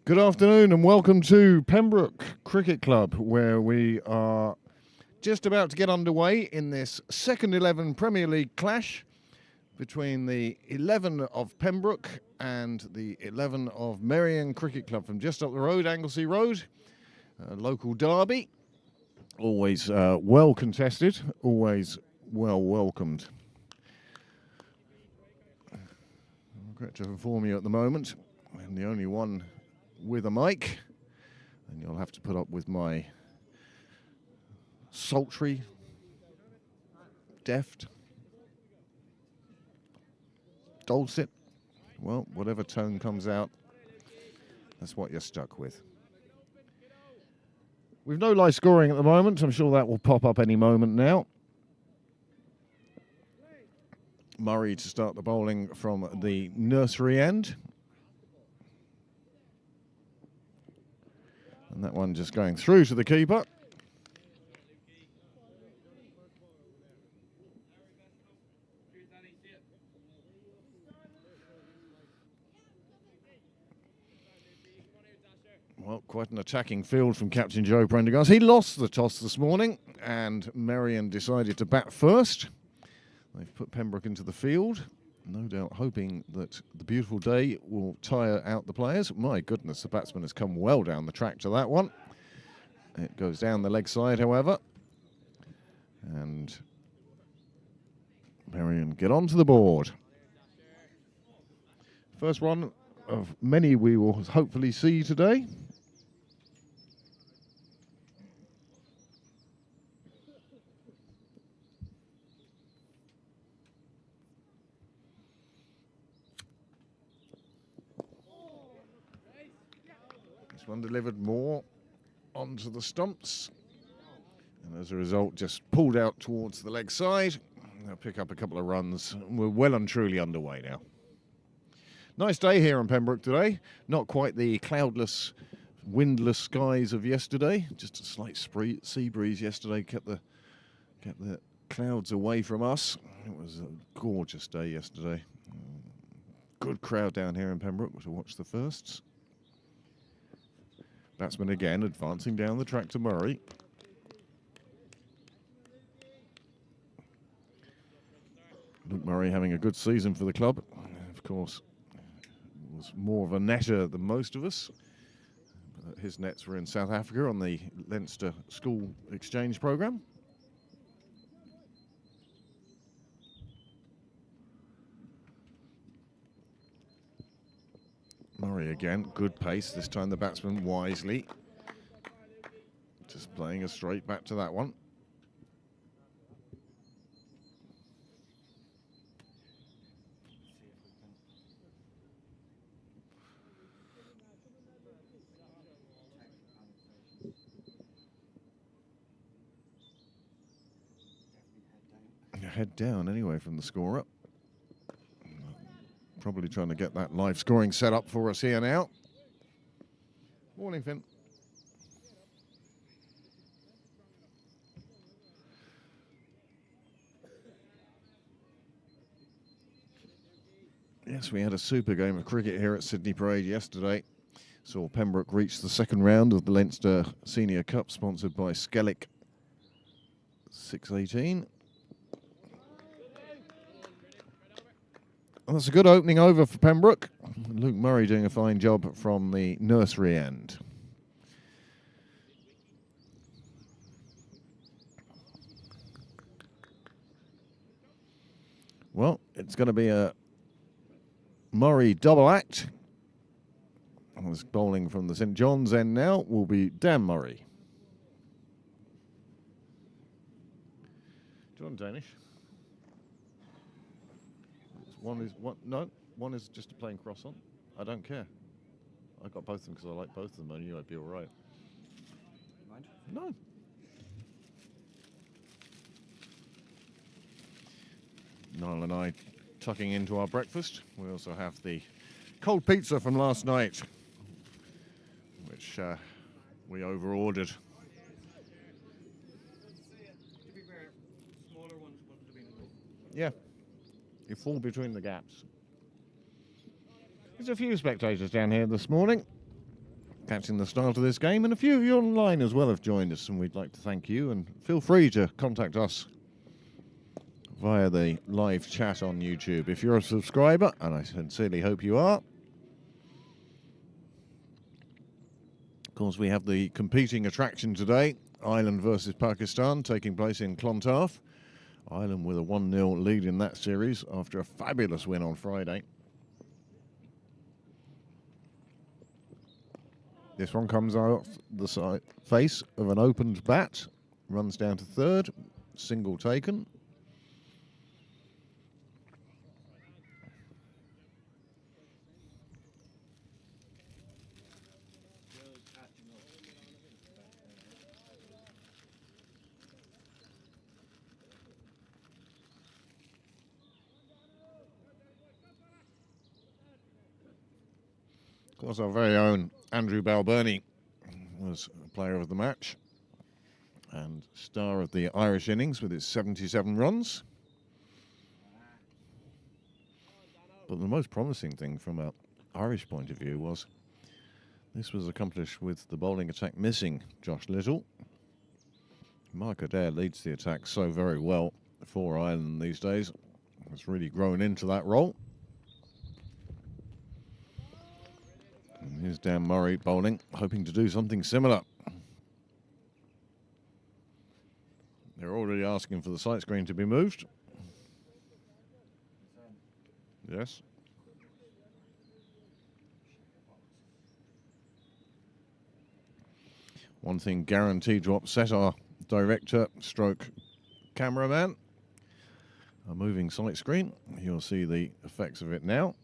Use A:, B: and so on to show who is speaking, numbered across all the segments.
A: Good afternoon and welcome to Pembroke Cricket Club, where we are just about to get underway in this second 11 Premier League clash between the 11 of Pembroke and the 11 of Merrion Cricket Club from just up the road, Anglesey Road, a local derby. Always well contested, always well welcomed. I regret to inform you at the moment, I'm the only one with a mic, and you'll have to put up with my sultry, deft, dulcet, well, whatever tone comes out, that's what you're stuck with. We've no live scoring at the moment. I'm sure that will pop up any moment now. Murray to start the bowling from the nursery end. And that one just going through to the keeper. Well, quite an attacking field from Captain Joe Prendergast. He lost the toss this morning, and Merrion decided to bat first. They've put Pembroke into the field, no doubt hoping that the beautiful day will tire out the players. My goodness, the batsman has come well down the track to that one. It goes down the leg side, however. And Merrion get onto the board. First one of many we will hopefully see today. One delivered more onto the stumps, and as a result just pulled out towards the leg side. They'll pick up a couple of runs. We're well and truly underway now. Nice day here in Pembroke today. Not quite the cloudless, windless skies of yesterday. Just a slight sea breeze yesterday kept the clouds away from us. It was a gorgeous day yesterday. Good crowd down here in Pembroke to watch the firsts. Batsman again advancing down the track to Murray. Luke Murray having a good season for the club. Of course, was more of a netter than most of us. His nets were in South Africa on the Leinster School Exchange programme. Murray again, good pace. This time the batsman wisely. Just playing a straight back to that one. Head down anyway from the scorer. Probably trying to get that live scoring set up for us here now. Morning, Finn. Yes, we had a super game of cricket here at Sydney Parade yesterday. Saw Pembroke reach the second round of the Leinster Senior Cup, sponsored by Skellig 618. Well, that's a good opening over for Pembroke. Luke Murray doing a fine job from the nursery end. Well, it's going to be a Murray double act. This bowling from the St John's end now will be Dan Murray. Do you want Danish? One is just a plain cross on. I don't care. I got both of them because I like both of them. I knew I'd be all right. Mind? No. Niall and I tucking into our breakfast. We also have the cold pizza from last night, which we over-ordered. Yeah. You fall between the gaps. There's a few spectators down here this morning. catching the start of this game, and a few of you online as well have joined us, and we'd like to thank you, and feel free to contact us via the live chat on YouTube if you're a subscriber, and I sincerely hope you are. Of course, we have the competing attraction today, Ireland versus Pakistan, taking place in Clontarf. Ireland with a 1-0 lead in that series after a fabulous win on Friday. This one comes out the face of an opened bat, runs down to third, single taken. Of course, our very own Andrew Balbirnie was a player of the match and star of the Irish innings with its 77 runs. But the most promising thing from an Irish point of view was this was accomplished with the bowling attack missing Josh Little. Mark Adair leads the attack so very well for Ireland these days. Has really grown into that role. And here's Dan Murray bowling, hoping to do something similar. They're already asking for the sight screen to be moved. Yes. One thing guaranteed to upset our director stroke cameraman. A moving sight screen. You'll see the effects of it now.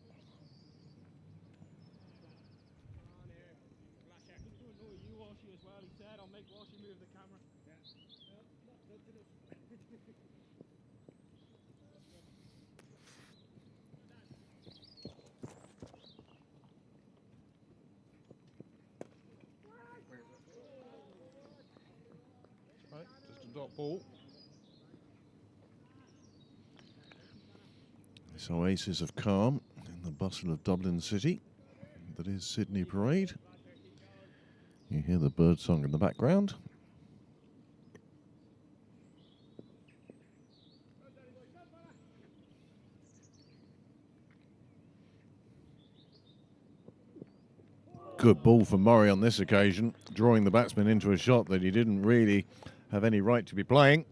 A: Dot ball. This oasis of calm in the bustle of Dublin City that is Sydney Parade. You hear the bird song in the background. Good ball for Murray on this occasion, drawing the batsman into a shot that he didn't really have any right to be playing.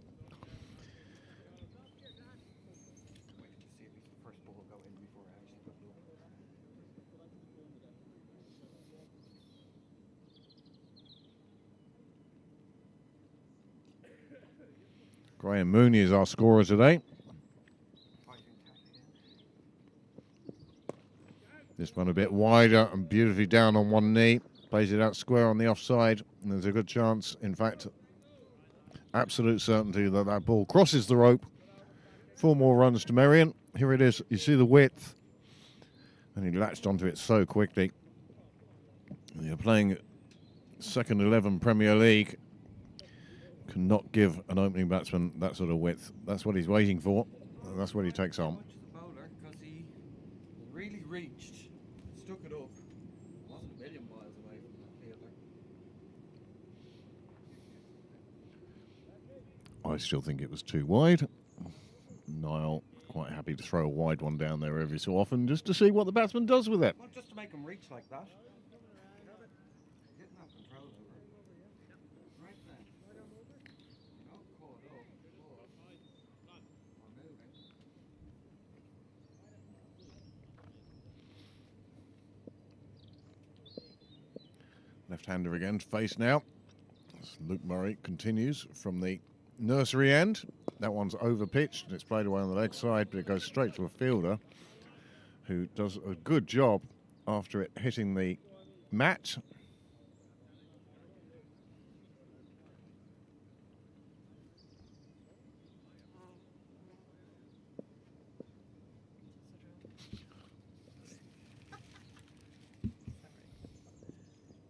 A: Graham Mooney is our scorer today. This one a bit wider and beautifully down on one knee. Plays it out square on the offside, and there's a good chance, in fact, absolute certainty that that ball crosses the rope. 4 more runs to Merrion. Here it is. You see the width. And he latched onto it so quickly. You're playing second 11 Premier League. Cannot give an opening batsman that sort of width. That's what he's waiting for. That's what he takes on.
B: The bowler, because he really reached, stuck it up. Wasn't a million miles away from the fielder.
A: I still think it was too wide. Niall quite happy to throw a wide one down there every so often just to see what the batsman does with it.
B: Well, just to make him reach like that. He didn't have control over it. Right then. Not caught up. Or moving.
A: Left-hander again, face now. As Luke Murray continues from the nursery end. That one's over pitched and it's played away on the leg side, but it goes straight to a fielder who does a good job after it hitting the mat.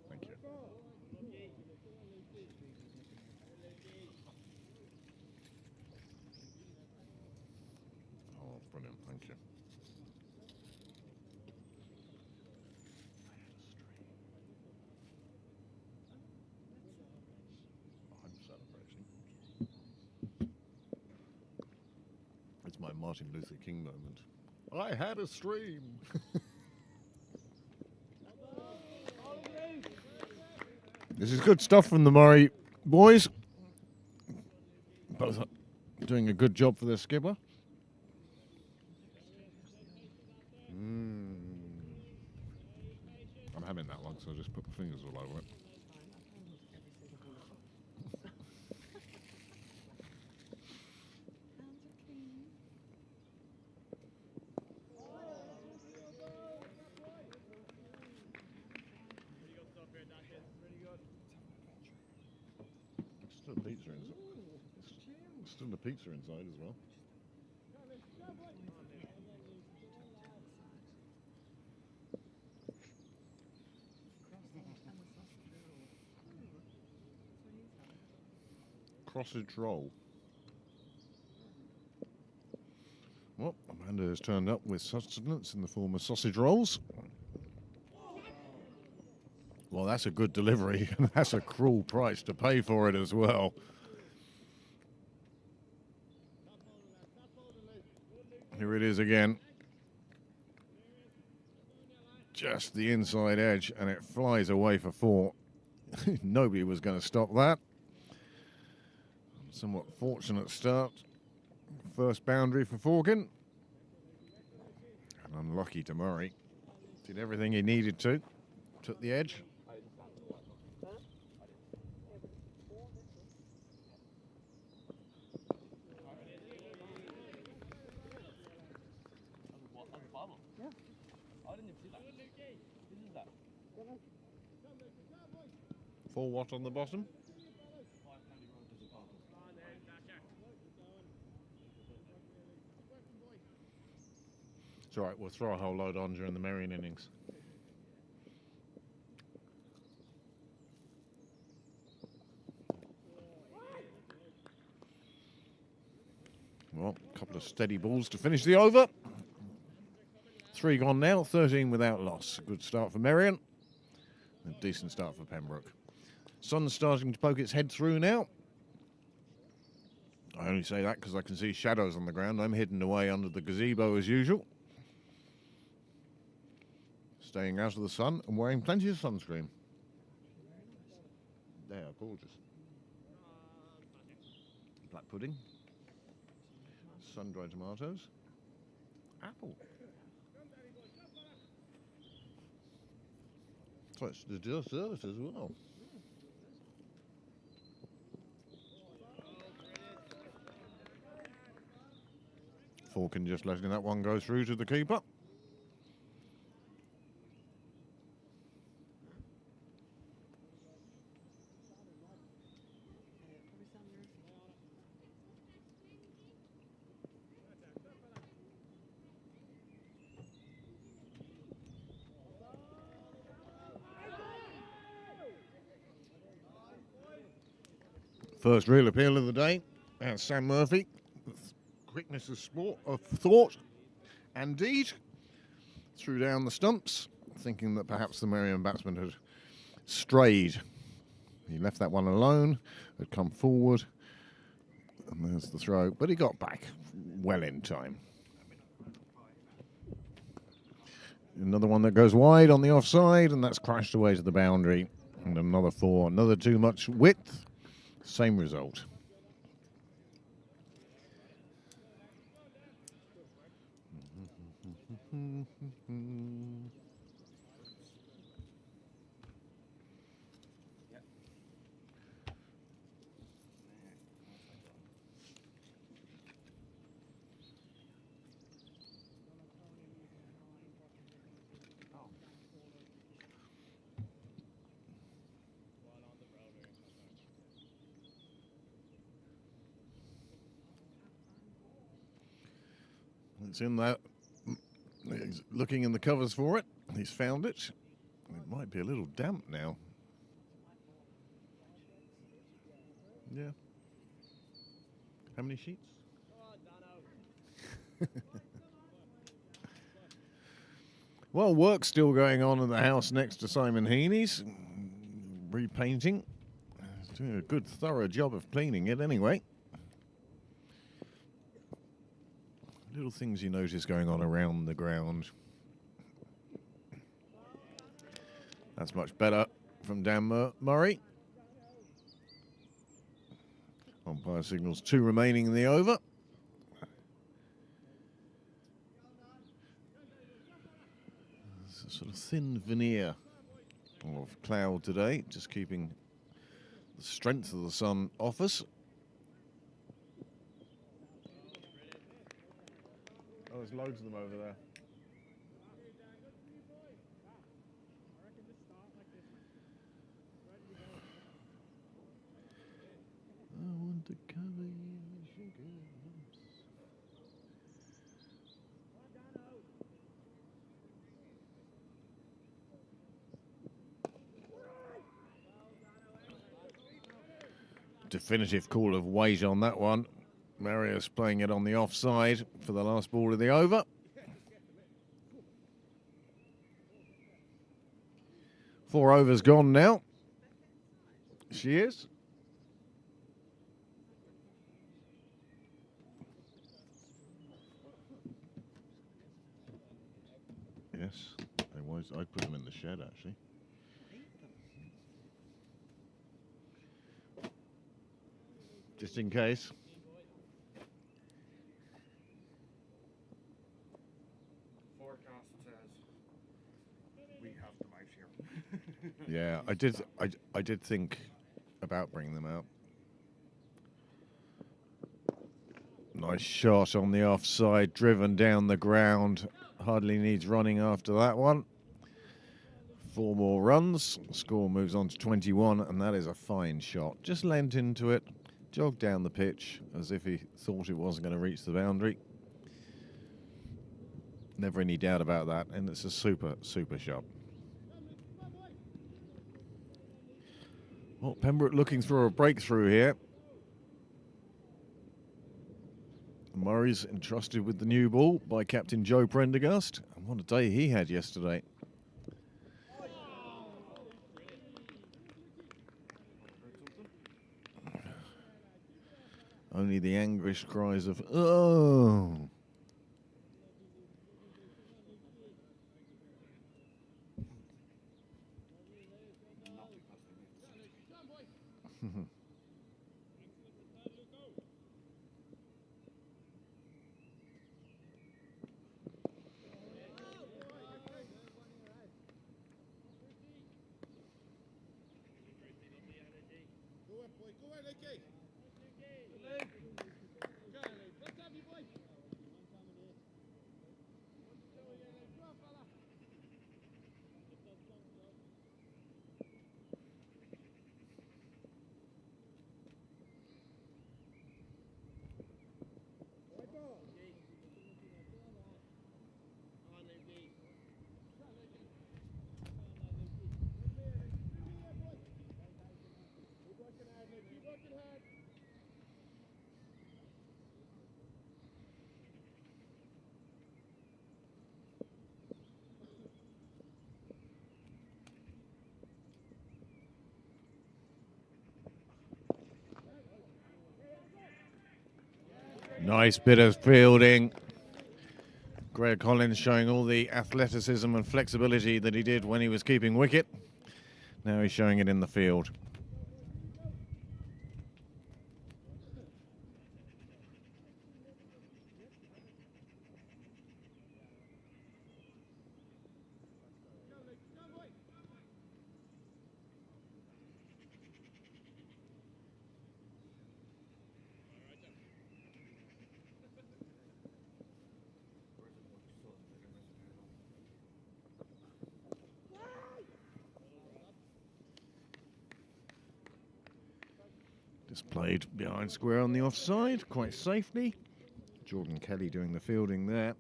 A: Thank you. Oh, brilliant, thank you. It's my Martin Luther King moment. I had a stream. This is good stuff from the Murray boys. Both doing a good job for their skipper. I'm having that one, so I'll just put my fingers all over it. Still pizza inside. Still the pizza inside as well. Sausage roll. Well, Amanda has turned up with sustenance in the form of sausage rolls. Well, that's a good delivery, and that's a cruel price to pay for it as well. Here it is again. Just the inside edge, and it flies away for 4. Nobody was going to stop that. Somewhat fortunate start. First boundary for Forkin. And unlucky to Murray. Did everything he needed to. Took the edge. For what on the bottom? It's all right, we'll throw a whole load on during the Merrion innings. Well, a couple of steady balls to finish the over. 3 gone now, 13 without loss. Good start for Merrion. A decent start for Pembroke. Sun's starting to poke its head through now. I only say that because I can see shadows on the ground. I'm hidden away under the gazebo as usual. Staying out of the sun and wearing plenty of sunscreen. They are gorgeous. Black pudding. Sun-dried tomatoes. Apple. So it's the dessert as well. Forkin just letting that one go through to the keeper. First real appeal of the day, and Sam Murphy, with quickness of thought and deed, threw down the stumps, thinking that perhaps the Merrion batsman had strayed. He left that one alone, had come forward, and there's the throw, but he got back well in time. Another one that goes wide on the offside, and that's crashed away to the boundary. And another 4, another too much width. Same result. It's in that. He's looking in the covers for it. He's found it. It might be a little damp now. Yeah. How many sheets? Well, work's still going on in the house next to Simon Heaney's. Repainting. He's doing a good, thorough job of cleaning it anyway. Little things you notice going on around the ground. That's much better from Dan Murray. Umpire signals 2 remaining in the over. It's a sort of thin veneer of cloud today, just keeping the strength of the sun off us. Oh, there's loads of them over there. I want to cover you in sugar lumps. Definitive call of weight on that one. Merrion's playing it on the offside for the last ball of the over. Four overs gone now. She is. Yes, I'd put them in the shed actually. Just in case.
B: Forecast says we have them out here.
A: Yeah, I did think about bringing them out. Nice shot on the offside, driven down the ground. Hardly needs running after that one. 4 more runs. The score moves on to 21, and that is a fine shot. Just leant into it, jogged down the pitch as if he thought it wasn't going to reach the boundary. Never any doubt about that, and it's a super, super shot. Well, Pembroke looking for a breakthrough here. Murray's entrusted with the new ball by captain Joe Prendergast. And what a day he had yesterday. Only the anguished cries of, oh! Nice bit of fielding. Greg Collins showing all the athleticism and flexibility that he did when he was keeping wicket. Now he's showing it in the field. Just played behind square on the offside, quite safely. Jordan Kelly doing the fielding there.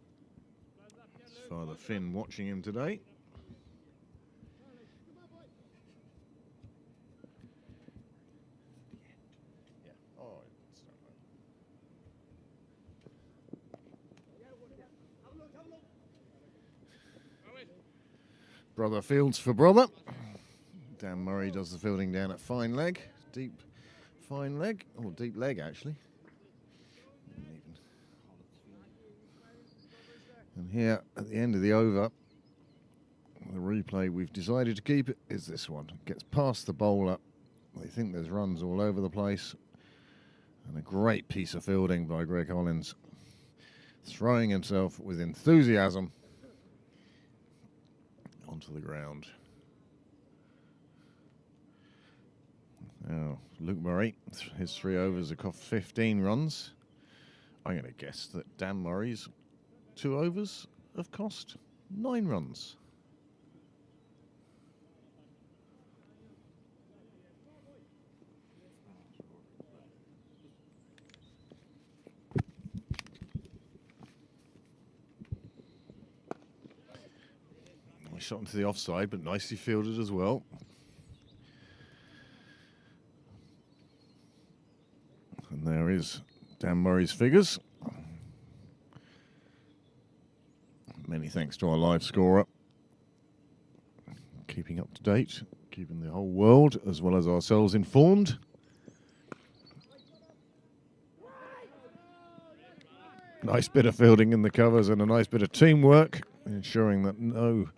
A: His father Finn watching him today. Brother fields for brother. Dan Murray does the fielding down at fine leg, deep fine leg, or deep leg actually. here at the end of the over, the replay we've decided to keep is this one. Gets past the bowler. They think there's runs all over the place. And a great piece of fielding by Greg Hollins, throwing himself with enthusiasm onto the ground. Now, Luke Murray, his 3 overs have cost 15 runs. I'm going to guess that Dan Murray's 2 overs have cost 9 runs. Shot into the offside, but nicely fielded as well. And there is Dan Murray's figures. Many thanks to our live scorer. Keeping up to date, keeping the whole world as well as ourselves informed. Nice bit of fielding in the covers and a nice bit of teamwork, ensuring that no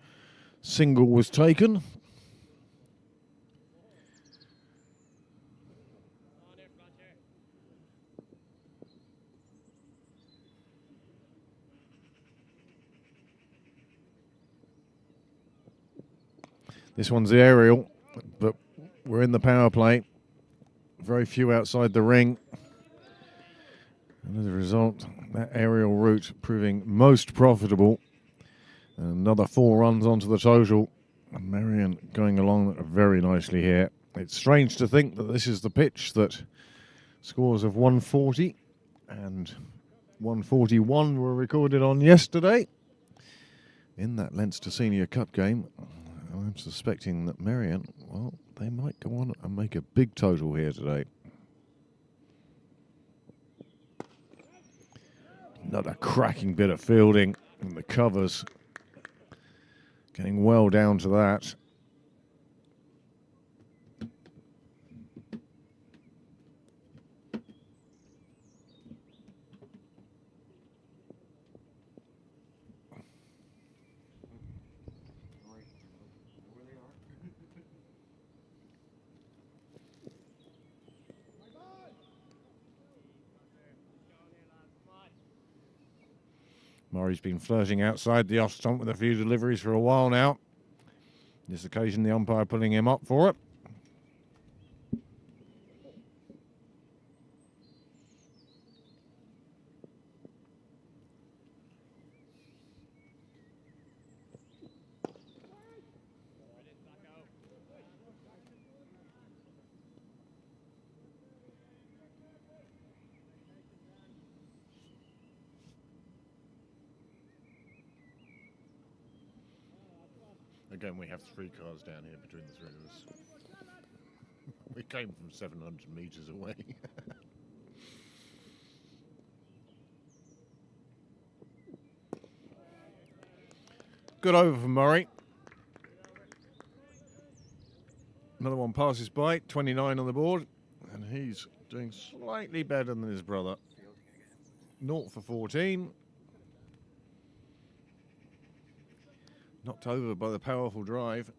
A: single was taken. This one's the aerial, but we're in the power play. Very few outside the ring. And as a result, that aerial route proving most profitable. Another 4 runs onto the total. And Merrion going along very nicely here. It's strange to think that this is the pitch that scores of 140 and 141 were recorded on yesterday in that Leinster Senior Cup game. I'm suspecting that Merrion, well, they might go on and make a big total here today. Another cracking bit of fielding in the covers. Getting well down to that. Murray's been flirting outside the off stump with a few deliveries for a while now. This occasion, the umpire pulling him up for it. Again, we have 3 cars down here between the 3 of us. We came from 700 metres away. Good over for Murray. Another one passes by, 29 on the board, and he's doing slightly better than his brother. 0 for 14. Knocked over by the powerful drive.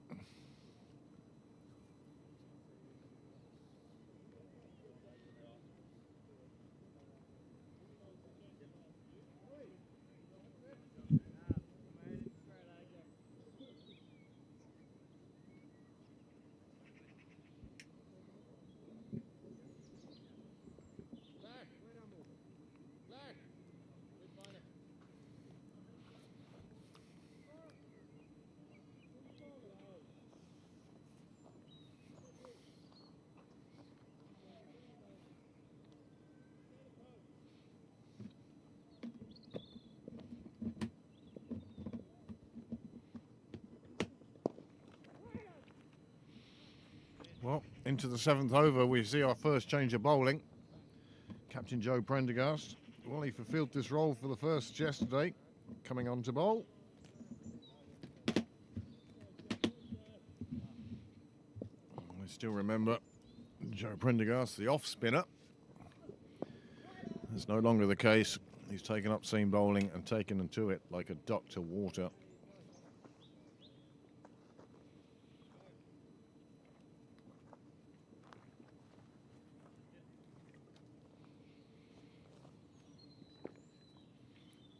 A: Well, into the 7th over, we see our first change of bowling. Captain Joe Prendergast, well, he fulfilled this role for the first yesterday, coming on to bowl. I still remember Joe Prendergast, the off spinner. That's no longer the case He's taken up seam bowling and taken to it like a duck to water.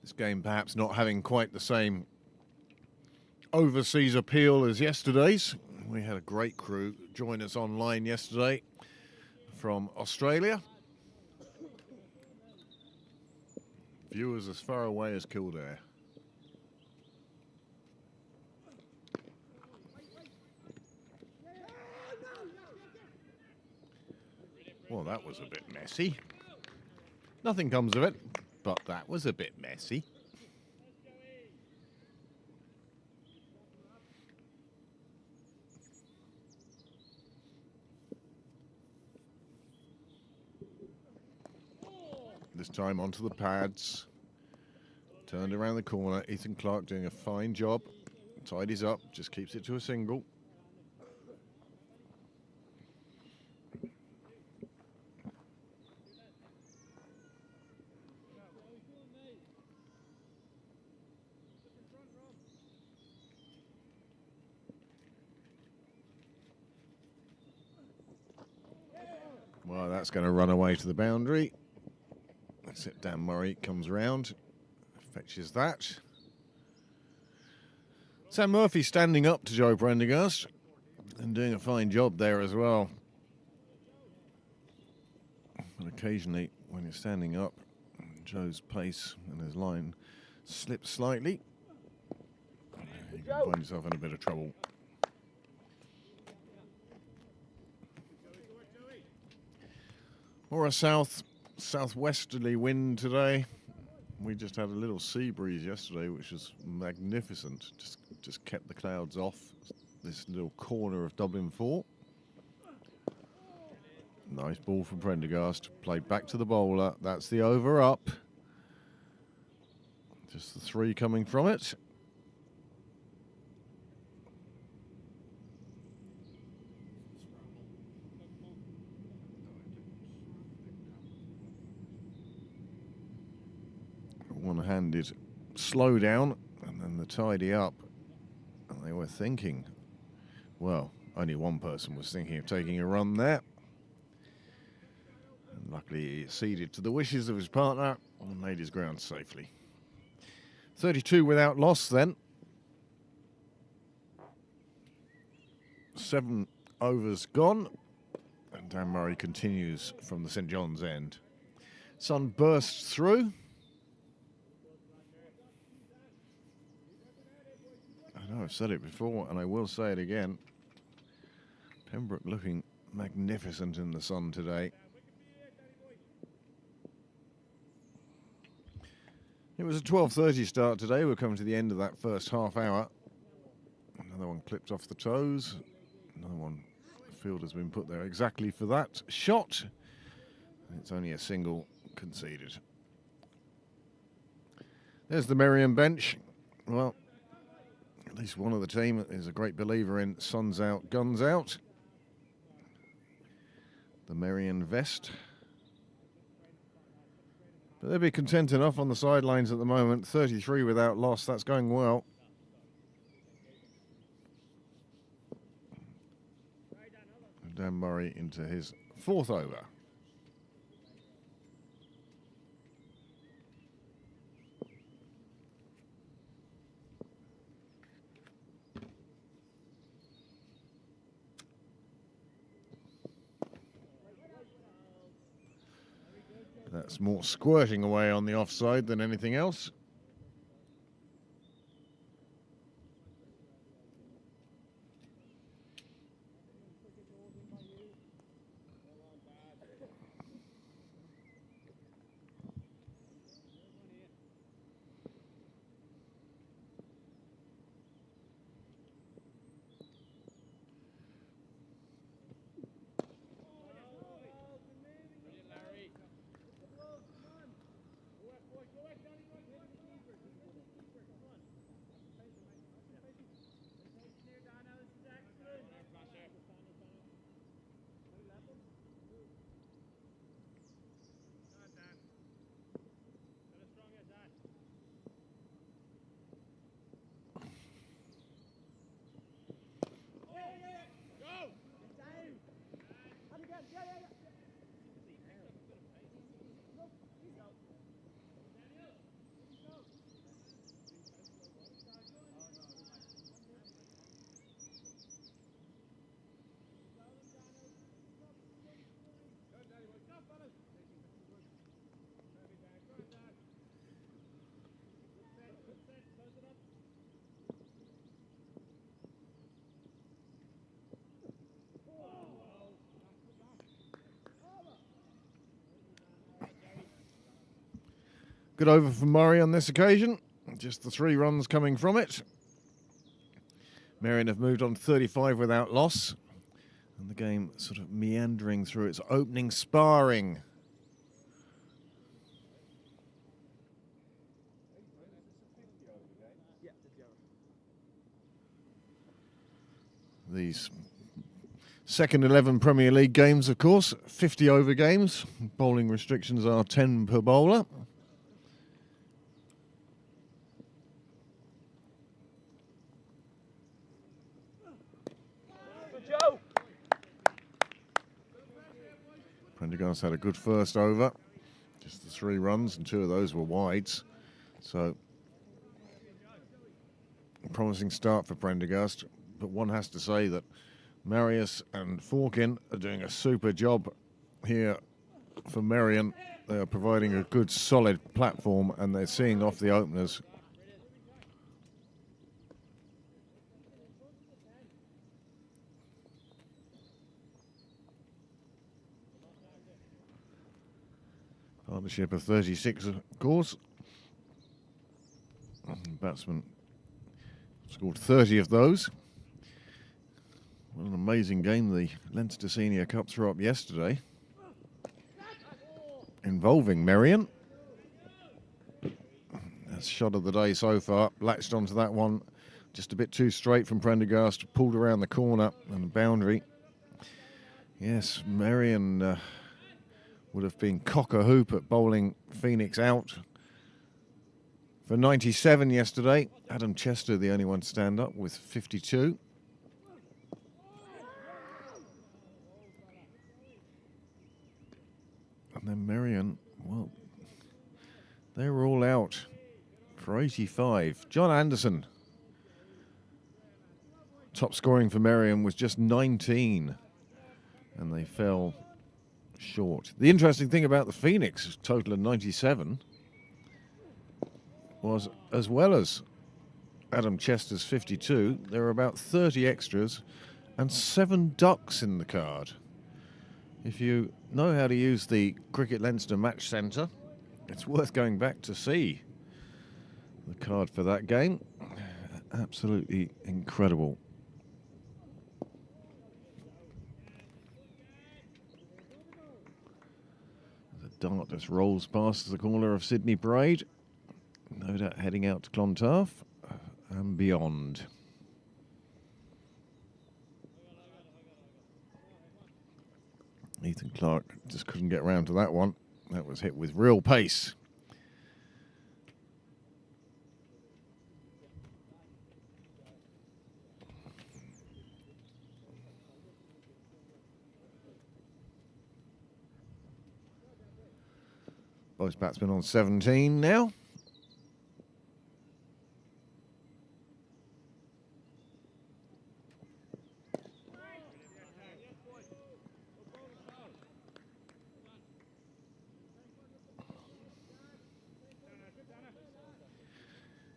A: This game perhaps not having quite the same overseas appeal as yesterday's. We had a great crew join us online yesterday from Australia. Viewers as far away as Kildare. Well, that was a bit messy. Nothing comes of it, but that was a bit messy. This time onto the pads. Turned around the corner. Ethan Clark doing a fine job. Tidies up, just keeps it to a single. Well, that's going to run away to the boundary. That's it. Dan Murray comes round, fetches that. Sam Murphy standing up to Joe Prendergast and doing a fine job there as well. But occasionally, when you're standing up, Joe's pace and his line slips slightly. You can find yourself in a bit of trouble. Or a southwesterly wind today. We just had a little sea breeze yesterday, which was magnificent. Just kept the clouds off this little corner of Dublin 4. Nice ball from Prendergast. Played back to the bowler. That's the over up. Just the 3 coming from it. One-handed slow down and then the tidy up, and they were thinking, well, only one person was thinking of taking a run there, and luckily he acceded to the wishes of his partner and made his ground safely. 32 without loss then. 7 overs gone, and Dan Murray continues from the St John's end. Sun bursts through. I know I've said it before, and I will say it again. Pembroke looking magnificent in the sun today. It was a 12:30 start today. We're coming to the end of that first half hour. Another one clipped off the toes. Another one, the field has been put there exactly for that shot. It's only a single conceded. There's the Merrion bench. Well, at least one of the team is a great believer in sun's out, guns out. The Merrion vest. But they'll be content enough on the sidelines at the moment. 33 without loss, that's going well. And Dan Murray into his 4th over. That's more squirting away on the offside than anything else. Good over for Murray on this occasion. Just the 3 runs coming from it. Merrion have moved on 35 without loss. And the game sort of meandering through its opening sparring. These second 11 Premier League games, of course, 50 over games. Bowling restrictions are 10 per bowler. Prendergast had a good first over, just the 3 runs, and 2 of those were wides. So, a promising start for Prendergast, but one has to say that Marius and Forkin are doing a super job here for Merrion. They are providing a good solid platform and they're seeing off the openers. Partnership of 36, of course. Batsman scored 30 of those. What an amazing game the Leinster Senior Cup threw up yesterday, involving Merrion. That's shot of the day so far. Latched onto that one, just a bit too straight from Prendergast. Pulled around the corner and the boundary. Yes, Merrion would have been cock-a-hoop at bowling Phoenix out for 97 yesterday. Adam Chester, the only one to stand up with 52. And then Merrion, well, they were all out for 85. John Anderson, top scoring for Merrion, was just 19. And they fell short. The interesting thing about the Phoenix total of 97 was, as well as Adam Chester's 52, there were about 30 extras and 7 ducks in the card. If you know how to use the Cricket Leinster Match Centre, it's worth going back to see the card for that game. Absolutely incredible. The dart just rolls past the corner of Sydney Parade, no doubt heading out to Clontarf and beyond. Ethan Clark just couldn't get round to that one. That was hit with real pace. Both batsmen on 17 now.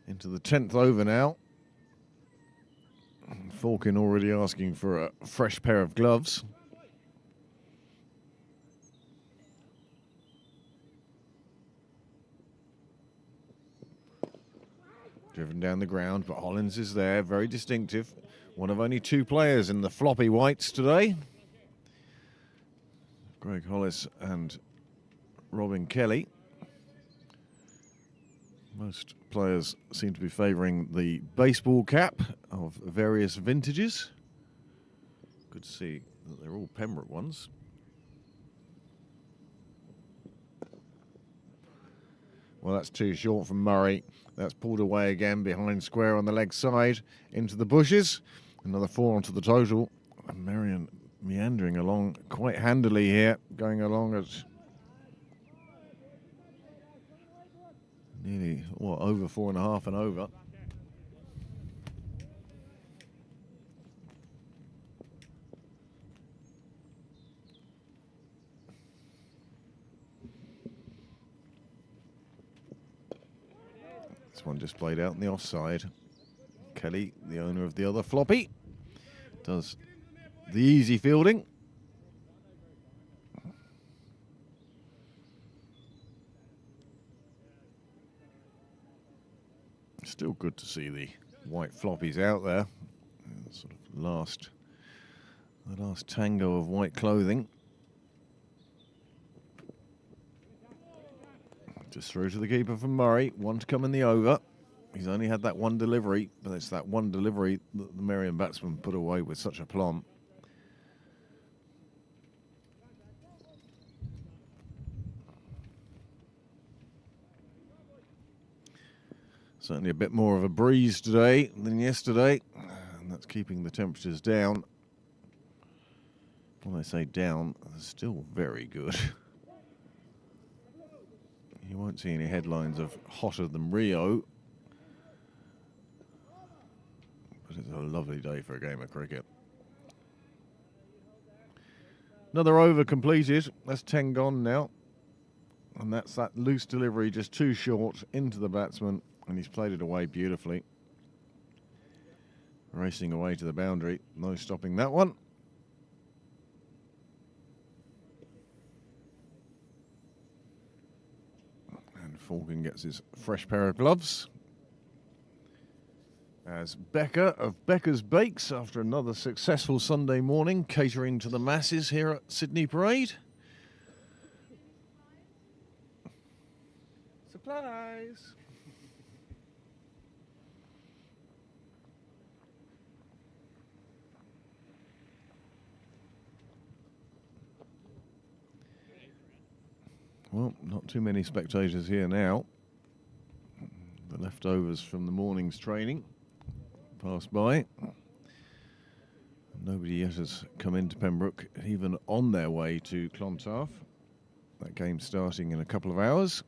A: Into the 10th over now. Falkin already asking for a fresh pair of gloves. Driven down the ground, but Hollins is there, very distinctive. One of only 2 players in the floppy whites today. Greg Hollis and Robin Kelly. Most players seem to be favouring the baseball cap of various vintages. Good to see that they're all Pembroke ones. Well, that's too short from Murray. That's pulled away again behind square on the leg side into the bushes. Another 4 onto the total. And Merrion meandering along quite handily here, going along at nearly, what, over 4.5 and over. This one just played out in the offside. Kelly, the owner of the other floppy, does the easy fielding. Still good to see the white floppies out there. Sort of the last tango of white clothing. Just through to the keeper from Murray. One to come in the over. He's only had that one delivery, but it's that one delivery that the Merrion batsman put away with such aplomb. Certainly a bit more of a breeze today than yesterday, and that's keeping the temperatures down. When I say down, they're still very good. You won't see any headlines of hotter than Rio, but it's a lovely day for a game of cricket. Another over completed. That's 10 gone now. And that's that loose delivery just too short into the batsman, and he's played it away beautifully. Racing away to the boundary. No stopping that one. Falcon gets his fresh pair of gloves as Becker of Becker's Bakes, after another successful Sunday morning catering to the masses here at Sydney Parade. Supplies. Well, not too many spectators here now. The leftovers from the morning's training pass by. Nobody yet has come into Pembroke, even on their way to Clontarf. That game starting in a couple of hours.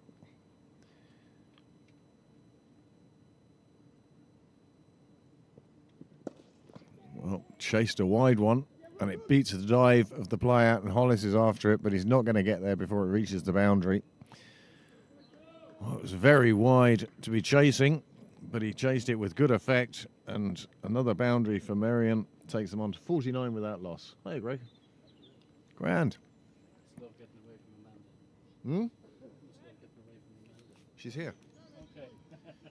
A: Well, chased a wide one, and it beats the dive of the play out, and Hollis is after it, but he's not going to get there before it reaches the boundary. Well, it was very wide to be chasing, but he chased it with good effect, and another boundary for Merrion takes them on to 49 without loss. Hey, Greg. Grand.
C: Still getting away from Amanda.
A: Hmm?
C: Still getting away from Amanda.
A: She's here.
C: Okay.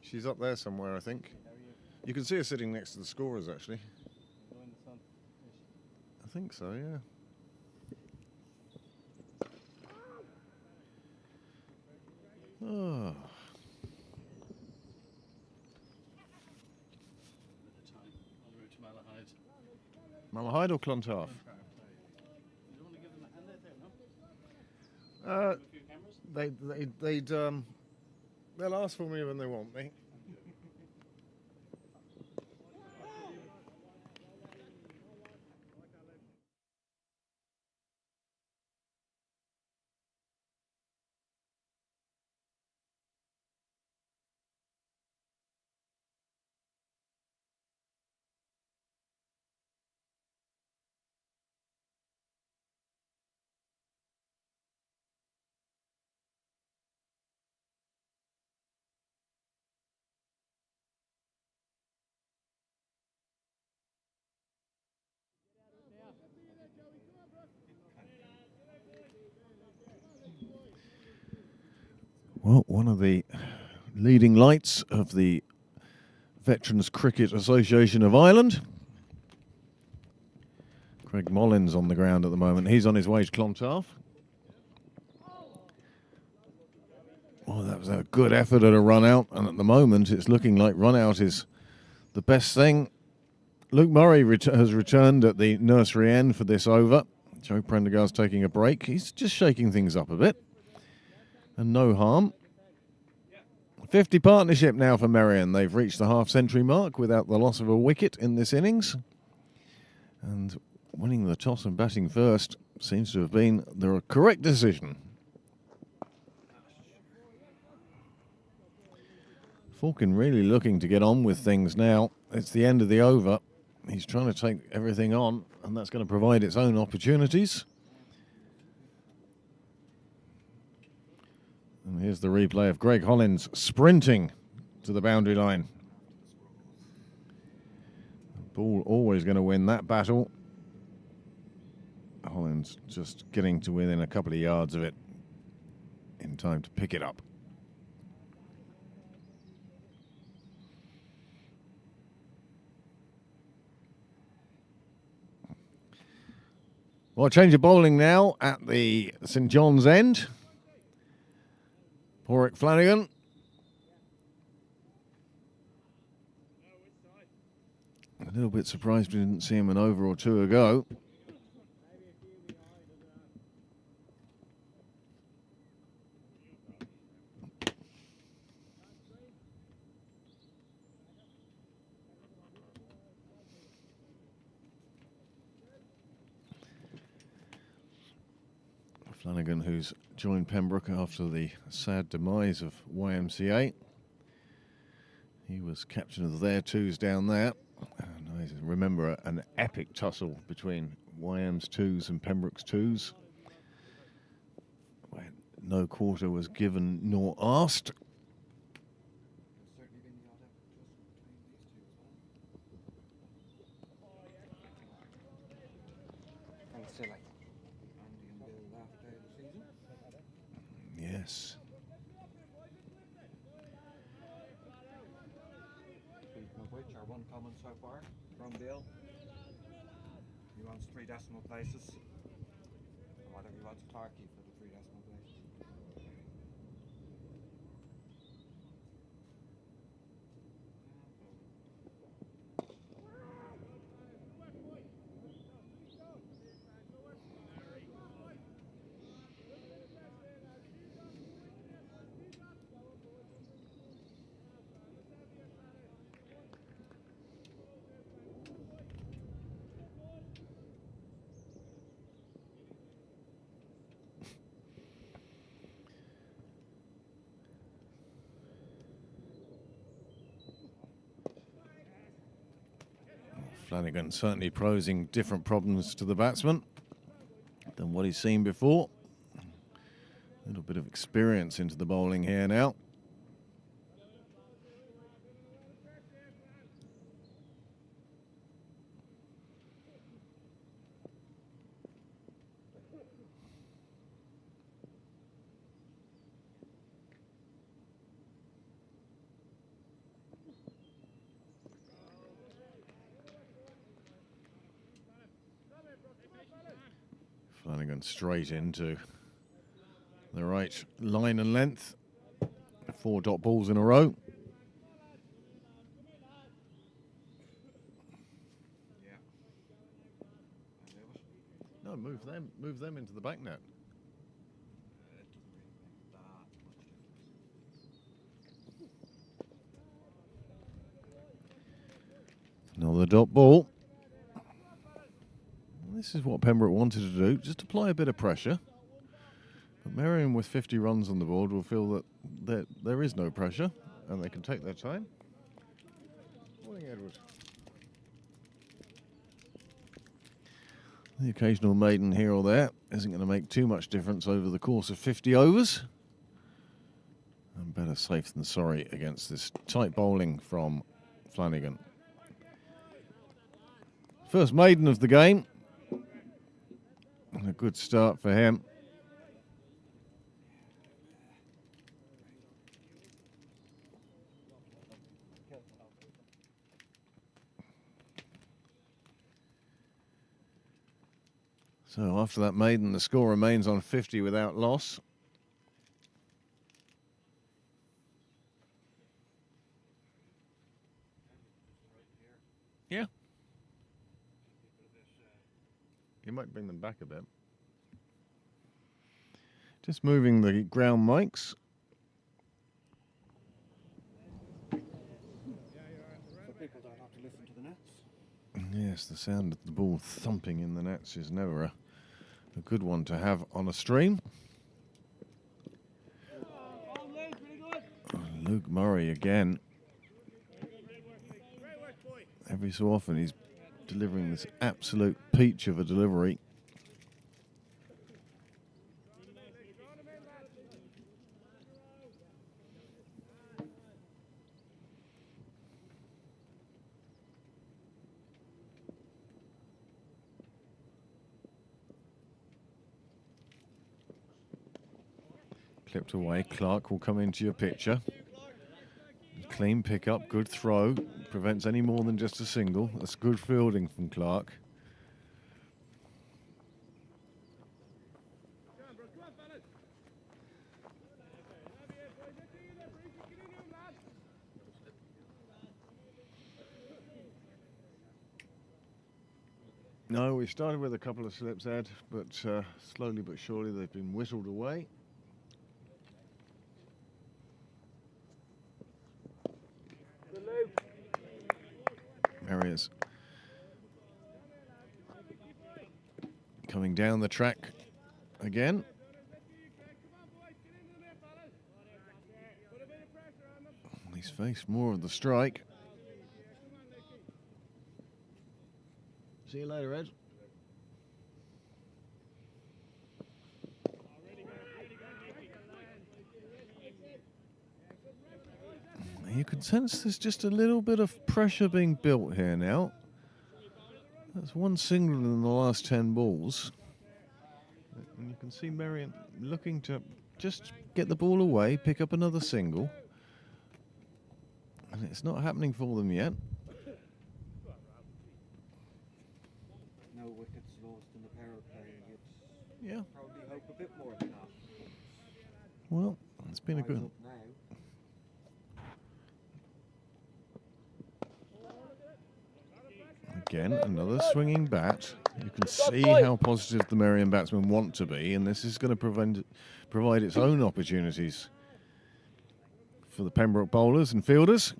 A: She's up there somewhere, I think.
C: How are you?
A: You can see her sitting next to the scorers, actually.
C: Go in the sun.
A: I think so, yeah. Oh.
C: At the time, en route to Malahide.
A: Malahide or Clontarf?
C: You don't want to give them a hand out there, no?
A: Uh,
C: A few cameras?
A: they'll ask for me when they want me. Well, one of the leading lights of the Veterans Cricket Association of Ireland. Craig Mullins on the ground at the moment. He's on his way to Clontarf. Well, that was a good effort at a run out, and at the moment it's looking like run out is the best thing. Luke Murray has returned at the nursery end for this over. Joe Prendergast's taking a break. He's just shaking things up a bit. And no harm. 50 partnership now for Merrion. They've reached the half-century mark without the loss of a wicket in this innings. And winning the toss and batting first seems to have been the correct decision. Falcon really looking to get on with things now. It's the end of the over. He's trying to take everything on, and that's going to provide its own opportunities. And here's the replay of Greg Hollins sprinting to the boundary line. Ball always going to win that battle. Hollins just getting to within a couple of yards of it in time to pick it up. Well, change of bowling now at the St John's end. Porrick Flanagan. A little bit surprised we didn't see him an over or two ago. Flanagan, who's joined Pembroke after the sad demise of YMCA. He was captain of their twos down there. And I remember an epic tussle between YM's twos and Pembroke's twos, where no quarter was given nor asked.
B: There's certainly been the odd epic tussle between these two as well. And silly. Andy and Bill last day of the season.
A: Yes.
B: Speaking of which, our one comment so far from Bill. He wants 3 decimal places. And whether he wants Clarkey for the 3 decimal places.
A: Flanagan certainly posing different problems to the batsman than what he's seen before. A little bit of experience into the bowling here now. Flanagan straight into the right line and length. 4 dot balls in a row.
B: Yeah. I knew it.
A: No, move them into the back net.
B: It doesn't really make that much difference.
A: Another dot ball. This is what Pembroke wanted to do, just apply a bit of pressure. But Merrion, with 50 runs on the board, will feel that there is no pressure and they can take their time. Morning, Edward. The occasional maiden here or there isn't going to make too much difference over the course of 50 overs. And better safe than sorry against this tight bowling from Flanagan. First maiden of the game. And a good start for him. So after that maiden, the score remains on 50 without loss. Yeah. You might bring them back a bit. Just moving the ground mics.
B: So people don't have to listen to the nets.
A: Yes, the sound of the ball thumping in the nets is never a good one to have on a stream. Luke Murray again. Every so often he's delivering this absolute peach of a delivery. Clipped away. Clark will come into your picture. Clean pick-up, good throw. Prevents any more than just a single. That's good fielding from Clark. No, we started with a couple of slips, Ed, but slowly but surely they've been whittled away. Merrion's coming down the track again. He's faced more of the strike. See you later, Ed. You can sense there's just a little bit of pressure being built here now. That's one single in the last 10 balls. And you can see Merrion looking to just get the ball away, pick up another single. And it's not happening for them yet.
B: No wickets lost in the power play. You'd
A: Yeah.
B: probably hope a bit more than that.
A: Well, it's been a
B: Eyes
A: good...
B: up now.
A: Again, another swinging bat. You can see how positive the Merrion batsmen want to be, and this is going to provide its own opportunities for the Pembroke bowlers and fielders.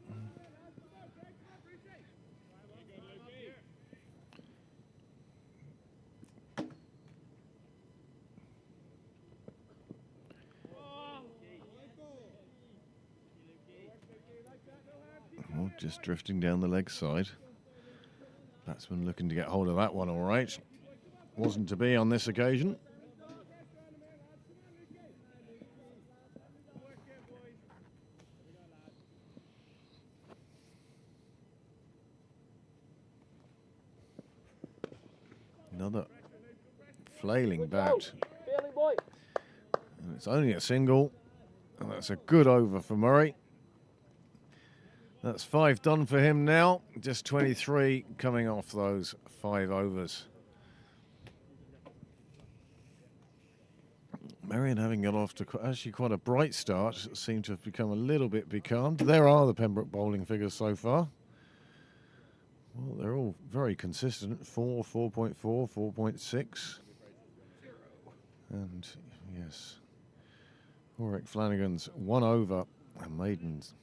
A: Oh, just drifting down the leg side. Batsman looking to get hold of that one all right. Wasn't to be on this occasion. Another flailing bat. And it's only a single. And that's a good over for Murray. That's 5 done for him now. Just 23 coming off those 5 overs. Merrion having got off to actually quite a bright start, seemed to have become a little bit becalmed. There are the Pembroke bowling figures so far. Well, they're all very consistent. 4, 4.4, 4.6. And yes, Warwick Flanagan's 1 over and Maiden's.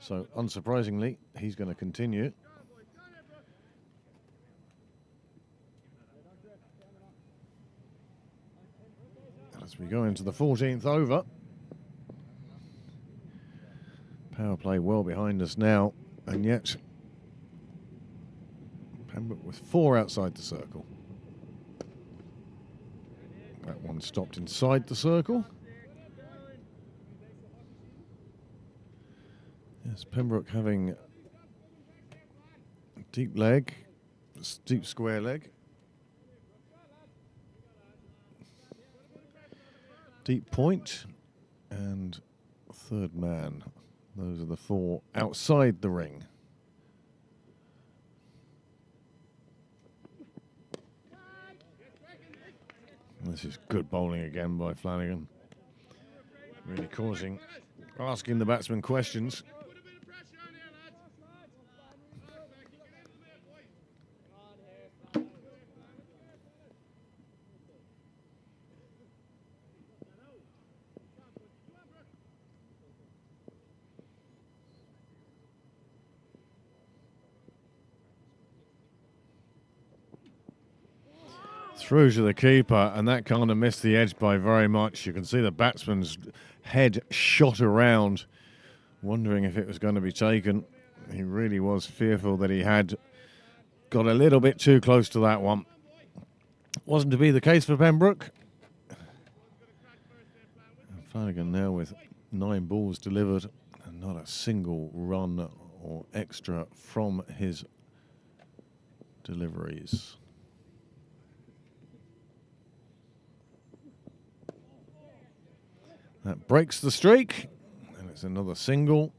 A: So, unsurprisingly, he's going to continue. As we go into the 14th over. Power play well behind us now, and yet Pembroke with 4 outside the circle. That one stopped inside the circle. Yes, Pembroke having a deep leg, deep square leg, deep point, and third man. Those are the 4 outside the ring. This is good bowling again by Flanagan. Really asking the batsman questions. Through to the keeper, and that kind of missed the edge by very much. You can see the batsman's head shot around, wondering if it was going to be taken. He really was fearful that he had got a little bit too close to that one. Wasn't to be the case for Pembroke. And Flanagan now with 9 balls delivered and not a single run or extra from his deliveries. That breaks the streak, and it's another single.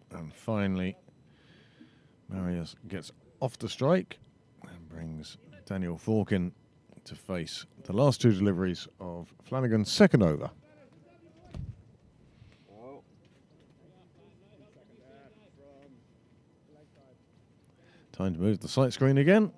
A: And finally, Marius gets off the strike and brings Daniel Forkin to face the last 2 deliveries of Flanagan's second over. Time to move the sight screen again.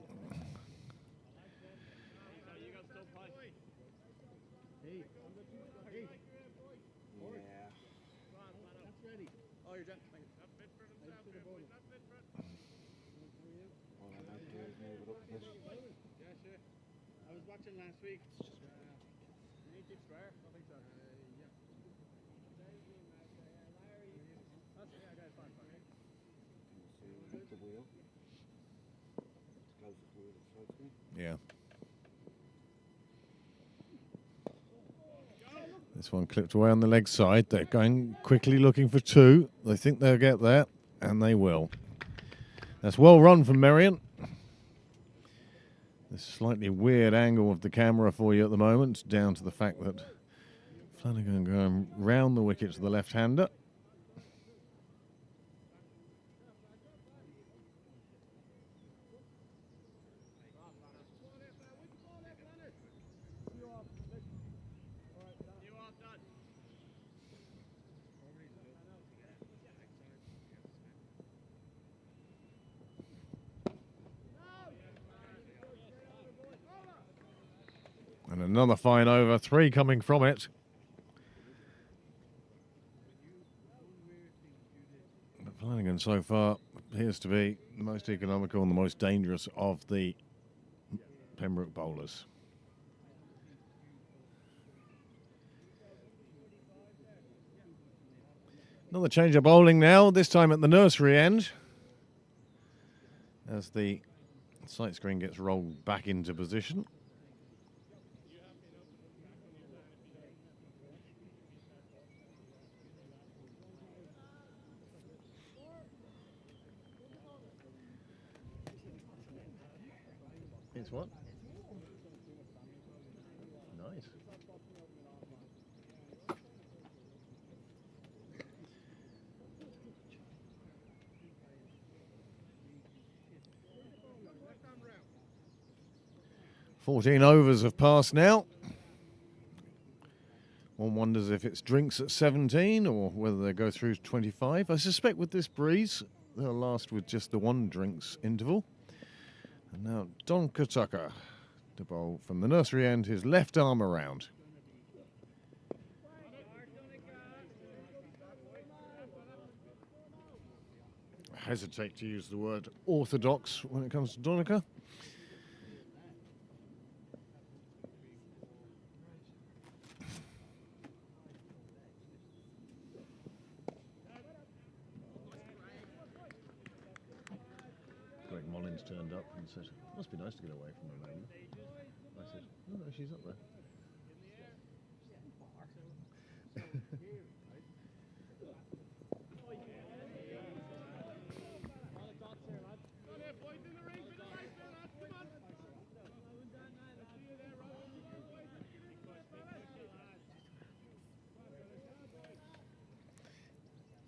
B: Yes.
C: Yeah, sure. I was watching last week. You need deep square? I think so. Yeah. That's, yeah, okay, fine, fine.
B: You see the wheel. It's closest wheel of the side screen.
A: Yeah. This one clipped away on the leg side. They're going quickly looking for two. They think they'll get there, and they will. That's well run from Merrion. This slightly weird angle of the camera for you at the moment, down to the fact that Flanagan going round the wicket to the left-hander. And another fine over, three coming from it. But Flanagan so far appears to be the most economical and the most dangerous of the Pembroke bowlers. Another change of bowling now, this time at the nursery end, as the sight screen gets rolled back into position. It's what? Nice. "14 overs have passed now. One wonders if it's drinks at 17 or whether they go through to 25. I suspect with this breeze, they'll last with just the one drinks interval. And now Donker Tucker to bowl from the nursery end, his left arm around. I hesitate to use the word orthodox when it comes to Donica. Greg Mullins turned up and said, "Must be nice to get away from her lady." I said, "Oh no, she's up there."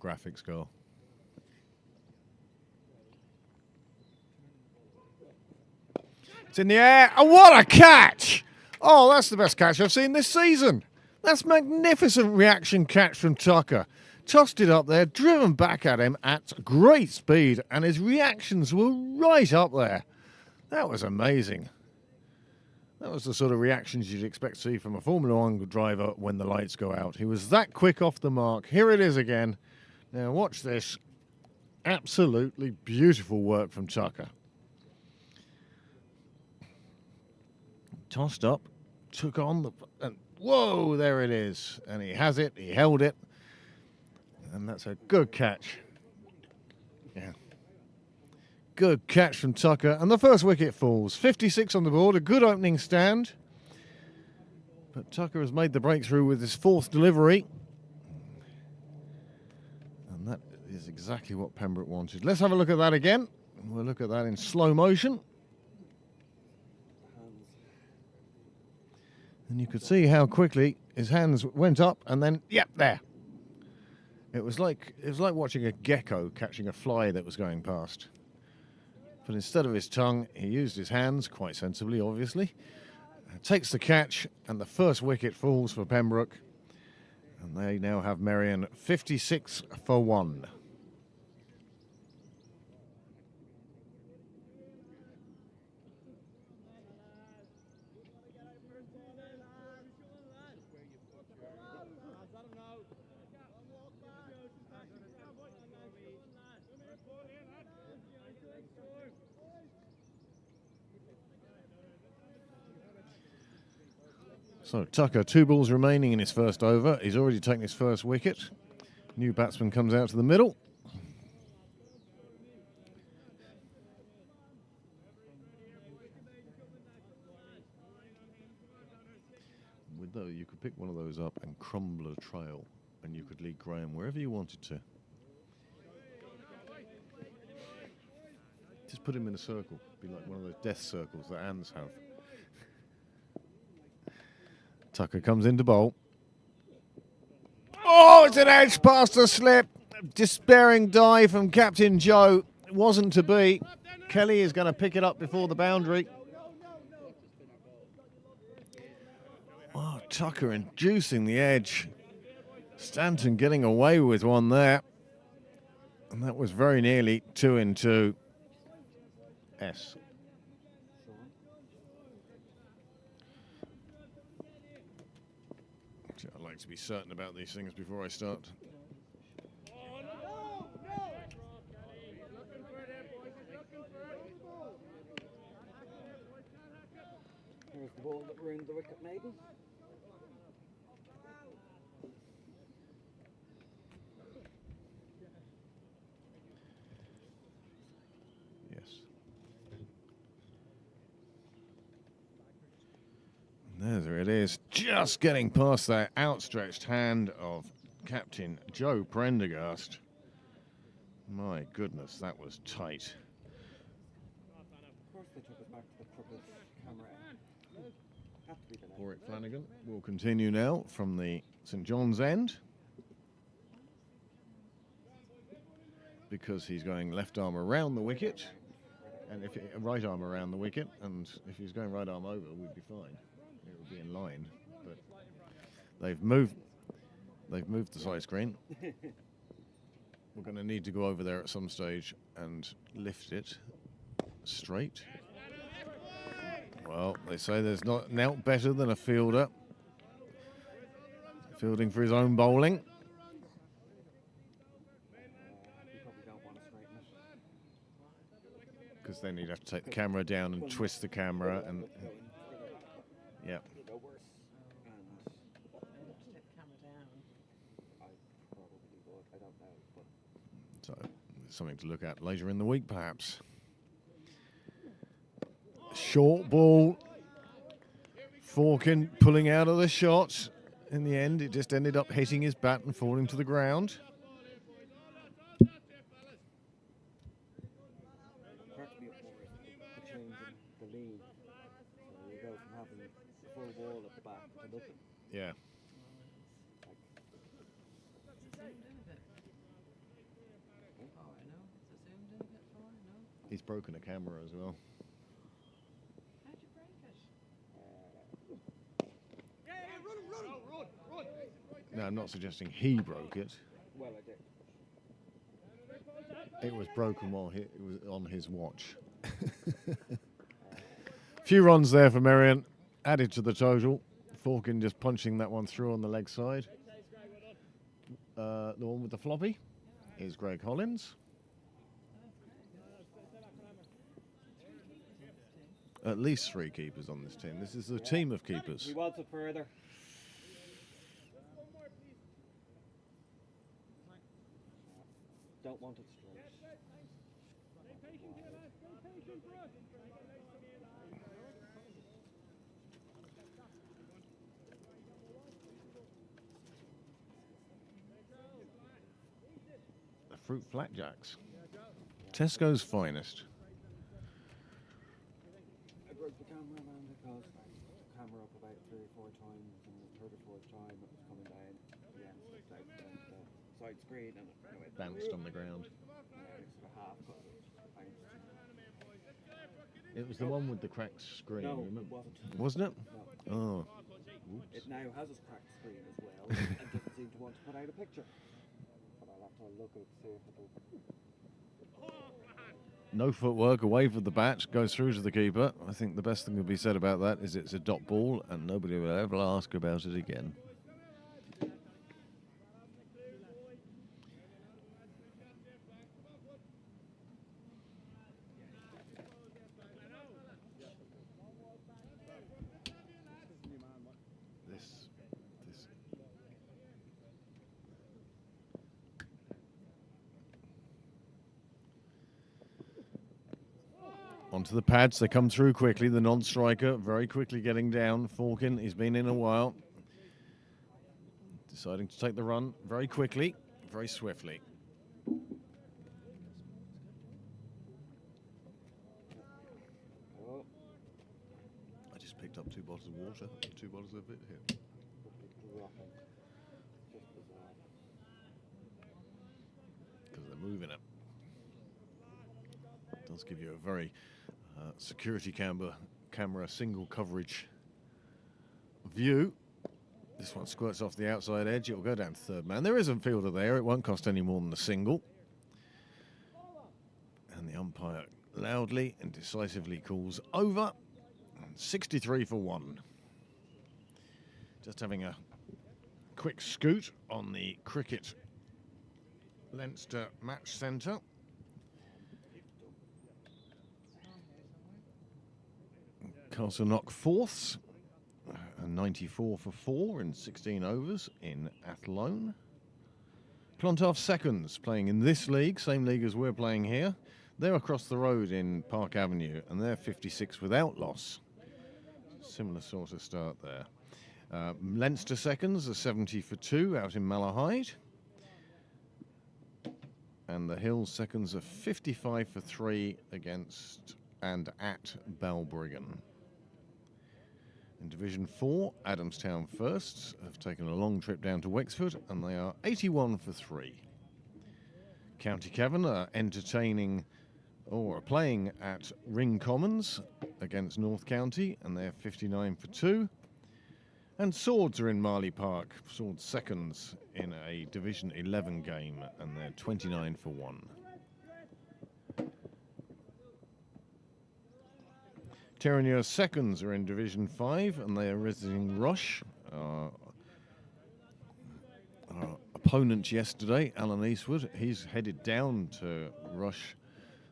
A: Graphics goal. It's in the air, and what a catch! Oh, that's the best catch I've seen this season. That's magnificent reaction catch from Tucker. Tossed it up there, driven back at him at great speed, and his reactions were right up there. That was amazing. That was the sort of reactions you'd expect to see from a Formula One driver when the lights go out. He was that quick off the mark. Here it is again. Now watch this. Absolutely beautiful work from Tucker. Tossed up, took on the, and whoa, there it is. And he has it, he held it. And that's a good catch. Yeah. Good catch from Tucker. And the first wicket falls. 56 on the board, a good opening stand. But Tucker has made the breakthrough with his fourth delivery. And that is exactly what Pembroke wanted. Let's have a look at that again. We'll look at that in slow motion. And you could see how quickly his hands went up and then, yep, there. It was like watching a gecko catching a fly that was going past. But instead of his tongue, he used his hands, quite sensibly, obviously. Takes the catch, and the first wicket falls for Pembroke. And they now have Merrion 56 for 1. So Tucker, 2 balls remaining in his first over. He's already taken his first wicket. New batsman comes out to the middle. With though, you could pick one of those up and crumble a trail, and you could lead Graham wherever you wanted to. Just put him in a circle. Be like one of those death circles that ants have. Tucker comes into bowl. Oh, it's an edge past the slip. Despairing dive from Captain Joe. It wasn't to be. Kelly is going to pick it up before the boundary. Oh, Tucker inducing the edge. Stanton getting away with one there. And that was very nearly 2 in 2. S. I like to be certain about these things before I start.
B: Here's the ball that ruined the wicket, maybe.
A: Yes. And there it is, just getting past that outstretched hand of Captain Joe Prendergast. My goodness, that was tight.
B: Of course they took it back to the crooked camera. Had to be the
A: Warwick Flanagan will continue now from the St John's end, because he's going left arm around the wicket, and if right arm around the wicket, and if he's going right arm over, we'd be fine. It would be in line, but they've moved the side screen. We're going to need to go over there at some stage and lift it straight. Well, they say there's not an out better than a fielder. Fielding for his own bowling.
B: You probably don't want to straighten it.
A: Because then you'd have to take the camera down and twist the camera and... Yeah.
B: Go worse. And
D: Take the camera down.
B: I probably would. I don't know, but
A: So, something to look at later in the week, perhaps. Short ball. Forkin pulling out of the shot. In the end, it just ended up hitting his bat and falling to the ground.
B: cracked me up more is the change in the lean. So you go from having a full wall at the back to nothing.
A: Yeah.
B: Like,
D: What's the zoom doing a bit? Oh, I know. What's the zoom doing a bit for? No?
A: He's broken a camera as well.
D: How'd you break it?
A: No, I'm not suggesting he broke it.
B: well, I did.
A: It was broken while it was on his watch. Few runs there for Merrion, added to the total. Forkin just punching that one through on the leg side. The one with the floppy is Greg Hollins. At least 3 keepers on this team. This is a team of keepers.
B: He wants it further. Don't want it straight.
A: The fruit flapjacks. Tesco's finest.
B: I broke the camera around because I put the camera up about 3 or 4 times, and the third or fourth time it was coming down. The end slipped out the side screen and anyway,
A: Bounced on the ground.
B: it's sort of half cut. Bounced.
A: It was the one with the cracked screen,
B: No,
A: remember?
B: it wasn't.
A: Wasn't it?
B: No.
A: Oh. Oops.
B: It now has a cracked screen as well and doesn't seem to want to put out a picture. But I'll have to look at it to see if it'll.
A: No footwork away from the bat, goes through to the keeper. I think the best thing to be said about that is it's a dot ball and nobody will ever ask about it again. Onto the pads, they come through quickly. The non-striker very quickly getting down. Falkin, he's been in a while. Deciding to take the run very quickly, very swiftly.
B: Oh,
A: I just picked up 2 bottles of water, 2 bottles of it here.
B: rocking. Just bizarre.
A: Because they're moving it. It does give you a very security camera single coverage view. This one squirts off the outside edge. It will go down to third man. There is a fielder there. It won't cost any more than a single. And the umpire loudly and decisively calls over. 63 for 1. Just having a quick scoot on the cricket Leinster match centre. Castleknock fourths, and 94 for 4 in 16 overs in Athlone. Clontarf seconds, playing in this league, same league as we're playing here. They're across the road in Park Avenue, and they're 56 without loss. Similar sort of start there. Leinster seconds are 70 for 2 out in Malahide. And the Hills seconds are 55 for 3 against and at Balbriggan. In Division 4, Adamstown firsts have taken a long trip down to Wexford, and they are 81 for 3. County Cavan are entertaining or are playing at Ring Commons against North County, and they're 59 for 2. And Swords are in Marley Park, Swords seconds in a Division 11 game, and they're 29 for 1. Terranure seconds are in Division 5, and they are visiting Rush. Our opponent yesterday, Alan Eastwood, he's headed down to Rush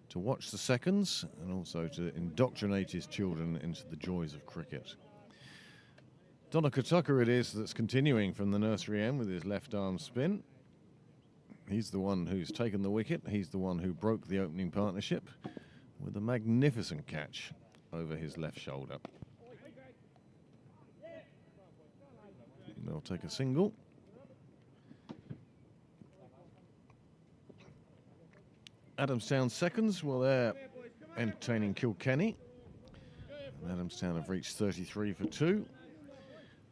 A: to watch the seconds and also to indoctrinate his children into the joys of cricket. Donica Tucker it is that's continuing from the nursery end with his left arm spin. He's the one who's taken the wicket. He's the one who broke the opening partnership with a magnificent catch over his left shoulder. They'll take a single. Adamstown seconds, well, they're entertaining Kilkenny. And Adamstown have reached 33 for 2.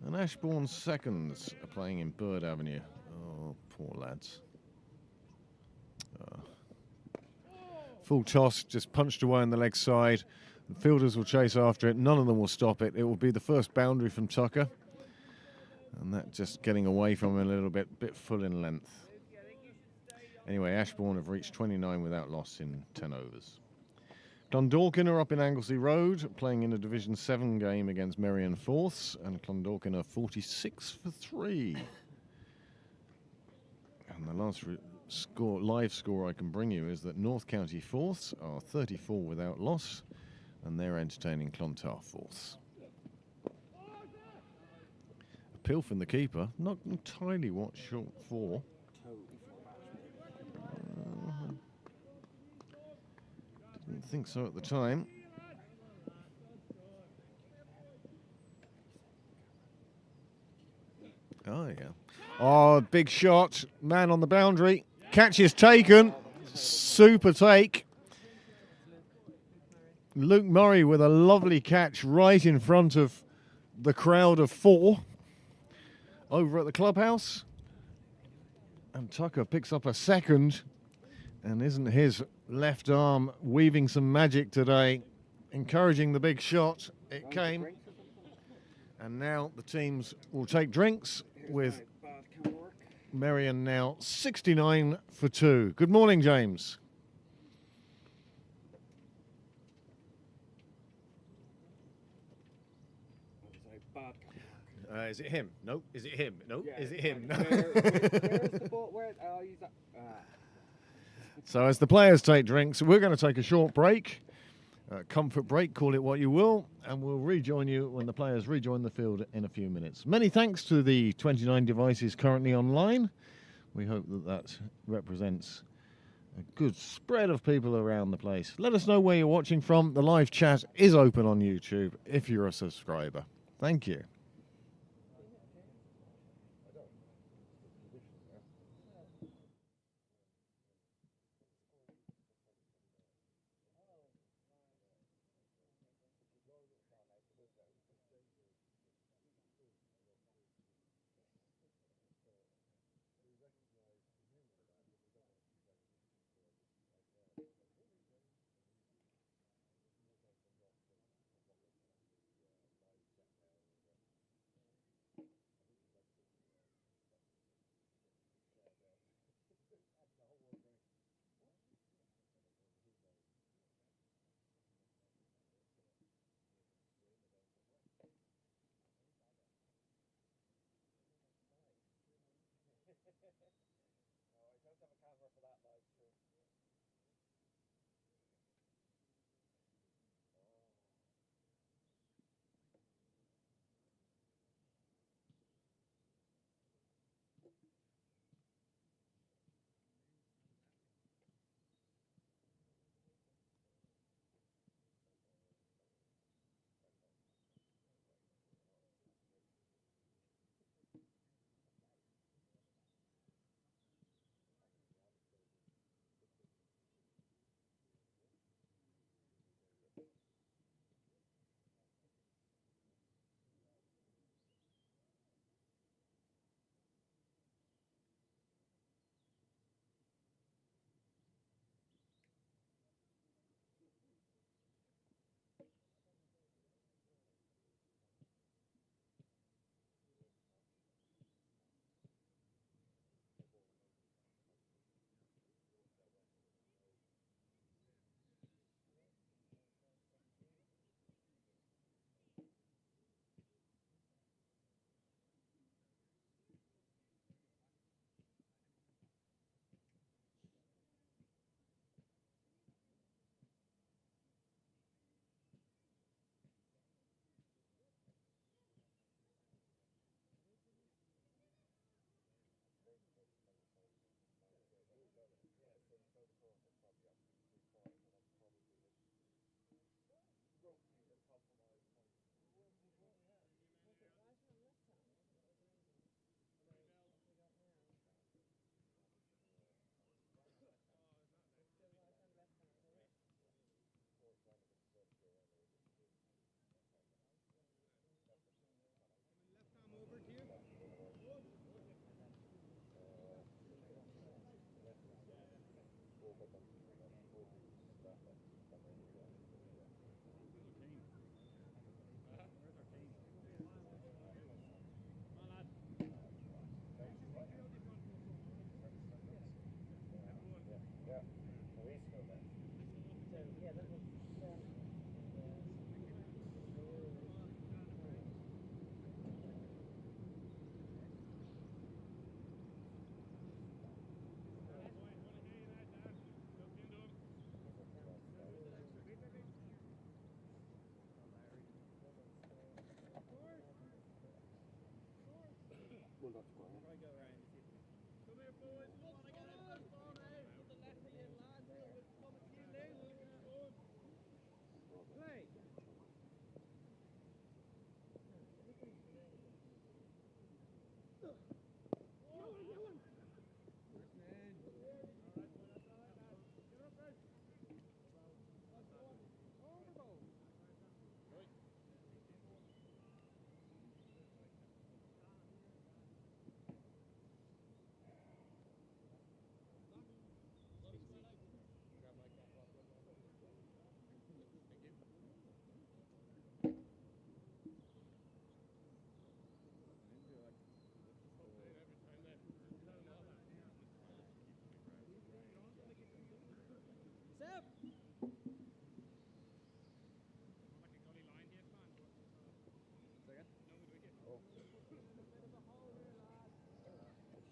A: And Ashbourne seconds are playing in Bird Avenue. Oh, poor lads. Full toss, just punched away on the leg side. The fielders will chase after it. None of them will stop it. It will be the first boundary from Tucker. And that just getting away from him a little bit full in length. Anyway, Ashbourne have reached 29 without loss in 10 overs. Clondalkin are up in Anglesey Road, playing in a Division 7 game against Merrion Fourths, and Clondalkin are 46 for 3. And the last live score I can bring you is that North County Fourths are 34 without loss, and they're entertaining Clontarf Fourths. Appeal from the keeper, not entirely what short for. Didn't think so at the time. Oh, yeah. Oh, big shot. Man on the boundary. Catch is taken. Super take. Luke Murray with a lovely catch right in front of the crowd of 4 over at the clubhouse. And Tucker picks up a second. And isn't his left arm weaving some magic today, encouraging the big shot? It came. And now the teams will take drinks with Merrion now 69 for 2. Good morning, James. Is it him? No. Is it him? No.
B: Yeah,
A: Is it him? No.
B: Where's the ball?
A: So as the players take drinks, we're going to take a short break, comfort break, call it what you will, and we'll rejoin you when the players rejoin the field in a few minutes. Many thanks to the 29 devices currently online. We hope that that represents A good spread of people around the place. Let us know where you're watching from. The live chat is open on YouTube if you're a subscriber. Thank you.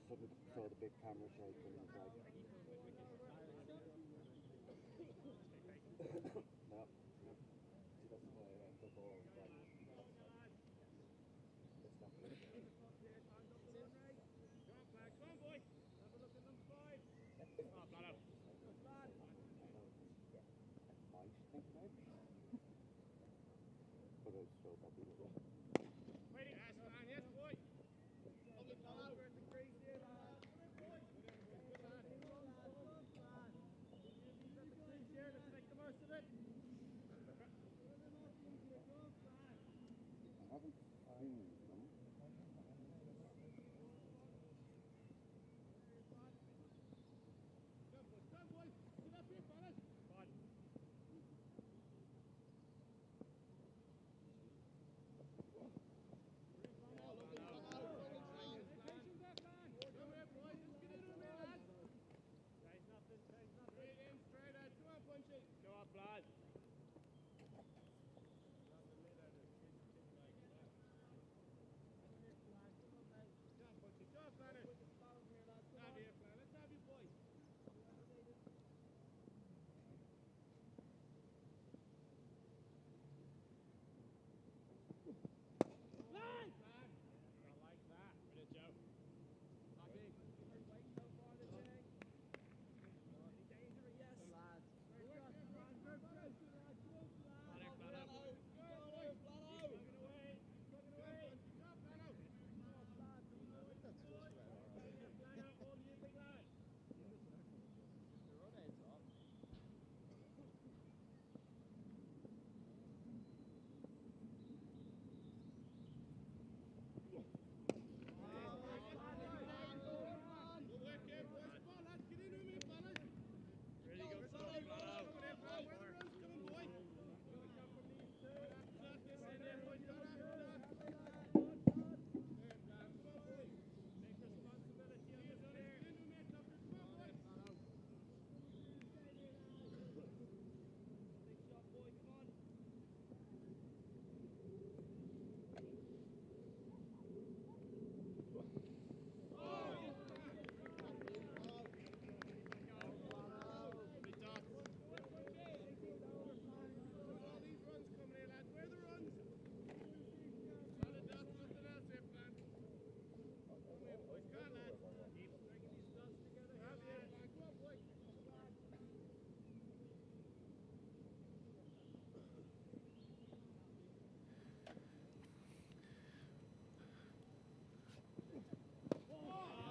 B: Suddenly saw the big camera shake and was like, no, no. She doesn't play football. Like, it's not good.
C: Come on, boy. Have a look at number 5. Oh, flat out.
B: But it's so happy with it. I haven't seen them.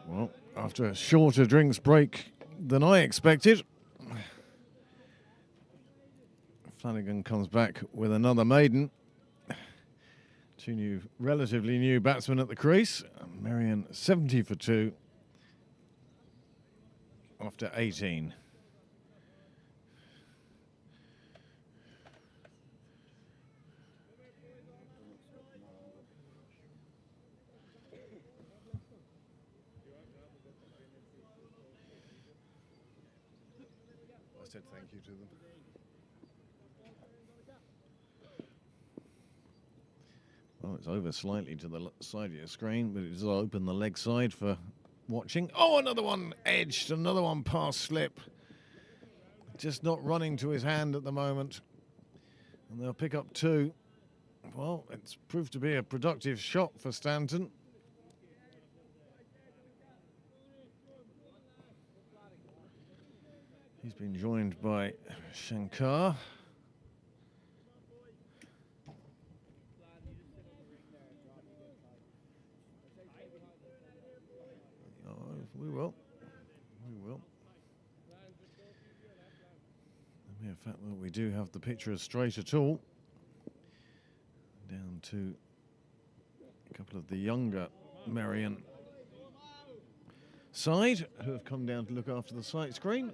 A: Well, after a shorter drinks break than I expected, Flanagan comes back with another maiden. Two relatively new batsmen at the crease. Merrion 70 for 2 after 18. I said thank you to them. Well, it's over slightly to the side of your screen, but it does open the leg side for watching. Oh, another one edged, another one past slip. Just not running to his hand at the moment. And they'll pick up 2. Well, it's proved to be a productive shot for Stanton. He's been joined by Shankar. Oh, we will. We will. The mere fact that we do have the picture straight at all. Down to a couple of the younger Merrion side who have come down to look after the sight screen.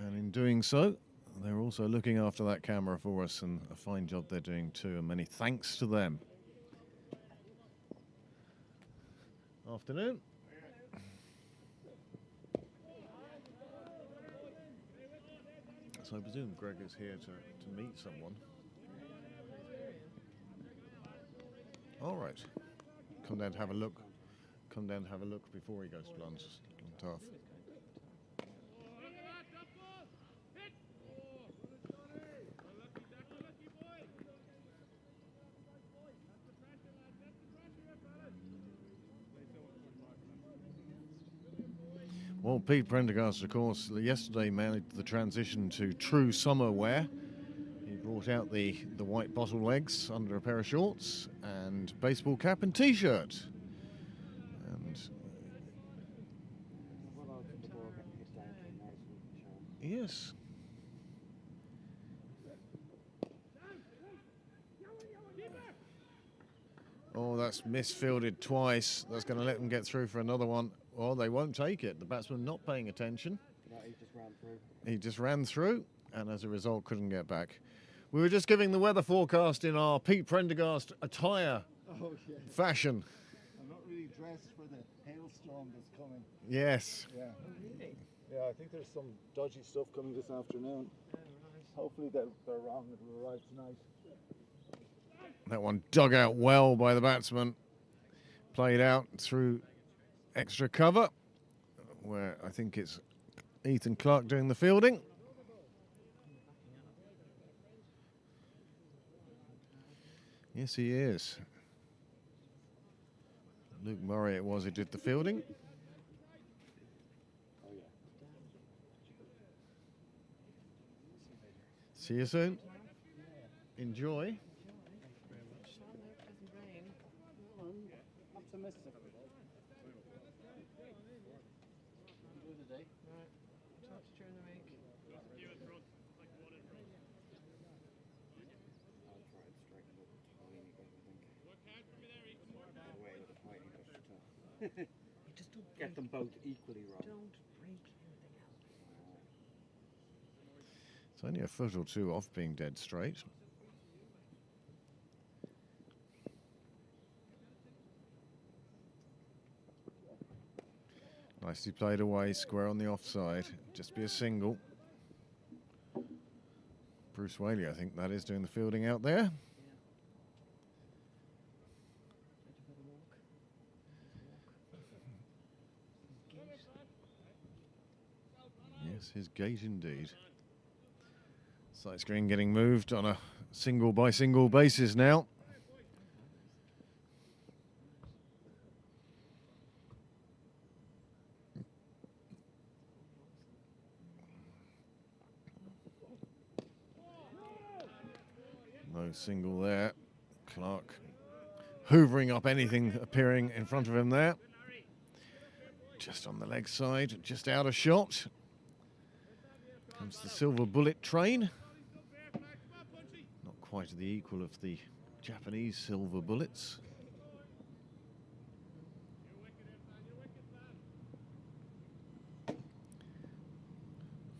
A: And in doing so, they're also looking after that camera for us, and a fine job they're doing too, and many thanks to them. Afternoon. So I presume Greg is here to meet someone. All right. Come down to have a look. Come down to have a look before he goes to Blantyre. Well, Pete Prendergast, of course, yesterday made the transition to true summer wear. He brought brought out the white bottle legs under a pair of shorts and baseball cap and t-shirt. And
B: Well, out from the ball getting hit down to a nice wooden shell.
A: yes. Oh, that's misfielded twice. That's going to let them get through for another one. Well, they won't take it. The batsman not paying attention.
B: No, he just ran through.
A: He just ran through and as a result couldn't get back. We were just giving the weather forecast in our Pete Prendergast attire
C: Oh, yeah.
A: fashion.
C: I'm not really dressed for the hailstorm that's coming.
A: Yes.
C: Yeah. Yeah, I think there's some dodgy stuff coming this afternoon. Hopefully they're wrong and will arrive tonight.
A: That one dug out well by the batsman. Played out through extra cover, where I think it's Ethan Clark doing the fielding. Yes, he is. Luke Murray it was who did the fielding.
B: Oh, yeah.
A: See you soon. Enjoy.
C: Optimistic.
D: During the week.
B: I'll try and strike it up a tiny bit, I think. Get away with a tiny bit.
D: Just don't
B: Get them both equally wrong.
D: Don't break anything else.
A: It's only a foot or two off being dead straight. Nicely played away, square on the offside. Just be a single. Bruce Whaley, I think that is doing the fielding out there. Yes, his gate indeed. Side screen getting moved on a single by single basis now. No single there. Clark hoovering up anything appearing in front of him there. Just on the leg side, just out of shot. Comes the silver bullet train. Not quite the equal of the Japanese silver bullets.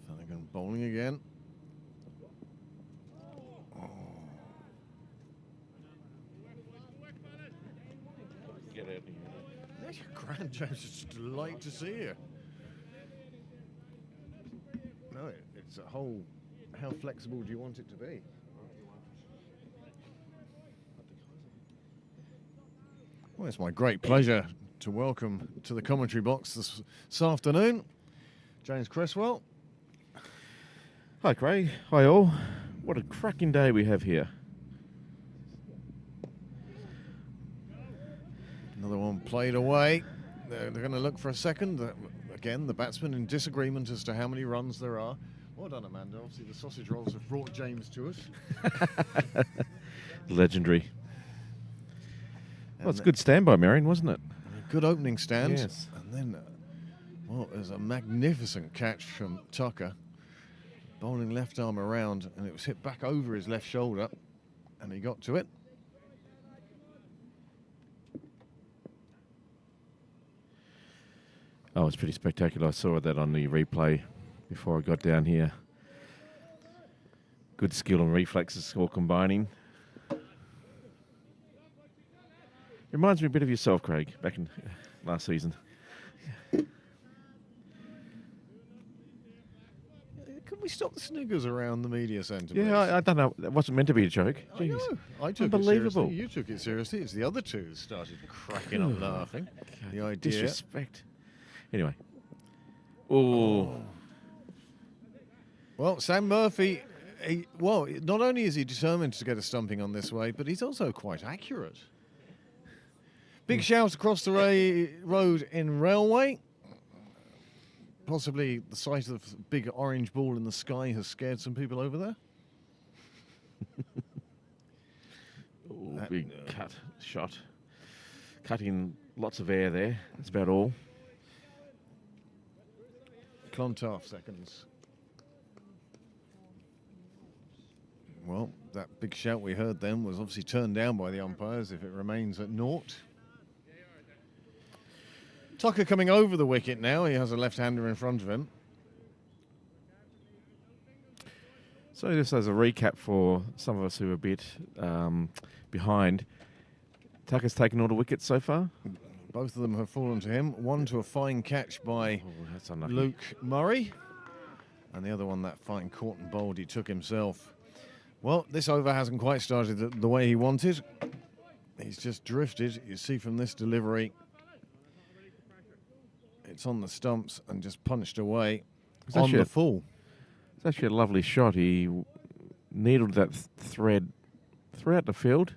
A: Flanagan bowling again.
E: Get out of here.
A: That's a grand, James. It's a delight to see you. No, it's a whole. How flexible do you want it to be? Well, it's my great pleasure to welcome to the commentary box this afternoon James Cresswell.
E: Hi, Craig. Hi, all. What a cracking day we have here.
A: Another one played away. They're going to look for a second. Again, the batsman in disagreement as to how many runs there are. Well done, Amanda. Obviously, the sausage rolls have brought James to us.
E: Legendary. Well, it's a good stand by Merrion, wasn't it?
A: Good opening stand.
E: Yes.
A: And then, well, there's a magnificent catch from Tucker. Bowling left arm around, and it was hit back over his left shoulder, and he got to it.
E: Oh, it's pretty spectacular. I saw that on the replay before I got down here. Good skill and reflexes all combining. Reminds me a bit of yourself, Craig, back in last season.
A: Can we stop the sniggers around the media centre?
E: Yeah, I don't know. That wasn't meant to be a joke.
A: I know. I took
E: Unbelievable.
A: it seriously. You took it seriously. It's the other two that started cracking up laughing. The idea.
E: Disrespect. Anyway. Oh.
A: Well, Sam Murphy, not only is he determined to get a stumping on this way, but he's also quite accurate. Big shout across the road in Railway. Possibly the sight of the big orange ball in the sky has scared some people over there.
E: Ooh,
A: That-
E: big shot. Cutting lots of air there. That's about all.
A: Clontarf seconds. Well, that big shout we heard then was obviously turned down by the umpires if it remains at naught. Tucker coming over the wicket now. He has a left-hander in front of him.
E: So just as a recap for some of us who are a bit behind, Tucker's taken all the wickets so far.
A: Both of them have fallen to him. One to a fine catch by
E: Oh, that's unlucky.
A: Luke Murray. And the other one, that fine caught and bowled, he took himself. Well, this over hasn't quite started the way he wanted. He's just drifted. You see from this delivery, it's on the stumps and just punched away
E: It's
A: on
E: actually
A: the
E: a-
A: full.
E: It's actually a lovely shot. He needled that thread throughout the field.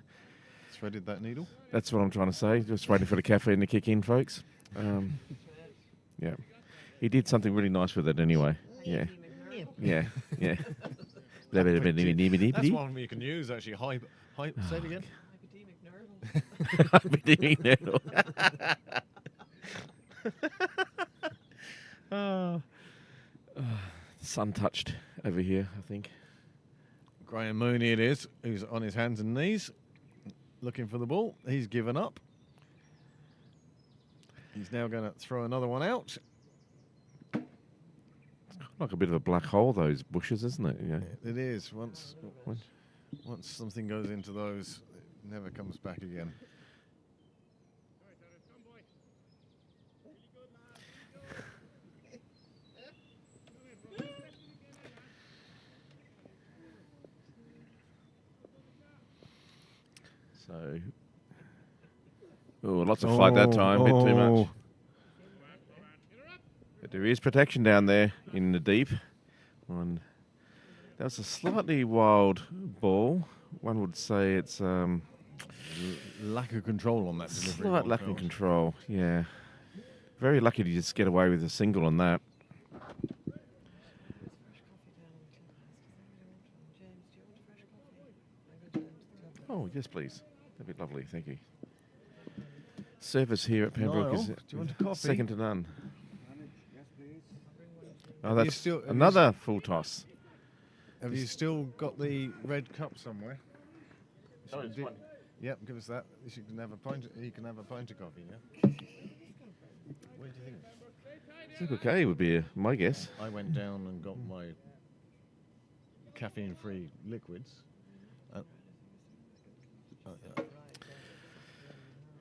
A: Threaded that needle.
E: That's what I'm trying to say. Just waiting for the caffeine to kick in, folks. Yeah. He did something really nice with it anyway. Yeah. Yeah. Yeah.
A: That's
E: Hyperdemic
A: one you can use, actually. Say it again.
E: nerve. Sun touched over here, I think.
A: Graham Mooney it is, who's on his hands and knees, looking for the ball. He's given up. He's now going to throw another one out.
E: Like a bit of a black hole, those bushes, isn't it? Yeah.
A: It is. Once
E: What?
A: something goes into those, it never comes back again.
E: So, lots of flight that time, bit too much. But there is protection down there in the deep. And that was a slightly wild ball. One would say it's
A: Lack of control on that delivery.
E: slight
A: one
E: lack of
A: felt.
E: control. Yeah, very lucky to just get away with a single on that. Oh yes, please. That'd be lovely. Thank you. Service here at Pembroke
A: Niall,
E: is
A: do you want a coffee?
E: second to none.
B: Yes, please.
E: Oh,
A: Have you
E: that's
A: still- have you
E: another full toss.
A: Have you still got the red cup somewhere?
E: Oh, it's one.
A: Yep, give us that. You can have a pint. He can have a pint of coffee. Yeah. What do you think?
E: I think okay would be my guess.
A: I went down and got my caffeine-free liquids.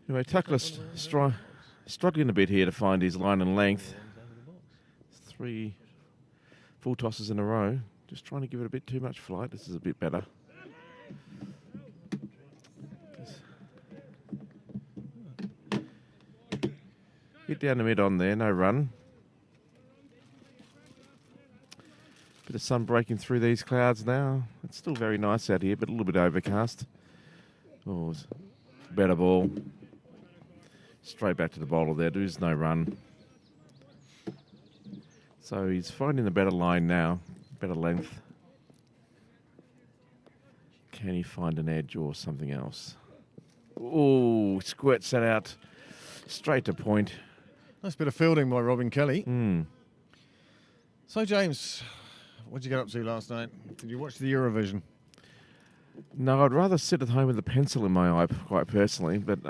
E: Anyway, Tucker's struggling a bit here to find his line and length. 3 full tosses in a row. Just trying to give it a bit too much flight. This is a bit better. Hit down the mid on there, no run. Bit of sun breaking through these clouds now. It's still very nice out here, but a little bit overcast. Oh, it's a better ball. Straight back to the bowler there. There's no run. So he's finding the better line now, better length. Can he find an edge or something else? Oh, squirts that out straight to point.
A: Nice bit of fielding by Robin Kelly.
E: Hmm.
A: So, James, what did you get up to last night? Did you watch the Eurovision?
E: No, I'd rather sit at home with a pencil in my eye, quite personally. But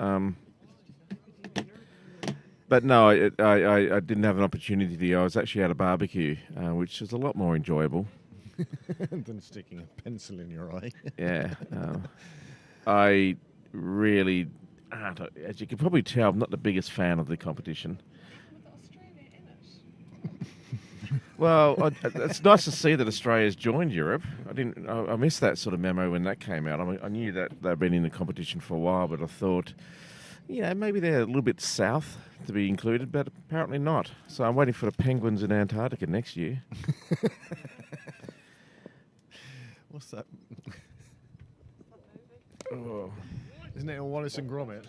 E: no, I didn't have an opportunity to. I was actually at a barbecue, which was a lot more enjoyable.
A: Than sticking a pencil in your eye.
E: Yeah, I really, as you can probably tell, I'm not the biggest fan of the competition. Well, it's nice to see that Australia's joined Europe. I missed that sort of memo when that came out. I mean, I knew that they've been in the competition for a while, but I thought, maybe they're a little bit south to be included, but apparently not. So I'm waiting for the Penguins in Antarctica next year.
A: What's that?
E: Oh.
A: Isn't it a Wallace and Gromit?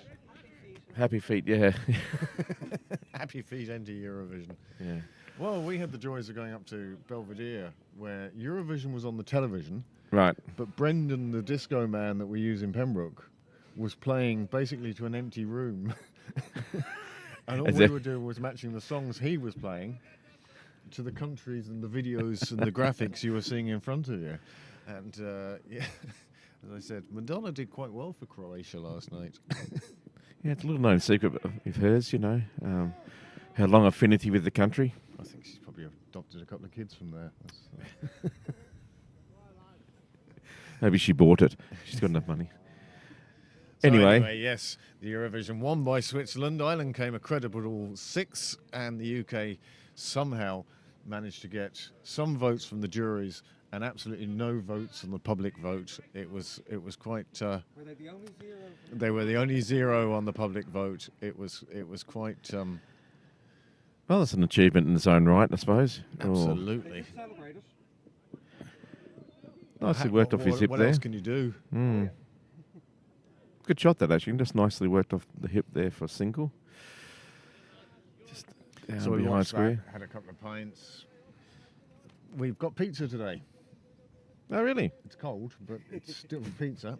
E: Happy feet, yeah.
A: Happy feet enter Eurovision.
E: Yeah.
A: Well, we had the joys of going up to Belvedere, where Eurovision was on the television,
E: Right.
A: But Brendan, the disco man that we use in Pembroke, was playing basically to an empty room. And all
E: Is
A: we
E: it-
A: were doing was matching the songs he was playing to the countries and the videos and the graphics you were seeing in front of you. And yeah, as I said, Madonna did quite well for Croatia last night.
E: Yeah, it's a little known secret of hers, you know. Her long affinity with the country.
A: I think she's probably adopted a couple of kids from there.
E: Maybe she bought it. She's got enough money.
A: So
E: Anyway,
A: yes, the Eurovision won by Switzerland. Ireland came a credible 6th, and the UK somehow managed to get some votes from the juries and absolutely no votes on the public vote. It was quite.
B: Were they the only zero?
A: They were the only 0 on the public vote. It was quite.
E: well, that's an achievement in its own right, I suppose.
B: They
A: Absolutely.
B: did celebrate it.
E: Nicely worked off his hip
A: what
E: there.
A: else can you do?
E: Mm. Good shot, that actually. Just nicely worked off the hip there for a single. Just down
A: So we
E: behind
A: watched
E: square.
A: that, had a couple of pints. We've got pizza today.
E: Oh, really?
A: It's cold, but it's still pizza.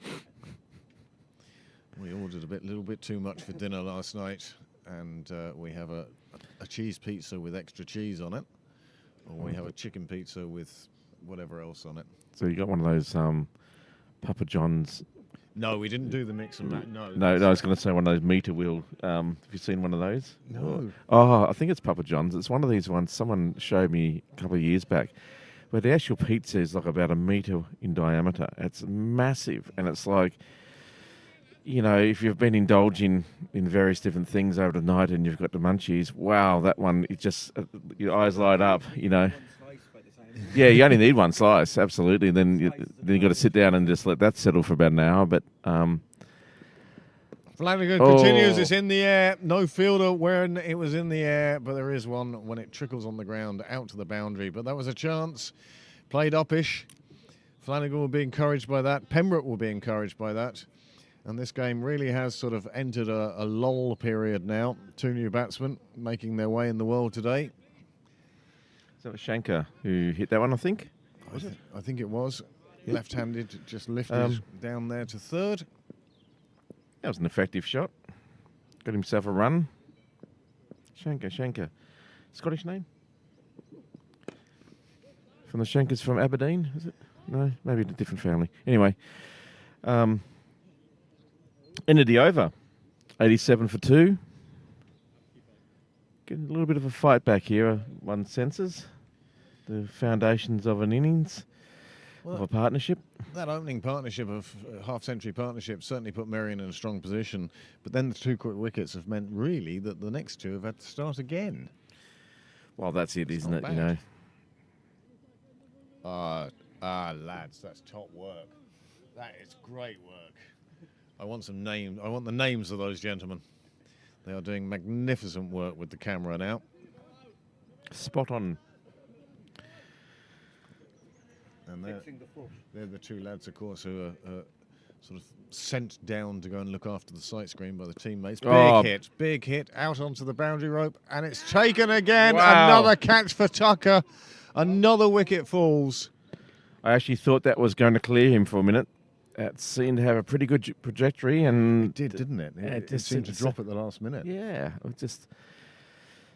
A: We ordered a little bit too much for dinner last night, and we have a cheese pizza with extra cheese on it, or we have a chicken pizza with whatever else on it.
E: So you got one of those Papa John's.
A: No, we didn't do the mix and match. No,
E: No, I was going to say one of those meter wheel. Have you seen one of those?
A: No.
E: Oh, I think it's Papa John's. It's one of these ones someone showed me a couple of years back, where the actual pizza is like about a meter in diameter. It's massive, and it's like, you know, if you've been indulging in various different things over the night and you've got the munchies, wow, that one, it just, your eyes light up, you know.
B: One slice by the time.
E: Yeah, you only need one slice, absolutely. Then you got to sit down and just let that settle for about an hour. But
A: Flanagan
E: Oh.
A: continues. It's in the air. No fielder when it was in the air, but there is one when it trickles on the ground out to the boundary. But that was a chance. Played uppish. Flanagan will be encouraged by that. Pembroke will be encouraged by that. And this game really has sort of entered a lull period now. 2 new batsmen making their way in the world today.
E: so it was Shankar who hit that one, I think.
A: I think it was.
E: Yep.
A: Left-handed, just lifted down there to third.
E: That was an effective shot. Got himself a run. Shankar. Scottish name? From the Shankars from Aberdeen, is it? No, maybe a different family. Anyway, ended the over. 87 for 2. Getting a little bit of a fight back here, one senses. The foundations of an innings, of a partnership.
A: That opening partnership of half-century partnership certainly put Merrion in a strong position, but then the 2 quick wickets have meant really that the next 2 have had to start again.
E: Well, that's it, isn't
A: not
E: it? You
A: bad.
E: know.
A: Lads, that's top work. That is great work. I want some names. I want the names of those gentlemen. They are doing magnificent work with the camera now.
E: Spot on.
A: And
B: Fixing the foot.
A: they're the 2 lads, of course, who are sort of sent down to go and look after the sight screen by the teammates.
E: Oh.
A: Big hit, out onto the boundary rope, and it's taken again.
E: Wow.
A: Another catch for Tucker. Another wicket falls.
E: I actually thought that was going to clear him for a minute. It seemed to have a pretty good trajectory, and
A: It did, didn't it?
E: Yeah,
A: It
E: just
A: seemed to
E: seems-
A: drop at the last minute.
E: yeah, it just,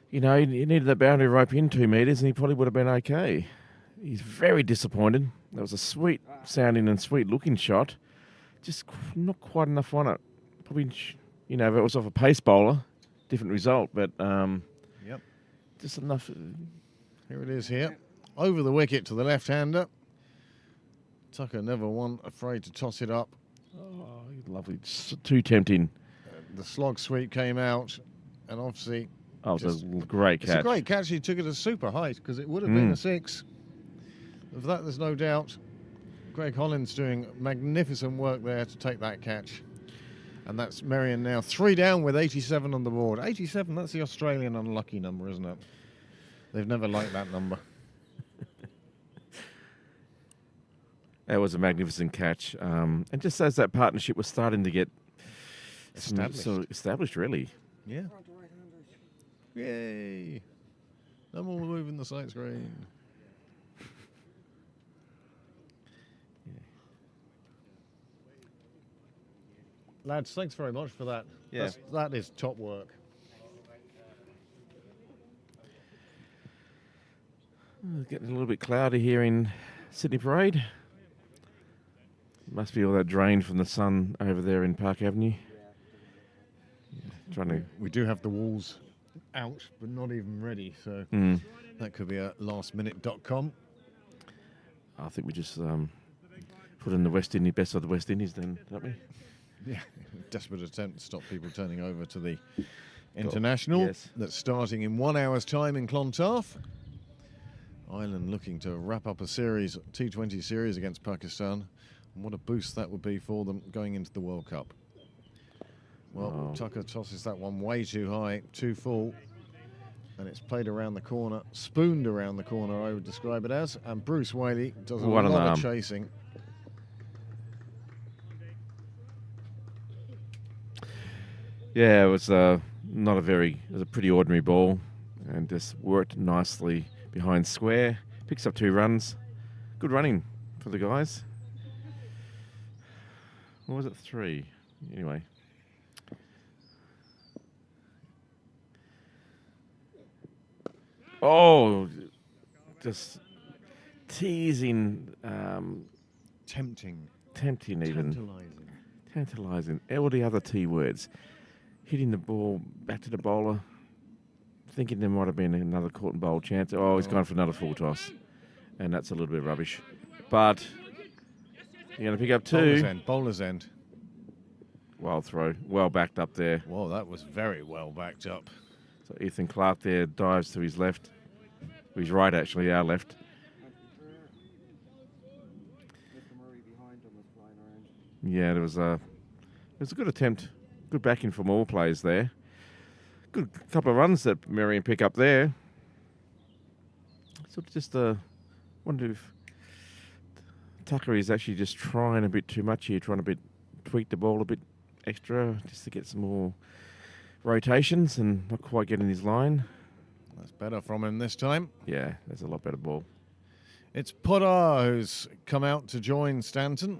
E: you know, he needed that boundary rope in 2 meters, and he probably would have been okay. He's very disappointed. That was a sweet sounding and sweet looking shot, just not quite enough on it. Probably, you know, if it was off a pace bowler, different result, but
A: Yep.
E: just enough.
A: Here it is here. Over the wicket to the left-hander. Tucker never one afraid to toss it up.
E: Oh, lovely, just too tempting.
A: The slog sweep came out, and obviously
E: Oh, it was
A: Just-
E: a great
A: it's a
E: catch.
A: great catch. He took it a super height because it would have been
E: Mm.
A: a 6. Of that, there's no doubt. Greg Hollins doing magnificent work there to take that catch. And that's Merrion now 3 down with 87 on the board. 87, that's the Australian unlucky number, isn't it? They've never liked that number.
E: That was a magnificent catch. And just as that partnership was starting to get established, really.
A: Yeah.
B: We're on to right-handers.
A: Yay. No more moving the sight screen. Lads, thanks very much for that.
E: Yeah.
A: That is top work.
E: It's getting a little bit cloudy here in Sydney Parade. Must be all that drain from the sun over there in Park Avenue. Yeah, trying to.
A: We do have the walls out, but not even ready, so
E: Mm,
A: that could be a lastminute.com.
E: I think we just put in the West Indies, best of the West Indies, then, don't we?
A: Yeah, desperate attempt to stop people turning over to the international.
E: Yes.
A: That's starting in 1 hour's time in Clontarf. Ireland looking to wrap up a series, T20 series against Pakistan. And what a boost that would be for them going into the World Cup. Well,
E: Oh.
A: Tucker tosses that one way too high, too full. And it's played around the corner, spooned around the corner, I would describe it as. And Bruce Whaley does a
E: What an
A: lot
E: arm.
A: of chasing.
E: Yeah, it was not a very. It was a pretty ordinary ball, and just worked nicely behind square. Picks up 2 runs. Good running for the guys. Or was it 3? Anyway. Oh, just teasing,
A: Tempting.
E: tempting even.
A: Tantalising.
E: Tantalising. All the other T words. Hitting the ball back to the bowler, thinking there might have been another caught and bowl chance. Oh, he's gone for another full toss. And that's a little bit rubbish. But you're going to pick up 2.
A: Bowler's end.
E: Wild throw. Well backed up there.
A: Whoa, that was very well backed up.
E: So Ethan Clark there dives to his left. His right, actually, our left.
B: Mr. Murray behind him was flying around.
E: Yeah, it was a good attempt. Good backing from all players there. Good couple of runs that Merrion pick up there. Sort of just wonder if Tucker is actually just trying a bit too much here, trying to tweak the ball a bit extra just to get some more rotations and not quite getting his line.
A: That's better from him this time.
E: Yeah, that's a lot better ball.
A: It's Potter who's come out to join Stanton.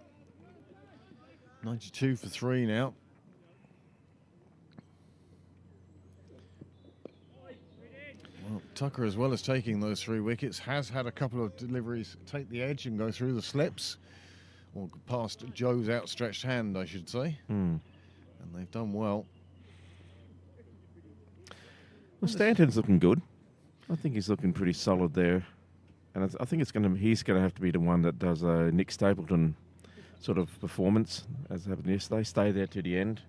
A: 92 for 3 now. Well, Tucker, as well as taking those 3 wickets, has had a couple of deliveries take the edge and go through the slips. Or past Joe's outstretched hand, I should say.
E: Mm.
A: And they've done well.
E: Well, Stanton's looking good. I think he's looking pretty solid there. And I think he's going to have to be the one that does a Nick Stapleton sort of performance, as happened yesterday. Stay there to the end.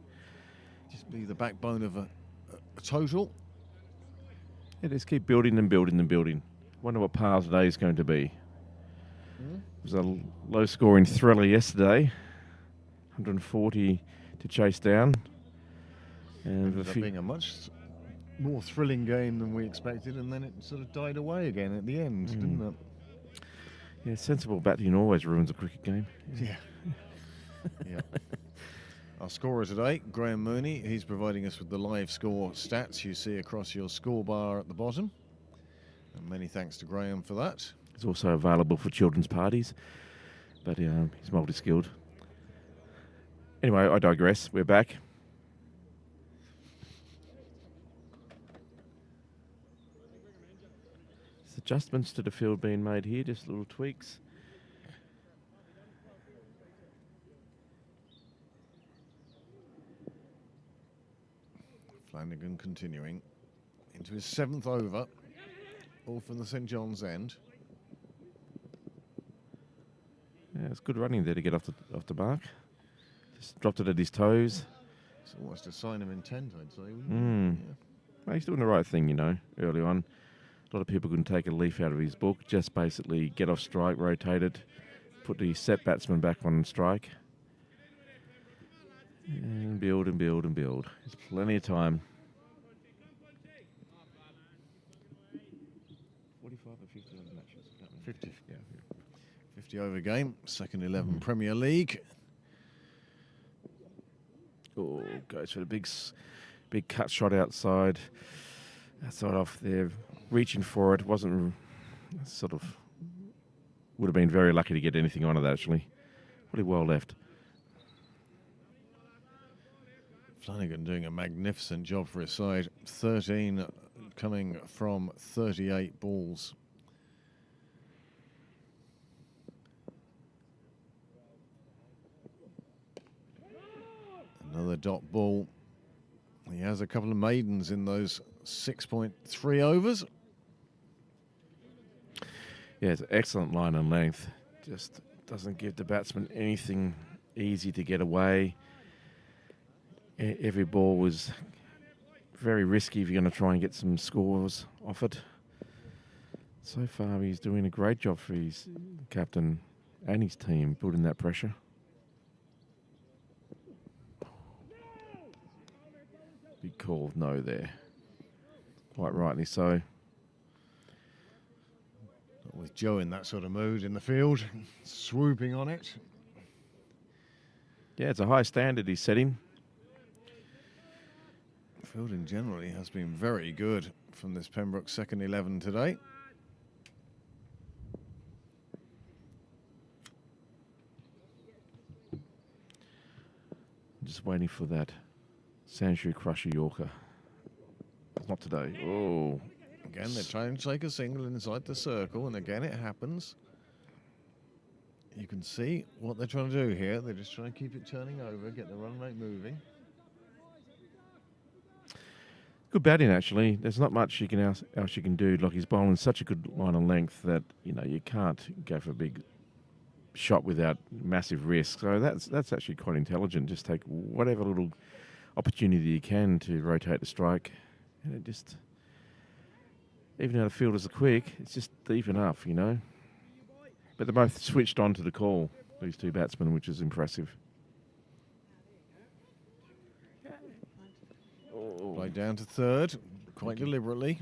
A: Just be the backbone of a total.
E: Yeah, just keep building and building and building. Wonder what par today is going to be. It was a low-scoring thriller yesterday. 140 to chase down. And
A: Ended up being a much more thrilling game than we expected, and then it sort of died away again at the end, didn't it?
E: Yeah, sensible batting always ruins a cricket game.
A: Yeah. Yeah. Our scorer today, Graham Mooney, he's providing us with the live score stats you see across your score bar at the bottom. And many thanks to Graham for that.
E: It's also available for children's parties, but he's multi-skilled. Anyway, I digress. We're back. There's adjustments to the field being made here, just little tweaks.
A: Flanagan continuing into his 7th over, all from the St John's end.
E: Yeah, it's good running there to get off the mark. Just dropped it at his toes.
A: It's almost a sign of intent, I'd say. Wouldn't
E: Mm.
A: it? Yeah.
E: Well, he's doing the right thing, early on. A lot of people couldn't take a leaf out of his book. Just basically get off strike, rotate it, put the set batsman back on strike. And build and build and build. There's plenty of time. 45 or 50 over matches?
A: 50.
E: Yeah.
A: 50 over game, second 11 Premier League.
E: Oh, goes for the big cut shot outside. Outside off there, reaching for it. Wasn't sort of, would have been very lucky to get anything on it actually. Pretty well left.
A: Flanagan doing a magnificent job for his side. 13 coming from 38 balls. Another dot ball. He has a couple of maidens in those 6.3 overs.
E: Yeah, it's an excellent line and length. Just doesn't give the batsman anything easy to get away. Every ball was very risky if you're going to try and get some scores off it. So far, he's doing a great job for his captain and his team, building that pressure. Big call of no there. Quite rightly so.
A: With Joe in that sort of mood in the field, swooping on it.
E: Yeah, it's a high standard he's setting.
A: Fielding generally has been very good from this Pembroke second 11 today.
E: Just waiting for that Sandshoe Crusher Yorker. Not today. Oh.
A: Again, they're trying to take a single inside the circle, and again it happens. You can see what they're trying to do here. They're just trying to keep it turning over, get the run rate moving.
E: Good batting, actually. There's not much else you can do. Like, he's bowling such a good line of length that, you know, you can't go for a big shot without massive risk. So that's actually quite intelligent. Just take whatever little opportunity you can to rotate the strike. And it just, even though the fielders are quick, it's just deep enough, you know. But they're both switched on to the call, these two batsmen, which is impressive.
A: Played down to third, quite deliberately.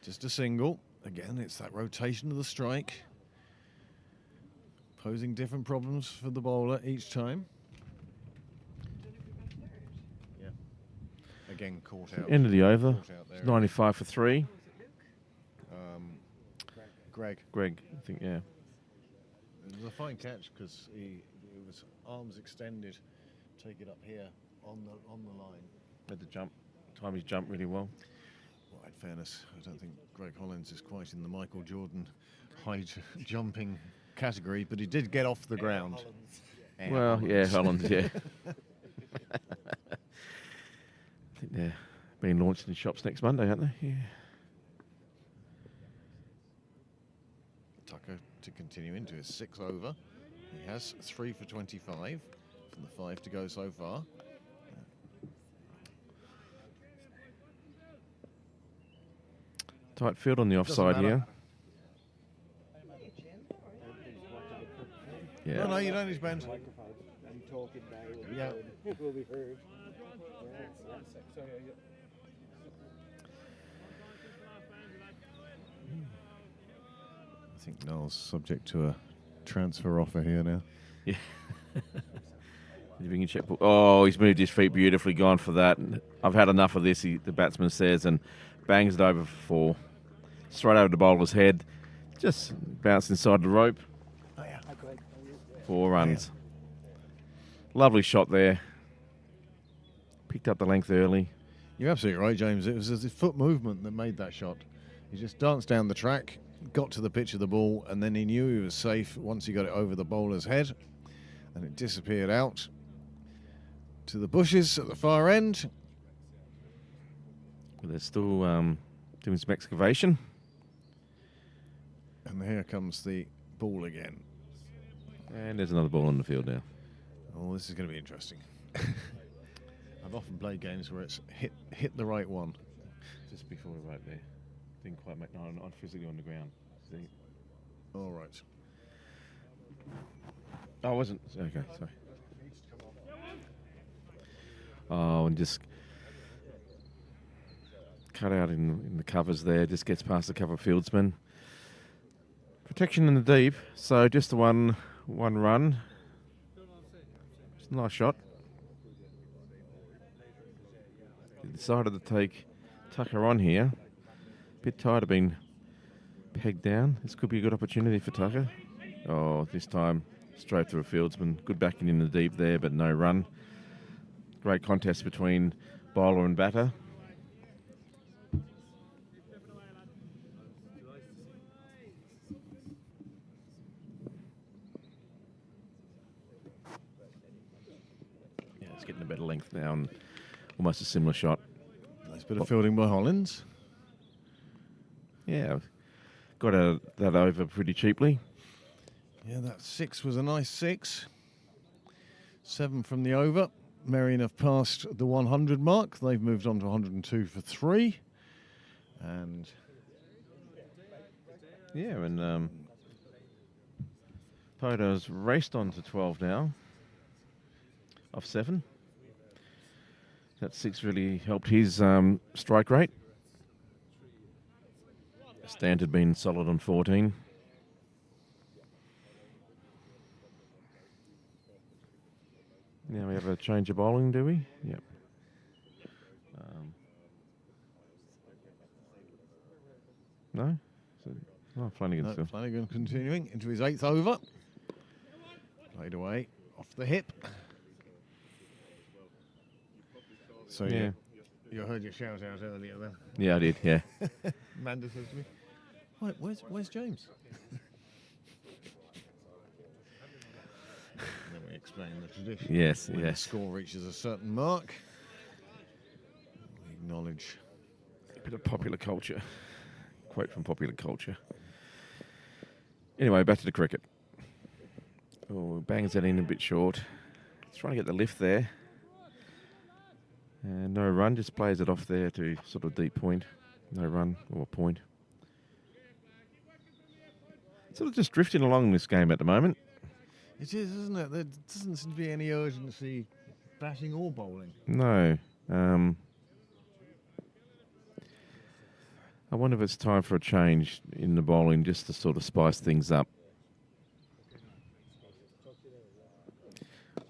A: Just a single. Again, it's that rotation of the strike. Posing different problems for the bowler each time. Yeah. Again, caught out.
E: End of the over.
A: Caught out there.
E: 95 for 3.
A: Greg.
E: Greg, I think, yeah.
A: It was a fine catch because it was arms extended, take it up here on the line.
E: Had the jump. Time his jump really well.
A: Well, in fairness, I don't think Greg Hollins is quite in the Michael Jordan high jumping category, but he did get off the ground.
E: Well, yeah, Hollins, yeah. I think they're being launched in shops next Monday, aren't they? Yeah.
A: Tucker to continue into his 6th over. He has 3 for 25 from the 5 to go so far.
E: Tight field on the offside here. Yeah.
A: No, you don't need to bend.
B: I'm talking now.
A: Yeah.
B: It will be heard.
A: I think Noel's subject to a transfer offer here now.
E: Yeah. Oh, he's moved his feet beautifully, gone for that. I've had enough of this, the batsman says, and bangs it over for 4. Straight over the bowler's head. Just bounced inside the rope.
A: Oh, yeah.
E: 4 runs. Lovely shot there. Picked up the length early.
A: You're absolutely right, James. It was his foot movement that made that shot. He just danced down the track, got to the pitch of the ball, and then he knew he was safe once he got it over the bowler's head. And it disappeared out to the bushes at the far end.
E: But they're still doing some excavation.
A: And here comes the ball again.
E: And there's another ball on the field now.
A: Oh, this is going to be interesting. I've often played games where it's hit the right one.
E: Just before right there. Didn't quite make, no, not physically on the ground. See?
A: All right.
E: Oh, I wasn't. Okay, sorry. Oh, and just cut out in the covers there. Just gets past the cover fieldsman. Protection in the deep. So just the one run. It's a nice shot. He decided to take Tucker on here. Bit tired of being pegged down. This could be a good opportunity for Tucker. Oh, this time straight through a fieldsman. Good backing in the deep there, but no run. great contest between bowler and batter. Yeah, it's getting a better length now and almost a similar shot.
A: Nice bit of fielding by Hollins.
E: Yeah, got that over pretty cheaply.
A: Yeah, that 6 was a nice 6. 7 from the over. Merrion have passed the 100 mark. They've moved on to 102 for 3. And
E: yeah, and Podo's raced on to 12 now, off 7. That 6 really helped his strike rate. Stant had been solid on 14. Now we have a change of bowling, do we? Yep. No? Oh, Flanagan still.
A: Flanagan continuing into his 8th over. Played away off the hip. So
E: Yeah.
A: you heard your shout out earlier then.
E: Yeah, I did, yeah.
A: Amanda says to me, "Wait, where's James?" Then we explain the tradition.
E: Yes,
A: When
E: yes.
A: the score reaches a certain mark, we acknowledge.
E: A bit of popular culture. Quote from popular culture. Anyway, back to the cricket. Oh, bangs that in a bit short. Trying to get the lift there. And no run, just plays it off there to sort of deep point. No run or point. Sort of just drifting along this game at the moment.
A: It is, isn't it? There doesn't seem to be any urgency, batting or bowling.
E: No. I wonder if it's time for a change in the bowling just to sort of spice things up.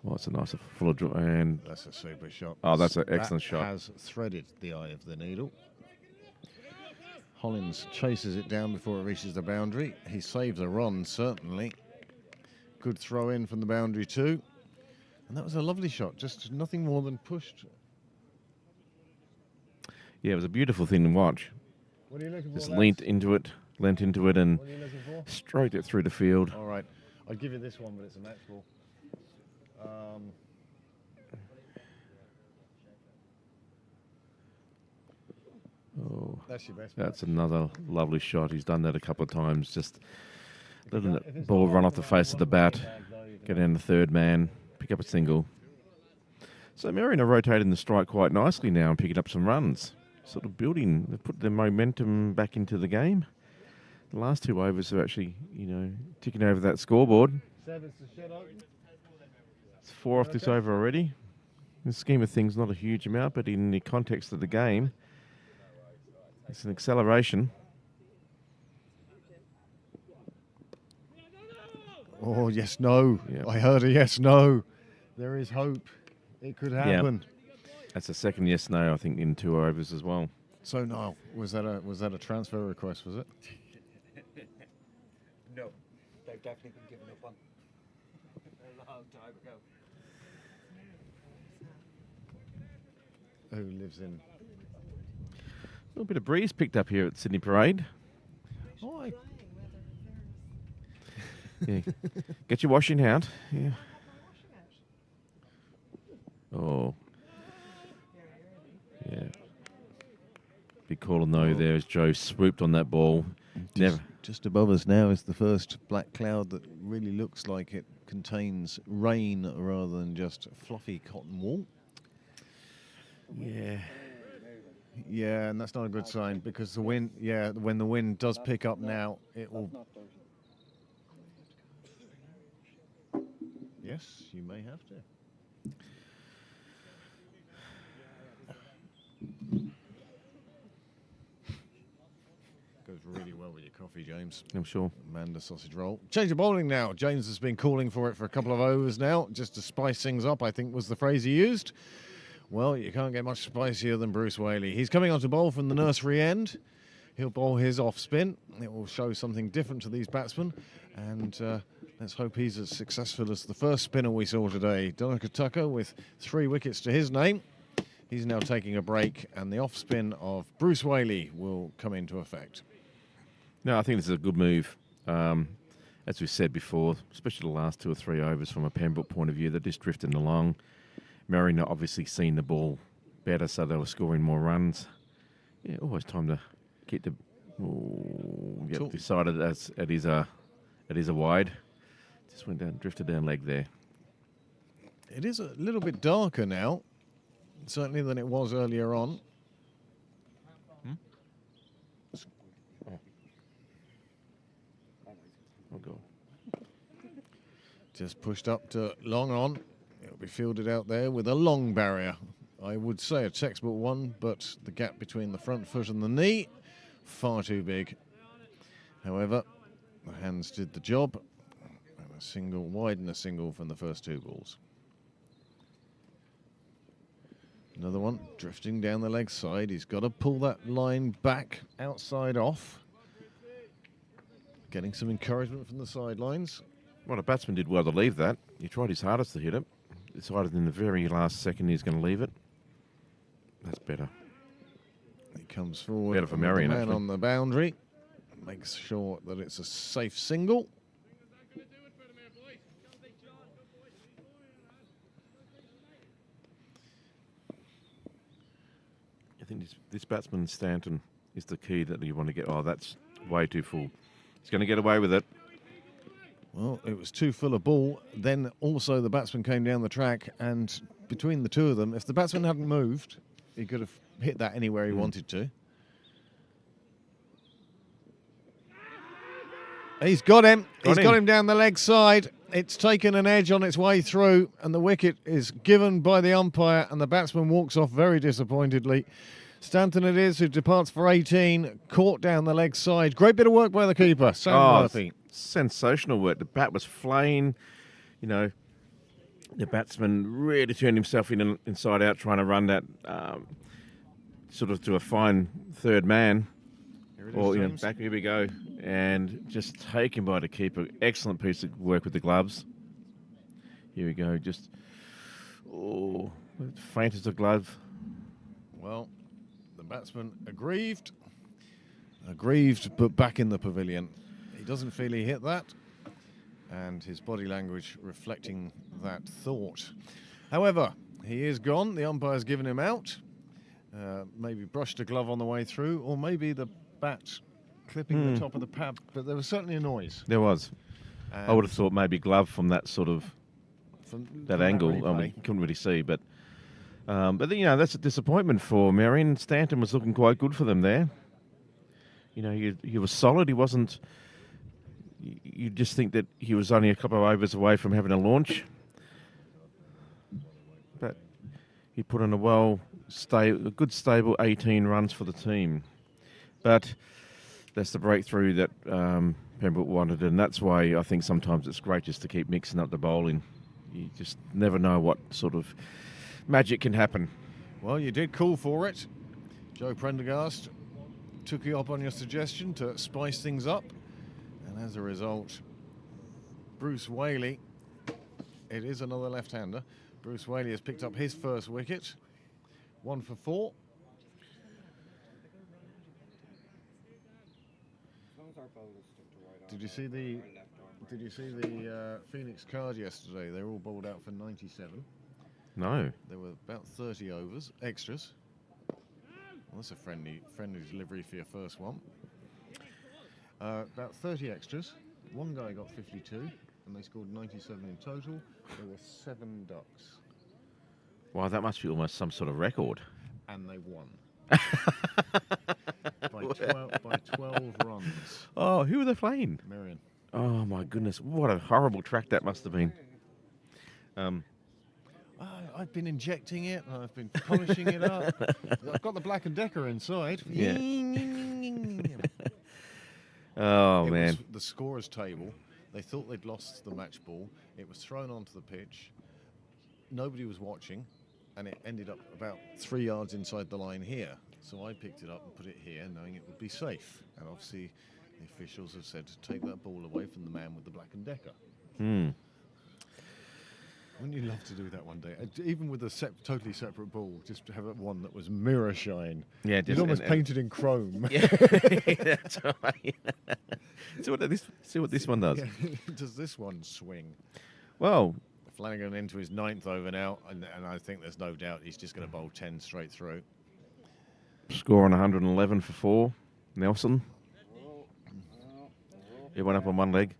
E: Well, it's a nice full of and
A: That's a super shot.
E: oh, that's an excellent
A: That
E: shot.
A: Has threaded the eye of the needle. Hollins chases it down before it reaches the boundary. He saves a run, certainly. Good throw in from the boundary too. And that was a lovely shot, just nothing more than pushed.
E: Yeah, it was a beautiful thing to watch.
A: What are you looking for?
E: Just
A: lads?
E: leant into it and
A: What are you looking for?
E: stroked it through the field.
A: All right, I'd give you this one, but it's a match ball.
E: Oh,
A: That's your best.
E: that's another lovely shot. He's done that a couple of times. Just letting the ball run off the face of the bat, go down the third man, pick up a single. So Merrion are rotating the strike quite nicely now and picking up some runs. Sort of building, they've put the momentum back into the game. The last 2 overs are actually, ticking over that scoreboard. It's 4 off this over already. In the scheme of things, not a huge amount, but in the context of the game, it's an acceleration.
A: Oh, yes, no.
E: Yep.
A: I heard a yes, no. There is hope. It could happen.
E: That's a second yes, no, I think, in 2 overs as well.
A: So, Niall, was that a transfer request, was it?
B: No, they've definitely been given up on a long time ago.
A: Who lives in...
E: A little bit of breeze picked up here at Sydney Parade.
A: Oh,
E: Yeah. Get your washing out. Yeah. Oh. Yeah. Big call on no there as Joe swooped on that ball.
A: Just above us now is the first black cloud that really looks like it contains rain rather than just fluffy cotton wool.
E: Yeah.
A: Yeah, and that's not a good sign because the wind, when the wind does pick up now, it will... Yes, you may have to. Goes really well with your coffee, James.
E: I'm sure.
A: Amanda sausage roll. Change of bowling now. James has been calling for it for a couple of overs now, just to spice things up, I think was the phrase he used. Well, you can't get much spicier than Bruce Whaley. He's coming on to bowl from the nursery end. He'll bowl his off spin. It will show something different to these batsmen. And Let's hope he's as successful as the first spinner we saw today. Donica Tucker with 3 wickets to his name. He's now taking a break, and the off spin of Bruce Whaley will come into effect.
E: No, I think this is a good move. As we said before, especially the last 2 or 3 overs from a Pembroke point of view, they're just drifting along. Merrion obviously seen the ball better, so they were scoring more runs. Yeah, always time to get the... Yep, decided as it is a wide. Just went down, drifted down leg there.
A: It is a little bit darker now, certainly than it was earlier on.
E: Oh, God.
A: Just pushed up to long on. It'll be fielded out there with a long barrier. I would say a textbook one, but the gap between the front foot and the knee, far too big. However, the hands did the job. And a single, wide and a single from the first 2 balls. Another one drifting down the leg side. He's got to pull that line back, outside off. Getting some encouragement from the sidelines.
E: Well, the batsman did well to leave that. He tried his hardest to hit it. Decided in the very last second he's going to leave it. That's better.
A: He comes forward.
E: Better for Merrion,
A: man
E: actually.
A: on the boundary. Makes sure that it's a safe single.
E: I think this batsman, Stanton, is the key that you want to get. Oh, that's way too full. He's going to get away with it.
A: Well, it was too full a ball. Then also the batsman came down the track, and between the 2 of them, if the batsman hadn't moved, he could have hit that anywhere he wanted to. He's got him. He's got him down the leg side. It's taken an edge on its way through, and the wicket is given by the umpire, and the batsman walks off very disappointedly. Stanton it is, who departs for 18, caught down the leg side. Great bit of work by the keeper, Sam Murphy.
E: Sensational work. The bat was flaying. You know, the batsman really turned himself inside out, trying to run that sort of to a fine third man. Or, back, here we go. And just taken by the keeper. Excellent piece of work with the gloves. Here we go. Just, faint as a glove.
A: Well, the batsman aggrieved, but back in the pavilion. He doesn't feel he hit that, and his body language reflecting that thought. However, he is gone. The umpire's given him out. Maybe brushed a glove on the way through, or maybe the bat clipping the top of the pad, but there was certainly a noise.
E: There was. I would have thought maybe glove from that sort of that angle. I mean, couldn't really see, but that's a disappointment for Merrion. Stanton was looking quite good for them there. You know, he was solid. He wasn't. You just think that he was only a couple of overs away from having a launch, but he put on a good stable 18 runs for the team. But that's the breakthrough that Pembroke wanted, and that's why I think sometimes it's great just to keep mixing up the bowling. You just never know what sort of magic can happen.
A: Well, you did call for it. Joe Prendergast took you up on your suggestion to spice things up, and as a result, Bruce Whaley, it is another left-hander. Bruce Whaley has picked up his first wicket, 1 for 4. Did you see the Phoenix card yesterday? They were all bowled out for 97.
E: No.
A: There were about 30 overs, extras. Well, that's a friendly delivery for your first one. About 30 extras. One guy got 52, and they scored 97 in total. There were 7 ducks.
E: Wow, that must be almost some sort of record.
A: And they won. by 12 runs.
E: Oh, who were they playing?
A: Merrion.
E: Oh, my goodness. What a horrible track that must have been.
A: I've been injecting it, and I've been polishing it up. I've got the Black & Decker inside.
E: Yeah. Oh, man.
A: Was the scorer's table. They thought they'd lost the match ball. It was thrown onto the pitch. Nobody was watching, and it ended up about 3 yards inside the line here. So I picked it up and put it here, knowing it would be safe. And obviously, the officials have said to take that ball away from the man with the Black & Decker.
E: Hmm.
A: Wouldn't you love to do that one day? Even with a totally separate ball, just to have one that was mirror shine.
E: Yeah,
A: You'd
E: just
A: almost painted in chrome.
E: Yeah, that's right. See what this one does.
A: Yeah. Does this one swing?
E: Well,
A: Flanagan into his 9th over now, and I think there's no doubt he's just going to bowl 10 straight through.
E: score on 111 for 4. Nelson. He went up on one leg.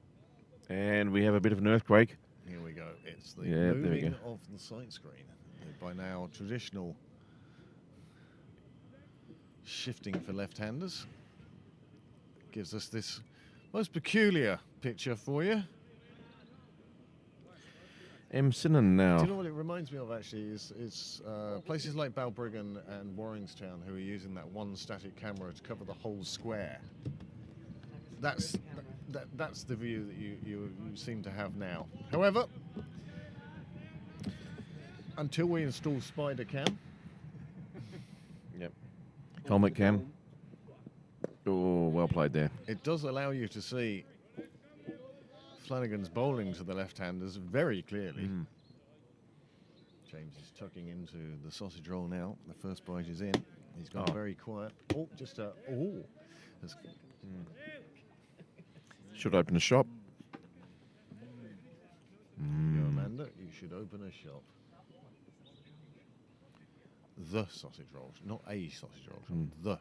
E: And we have a bit of an earthquake.
A: Here we go. It's the
E: Yeah, there we
A: moving
E: go.
A: of the sight screen. By now, traditional shifting for left-handers. Gives us this most peculiar picture for you.
E: Sinan now.
A: Do you know what it reminds me of, actually, is places like Balbriggan and Warringstown who are using that one static camera to cover the whole square. That's the view that you seem to have now. However, until we install Spider Cam,
E: Yep. Helmet cam. Oh, well played there.
A: it does allow you to see Flanagan's bowling to the left-handers very clearly. James is tucking into the sausage roll now. The first bite is in. He's gone very quiet. Oh, just a... Oh. That's-
E: Should open a shop.
A: Yo, Amanda, you should open a shop. The sausage roll, not a sausage roll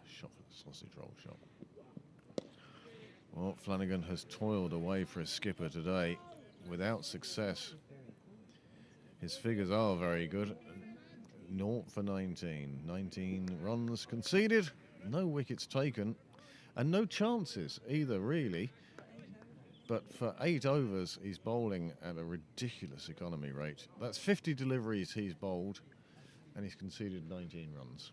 A: shop, the sausage roll shop. Well, Flanagan has toiled away for his skipper today without success. His figures are very good. 0 for 19. 19 runs conceded, no wickets taken, and no chances either, really. But for 8 overs, he's bowling at a ridiculous economy rate. That's 50 deliveries he's bowled, and he's conceded 19 runs.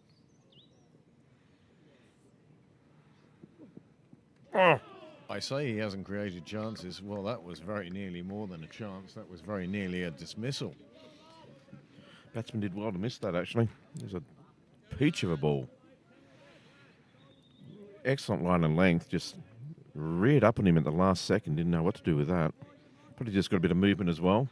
A: I say he hasn't created chances. Well, that was very nearly more than a chance. That was very nearly a dismissal.
E: Batsman did well to miss that, actually. It was a peach of a ball. Excellent line and length. Just reared up on him at the last second. Didn't know what to do with that. Probably just got a bit of movement as well.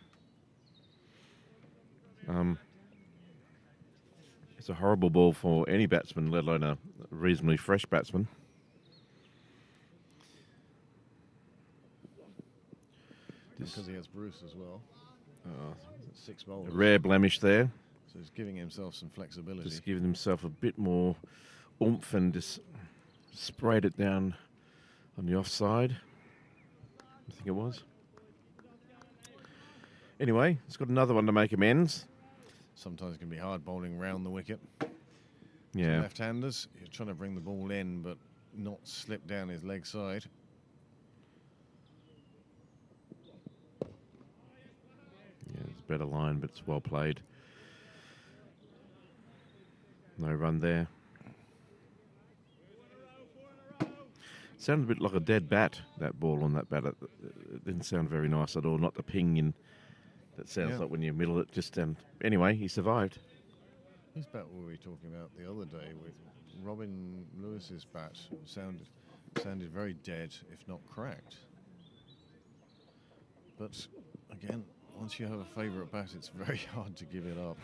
E: It's a horrible ball for any batsman, let alone a reasonably fresh batsman.
A: Because he has Bruce as well. 6 bowlers.
E: A rare blemish there.
A: So he's giving himself some flexibility.
E: Just giving himself a bit more oomph and just sprayed it down on the offside. I think it was. Anyway, it's got another one to make amends.
A: Sometimes it can be hard bowling round the wicket.
E: Yeah.
A: Left-handers, you're trying to bring the ball in, but not slip down his leg side.
E: Yeah, it's a better line, but it's well played. No run there. Sounded a bit like a dead bat, that ball on that bat. It didn't sound very nice at all. Not the ping in. That sounds like when you middle it. Just anyway, he survived.
A: Whose bat were we talking about the other day? With Robin Lewis's bat sounded very dead, if not cracked. But again, once you have a favourite bat, it's very hard to give it up.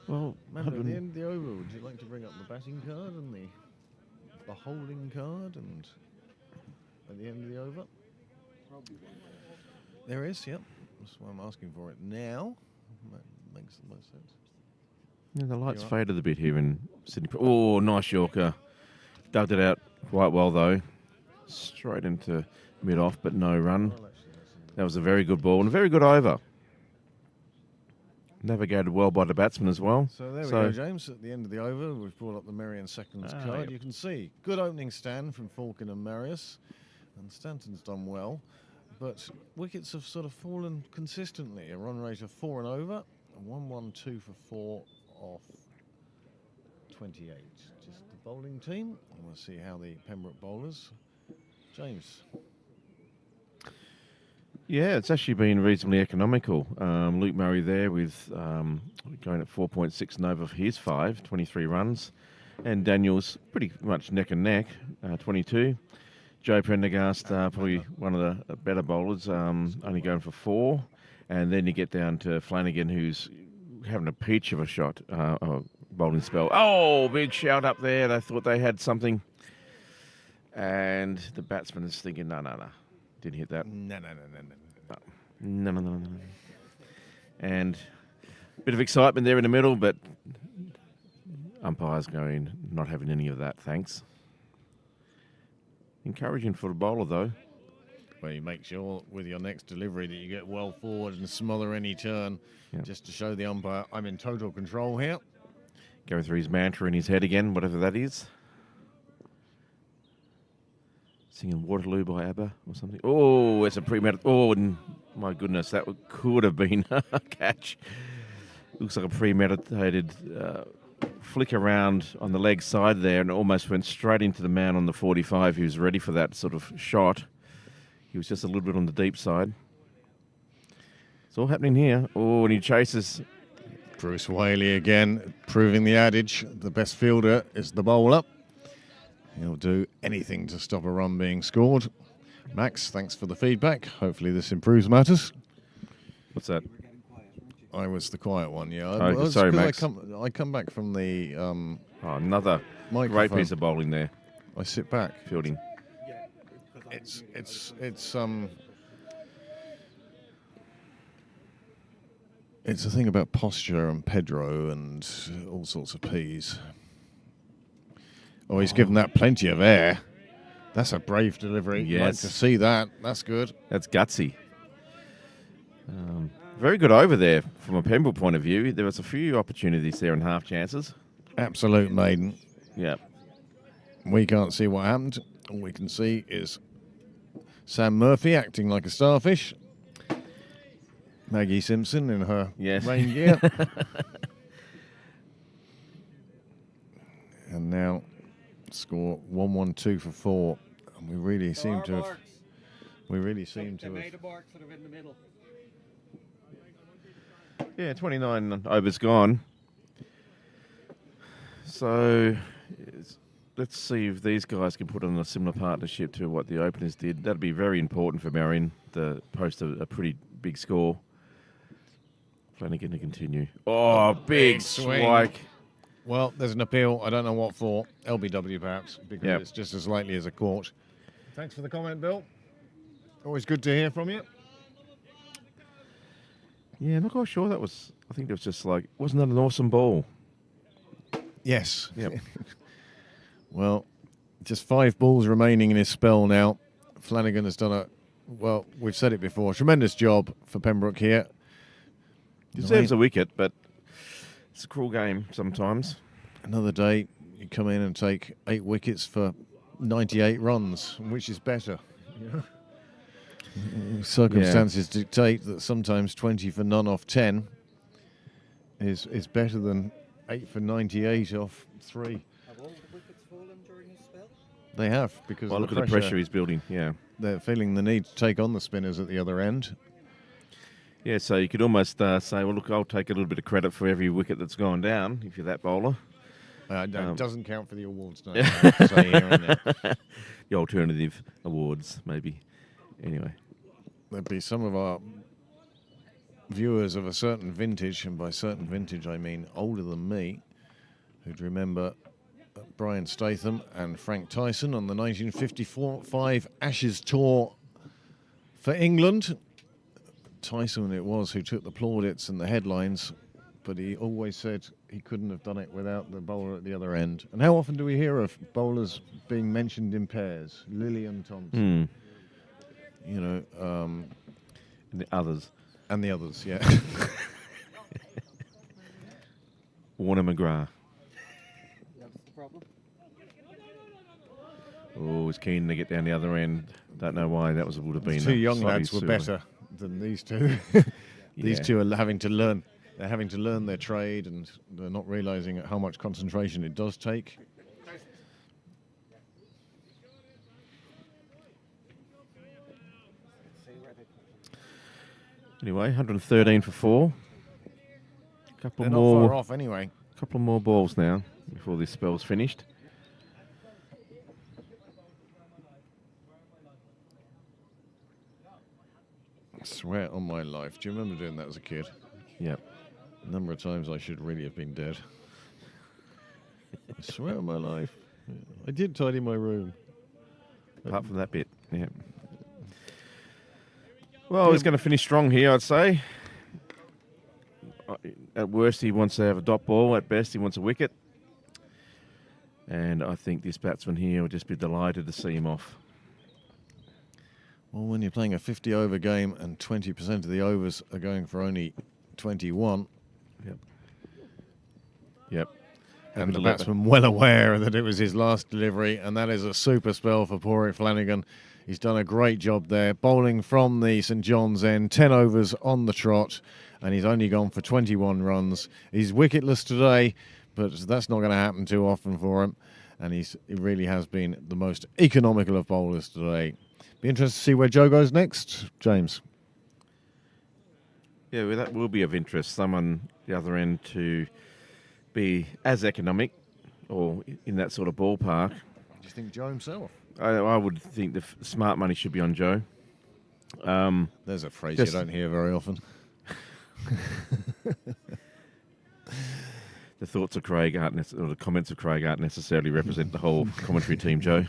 E: Well,
A: Amanda, at the end of the over, would you like to bring up the batting card and the holding card, and at the end of the over? There is, yep. That's why I'm asking for it now. That makes the most sense.
E: Yeah, the lights
A: You're up.
E: faded a bit here in Sydney. Oh, nice Yorker. Dug it out quite well, though. Straight into mid-off, but no run.
A: Well, actually, that's in
E: That was a very good ball and a very good over. Navigated well by the batsman as well.
A: So there we go, James. At the end of the over, we've brought up the Merrion seconds card.
E: Yep.
A: You can see good opening stand from Falcon and Marius, and Stanton's done well, but wickets have sort of fallen consistently. A run rate of 4 and over, a 1-1-2 for 4 off 28. Just the bowling team, and we'll see how the Pembroke bowlers. James.
E: Yeah, it's actually been reasonably economical. Luke Murray there with going at 4.6 and over for his 23 runs. And Daniel's pretty much neck and neck, 22. Joe Prendergast, probably one of the better bowlers, only going for 4. And then you get down to Flanagan, who's having a peach of a shot, bowling spell. Oh, big shout up there. They thought they had something. And the batsman is thinking, no. Didn't hit that.
A: No.
E: No. And a bit of excitement there in the middle, but umpires going, not having any of that, thanks. Encouraging for the bowler, though.
A: Well, you make sure with your next delivery that you get well forward and smother any turn, just to show the umpire, I'm in total control here.
E: Going through his mantra in his head again, whatever that is. Singing Waterloo by ABBA or something. Oh, it's a premeditated. Oh, my goodness, that could have been a catch. Looks like a premeditated flick around on the leg side there and almost went straight into the man on the 45 who was ready for that sort of shot. He was just a little bit on the deep side. It's all happening here. Oh, and he chases.
A: Bruce Whaley again, proving the adage, the best fielder is the bowler. He'll do anything to stop a run being scored. Max, thanks for the feedback. Hopefully this improves matters.
E: What's that?
A: I was the quiet one, yeah.
E: Sorry, Max.
A: I come back from the
E: Another
A: microphone.
E: great piece of bowling there.
A: I sit back.
E: Fielding.
A: It's a thing about posture and Pedro and all sorts of peas. Oh, he's given that plenty of air. That's a brave delivery.
E: Yes.
A: Like to see that. That's good.
E: That's gutsy. Very good over there from a Pembroke point of view. There was a few opportunities there and half chances.
A: Absolute maiden.
E: Yeah.
A: We can't see what happened. All we can see is Sam Murphy acting like a starfish. Maggie Simpson in her rain gear. And now score 1-1-2 for 4. And we really seem to have. We really seem to have.
B: Made a mark sort of in the middle.
E: Yeah, 29 overs gone. So let's see if these guys can put on a similar partnership to what the openers did. That'd be very important for Merrion to post a pretty big score. Flanagan to continue. Oh, big
A: swing.
E: strike.
A: Well, there's an appeal. I don't know what for. LBW perhaps, because it's just as likely as a court. Thanks for the comment, Bill. Always good to hear from you.
E: Yeah, I'm not quite sure that was. I think it was just like, wasn't that an awesome ball?
A: Yes.
E: Yep.
A: Well, just 5 balls remaining in his spell now. Flanagan has done well, we've said it before, tremendous job for Pembroke here.
E: Deserves a wicket, but it's a cruel game sometimes.
A: Another day, you come in and take 8 wickets for 98 runs, which is better. Yeah. Circumstances dictate that sometimes 20 for none off 10 is better than 8 for 98 off 3.
B: Have all the wickets fallen during his spell?
A: They have, because
E: Well, look at the pressure he's building, yeah.
A: They're feeling the need to take on the spinners at the other end.
E: Yeah, so you could almost say, well, look, I'll take a little bit of credit for every wicket that's gone down, if you're that bowler.
A: It doesn't count for the awards now. I have to say here and there.
E: The alternative awards, maybe. Anyway.
A: There'd be some of our viewers of a certain vintage, and by certain vintage I mean older than me, who'd remember Brian Statham and Frank Tyson on the 1955 Ashes tour for England. Tyson it was who took the plaudits and the headlines, but he always said he couldn't have done it without the bowler at the other end. And how often do we hear of bowlers being mentioned in pairs? Lillian Thompson. You know,
E: And the others.
A: and the others, yeah.
E: Warner McGrath.
B: That's the problem.
E: Oh, was keen to get down the other end. Don't know why that would have been.
A: Two
E: a
A: young
E: slightly
A: lads were
E: silly.
A: better than these two. These
E: Yeah.
A: two are having to learn. They're having to learn their trade, and they're not realising how much concentration it does take.
E: Anyway, 113 for 4. Couple
A: They're not
E: more.
A: far off anyway.
E: Couple more balls now before this spell's finished.
A: I swear on my life. Do you remember doing that as a kid?
E: Yep.
A: A number of times I should really have been dead. I swear on my life. I did tidy my room.
E: Apart from that bit, yeah. Well, he's going to finish strong here, I'd say. At worst, he wants to have a dot ball. At best, he wants a wicket. And I think this batsman here will just be delighted to see him off.
A: Well, when you're playing a 50-over game and 20% of the overs are going for only 21.
E: Yep.
A: And the batsman well aware that it was his last delivery, and that is a super spell for Porrick Flanagan. He's done a great job there, bowling from the St John's end, 10 overs on the trot, and he's only gone for 21 runs. He's wicketless today, but that's not going to happen too often for him, and he really has been the most economical of bowlers today. Be interested to see where Joe goes next, James.
E: Yeah, well, that will be of interest. Someone the other end to be as economic or in that sort of ballpark.
A: Do you think Joe himself?
E: I would think the smart money should be on Joe.
A: There's a phrase you don't hear very often.
E: The thoughts of Craig or the comments of Craig aren't necessarily represent the whole commentary team, Joe.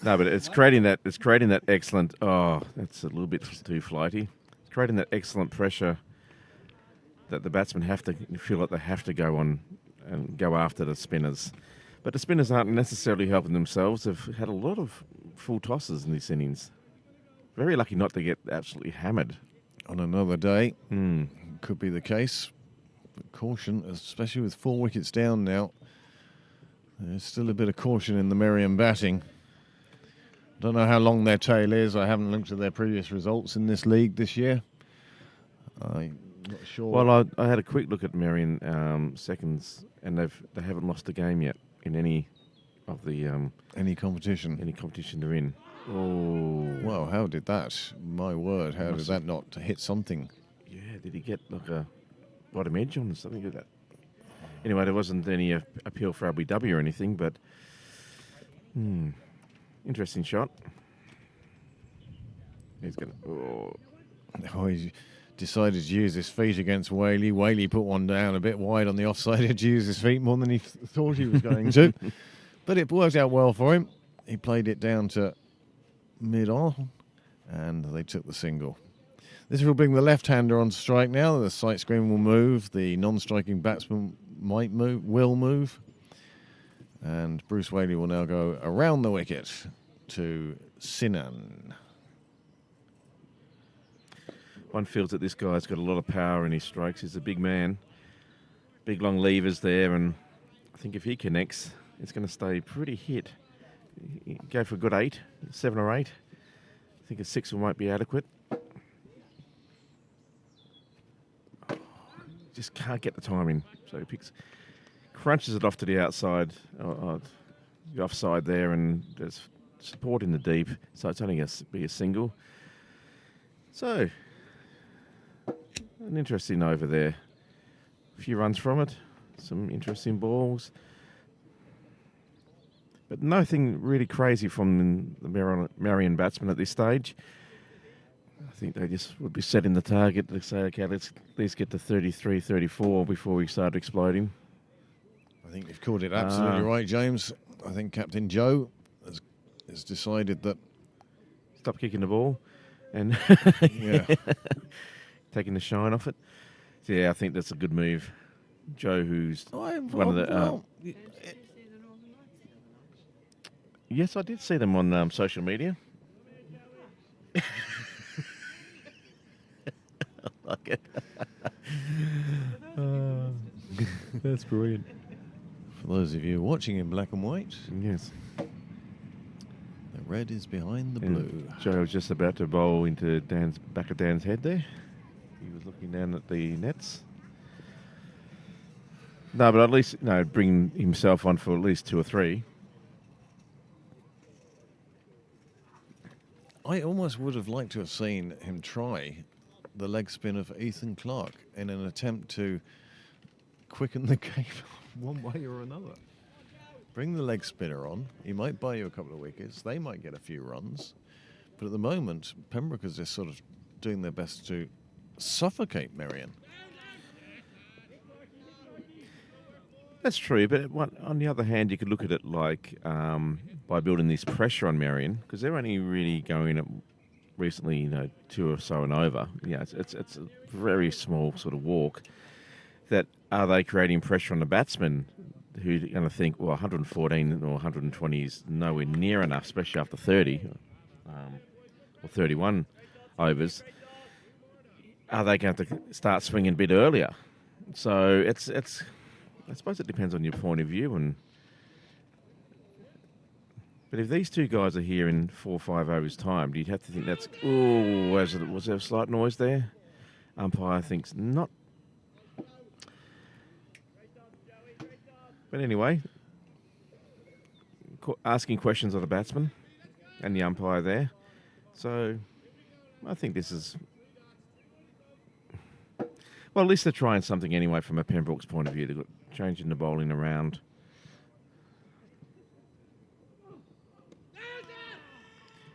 E: No, but it's creating that excellent. Oh, that's a little bit too flighty. It's creating that excellent pressure that the batsmen have to feel like they have to go on and go after the spinners. But the spinners aren't necessarily helping themselves. They've had a lot of full tosses in this innings. Very lucky not to get absolutely hammered.
A: On another day, could be the case. But caution, especially with 4 wickets down now. There's still a bit of caution in the Merrion batting. Don't know how long their tail is. I haven't looked at their previous results in this league this year. I'm not sure.
E: Well, I had a quick look at Merrion seconds, and they haven't lost a game yet in any of the
A: any competition
E: they're in. Oh,
A: well, how did that? My word, how did that not hit something?
E: Yeah, did he get like a bottom edge on or something like that? Anyway, there wasn't any appeal for LBW or anything, but interesting shot. He's going to...
A: Oh, he decided to use his feet against Whaley. Whaley put one down a bit wide on the offside edge, used his feet more than he thought he was going to. But it worked out well for him. He played it down to mid-on, and they took the single. This will bring the left-hander on strike now. The sight screen will move. The non-striking batsman will move. And Bruce Whaley will now go around the wicket to Sinan.
E: One feels that this guy's got a lot of power in his strikes. He's a big man. Big long levers there, and I think if he connects, it's going to stay pretty hit. Go for a good 8, 7 or 8. I think a 6 might be adequate. Just can't get the timing. So he crunches it off to the outside, the offside there, and there's support in the deep. So it's only going to be a single. So, an interesting over there. A few runs from it. Some interesting balls. But nothing really crazy from the Merrion batsmen at this stage. I think they just would be setting the target to say, okay, let's at least get to 33, 34 before we start exploding.
A: I think you've called it absolutely right, James. I think Captain Joe has decided that...
E: Stop kicking the ball and taking the shine off it. So, yeah, I think that's a good move. Joe, who's one of the... Yes, I did see them on social media. I like it. That's brilliant.
A: For those of you watching in black and white,
E: Yes.
A: the red is behind the blue.
E: Joe was just about to bowl into back of Dan's head there. He was looking down at the nets. No, but at least bring himself on for at least 2 or 3.
A: I almost would have liked to have seen him try the leg spin of Ethan Clark in an attempt to quicken the game one way or another. Bring the leg spinner on. He might buy you a couple of wickets. They might get a few runs. But at the moment, Pembroke is just sort of doing their best to suffocate Merrion.
E: That's true, but on the other hand, you could look at it like by building this pressure on Merrion, because they're only really going at recently, 2 or so and over. Yeah, it's a very small sort of walk. That are they creating pressure on the batsmen who are going to think, well, 114 or 120 is nowhere near enough, especially after 30 or 31 overs. Are they going to start swinging a bit earlier? So it's. I suppose it depends on your point of view, but if these two guys are here in 4 or 5 overs' time, do you have to think that's was there a slight noise there? Umpire thinks not. But anyway, asking questions of the batsman and the umpire there. So I think this is. Well, at least they're trying something anyway from a Pembroke's point of view. They're changing the bowling around.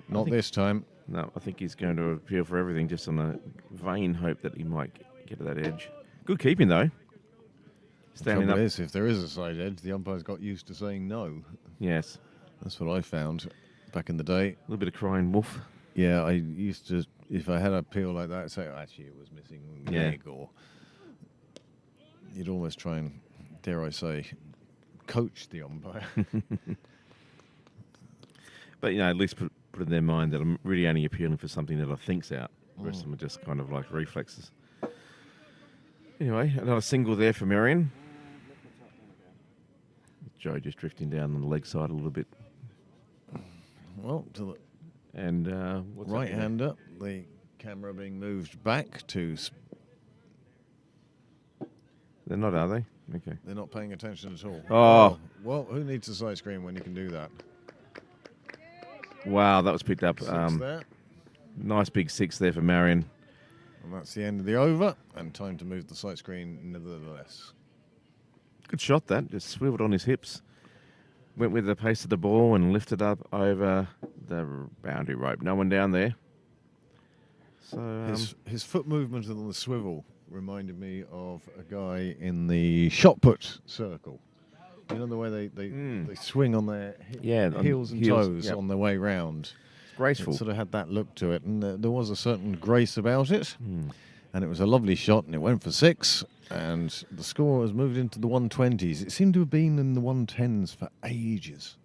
A: Not this time.
E: No, I think he's going to appeal for everything just on the vain hope that he might get to that edge. Good keeping, though. Standing up.
A: If there is a side edge, the umpire's got used to saying no.
E: Yes.
A: That's what I found back in the day.
E: A little bit of crying wolf.
A: Yeah, I used to, if I had a peel like that, I'd say, actually, it was missing a leg, or you'd almost try and, dare I say, coach the umpire.
E: But, at least put in their mind that I'm really only appealing for something that I think's out. The rest of them are just kind of like reflexes. Anyway, another single there for Merrion. Joe just drifting down on the leg side a little bit.
A: Well, to the
E: and what's
A: right-hander, the camera being moved back to...
E: They're not, are they? Okay.
A: They're not paying attention at all.
E: Oh.
A: Well, who needs a side screen when you can do that?
E: Wow, that was picked up.
A: 6 there.
E: Nice big 6 there for Merrion.
A: And that's the end of the over, and time to move the sight screen nevertheless.
E: Good shot, that. Just swiveled on his hips. Went with the pace of the ball and lifted up over the boundary rope. No one down there. So
A: His foot movement on the swivel reminded me of a guy in the shot put circle. You know the way they swing on their heels and toes on their way round.
E: Graceful.
A: It sort of had that look to it, and there was a certain grace about it. And it was a lovely shot, and it went for 6, and the score has moved into the 120s. It seemed to have been in the 110s for ages.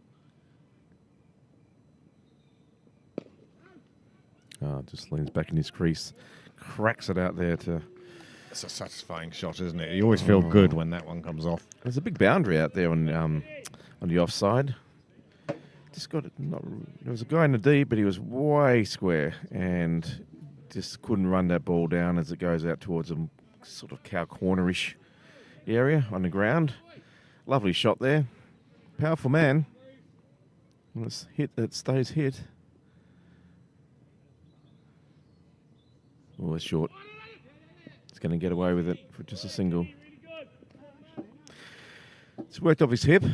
E: Just leans back in his crease, cracks it out there to...
A: It's a satisfying shot, isn't it? You always feel good when that one comes off.
E: There's a big boundary out there on the offside. Just got it. There was a guy in the deep, but he was way square and just couldn't run that ball down as it goes out towards a sort of cow cornerish area on the ground. Lovely shot there. Powerful man. And it's hit that stays hit. Oh, it's short. It's going to get away with it for just a single. It's worked off his hip.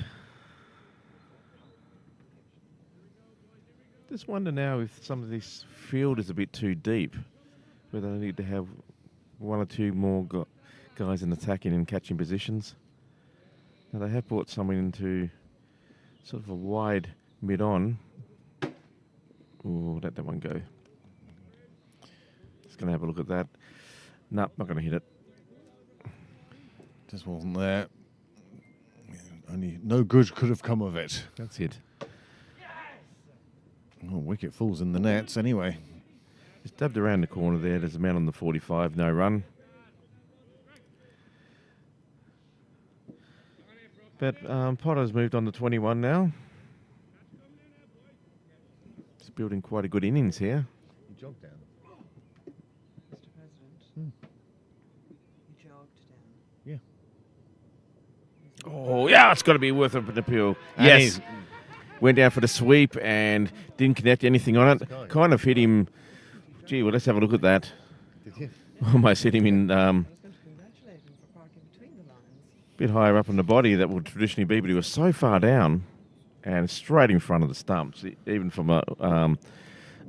E: Just wonder now if some of this field is a bit too deep, whether they need to have 1 or 2 more guys in attacking and catching positions. Now they have brought someone into sort of a wide mid-on. Oh, let that one go. Just going to have a look at that. Nope, not going to hit it.
A: Just wasn't there. Only no good could have come of it.
E: That's it.
A: Oh, wicket falls in the nets anyway.
E: Just dubbed around the corner there. There's a man on the 45, no run. But Potter's moved on to 21 now. He's building quite a good innings here.
A: He jogged down.
D: Mr. President. He jogged down.
E: Oh, yeah, it's got to be worth an appeal.
A: And
E: Yes. went down for the sweep and didn't connect anything on it. Kind of hit him. Gee, well, let's have a look at that.
A: Did you?
E: Almost hit him in
D: I was going to congratulate him for parking between the lines.
E: a bit higher up on the body that would traditionally be, but he was so far down and straight in front of the stumps. Even from a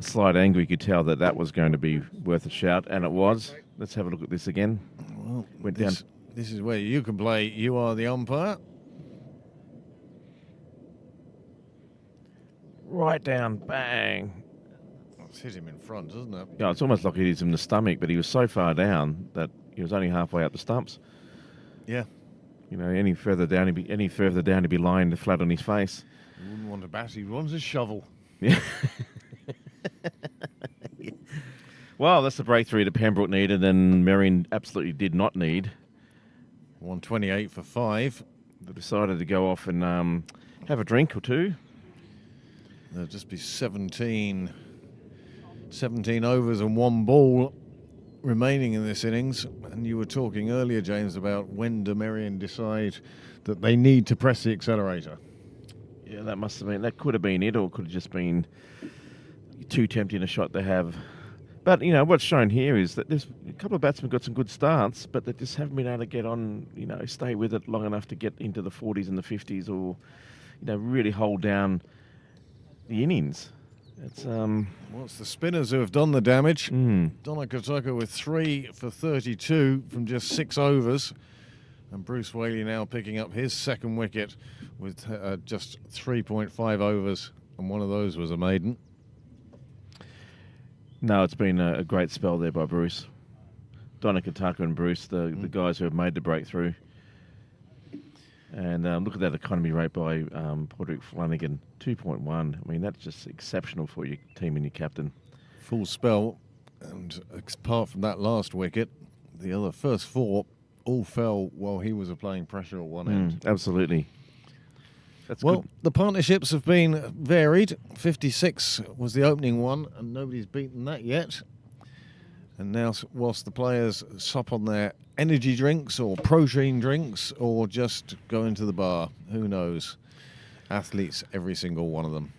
E: slight angle, you could tell that that was going to be worth a shout, and it was. Let's have a look at this again.
A: Well,
E: Went down.
A: this is where you can play. You are the umpire.
E: Right down, bang.
A: It's hit him in front, doesn't it?
E: Yeah, it's almost like it hit him in the stomach, but he was so far down that he was only halfway up the stumps.
A: Yeah.
E: You know, any further down, he'd be lying flat on his face.
A: He wouldn't want a bat, he wants a shovel.
E: Yeah. Well, that's the breakthrough that Pembroke needed and Merrion absolutely did not need.
A: 128 for 5.
E: They decided to go off and have a drink or two.
A: There'll just be 17 overs and 1 ball remaining in this innings. And you were talking earlier, James, about when do Merrion decide that they need to press the accelerator.
E: Yeah, that could have been it, or it could have just been too tempting a shot to have. But, you know, what's shown here is that there's a couple of batsmen got some good starts, but they just haven't been able to get on, you know, stay with it long enough to get into the 40s and the 50s, or, you know, really hold down the innings. It's
A: Well, it's the spinners who have done the damage. Donna Kotoko with 3 for 32 from just 6 overs. And Bruce Whaley now picking up his second wicket with just 3.5 overs, and one of those was a maiden.
E: No, it's been a great spell there by Bruce. Donna Kotoko and Bruce, the guys who have made the breakthrough. And look at that economy rate by Podrick Flanagan, 2.1. I mean, that's just exceptional for your team and your captain.
A: Full spell, and apart from that last wicket, the other first 4 all fell while he was applying pressure at one end.
E: Absolutely. That's
A: Well,
E: good.
A: the partnerships have been varied. 56 was the opening one, and nobody's beaten that yet. And now, whilst the players sup on their energy drinks or protein drinks or just go into the bar, who knows? Athletes, every single one of them.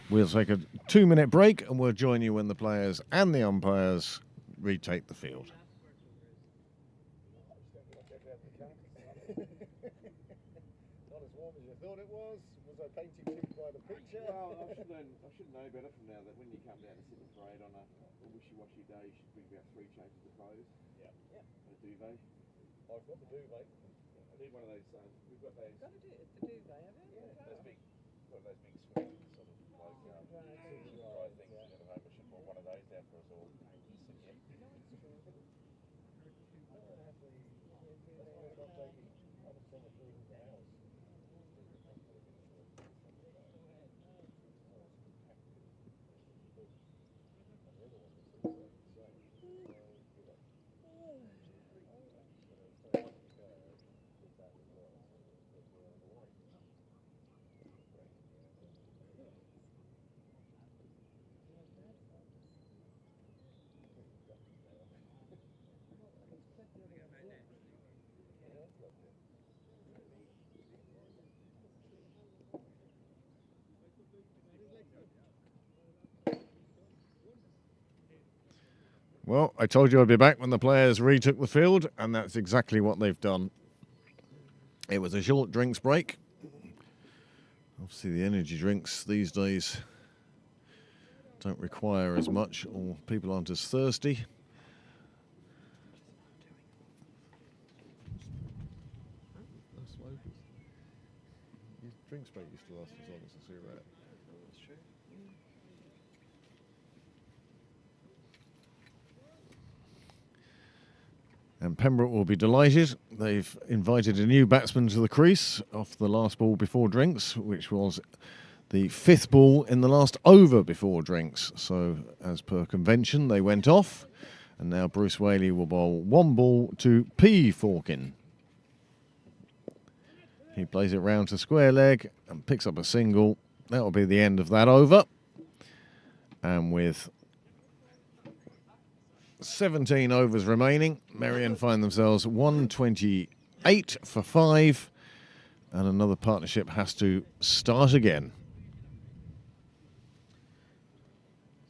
A: We'll take a 2-minute break, and we'll join you when the players and the umpires retake the field. Not as warm as you thought it was. Was I painting too by the picture?
E: Well, I should know better from now that when you come down to sit and parade on a wishy-washy day, you should bring about 3 changes of clothes. Yeah. And a duvet.
A: I've got the duvet.
E: I need one of those. We've got those.
D: Got to do it, the duvet, have you?
E: Yeah, those big, got those big swings, sort of like dry things. At the moment, I should put one of those down for us all.
A: Well, I told you I'd be back when the players retook the field, and that's exactly what they've done. It was a short drinks break. Obviously, the energy drinks these days don't require as much, or people aren't as thirsty. Drinks break used to last as long as a cigarette.
D: That's true.
A: And Pembroke will be delighted. They've invited a new batsman to the crease off the last ball before drinks, which was the 5th ball in the last over before drinks. So, as per convention, they went off. And now Bruce Whaley will bowl 1 ball to P. Forkin. He plays it round to square leg and picks up a single. That will be the end of that over. And with 17 overs remaining, Merrion find themselves 128 for 5, and another partnership has to start again.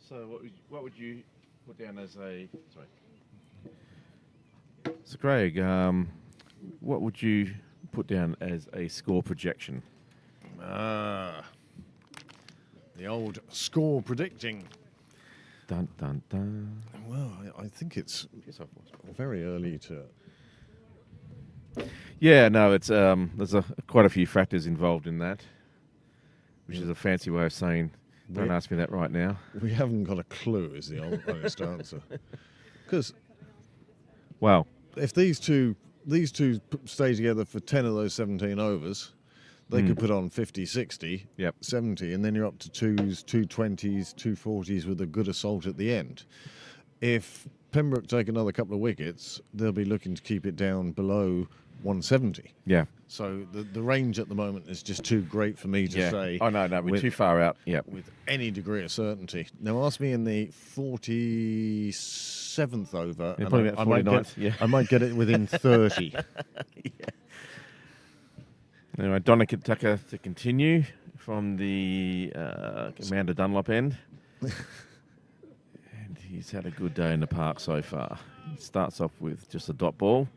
E: So what would you put down as a... Sorry. So, Craig, what would you put down as a score projection?
A: The old score predicting.
E: Dun, dun, dun.
A: Well, I think it's
E: Yes, of course.
A: very early to...
E: Yeah, no, it's there's quite a few factors involved in that, which is a fancy way of saying, don't ask me that right now.
A: We haven't got a clue is the honest answer. Because
E: Well,
A: if these two stay together for 10 of those 17 overs, they could put on 50, 60,
E: Yep.
A: 70, and then you're up to 2s, 220s, 240s with a good assault at the end. If Pembroke take another couple of wickets, they'll be looking to keep it down below 170.
E: yeah.
A: So the range at the moment is just too great for me to say.
E: Oh, no, we're too far out. Yeah.
A: With any degree of certainty. Now, ask me in the 47th over,
E: Yeah,
A: and
E: probably about 49th, yeah.
A: I might get it within 30.
E: Anyway, Donna Tucker to continue from the Commander Dunlop end. And he's had a good day in the park so far. He starts off with just a dot ball.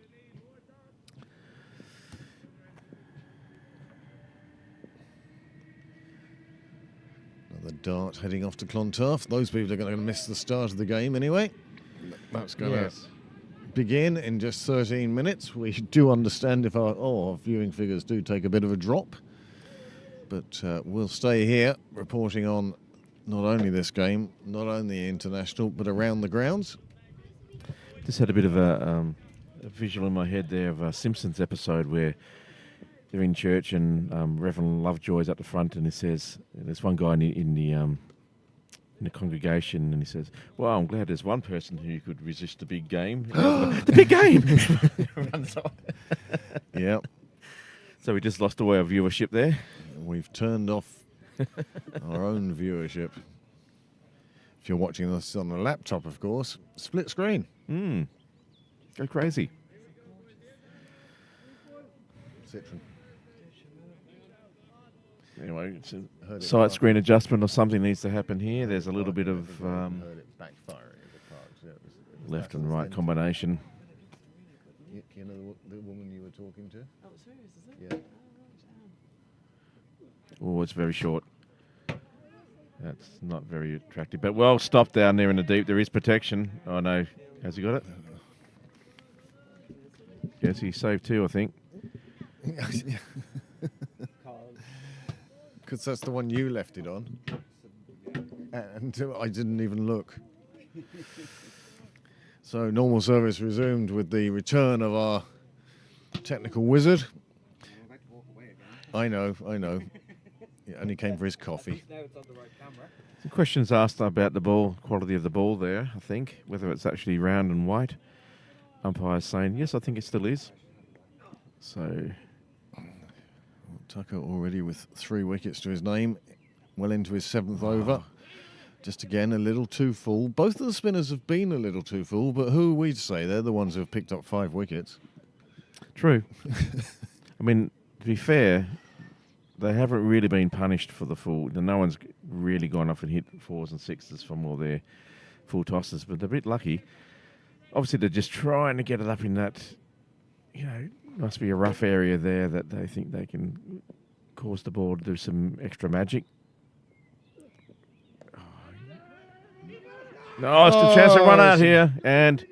A: Another dart heading off to Clontarf. Those people are going to miss the start of the game anyway. That's going to begin in just 13 minutes. We do understand if our viewing figures do take a bit of a drop. But we'll stay here reporting on not only this game, not only international, but around the grounds.
E: Just had a bit of a visual in my head there of a Simpsons episode where they're in church and Reverend Lovejoy's at the front, and he says, there's one guy in the congregation, and he says, "Well, I'm glad there's one person who could resist the big game." The big game! Runs off.
A: Yeah.
E: So we just lost away our viewership there.
A: We've turned off our own viewership. If you're watching this on a laptop, of course, split screen.
E: Go crazy.
A: Citron.
E: Anyway, it's a
A: Heard it
E: side
A: back-
E: screen adjustment or something needs to happen here. There's a little bit of
A: heard it backfiring at the parks. Yeah, it was
E: left
A: that
E: and right
A: then.
E: combination.
A: You know the woman you were talking to?
D: Oh, it's serious, is it?
A: Yeah.
E: Oh, it's very short. That's not very attractive. But well stopped down there in the deep. There is protection. Oh, no. Has he got it? Yes, he saved two, I think.
A: Because that's the one you left it on. And I didn't even look. So normal service resumed with the return of our technical wizard.
B: I'm about to walk away again.
A: I know. He only came for his coffee.
B: Now it's on the right camera.
E: The questions asked about the ball, quality of the ball there, I think, whether it's actually round and white. Umpire's saying, yes, I think it still is. So,
A: Tucker already with 3 wickets to his name, well into his 7th over. Just again, a little too full. Both of the spinners have been a little too full, but who are we to say? They're the ones who have picked up 5 wickets.
E: true. I mean, to be fair, they haven't really been punished for the full. No one's really gone off and hit 4s and 6s from all their full tosses, but they're a bit lucky. Obviously, they're just trying to get it up in that, must be a rough area there that they think they can cause the ball to do some extra magic. No, still a chance to run out here, and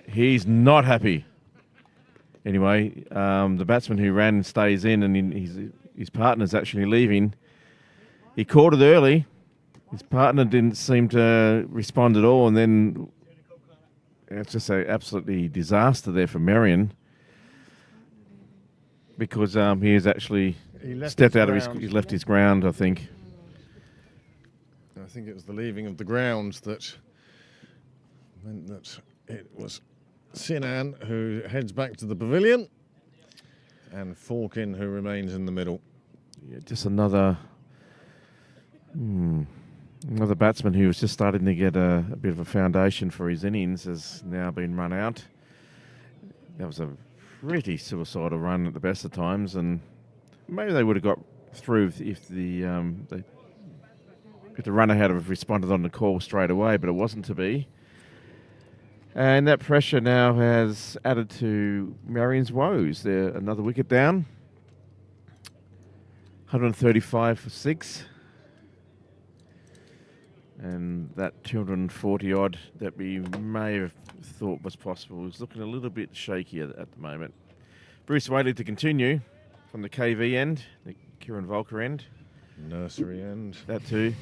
E: he's not happy. Anyway, the batsman who ran stays in, and his partner's actually leaving. He caught it early. His partner didn't seem to respond at all, and then it's just an absolutely disaster there for Merrion because he has actually stepped out of he's left his ground, I think.
A: I think it was the leaving of the ground that meant that it was Sinan who heads back to the pavilion and Falkin who remains in the middle.
E: Yeah, just another batsman who was just starting to get a bit of a foundation for his innings has now been run out. That was a pretty suicidal run at the best of times, and maybe they would have got through if the if the runner had have responded on the call straight away, but it wasn't to be. And that pressure now has added to Merrion's woes. They're another wicket down. 135 for 6. And that 240 odd that we may have thought was possible is looking a little bit shaky at the moment. Bruce Whaley to continue from the KV end, the Kieran Volker end.
A: Nursery end.
E: That too.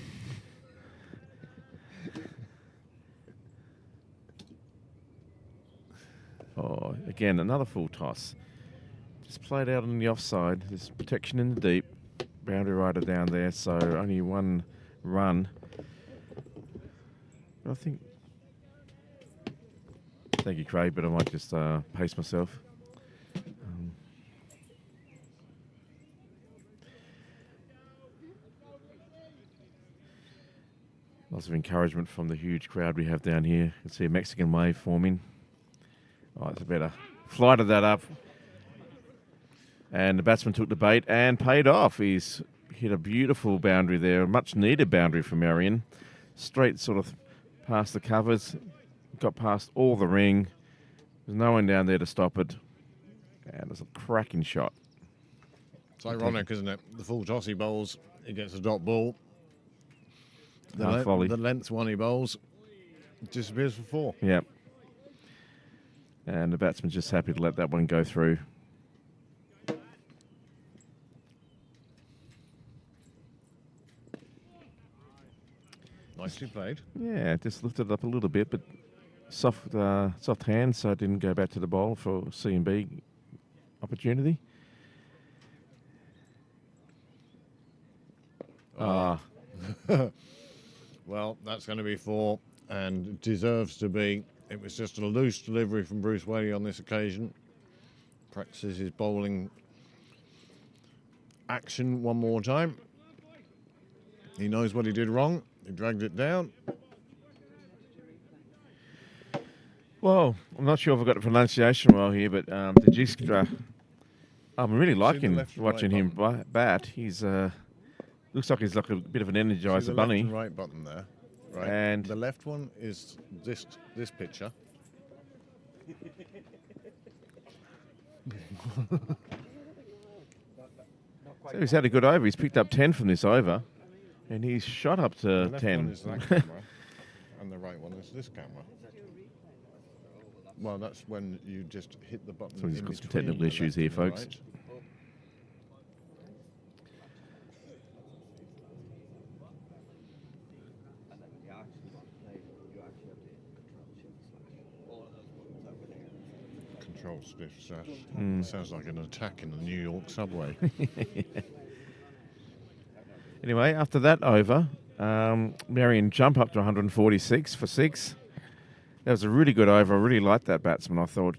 E: Oh, again, another full toss. Just played out on the offside. There's protection in the deep. Boundary rider down there, so only one run. But I think... Thank you, Craig, but I might just pace myself. Lots of encouragement from the huge crowd we have down here. You can see a Mexican wave forming. Oh, it's a better flighted that up. And the batsman took the bait and paid off. He's hit a beautiful boundary there, a much needed boundary for Merrion. Straight sort of past the covers, got past all the ring. There's no one down there to stop it. And it's a cracking shot.
A: It's ironic, isn't it? The full toss he bowls, he gets a dot ball.
E: Volley.
A: The length one he bowls disappears for 4.
E: Yep. And the batsman's just happy to let that one go through.
A: Nicely played.
E: Yeah, just lifted it up a little bit, but soft hand, so it didn't go back to the bowl for C&B opportunity.
A: Well, that's going to be 4 and deserves to be. It was just a loose delivery from Bruce Whaley on this occasion. Practices his bowling action one more time. He knows what he did wrong. He dragged it down.
E: Well, I'm not sure if I got the pronunciation well here, but the Dijkstra, I'm really liking watching him bat. He's looks like he's like a bit of an energizer bunny.
A: Left and right button there, right?
E: And
A: the left one is this picture.
E: So he's had a good over. He's picked up 10 from this over, and he's shot up to
A: The left
E: 10.
A: one is that camera, and the right one is this camera. Well, that's when you just hit the button.
E: So he's
A: in
E: got some
A: between
E: technical
A: the
E: issues
A: left
E: here,
A: and the
E: folks.
A: right. Control stiff slash. Sounds like an attack in the New York subway.
E: Anyway, after that over, Merrion jump up to 146 for 6. That was a really good over. I really liked that batsman. I thought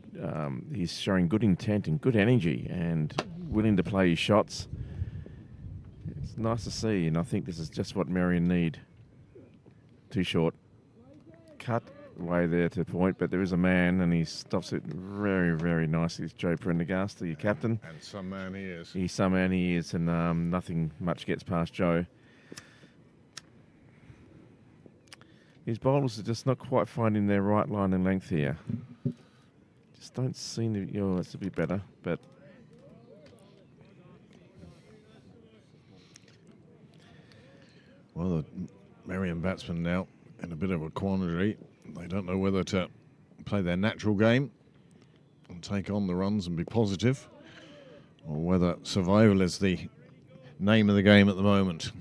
E: he's showing good intent and good energy and willing to play his shots. It's nice to see, and I think this is just what Merrion need. Too short. Cut away there to point, but there is a man, and he stops it very, very nicely. It's Joe Prendergast, the captain.
A: And some man he is.
E: He's some man he is, and nothing much gets past Joe. His bowlers are just not quite finding their right line and length here. Just don't seem to... Oh, that's a bit better, but...
A: Well, the Merrion batsmen now in a bit of a quandary. They don't know whether to play their natural game and take on the runs and be positive, or whether survival is the name of the game at the moment.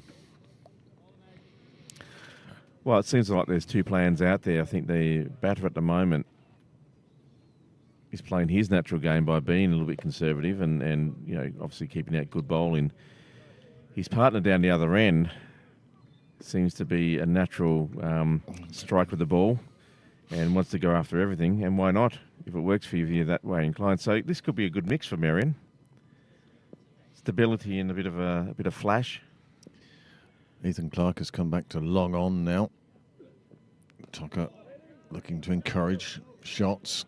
E: Well, it seems like there's two plans out there. I think the batter at the moment is playing his natural game by being a little bit conservative and you know, obviously keeping out good bowling. His partner down the other end seems to be a natural strike with the ball and wants to go after everything. And why not? If it works for you, if you're that way inclined. So this could be a good mix for Merrion. Stability and a bit of flash.
A: Ethan Clark has come back to long on now. Tucker looking to encourage shots.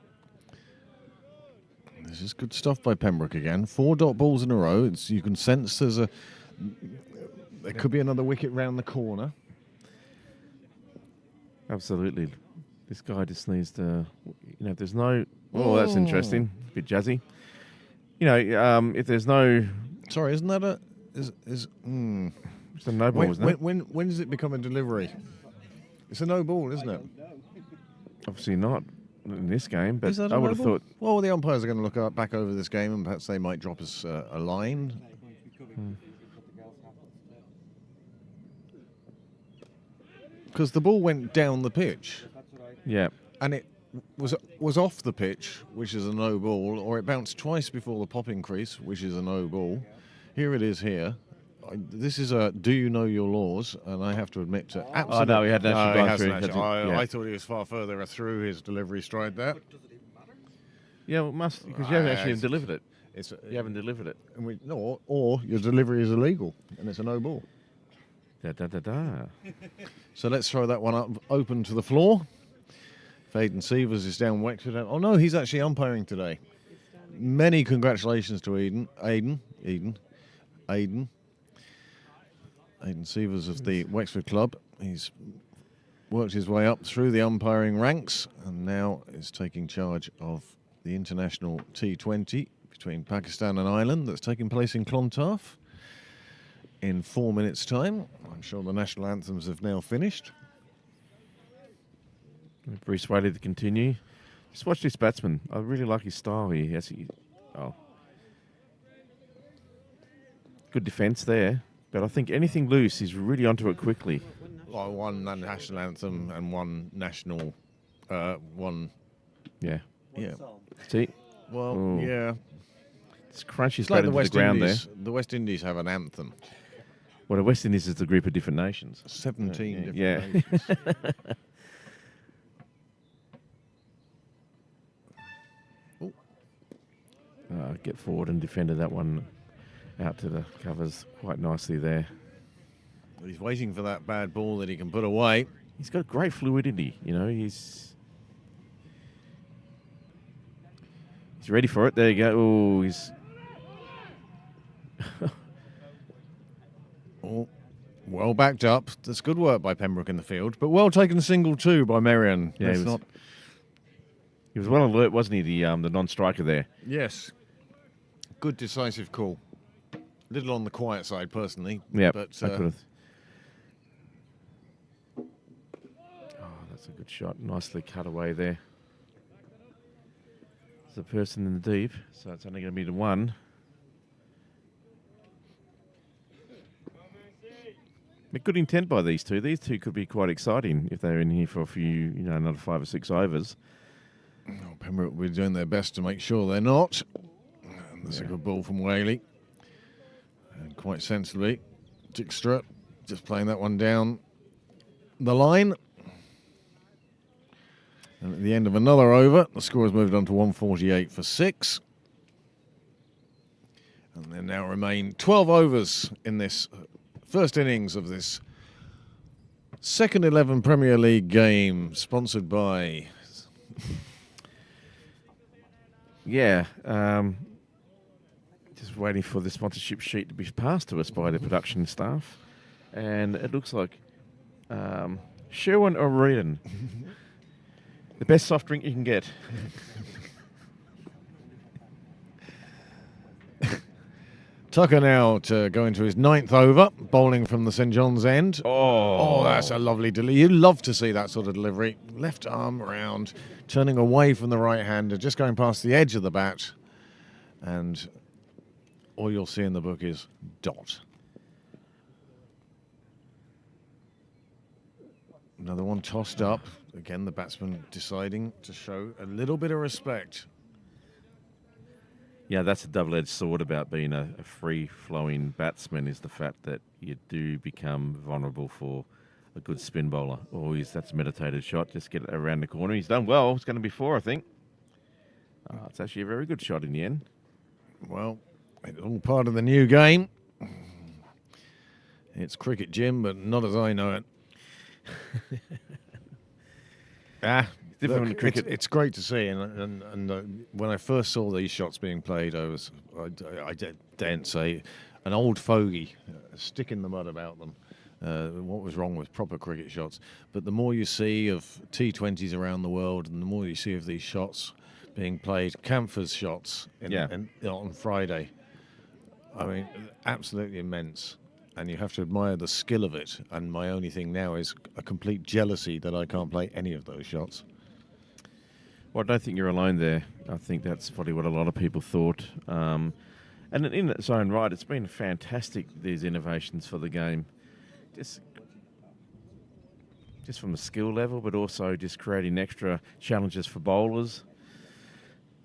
A: This is good stuff by Pembroke again. 4 dot balls in a row. You can sense there could be another wicket round the corner.
E: Absolutely. This guy just needs to, if there's no... Oh, that's interesting. A bit jazzy. If there's no...
A: Sorry, isn't that a...
E: It's a no ball, isn't it?
A: When does it become a delivery? It's a no ball, isn't it?
E: Obviously not in this game, but
A: Is that a
E: I would
A: no
E: have
A: ball?
E: thought...
A: Well, the umpires are going to look back over this game and perhaps they might drop us a line. Because the ball went down the pitch
E: Yeah.
A: and it was off the pitch, which is a no ball, or it bounced twice before the popping crease, which is a no ball. Here it is here. This is a do you know your laws? And I have to admit to absolutely...
E: Oh, no, he hadn't actually gone
A: hasn't
E: through.
A: actually.
E: Yeah.
A: I thought he was far further through his delivery stride there.
E: Yeah, well, it must, because you haven't actually delivered it. You haven't delivered it.
A: And or your delivery is illegal, and it's a no ball.
E: Da.
A: So let's throw that one up open to the floor. Aidan Sievers is down Wexford. Oh no, he's actually umpiring today. Many congratulations to Aidan Sievers of the Wexford club. He's worked his way up through the umpiring ranks and now is taking charge of the international T20 between Pakistan and Ireland that's taking place in Clontarf in 4 minutes' time. I'm sure the national anthems have now finished.
E: Bruce Whaley to continue. Just watch this batsman. I really like his style here. Good defence there. But I think anything loose, he's really onto it quickly.
A: Like one national anthem and one national, one.
E: Yeah.
A: Yeah.
E: See?
A: Well,
E: Ooh.
A: yeah.
E: It's crunchy
A: It's
E: straight
A: like the
E: into
A: West
E: the ground
A: Indies.
E: there.
A: The West Indies have an anthem.
E: Well, the West Indies is the group of different nations.
A: 17 different
E: Yeah.
A: nations.
E: Get forward and defended that one out to the covers quite nicely there.
A: He's waiting for that bad ball that he can put away.
E: He's got great fluidity, he's ready for it. There you go. Oh, he's
A: Well backed up. That's good work by Pembroke in the field, but well taken single too by Merrion.
E: Yeah, he was well alert, wasn't he? The non-striker there.
A: Yes. Good decisive call. A little on the quiet side, personally.
E: Yeah,
A: but
E: I could have. Oh, that's a good shot. Nicely cut away there. There's a person in the deep, so it's only going to be the one. But good intent by these two. These two could be quite exciting if they're in here for a few, another 5 or 6 overs.
A: Oh, Pembroke will be doing their best to make sure they're not. And that's a good ball from Whaley. And quite sensibly, Dijkstra just playing that one down the line. And at the end of another over, the score has moved on to 148 for 6. And there now remain 12 overs in this first innings of this second 11 Premier League game, sponsored by...
E: Yeah, just waiting for the sponsorship sheet to be passed to us by the production staff. And it looks like Sherwin or Merrion. The best soft drink you can get.
A: Tucker now to go into his 9th over, bowling from the St John's end. Oh, that's a lovely delivery. You love to see that sort of delivery. Left arm around, turning away from the right-hander, just going past the edge of the bat. And all you'll see in the book is dot. Another one tossed up. Again, the batsman deciding to show a little bit of respect.
E: Yeah, that's a double-edged sword about being a free-flowing batsman, is the fact that you do become vulnerable for a good spin bowler. That's a meditated shot. Just get it around the corner. He's done well. It's going to be 4, I think. It's actually a very good shot in the end.
A: Well, it's all part of the new game. It's cricket, Jim, but not as I know it.
E: Different
A: Look,
E: cricket.
A: It's great to see, and when I first saw these shots being played, I daren't say, an old fogey, a stick in the mud about them. what was wrong with proper cricket shots. But the more you see of T20s around the world, and the more you see of these shots being played, Camphor's shots on Friday, I mean, absolutely immense. And you have to admire the skill of it. And my only thing now is a complete jealousy that I can't play any of those shots.
E: Well, I don't think you're alone there. I think that's probably what a lot of people thought. And in its own right, it's been fantastic, these innovations for the game. Just from a skill level, but also just creating extra challenges for bowlers.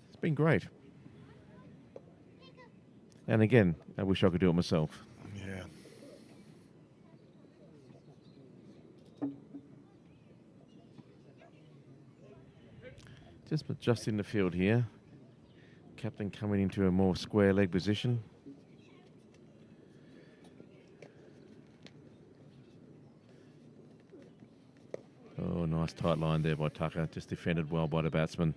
E: It's been great. And again, I wish I could do it myself.
A: Yeah.
E: Just in the field here. Captain coming into a more square leg position. Oh, nice tight line there by Tucker. Just defended well by the batsman.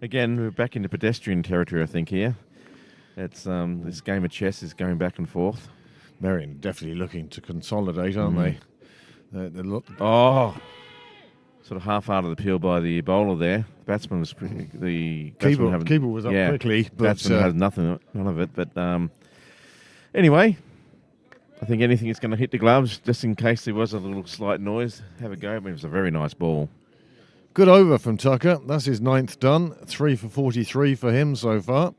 E: Again, we're back into pedestrian territory, I think, here. It's this game of chess is going back and forth.
A: Merrion definitely looking to consolidate, aren't they?
E: Sort of half out of the peel by the bowler there. The batsman was pretty. The
A: keeper was up quickly, but
E: batsman has none of it. But anyway, I think anything is going to hit the gloves, just in case there was a little slight noise. Have a go. I mean, it was a very nice ball.
A: Good over from Tucker. That's his 9th done. 3 for 43 for him so far.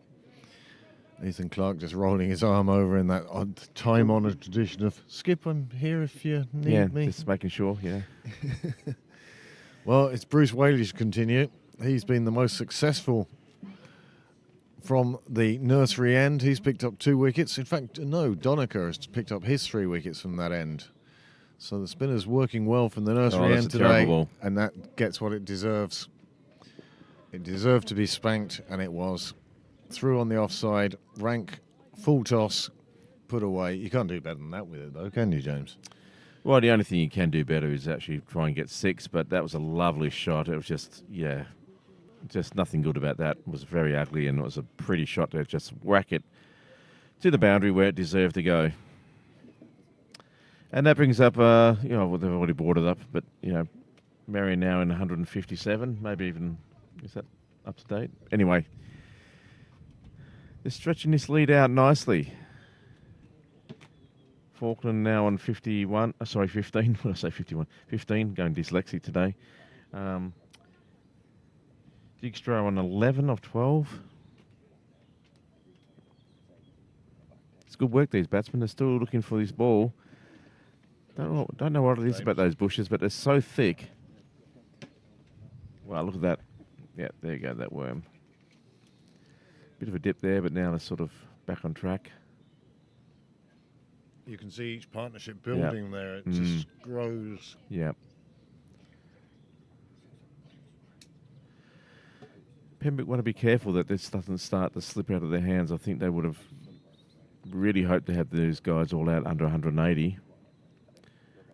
A: Ethan Clark just rolling his arm over in that odd time-honoured tradition of, Skip, I'm here if you need me.
E: Just making sure, yeah.
A: Well, it's Bruce Whaley to continue. He's been the most successful from the nursery end. He's picked up 2 wickets. In fact, no, Doneker has picked up his 3 wickets from that end. So the spinner's working well from the nursery end today, and that gets what it deserves. It deserved to be spanked, and it was. Through on the offside, rank, full toss, put away. You can't do better than that with it, though, can you, James?
E: Well, the only thing you can do better is actually try and get 6, but that was a lovely shot. It was just nothing good about that. It was very ugly, and it was a pretty shot to just whack it to the boundary where it deserved to go. And that brings up, they've already brought it up, but, Merrion now in 157, maybe even, is that up to date? Anyway, they're stretching this lead out nicely. Falkland now on 15. What did I say, 51? 15, going dyslexic today. Dykstra on 11 of 12. It's good work, these batsmen. They're still looking for this ball. Don't know what it is about those bushes, but they're so thick. Wow, look at that. Yeah, there you go, that worm. Bit of a dip there, but now they're sort of back on track.
A: You can see each partnership building there. It just grows.
E: Yeah. Pembroke want to be careful that this doesn't start to slip out of their hands. I think they would have really hoped to have those guys all out under 180.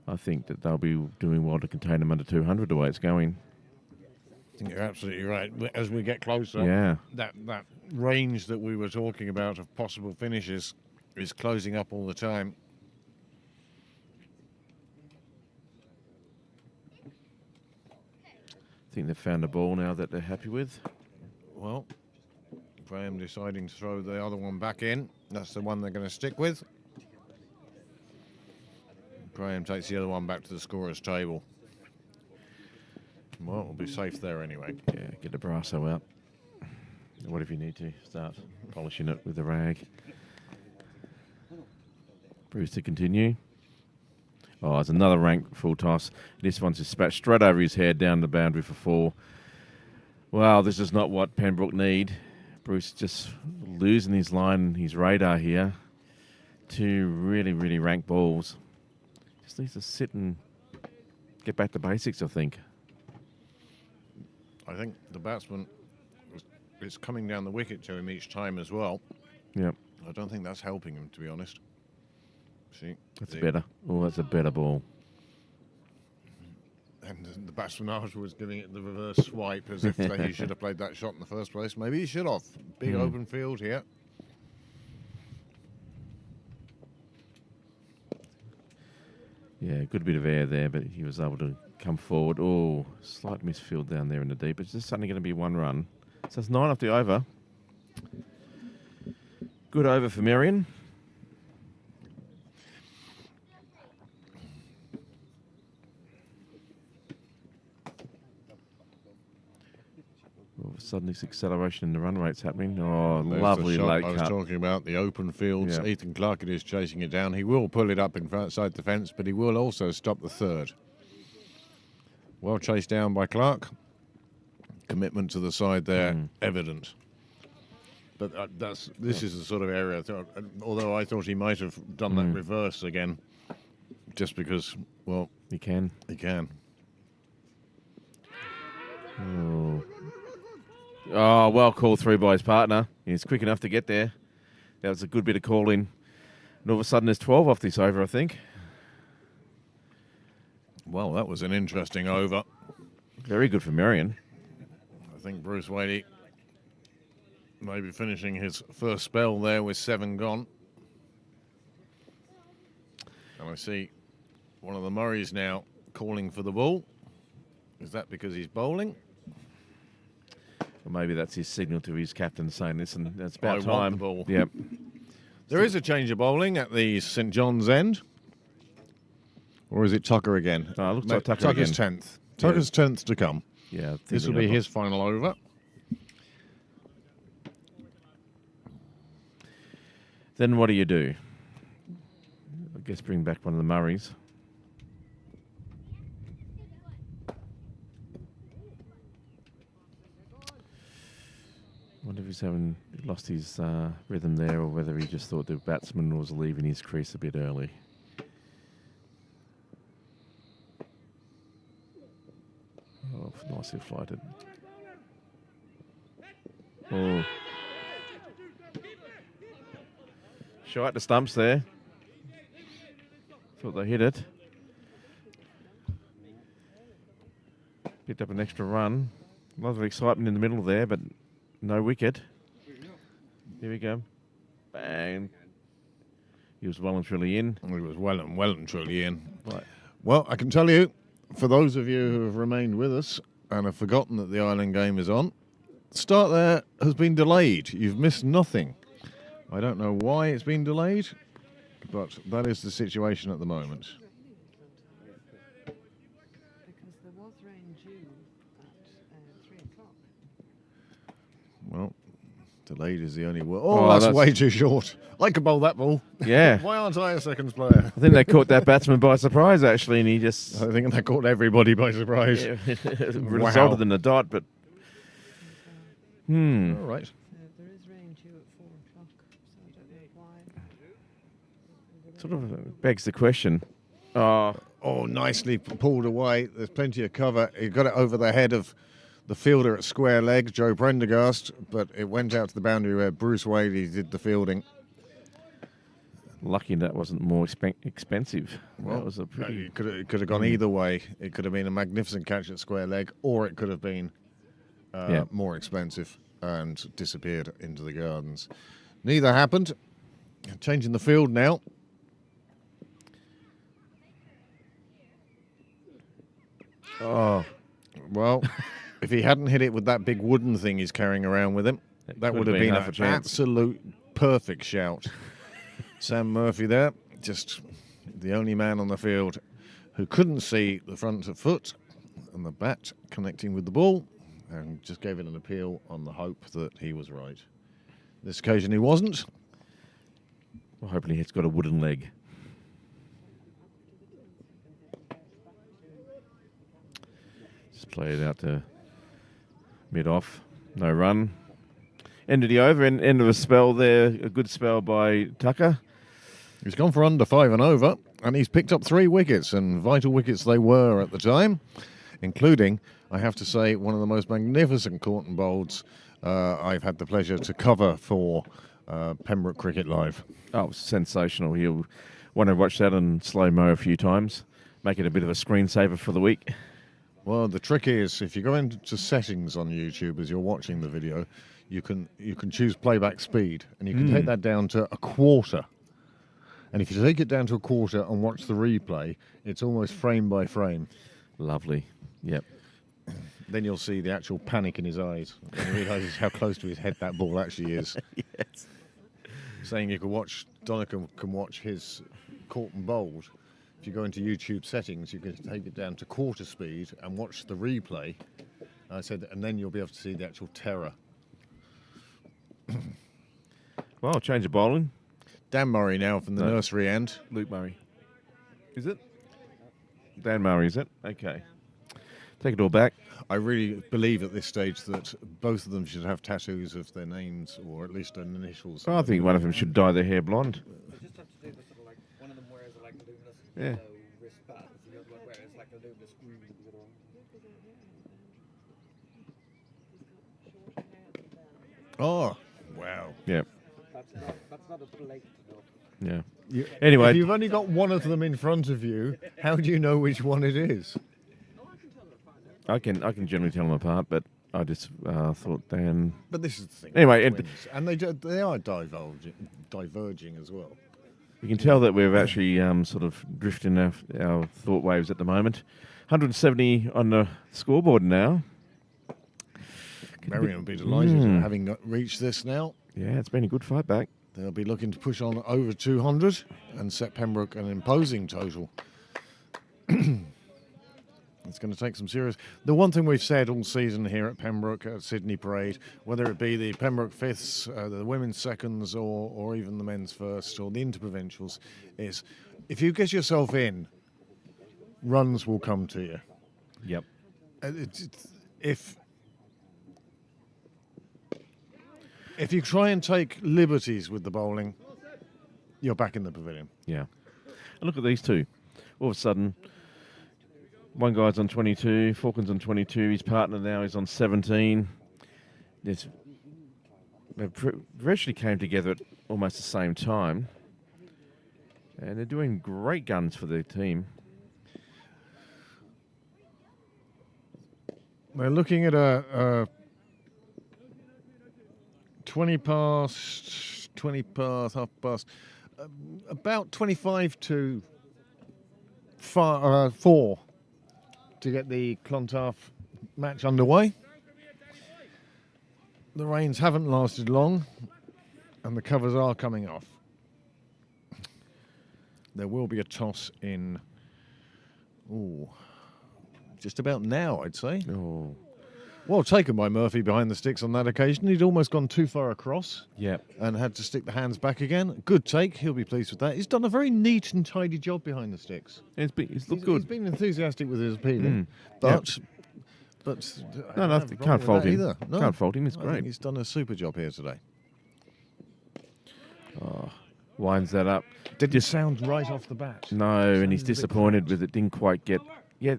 E: I think that they'll be doing well to contain them under 200 the way it's going.
A: I think you're absolutely right. As we get closer, that range that we were talking about of possible finishes is closing up all the time.
E: I think they've found a ball now that they're happy with.
A: Well, Graham deciding to throw the other one back in. That's the one they're going to stick with. Graham takes the other one back to the scorer's table. Well, we'll be safe there anyway.
E: Yeah, get the brasso out. What if you need to start polishing it with a rag? Bruce to continue. Oh, it's another rank full toss. This one's dispatched straight over his head down the boundary for 4. Wow, this is not what Pembroke need. Bruce just losing his line, his radar here. 2 really, really rank balls. Just needs to sit and get back to basics, I think.
A: I think the batsman is coming down the wicket to him each time as well.
E: Yep.
A: I don't think that's helping him, to be honest. See,
E: that's better. Oh, that's a better ball.
A: And the batsman afterwards giving it the reverse swipe as if he should have played that shot in the first place. Maybe he should have. Big open field here.
E: Yeah, good bit of air there, but he was able to come forward. Oh, slight misfield down there in the deep. It's just only going to be 1 run. So it's 9 off the over. Good over for Merrion. All of a sudden, this acceleration in the run rate's happening. Oh,
A: There's
E: lovely
A: the shot
E: late
A: I was
E: cut.
A: talking about, the open fields.
E: Yeah.
A: Ethan Clark is chasing it down. He will pull it up inside the fence, but he will also stop the third. Well chased down by Clark. Commitment to the side there, evident. But this is the sort of area, although I thought he might have done that reverse again, just because, well,
E: He can.
A: he can.
E: Oh, well called through by his partner. He's quick enough to get there. That was a good bit of calling. And all of a sudden, there's 12 off this over, I think.
A: Well, that was an interesting over.
E: Very good for Merrion.
A: I think Bruce Wadey maybe finishing his first spell there with 7 gone. And I see one of the Murrays now calling for the ball. Is that because he's bowling?
E: Or maybe that's his signal to his captain saying, listen, it's about
A: I
E: time.
A: want the ball.
E: Yep.
A: There is a change of bowling at the St John's end. Or is it Tucker again?
E: Oh, it looks like Tucker
A: Tucker's
E: again.
A: 10th. Tucker's 10th to come.
E: Yeah. I think
A: This will
E: we
A: be
E: have-
A: his final over.
E: Then what do you do? I guess bring back one of the Murrays. Wonder if he's lost his rhythm there, or whether he just thought the batsman was leaving his crease a bit early. Oh, nicely flighted. Oh. Shot the stumps there. Thought they hit it. Picked up an extra run. A lot of excitement in the middle there, but no wicket. Here we go. Bang. He was well and truly in.
A: He was well and truly in.
E: Right.
A: Well, I can tell you, for those of you who have remained with us and have forgotten that the Island game is on, the start there has been delayed. You've missed nothing. I don't know why it's been delayed, but that is the situation at the moment.
D: Because there was rain due at 3 o'clock.
A: Well, delayed is the only word.
E: Oh,
A: Oh, that's
E: that's-
A: way too short. I could bowl that ball.
E: Yeah.
A: Why aren't I a seconds player?
E: I think they caught that batsman by surprise, actually, and he just
A: I think that caught everybody by surprise.
E: resulted in a dot, but...
A: All right.
D: There is rain due at 4 o'clock, so I don't know why.
E: Sort of begs the question. Oh,
A: Oh, nicely pulled away. There's plenty of cover. He got it over the head of the fielder at square leg, Joe Prendergast, but it went out to the boundary where Bruce Wadey did the fielding.
E: lucky that wasn't more expensive.
A: Well,
E: that was a pretty...
A: it could have gone either way. It could have been a magnificent catch at square leg, or it could have been more expensive and disappeared into the gardens. Neither happened. Changing the field now.
E: Oh,
A: Well, if he hadn't hit it with that big wooden thing he's carrying around with him, that would have been
E: half a
A: an
E: chance.
A: absolute perfect shout. Sam Murphy there, just the only man on the field who couldn't see the front of foot and the bat connecting with the ball, and just gave it an appeal on the hope that he was right. This occasion he wasn't.
E: well, hopefully it's got a wooden leg. Just play it out to mid-off. No run. End of the over, end of a spell there. A good spell by Tucker.
A: He's gone for under 5 and over, and he's picked up 3 wickets, and vital wickets they were at the time, including, I have to say, one of the most magnificent caught and bowls I've had the pleasure to cover for Pembroke Cricket Live.
E: Oh, it was sensational. You'll want to watch that on slow-mo a few times. Make it a bit of a screensaver for the week.
A: Well, the trick is, if you go into settings on YouTube as you're watching the video, you can choose playback speed, and you can take that down to a quarter. And if you take it down to a quarter and watch the replay, it's almost frame by frame.
E: Lovely. Yep.
A: Then you'll see the actual panic in his eyes when he realises how close to his head that ball actually is.
E: Yes.
A: Saying you can watch, Donegan can watch his caught and bowled. If you go into YouTube settings, you can take it down to quarter speed and watch the replay. I said, and then you'll be able to see the actual terror.
E: Well, change of bowling.
A: Dan Murray now from the nursery end.
E: Luke Murray. Is it? Dan Murray, is it? Okay. Take it all back.
A: I really believe at this stage that both of them should have tattoos of their names or at least an initials.
E: Oh, I think one of them should dye their hair blonde.
B: You just have to do the sort of like, one of them wears like a luminous
E: Yeah.
B: yellow wristband, the other one wears like a luminous green. The other one.
A: Oh, wow.
E: Yeah.
B: That's not a blatant
E: Yeah.
B: enough.
E: Anyway.
A: If you've only got one of them in front of you, how do you know which one it is?
E: I can generally tell them apart, but I just thought Dan.
A: But this is the thing.
E: Anyway,
A: and they are diverging as well.
E: You can tell that we've actually sort of drifting our thought waves at the moment. 170 on the scoreboard now.
A: Merrion will be delighted at having reached this now.
E: Yeah, it's been a good fight back.
A: They'll be looking to push on over 200 and set Pembroke an imposing total. It's going to take some serious... The one thing we've said all season here at Pembroke, at Sydney Parade, whether it be the Pembroke fifths, the women's seconds, or even the men's first, or the interprovincials, is if you get yourself in, runs will come to you.
E: Yep.
A: If you try and take liberties with the bowling, you're back in the pavilion.
E: Yeah. And look at these two. All of a sudden, one guy's on 22, Falcon's on 22, his partner now is on 17. They virtually came together at almost the same time. And they're doing great guns for their team.
A: We're looking at a 20 past, half past, about 25 to 4 to get the Clontarf match underway. The rains haven't lasted long and the covers are coming off. There will be a toss in, just about now, I'd say.
E: Oh.
A: Well taken by Murphy behind the sticks on that occasion. He'd almost gone too far across.
E: Yep.
A: And had to stick the hands back again. Good take. He'll be pleased with that. He's done a very neat and tidy job behind the sticks.
E: It's looked good.
A: He's been enthusiastic with his appealing. But
E: No, can't fault him.
A: Either. No,
E: Can't fault him. It's
A: I
E: great.
A: think he's done a super job here today.
E: Winds that up.
A: Didn't sound right off the bat.
E: No, and he's
A: Sounded a bit
E: disappointed
A: cramped.
E: with it. Didn't quite get. Yeah,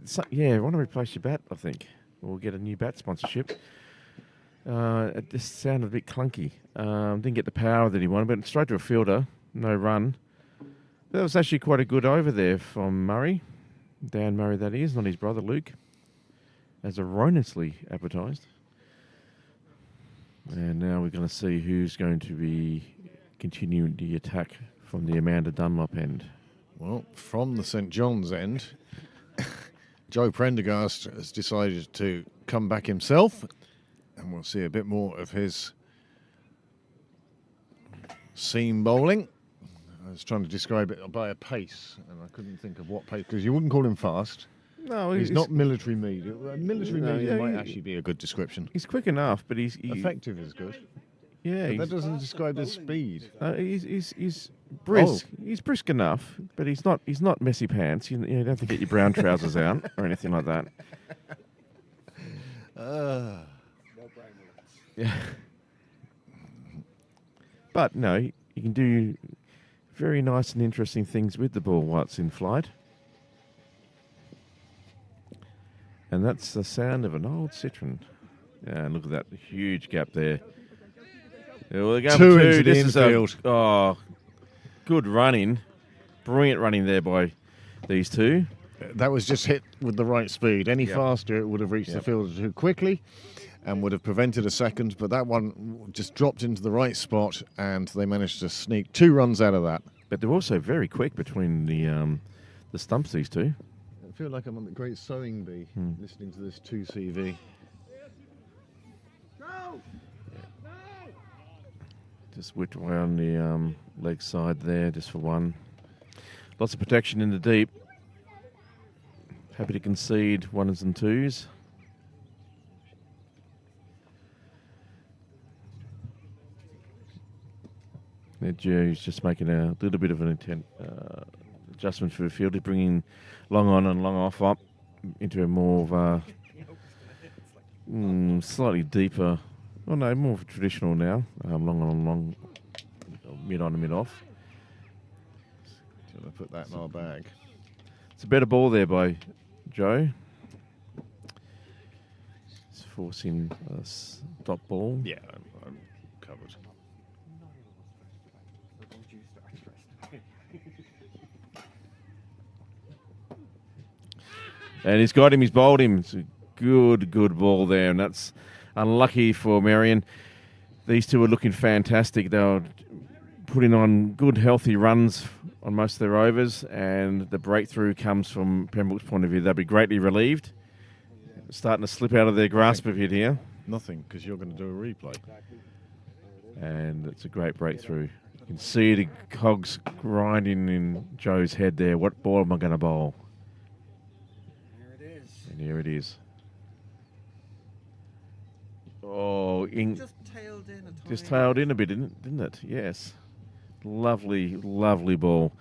E: I want to replace your bat, I think. Or get a new bat sponsorship. It just sounded a bit clunky. Didn't get the power that he wanted, but straight to a fielder, no run. But that was actually quite a good over there from Murray. Dan Murray, that is, not his brother Luke. As erroneously advertised. And now we're going to see who's going to be continuing the attack from the Amanda Dunlop end.
A: Well, from the St John's end, Joe Prendergast has decided to come back himself, and we'll see a bit more of his seam bowling. I was trying to describe it by a pace, and I couldn't think of what pace, because you wouldn't call him fast.
E: No,
A: He's not military medium. Military
E: No,
A: medium
E: yeah,
A: might
E: he-
A: actually be a good description.
E: He's quick enough, but he's
A: Effective is good.
E: yeah.
A: But that doesn't describe his speed.
E: He's brisk. He's brisk enough, but he's not messy pants. You don't have to get your brown trousers out or anything like that.
B: No brainer.
E: Yeah. But no, you can do very nice and interesting things with the ball while it's in flight. And that's the sound of an old Citroen. Yeah, and look at that huge gap there. Yeah, well, they're going
A: Two
E: for
A: into the
E: This is
A: infield.
E: good running. Brilliant running there by these two.
A: That was just hit with the right speed. Any
E: Yep.
A: faster, it would have reached the
E: Yep.
A: fielder too quickly and would have prevented a second. But that one just dropped into the right spot, and they managed to sneak 2 runs out of that.
E: But they're also very quick between the stumps, these two.
A: I feel like I'm on the Great Sewing Bee listening to this 2CV.
E: Just whipped around the leg side there, just for one. Lots of protection in the deep. Happy to concede ones and twos. Joe's just making a little bit of an adjustment for the field. He's bringing long on and long off up into a more of a slightly deeper, well no, more of a traditional now. Long on and long, mid on and mid off.
A: Do you want to put that in our bag?
E: It's a better ball there by Joe. It's forcing a stop ball.
A: Yeah, I'm covered.
E: And he's got him, he's bowled him. It's a good ball there, and that's unlucky for Merrion. These two are looking fantastic. They were putting on good, healthy runs on most of their overs, and the breakthrough comes from Pembroke's point of view. They'll be greatly relieved. Starting to slip out of their grasp of it here.
A: Nothing, because you're going to do a replay.
E: And it's a great breakthrough. You can see the cogs grinding in Joe's head there. What ball am I going to bowl? And here it is. Oh,
B: Just tailed in a tiny
E: just tailed in a bit, didn't it? Yes. Lovely ball.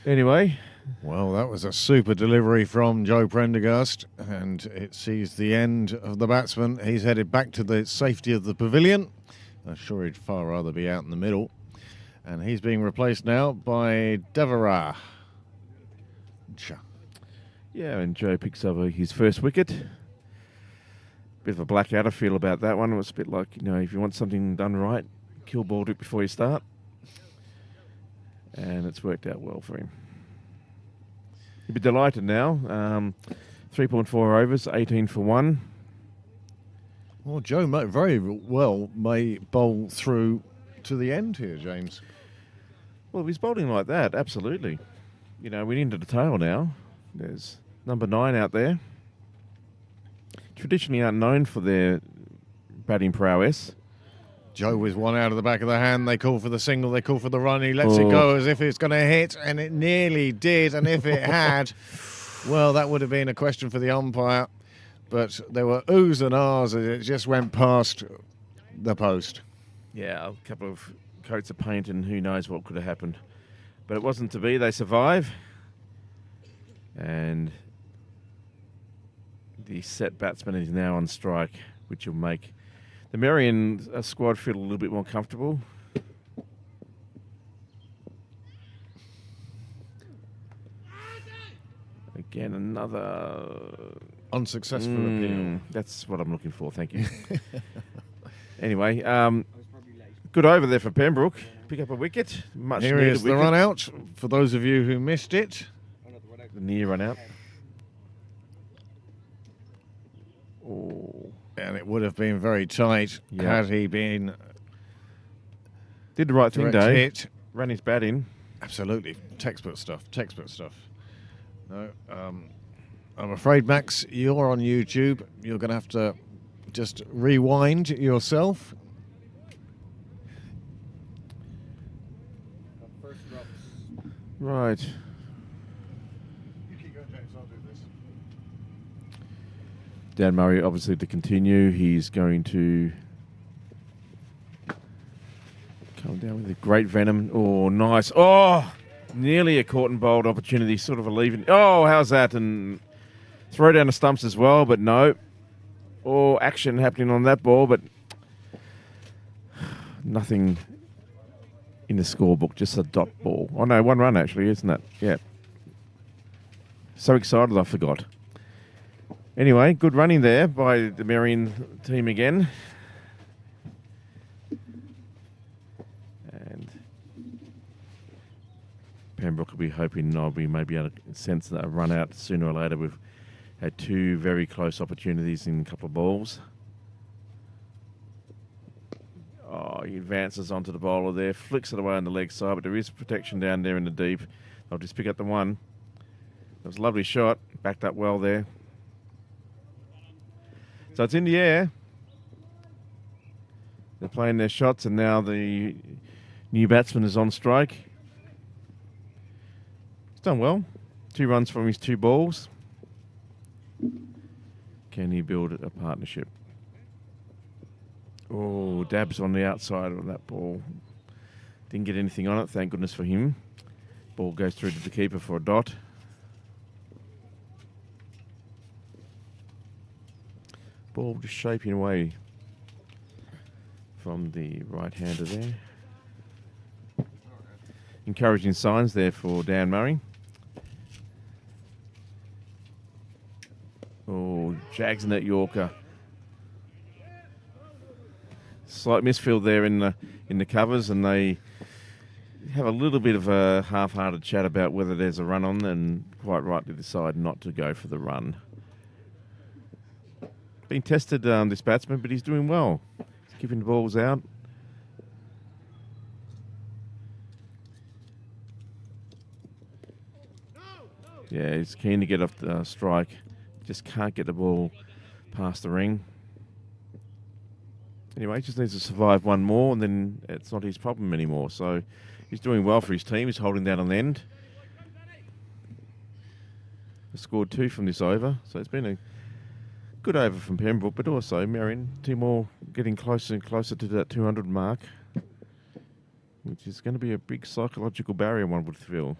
E: Anyway.
A: Well, that was a super delivery from Joe Prendergast, and it sees the end of the batsman. He's headed back to the safety of the pavilion. I'm sure he'd far rather be out in the middle. And he's being replaced now by Devara.
E: Yeah, and Joe picks up his first wicket. Bit of a blackout, I feel, about that one. It was a bit like, if you want something done right, kill ball it before you start. And it's worked out well for him. He'll be delighted now. 3.4 overs, 18 for 1.
A: Well, Joe very well may bowl through to the end here, James.
E: Well, if he's bowling like that, absolutely. We're into the tail now. There's number 9 out there. Traditionally aren't known for their batting prowess.
A: Joe with one out of the back of the hand. They call for the single. They call for the run. He lets it go as if it's going to hit, and it nearly did. And if it had, well, that would have been a question for the umpire. But there were oohs and ahs as it just went past the post.
E: Yeah, a couple of coats of paint, and who knows what could have happened. But it wasn't to be. They survive. And the set batsman is now on strike, which will make the Merrion squad feel a little bit more comfortable. Again, another
A: unsuccessful appeal.
E: That's what I'm looking for, thank you. Anyway, good over there for Pembroke. Pick up a wicket. Much
A: Here is the run out for those of you who missed it.
E: The near run out. Oh.
A: And it would have been very tight had he been...
E: Did the right thing, Dave.
A: Hit.
E: Ran his bat in.
A: Absolutely. Textbook stuff. No, I'm afraid, Max, you're on YouTube. You're going to have to just rewind yourself.
E: Right.
A: You keep going, James. I'll do this.
E: Dan Murray, obviously, to continue. He's going to come down with a great venom. Oh, nice. Oh, nearly a caught and bowled opportunity. Sort of a leaving. Oh, how's that? And throw down the stumps as well, but no. Oh, action happening on that ball, but nothing in the scorebook. Just a dot ball. Oh, no, 1 run, actually, isn't it? Yeah. So excited, I forgot. Anyway, good running there by the Merrion team again. And Pembroke will be hoping they'll be maybe able to sense that run out sooner or later. We've had 2 very close opportunities in a couple of balls. Oh, he advances onto the bowler there, flicks it away on the leg side, but there is protection down there in the deep. I'll just pick up the one. That was a lovely shot, backed up well there. So it's in the air. They're playing their shots, and now the new batsman is on strike. He's done well. 2 runs from his 2 balls. Can he build a partnership? Oh, dabs on the outside of that ball. Didn't get anything on it, thank goodness for him. Ball goes through to the keeper for a dot. Ball just shaping away from the right-hander there. Encouraging signs there for Dan Murray. Oh, jags in that Yorker. Slight misfield there in the covers, and they have a little bit of a half-hearted chat about whether there's a run on, and quite rightly decide not to go for the run. Been tested, this batsman, but he's doing well. He's keeping the balls out. Yeah, he's keen to get off the strike. Just can't get the ball past the ring. Anyway, he just needs to survive one more, and then it's not his problem anymore. So he's doing well for his team. He's holding down on the end. He scored 2 from this over, so it's been a good over from Pembroke, but also Merrion, 2 more getting closer and closer to that 200 mark, which is going to be a big psychological barrier, one would feel.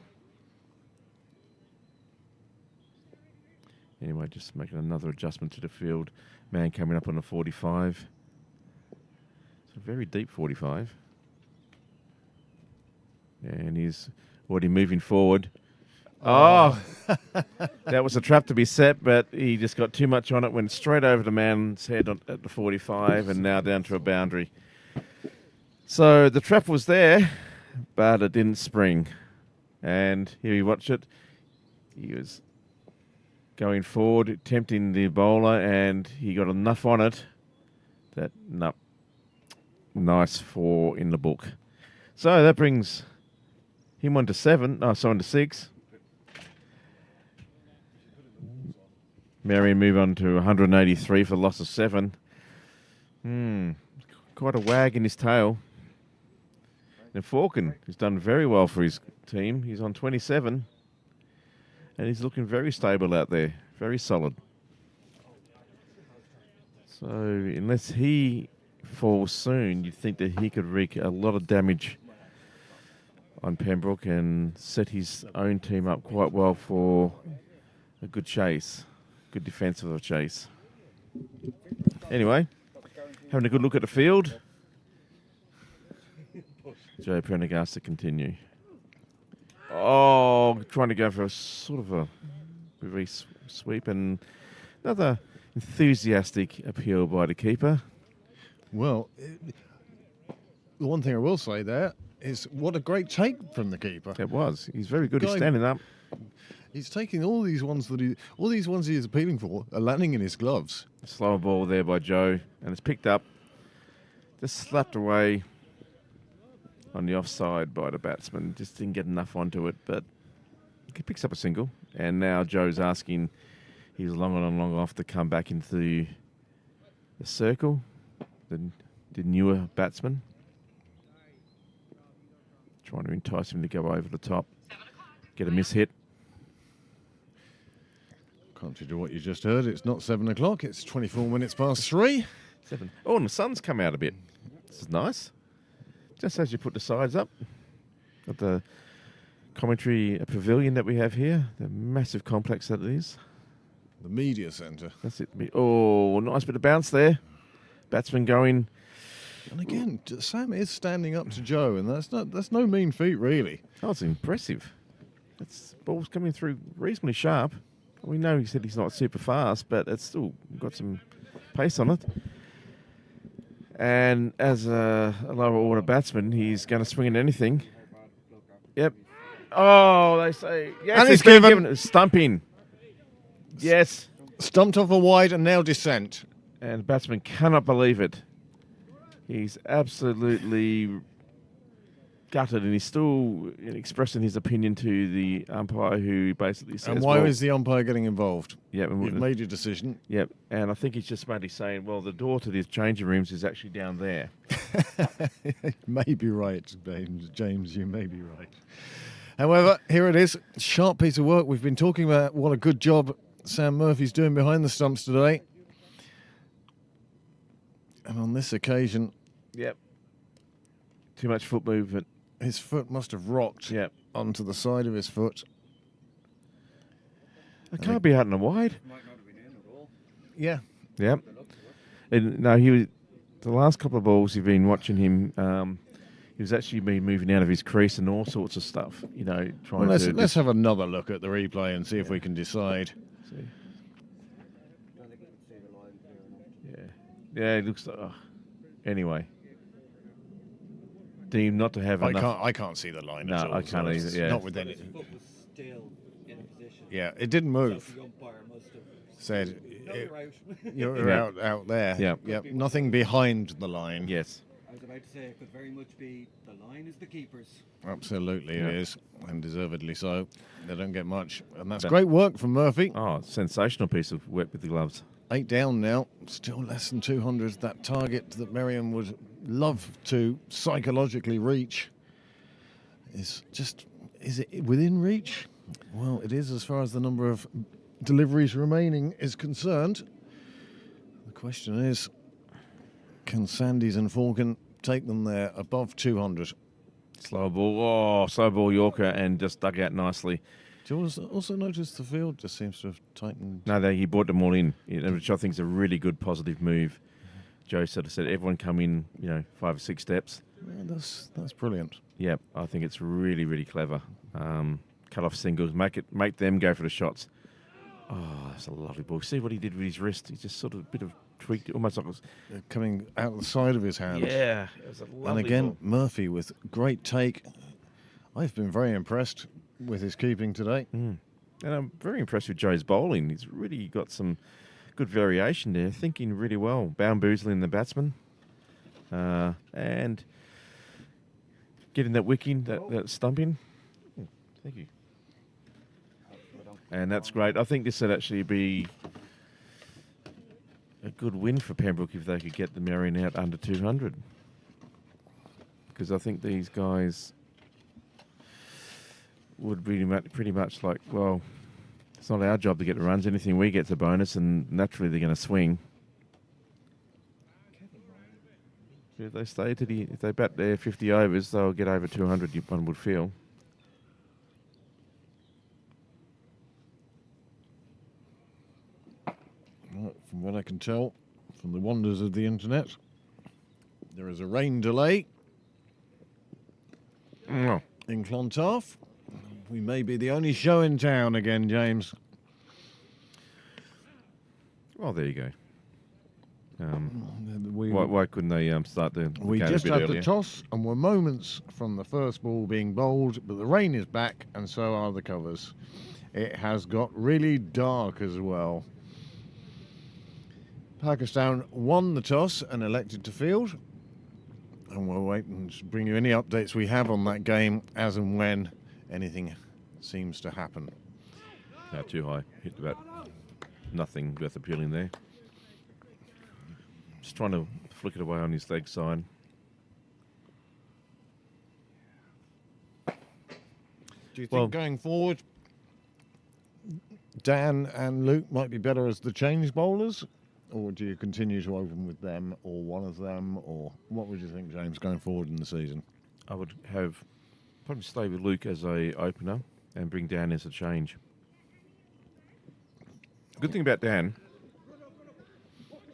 E: Anyway, just making another adjustment to the field. Man coming up on a 45. It's a very deep 45. And he's already moving forward. Oh, that was a trap to be set, but he just got too much on it, went straight over the man's head at the 45, and now down to a boundary. So the trap was there, but it didn't spring. And here you watch it. He was going forward, tempting the bowler, and he got enough on it that, no, nice 4 in the book. So that brings him on to 7, on to 6. Merrion move on to 183 for loss of 7. Quite a wag in his tail. And Falcon, who's done very well for his team, he's on 27. And he's looking very stable out there, very solid. So unless he falls soon, you'd think that he could wreak a lot of damage on Pembroke and set his own team up quite well for a good chase, good defence of a chase. Anyway, having a good look at the field. Joe Prendergast to continue. Oh, trying to go for a sort of a reverse sweep, and another enthusiastic appeal by the keeper.
A: Well, the one thing I will say there is what a great take from the keeper.
E: It was. He's very good. He's standing up.
A: He's taking all these ones he is appealing for are landing in his gloves.
E: Slower ball there by Joe, and it's picked up, just slapped away on the offside by the batsman. Just didn't get enough onto it, but he picks up a single. And now Joe's asking his long on and long off to come back into the circle, the newer batsman. Trying to entice him to go over the top, get a miss hit.
A: Contrary to what you just heard, it's not 7 o'clock, it's 24 minutes past 3.
E: 7. Oh, and the sun's come out a bit. This is nice. Just as you put the sides up at the commentary pavilion that we have here, the massive complex that it is.
A: The media centre.
E: That's it. Oh, nice bit of bounce there. Batsman going.
A: And again, Sam is standing up to Joe, and that's no mean feat, really.
E: Oh, it's impressive. That's ball's coming through reasonably sharp. We know he said he's not super fast, but it's still got some pace on it. And as a lower order batsman, he's going to swing at anything. Yep. Oh, they say yes.
A: And
E: he's been given a stumping. Yes.
A: Stumped off a wide and now descent.
E: And the batsman cannot believe it. He's absolutely gutted, and he's still expressing his opinion to the umpire, who basically says,
A: And why
E: well,
A: is the umpire getting involved?
E: Yep,
A: You've made your decision.
E: Yep, and I think he's just mainly saying, well, the door to the changing rooms is actually down there.
A: You may be right, James. You may be right. However, here it is. Sharp piece of work. We've been talking about what a good job Sam Murphy's doing behind the stumps today. And on this occasion,
E: Yep. Too much foot movement.
A: his foot must have rocked
E: Yep.
A: onto the side of his foot.
E: It can't be out and wide.
B: Might not have been in at all.
A: Yeah.
E: Yep. And no, he was. The last couple of balls you've been watching him, he was actually been moving out of his crease and all sorts of stuff. You know, trying
A: Well,
E: to.
A: let's have another look at the replay and see if we can decide.
E: See.
B: I think you can see the line clear enough.
E: Yeah. Yeah, it looks like. Anyway. Deemed not to have enough.
A: I can't see the line
E: No,
A: at all.
E: I can't
A: it's
E: either, yeah.
A: Not with any.
B: His foot was still in position.
A: Yeah, it didn't move.
B: So the umpire must have
A: Said
B: no, you're out.
A: you're
E: Yeah.
A: out there.
E: Yeah.
A: Yep. Nothing behind the line.
E: Yes.
B: I was about to say it could very much be the line is the keeper's.
A: Absolutely,
E: Yeah.
A: it is, and deservedly so. They don't get much, and that's
E: But-
A: great work from Murphy.
E: Oh, sensational piece of work with the gloves.
A: 8 down now, still less than 200. That target that Merrion would love to psychologically reach is it within reach? Well, it is as far as the number of deliveries remaining is concerned. The question is, can Sandys and Falcon take them there above 200?
E: Slow ball. Oh, slow ball Yorker, and just dug out nicely.
A: Do you also notice the field just seems to have tightened?
E: No, he brought them all in, which I think is a really good positive move. Joe sort of said, everyone come in, 5 or 6 steps.
A: Yeah, that's brilliant.
E: Yep, I think it's really, really clever. Cut off singles, make them go for the shots. Oh, that's a lovely ball. See what he did with his wrist? He just sort of a bit of tweaked it, almost like it was,
A: Coming out the side of his hand.
E: yeah, it was a lovely
A: And again,
E: ball.
A: Murphy with great take. I've been very impressed with his keeping today.
E: And I'm very impressed with Joe's bowling. He's really got some good variation there, thinking really well. Bamboozling the batsman. And getting that wick in, that stump in. Thank you. And that's great. I think this would actually be a good win for Pembroke if they could get the Merrion out under 200. Because I think these guys would be pretty much like, well, it's not our job to get the runs. Anything we get's a bonus, and naturally they're going to swing. If they stay if they bat their 50 overs, they'll get over 200. One would feel.
A: Right, from what I can tell from the wonders of the internet, there is a rain delay
E: Oh.
A: in Clontarf. We may be the only show in town again, James.
E: Well, there you go.
A: We,
E: Why couldn't they start the
A: we
E: game
A: just
E: a bit
A: had
E: earlier?
A: the toss and we're moments from the first ball being bowled, but the rain is back and so are the covers. It has got really dark as well. Pakistan won the toss and elected to field. And we'll wait and bring you any updates we have on that game as and when anything seems to happen.
E: No, too high. Hit about nothing worth appealing there. Just trying to flick it away on his leg side.
A: Do you think
E: Well-
A: going forward, Dan and Luke might be better as the change bowlers? Or do you continue to open with them or one of them? Or what would you think, James, going forward in the season?
E: I would probably stay with Luke as a opener and bring Dan as a change. Good thing about Dan.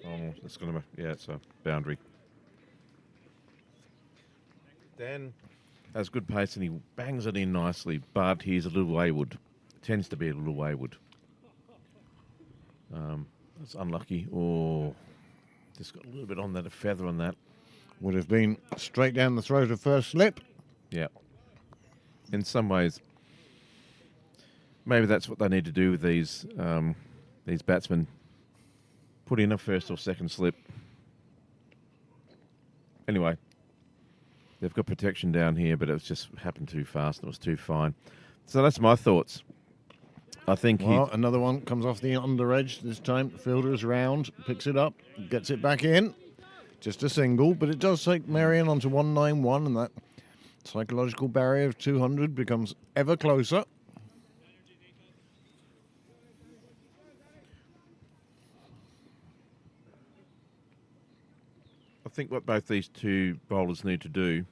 E: Oh, it's it's a boundary. Dan has good pace and he bangs it in nicely, but he's a little wayward. Tends to be a little wayward. It's unlucky. Oh, just got a little bit on that, a feather on that.
A: Would have been straight down the throat of first slip.
E: Yeah. In some ways, maybe that's what they need to do with these batsmen. Put in a first or second slip. anyway, they've got protection down here, but it was just happened too fast and it was too fine. So that's my thoughts. I think
A: Well, another one comes off the under edge this time. The fielder is round, picks it up, gets it back in. Just a single, but it does take Merrion onto 191, and that psychological barrier of 200 becomes ever closer.
E: I think what both these two bowlers need to do,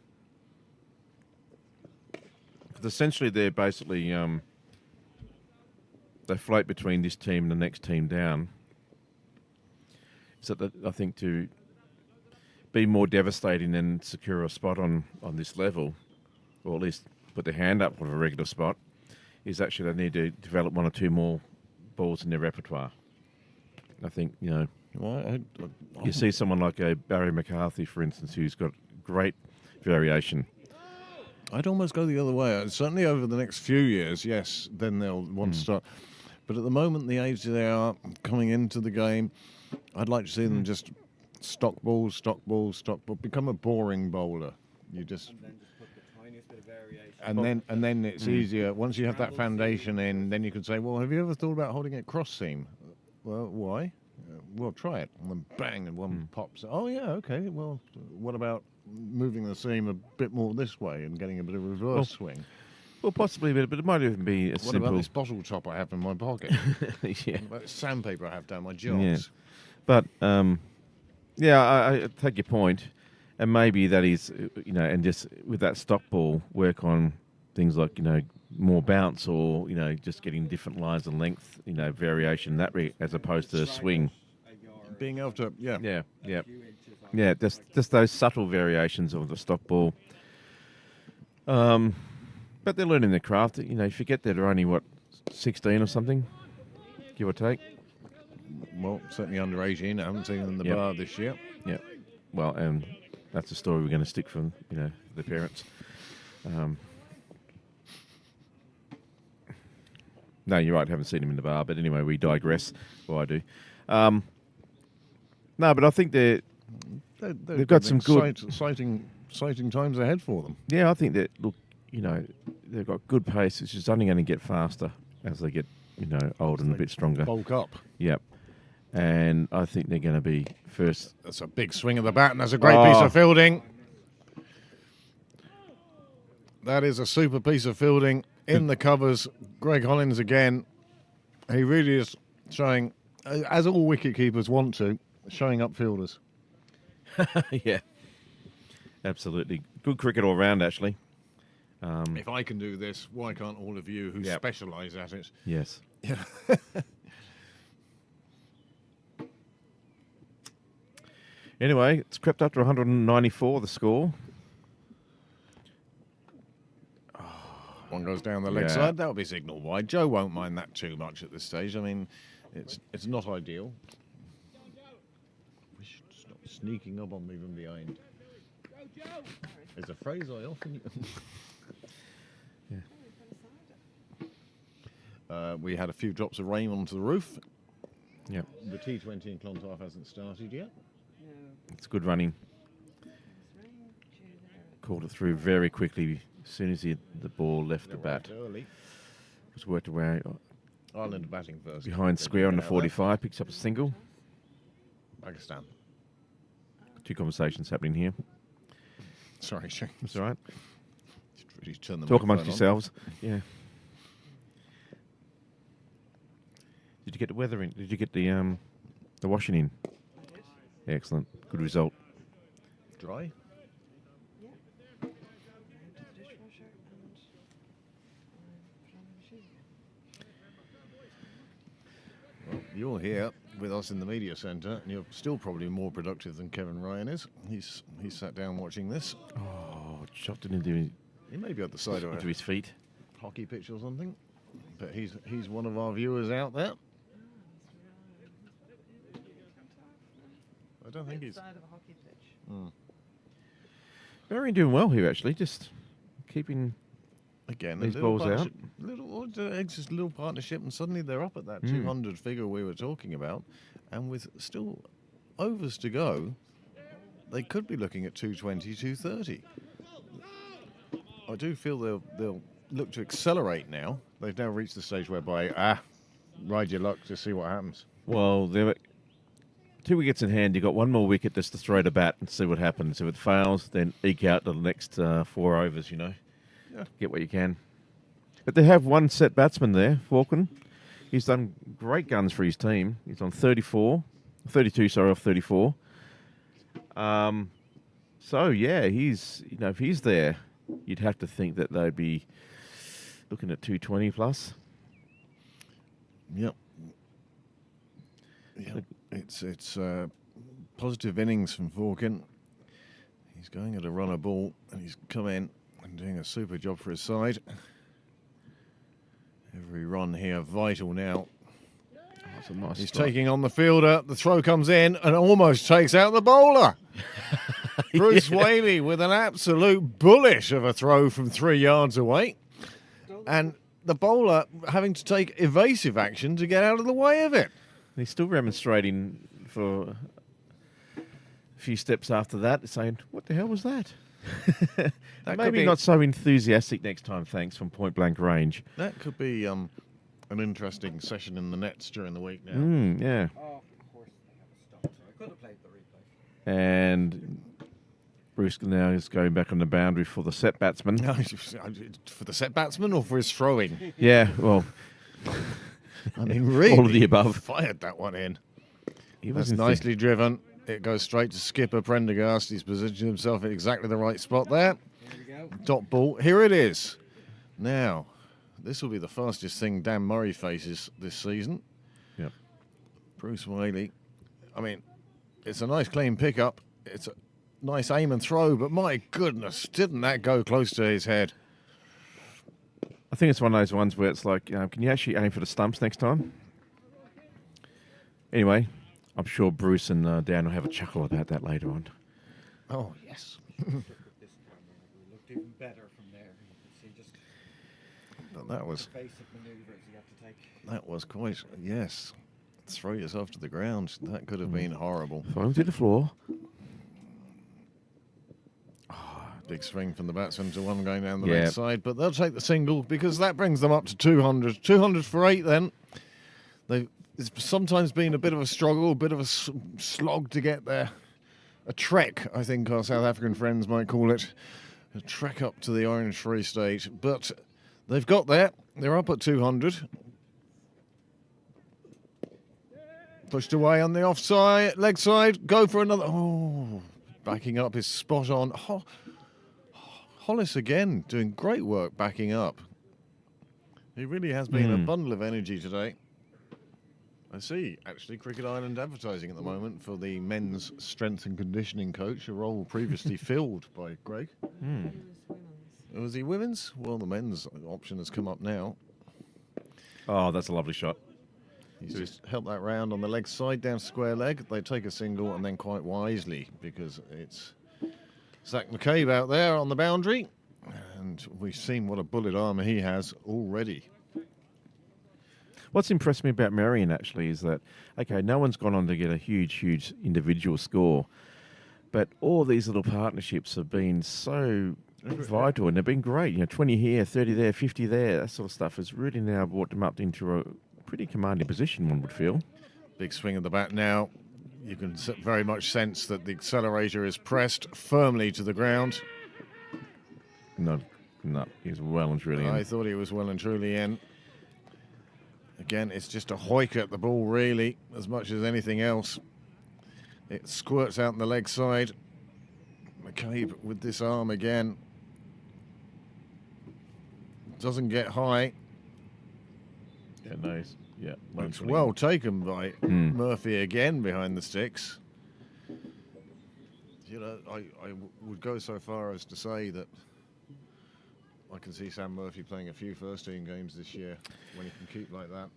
E: because essentially they're basically they float between this team and the next team down. So that I think to be more devastating and secure a spot on this level, or at least put their hand up for a regular spot, is actually they need to develop one or two more balls in their repertoire. I think, you know,
A: Well,
E: you see someone like a Barry McCarthy, for instance, who's got great variation.
A: I'd almost go the other way. Certainly over the next few years, yes, then they'll want to start. But at the moment, the age they are coming into the game, I'd like to see them just stock balls, become a boring bowler. You just...
B: And then just put the tiniest bit of variation.
A: And then it's easier. Once you have that foundation in, then you can say, well, have you ever thought about holding it cross seam? Well, why? Well, try it. And then bang, and one pops. Oh, yeah, okay. Well, what about moving the seam a bit more this way and getting a bit of reverse swing?
E: Well, possibly, but it might even be a
A: What
E: simple...
A: about this bottle top I have in my pocket?
E: yeah.
A: What about sandpaper I have down my jobs?
E: Yeah. But, yeah, I take your point. And maybe that is, you know, and just with that stock ball, work on things like, you know, more bounce or, you know, just getting different lines and length, you know, variation that as opposed to a swing.
A: Being able to,
E: Yeah, just those subtle variations of the stock ball. But they're learning their craft. You know, you forget they're only, 16 or something, give or take.
A: Well, certainly under 18. I haven't seen them in the
E: Yep.
A: bar this year.
E: Yeah. Well, and that's a story we're going to stick from, you know, the parents. No, you're right. Haven't seen him in the bar, but anyway, we digress. Well, I do. No, but I think they've got some good,
A: exciting times ahead for them.
E: Yeah, I think that, look, you know, they've got good pace. It's just only going to get faster as they get, you know, older and a bit stronger.
A: Bulk up.
E: Yep. And I think they're going to be first.
A: That's a big swing of the bat, and that's a great piece of fielding. That is a super piece of fielding in the covers. Greg Hollins again. He really is showing, as all wicket keepers want to, showing up fielders.
E: Yeah. Absolutely. Good cricket all round, actually.
A: If I can do this, why can't all of you who specialise at it?
E: Yes.
A: Yeah.
E: Anyway, it's crept up to 194, the score.
A: One goes down the leg side. That'll be signal wide. Joe won't mind that too much at this stage. I mean, it's not ideal. We should stop sneaking up on me from behind. It's a phrase I often use. We had a few drops of rain onto the roof.
E: Yep.
A: The T20 in Clontarf hasn't started yet.
E: It's good running. Called it through very quickly as soon as the ball left the bat.
A: Early.
E: Just worked away
A: Ireland batting first.
E: behind square on the 45, picks up a single.
A: Pakistan.
E: Two conversations happening here.
A: Sorry, Shane.
E: That's all right.
A: Really turn the
E: Talk amongst
A: microphone on.
E: yourselves. Yeah. Did you get the weather in? Did you get the washing in? Excellent. Good result.
A: Dry. Well, you're here with us in the media centre, and you're still probably more productive than Kevin Ryan is. He's sat down watching this.
E: Oh, shot it into
A: He may be at the side of a
E: his feet.
A: hockey pitch or something, but he's one of our viewers out there. I don't think he's.
D: Side of a hockey pitch.
E: Merrion doing well here, actually. Just keeping
A: Again,
E: these
A: a little
E: balls out.
A: partnership- Just a little partnership, and suddenly they're up at that 200 figure we were talking about, and with still overs to go, they could be looking at 220, 230. I do feel they'll look to accelerate now. They've now reached the stage whereby, ride your luck to see what happens.
E: Well, there were 2 wickets in hand. You've got one more wicket just to throw to bat and see what happens. If it fails, then eke out the next 4 overs, Yeah. Get what you can. But they have one set batsman there, Falcon. He's done great guns for his team. He's on 32, off 34. So, yeah, he's, if he's there, you'd have to think that they'd be looking at 220 plus.
A: Yep. It's positive innings from Falcon. He's going at a runner ball, and he's come in and doing a super job for his side. Every run here vital now.
E: That's a nice
A: He's
E: strike.
A: taking on the fielder. The throw comes in and almost takes out the bowler. Bruce Whaley with an absolute bullish of a throw from 3 yards away. And the bowler having to take evasive action to get out of the way of it.
E: He's still remonstrating for a few steps after that, saying, "What the hell was that?"
A: That could
E: Maybe
A: be-
E: not so enthusiastic next time, thanks, from point blank range.
A: That could be an interesting session in the nets during the week now.
E: Yeah.
B: Oh, of course they have a stop. So I could have played the replay.
E: And Bruce now is going back on the boundary for the set batsman.
A: For the set batsman or for his throwing?
E: Yeah, well,
A: I mean, really,
E: all of the above.
A: Fired that one in.
E: He
A: That's
E: wasn't
A: nicely driven. It goes straight to skipper Prendergast. He's positioned himself in exactly the right spot there.
B: Here we go.
A: Dot ball. Here it is. Now, this will be the fastest thing Dan Murray faces this season.
E: Yep.
A: Bruce Whaley. I mean, it's a nice clean pickup. It's a nice aim and throw, but my goodness, didn't that go close to his head?
E: I think it's one of those ones where it's like, can you actually aim for the stumps next time? Anyway, I'm sure Bruce and Dan will have a chuckle about that later on.
A: Oh, yes.
B: This camera it looked even better from there. You can see just
A: But that was
B: the basic manoeuvres you have to take.
A: That was quite, yes. Throw yourself to the ground. That could have been horrible.
E: Throw him to the floor.
A: Big swing from the batsman to one going down the
E: Yeah.
A: leg side, but they'll take the single because that brings them up to 200. 200 for 8 then. It's sometimes been a bit of a struggle, a bit of a slog to get there. A trek, I think our South African friends might call it. A trek up to the Orange Free State. But they've got there. They're up at 200. Pushed away on the offside, leg side. Go for another. Oh, backing up is spot on. Hollis again doing great work backing up. He really has been a bundle of energy today. I see, actually, Cricket Island advertising at the moment for the men's strength and conditioning coach, a role previously filled by Greg. Was he women's? Well, the men's option has come up now.
E: Oh, that's a lovely shot.
A: He's just helped that round on the leg side, down square leg. They take a single and then quite wisely because it's Zach McCabe out there on the boundary. And we've seen what a bullet armour he has already.
E: What's impressed me about Merrion, actually, is that, okay, no one's gone on to get a huge individual score, but all these little partnerships have been so vital and they've been great. 20 here, 30 there, 50 there, that sort of stuff has really now brought them up into a pretty commanding position, one would feel.
A: Big swing of the bat now. You can very much sense that the accelerator is pressed firmly to the ground.
E: No, he's well and truly in.
A: I thought he was well and truly in. Again, it's just a hoik at the ball, really, as much as anything else. It squirts out on the leg side. McCabe with this arm again. Doesn't get high.
E: Yeah, nice. Yeah,
A: It's well taken by Murphy again behind the sticks. I would go so far as to say that I can see Sam Murphy playing a few first-team games this year when he can keep like that.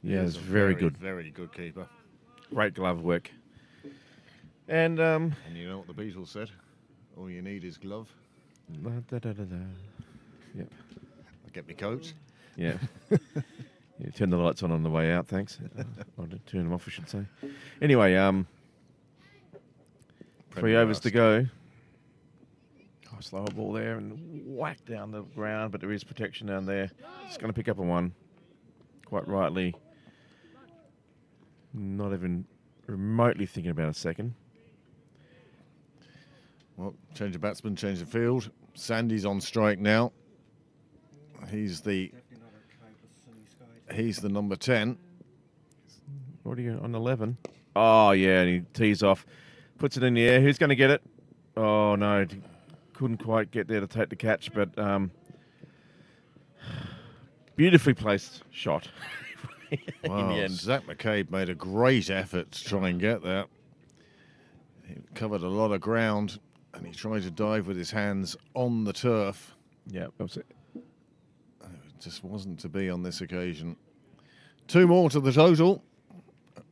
E: Yeah,
A: He's
E: it's
A: a
E: very good.
A: Very good keeper.
E: Great glove work. And,
A: And you know what the Beatles said? All you need is glove.
E: Yep.
A: I'll get me coat.
E: Yeah. Yeah, turn the lights on the way out, thanks. I'll turn them off, I should say. Anyway, 3 overs to go. Oh, slower ball there and whack down the ground, but there is protection down there. It's going to pick up a 1. Quite rightly. Not even remotely thinking about a second.
A: Well, change of batsman, change of field. Sandy's on strike now. He's the
B: Definitely not a cloud with sunny skies.
A: he's the number 10.
E: Already on 11. Oh, yeah, and he tees off. Puts it in the air. Who's going to get it? Oh, no. Couldn't quite get there to take the catch, but beautifully placed shot in
A: Wow,
E: the end.
A: Zach McCabe made a great effort to try and get that. He covered a lot of ground, and he tried to dive with his hands on the turf.
E: Yeah, that was it.
A: It just wasn't to be on this occasion. 2 more to the total.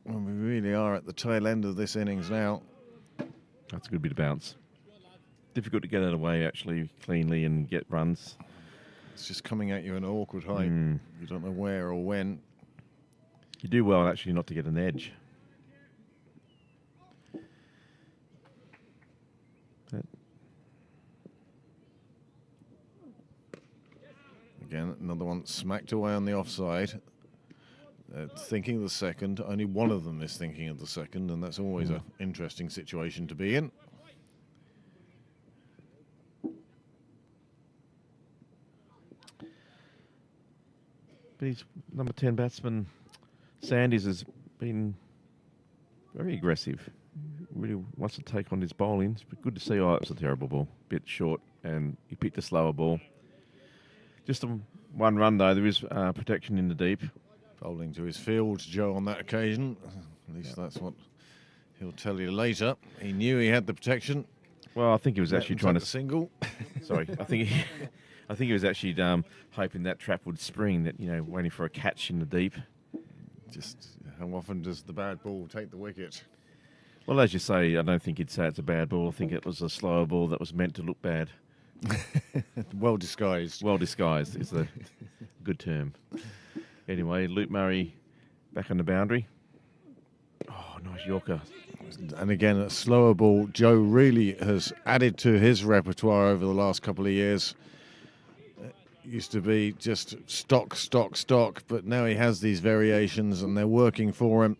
A: Well, we really are at the tail end of this innings now.
E: That's a good bit of bounce. Difficult to get it away actually cleanly and get runs.
A: It's just coming at you at an awkward height. You don't know where or when.
E: You do well actually not to get an edge.
A: Again, another one smacked away on the offside. Thinking of the second. Only one of them is thinking of the second, and that's always an interesting situation to be in.
E: But his number 10 batsman, Sandys, has been very aggressive. Really wants to take on his bowling. It's been good to see. Oh, it was a terrible ball. Bit short, and he picked a slower ball. Just a 1 run, though. There is protection in the deep.
A: Bowling to his field, Joe, on that occasion. At least that's what he'll tell you later. He knew he had the protection.
E: Well, I think he was actually trying to
A: single.
E: Sorry, I think he was actually hoping that trap would spring. That waiting for a catch in the deep.
A: Just how often does the bad ball take the wicket?
E: Well, as you say, I don't think he'd say it's a bad ball. I think it was a slower ball that was meant to look bad.
A: Well disguised.
E: Well disguised is a good term. Anyway, Luke Murray back on the boundary. Oh, nice Yorker.
A: And again, a slower ball. Joe really has added to his repertoire over the last couple of years. Used to be just stock, but now he has these variations and they're working for him.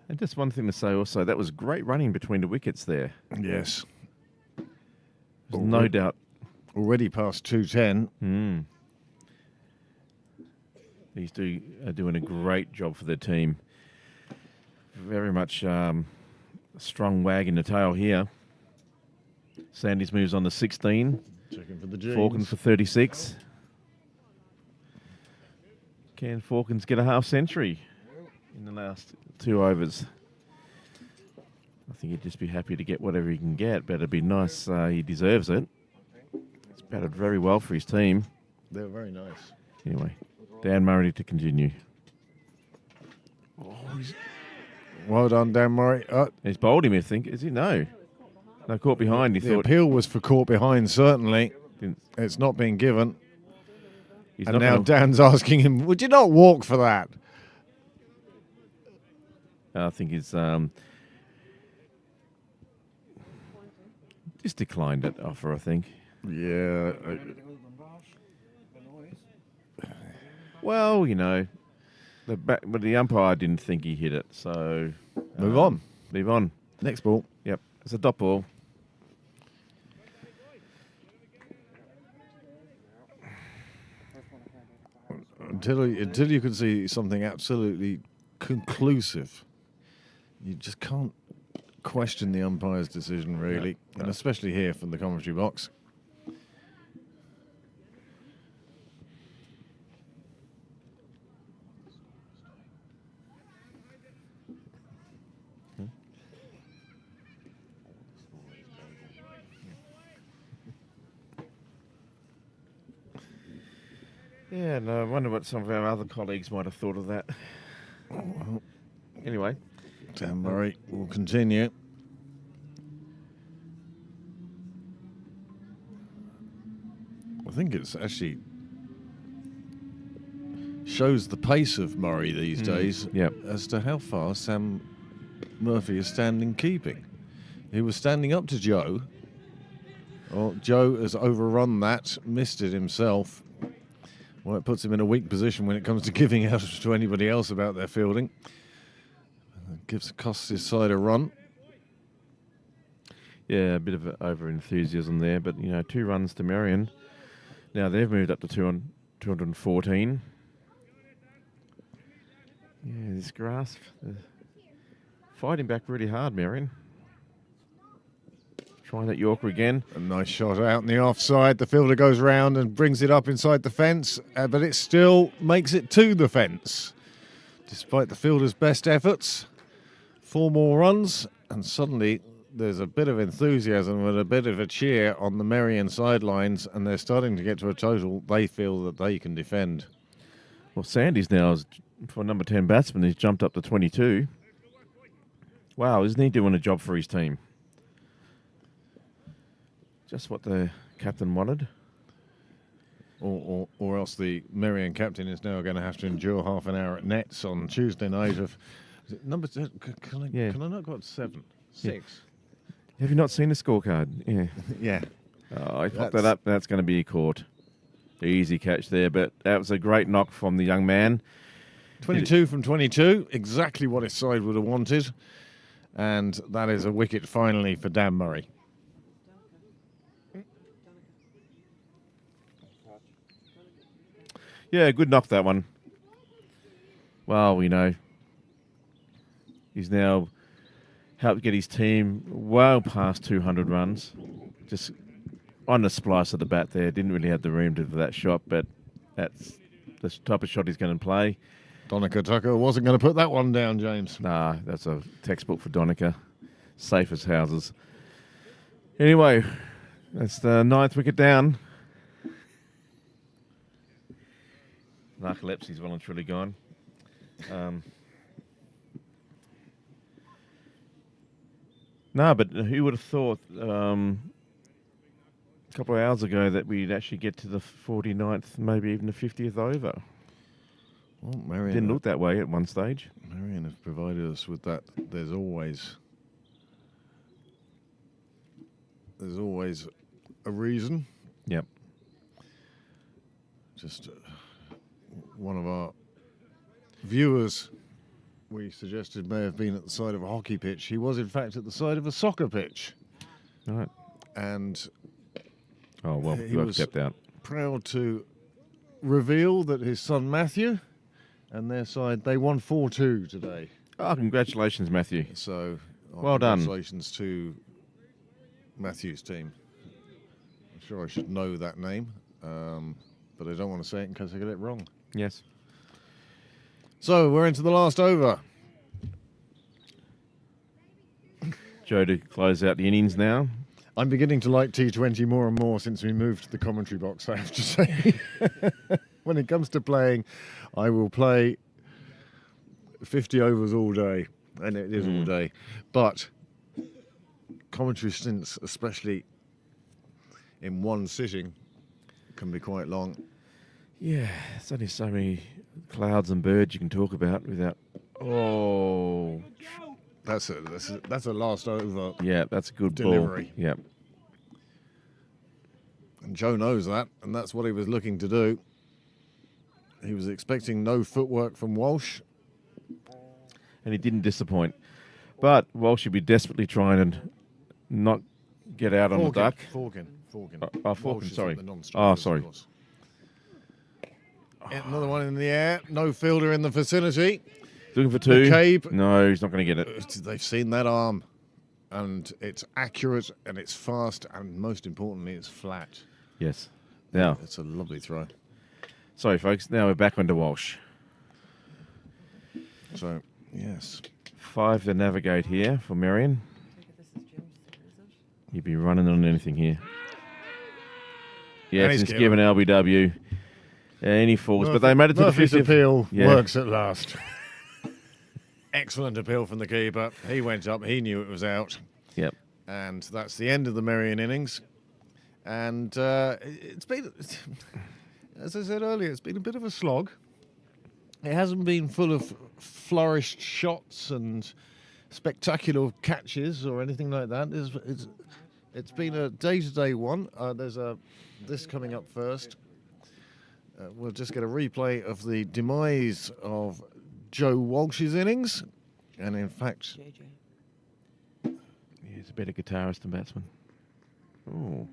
E: And just one thing to say also, that was great running between the wickets there.
A: Yes.
E: There's no doubt.
A: Already past 210.
E: He's doing a great job for the team. Very much a strong wag in the tail here. Sandys moves on to 16.
A: Checking for the G's.
E: Falcons for 36. Can Falcons get a half century in the last 2 overs? I think he'd just be happy to get whatever he can get, but it'd be nice. He deserves it. He's batted very well for his team.
A: They're very nice.
E: Anyway, Dan Murray to continue.
A: Well done, Dan Murray.
E: He's bowled him, I think. Is he? No. No, caught behind. He
A: The
E: thought.
A: appeal was for caught behind, certainly.
E: Didn't-
A: It's not being given.
E: He's
A: And
E: not
A: now
E: gonna-
A: Dan's asking him, would you not walk for that?
E: I think he's just declined that offer, I think.
A: Yeah.
E: Well, but the umpire didn't think he hit it, so
A: Move on.
E: Move on.
A: Next ball.
E: Yep, it's a dot ball.
A: Until you can see something absolutely conclusive, you just can't question the umpire's decision, really, and especially here from the commentary box.
E: Yeah, no, I wonder what some of our other colleagues might have thought of that. Anyway.
A: Dan Murray will continue. I think it's actually shows the pace of Murray these days
E: Yep.
A: as to how far Sam Murphy is standing keeping. He was standing up to Joe. Well, Joe has overrun that, missed it himself. Well, it puts him in a weak position when it comes to giving out to anybody else about their fielding. Costs his side a run.
E: Yeah, a bit of over enthusiasm there, but 2 runs to Merrion. Now they've moved up to 214. Yeah, this grass fighting back really hard, Merrion. Trying that Yorker again.
A: A nice shot out in the offside. The fielder goes round and brings it up inside the fence, but it still makes it to the fence. Despite the fielder's best efforts, 4 more runs, and suddenly there's a bit of enthusiasm and a bit of a cheer on the Merrion sidelines, and they're starting to get to a total they feel that they can defend.
E: Well, Sandy's now, for number 10 batsman, he's jumped up to 22. Wow, isn't he doing a job for his team? Just what the captain wanted.
A: Or else the Merrion captain is now going to have to endure half an hour at nets on Tuesday night of... is it number... Can I not go up to 7? 6?
E: Have you not seen the scorecard? Yeah.
A: Yeah.
E: Oh, I popped that up. That's going to be caught. Easy catch there, but that was a great knock from the young man.
A: 22 from 22, exactly what his side would have wanted. And that is a wicket finally for Dan Murray.
E: Yeah, good knock, that one. Well, he's now helped get his team well past 200 runs. Just on the splice of the bat there. Didn't really have the room for that shot, but that's the type of shot he's going to play.
A: Donica Tucker wasn't going to put that one down, James.
E: Nah, that's a textbook for Donica. Safe as houses. Anyway, that's the 9th wicket down. Narcolepsy's well and truly gone. No, but who would have thought a couple of hours ago that we'd actually get to the 49th, maybe even the 50th over?
A: Well, Merrion
E: Didn't look that way at one stage.
A: Merrion have provided us with that. There's always a reason.
E: Yep.
A: Just one of our viewers we suggested may have been at the side of a hockey pitch. He was, in fact, at the side of a soccer pitch.
E: All right.
A: And
E: Oh, well,
A: he
E: you have
A: was
E: stepped out.
A: proud to reveal that his son Matthew and their side, they won 4-2 today.
E: Oh, congratulations, Matthew.
A: So,
E: Well done.
A: Congratulations to Matthew's team. I'm sure I should know that name, but I don't want to say it in case I get it wrong.
E: Yes.
A: So, we're into the last over.
E: Joe to close out the innings now.
A: I'm beginning to like T20 more and more since we moved to the commentary box, I have to say. When it comes to playing, I will play 50 overs all day, and it is all day. But commentary stints, especially in one sitting, can be quite long.
E: Yeah, there's only so many clouds and birds you can talk about without... Oh,
A: That's a last over
E: yeah, that's a good
A: delivery.
E: ball. Yeah.
A: And Joe knows that, and that's what he was looking to do. He was expecting no footwork from Walsh.
E: And he didn't disappoint. But Walsh should be desperately trying to not get out on the duck.
A: Forkin.
E: Forkin,
A: Walsh is
E: sorry.
A: at the non-strikers,
E: Oh, sorry.
A: of course. Another one in the air. No fielder in the vicinity.
E: Looking for two.
A: McCabe.
E: No, he's not going to get it.
A: They've seen that arm, and it's accurate, and it's fast, and most importantly, it's flat.
E: Yes. Now,
A: It's a lovely throw.
E: sorry, folks. Now we're back onto Walsh.
A: So, yes.
E: 5 to navigate here for Merrion.
D: Take it this is Jim's thing, is it?
E: He'd be running on anything here. Yeah,
A: And he's
E: it's given
A: given.
E: LBW. Any falls, but they made it to
A: Murphy's
E: the 50th.
A: appeal
E: Yeah.
A: works at last. Excellent appeal from the keeper. He went up. He knew it was out.
E: Yep.
A: And that's the end of the Merrion innings. And it's been, as I said earlier, it's been a bit of a slog. It hasn't been full of flourished shots and spectacular catches or anything like that. It's been a day-to-day one. There's this coming up first. We'll just get a replay of the demise of Joe Walsh's innings, and in fact,
D: JJ.
E: He's a better guitarist than batsman. Oh.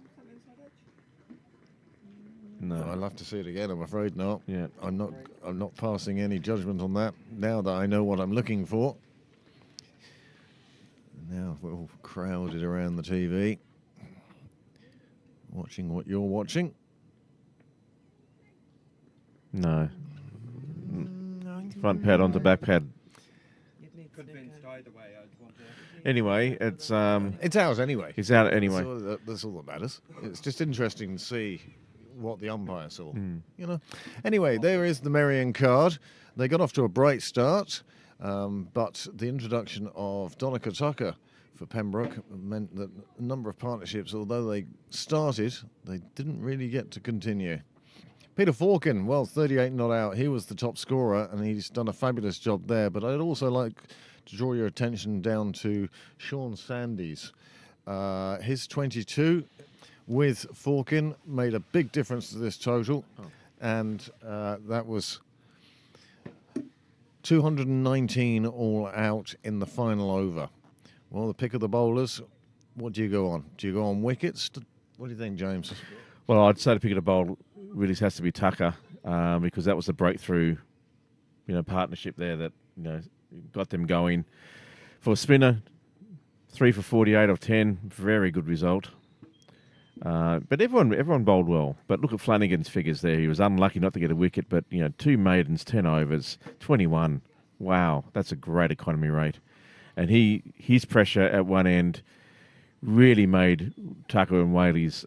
E: No.
A: I'll have to see it again. I'm afraid not.
E: Yeah.
A: I'm not passing any judgment on that now that I know what I'm looking for. Now we're all crowded around the TV, watching what you're watching.
E: No. Front pad onto back pad.
D: You'd need
B: Could have been
D: Snicker.
B: either way. I'd want to.
E: Anyway, it's
A: It's out anyway.
E: he's out anyway.
A: That's all that matters. It's just interesting to see what the umpire saw.
E: Mm.
A: You know. Anyway, there is the Merrion card. They got off to a bright start, but the introduction of Donica Tucker for Pembroke meant that a number of partnerships, although they started, they didn't really get to continue. Peter Forkin, well, 38 not out. He was the top scorer, and he's done a fabulous job there. But I'd also like to draw your attention down to Sean Sandys. His 22 with Forkin made a big difference to this total, and that was 219 all out in the final over. Well, the pick of the bowlers, what do you go on? Do you go on wickets? What do you think, James?
E: Well, I'd say to pick it a bowl really has to be Tucker because that was the breakthrough, partnership there that got them going. For a spinner, 3 for 48 of 10, very good result. But everyone bowled well. But look at Flanagan's figures there. He was unlucky not to get a wicket, but 2 maidens, 10 overs, 21. Wow, that's a great economy rate. And his pressure at one end really made Tucker and Whaley's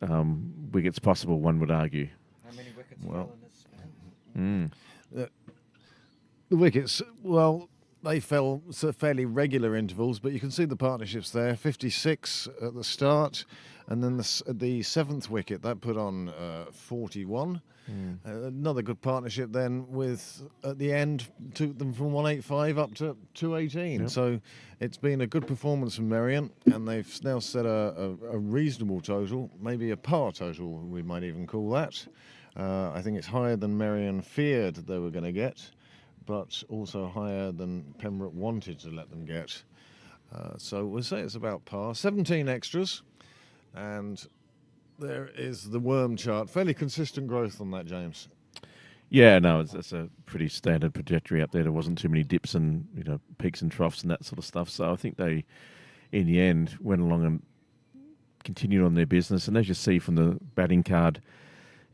E: wickets possible, one would argue.
B: How many wickets
A: Well,
B: fell in this spell?
A: The wickets, well, they fell fairly regular intervals, but you can see the partnerships there. 56 at the start, and then the seventh wicket, that put on 41. Another good partnership then with, at the end, took them from 185 up to 218.
E: Yep.
A: So it's been a good performance from Merrion, and they've now set a reasonable total, maybe a par total, we might even call that. I think it's higher than Merrion feared they were going to get, but also higher than Pembroke wanted to let them get. So we'll say it's about par. 17 extras, and there is the worm chart. Fairly consistent growth on that, James.
E: Yeah, no, it's a pretty standard trajectory up there. There wasn't too many dips and peaks and troughs and that sort of stuff. So I think they, in the end, went along and continued on their business. And as you see from the batting card,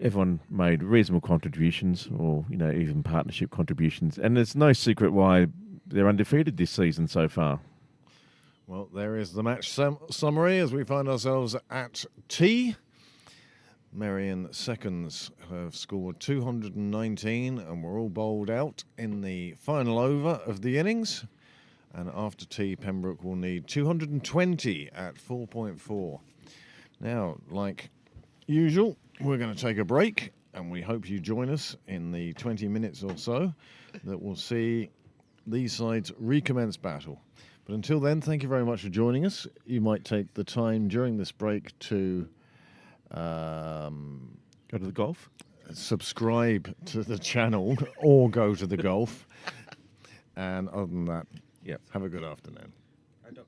E: everyone made reasonable contributions, or even partnership contributions. And there's no secret why they're undefeated this season so far.
A: Well, there is the match summary as we find ourselves at tea. Merrion seconds have scored 219 and were all bowled out in the final over of the innings. And after tea, Pembroke will need 220 at 4.4. Now, like usual, we're going to take a break, and we hope you join us in the 20 minutes or so that we'll see these sides recommence battle. But until then, thank you very much for joining us. You might take the time during this break to
E: Go to the golf.
A: subscribe to the channel or go to the golf. And other than that,
E: Yep.
A: have a good afternoon.
B: I don't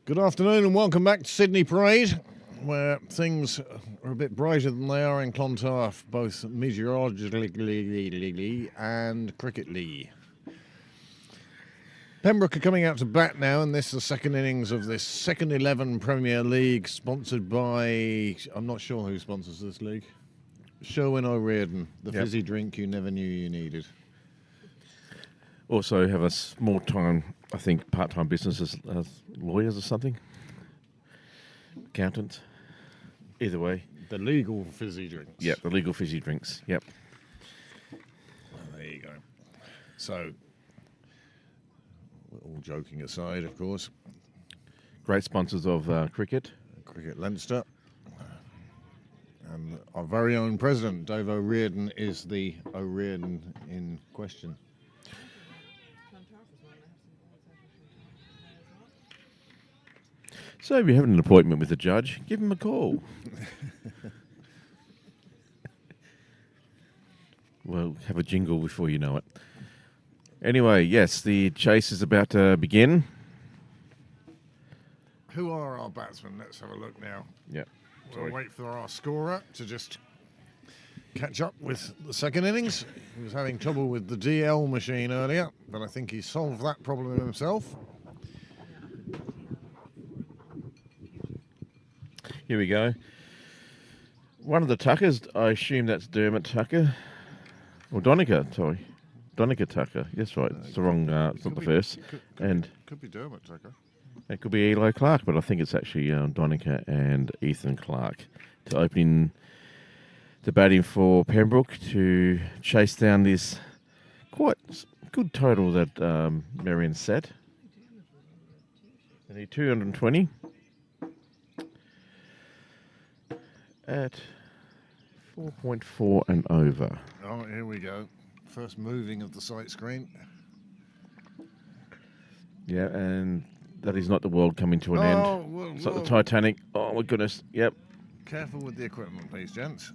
A: Good afternoon and welcome back to Sydney Parade, where things are a bit brighter than they are in Clontarf, both meteorologically and cricketly. Pembroke are coming out to bat now, and this is the second innings of this second 11 Premier League, sponsored by, I'm not sure who sponsors this league. Sherwin O'Riordan, the fizzy drink you never knew you needed.
E: Also have a small time, I think, part-time business as lawyers or something. Accountants. Either way.
A: The legal fizzy drinks.
E: Yep, the legal fizzy drinks. Yep.
A: There you go. So, all joking aside, of course.
E: Great sponsors of cricket.
A: Cricket Leinster. And our very own president, Dave O'Riordan, is the O'Riordan in question.
E: So if you're having an appointment with the judge, give him a call. We'll have a jingle before you know it. Anyway, yes, the chase is about to begin.
A: Who are our batsmen? Let's have a look now.
E: Yeah.
A: We'll wait for our scorer to just catch up with the second innings. He was having trouble with the DL machine earlier, but I think he solved that problem himself.
E: Here we go. One of the Tuckers, I assume that's Dermot Tucker. Or Donica, sorry. Donica Tucker. Yes, right. It's the wrong, it's not the first.
A: Could be Dermot Tucker.
E: It could be Eli Clark, but I think it's actually Donica and Ethan Clark to open the batting for Pembroke to chase down this quite good total that Merrion set. They need 220 at 4.4 and over.
A: Oh, here we go. First moving of the sight screen.
E: Yeah, and that is not the world coming to an end.
A: Whoa,
E: It's like the Titanic. Oh, my goodness. Yep.
A: Careful with the equipment, please, gents.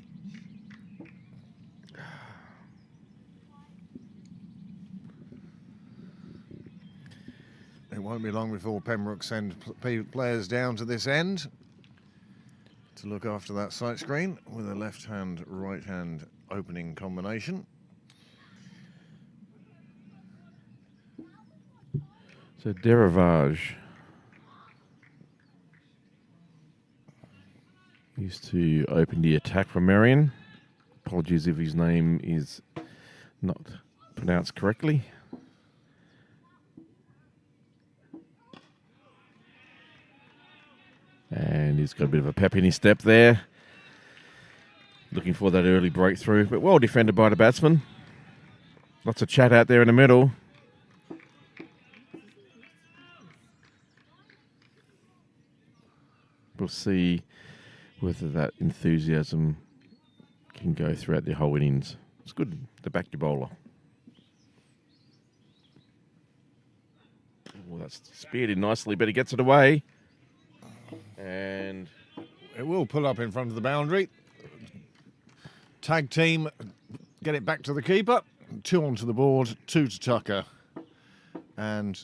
A: It won't be long before Pembroke send players down to this end to look after that sight screen with a left-hand, right-hand opening combination.
E: So Deravage used to open the attack for Merrion. Apologies if his name is not pronounced correctly. And he's got a bit of a pep in his step there. Looking for that early breakthrough, but well defended by the batsman. Lots of chat out there in the middle. We'll see whether that enthusiasm can go throughout the whole innings. It's good to back your bowler. Oh, that's speared in nicely, but he gets it away. And
A: it will pull up in front of the boundary. Tag team, get it back to the keeper. 2 onto the board, 2 to Tucker. And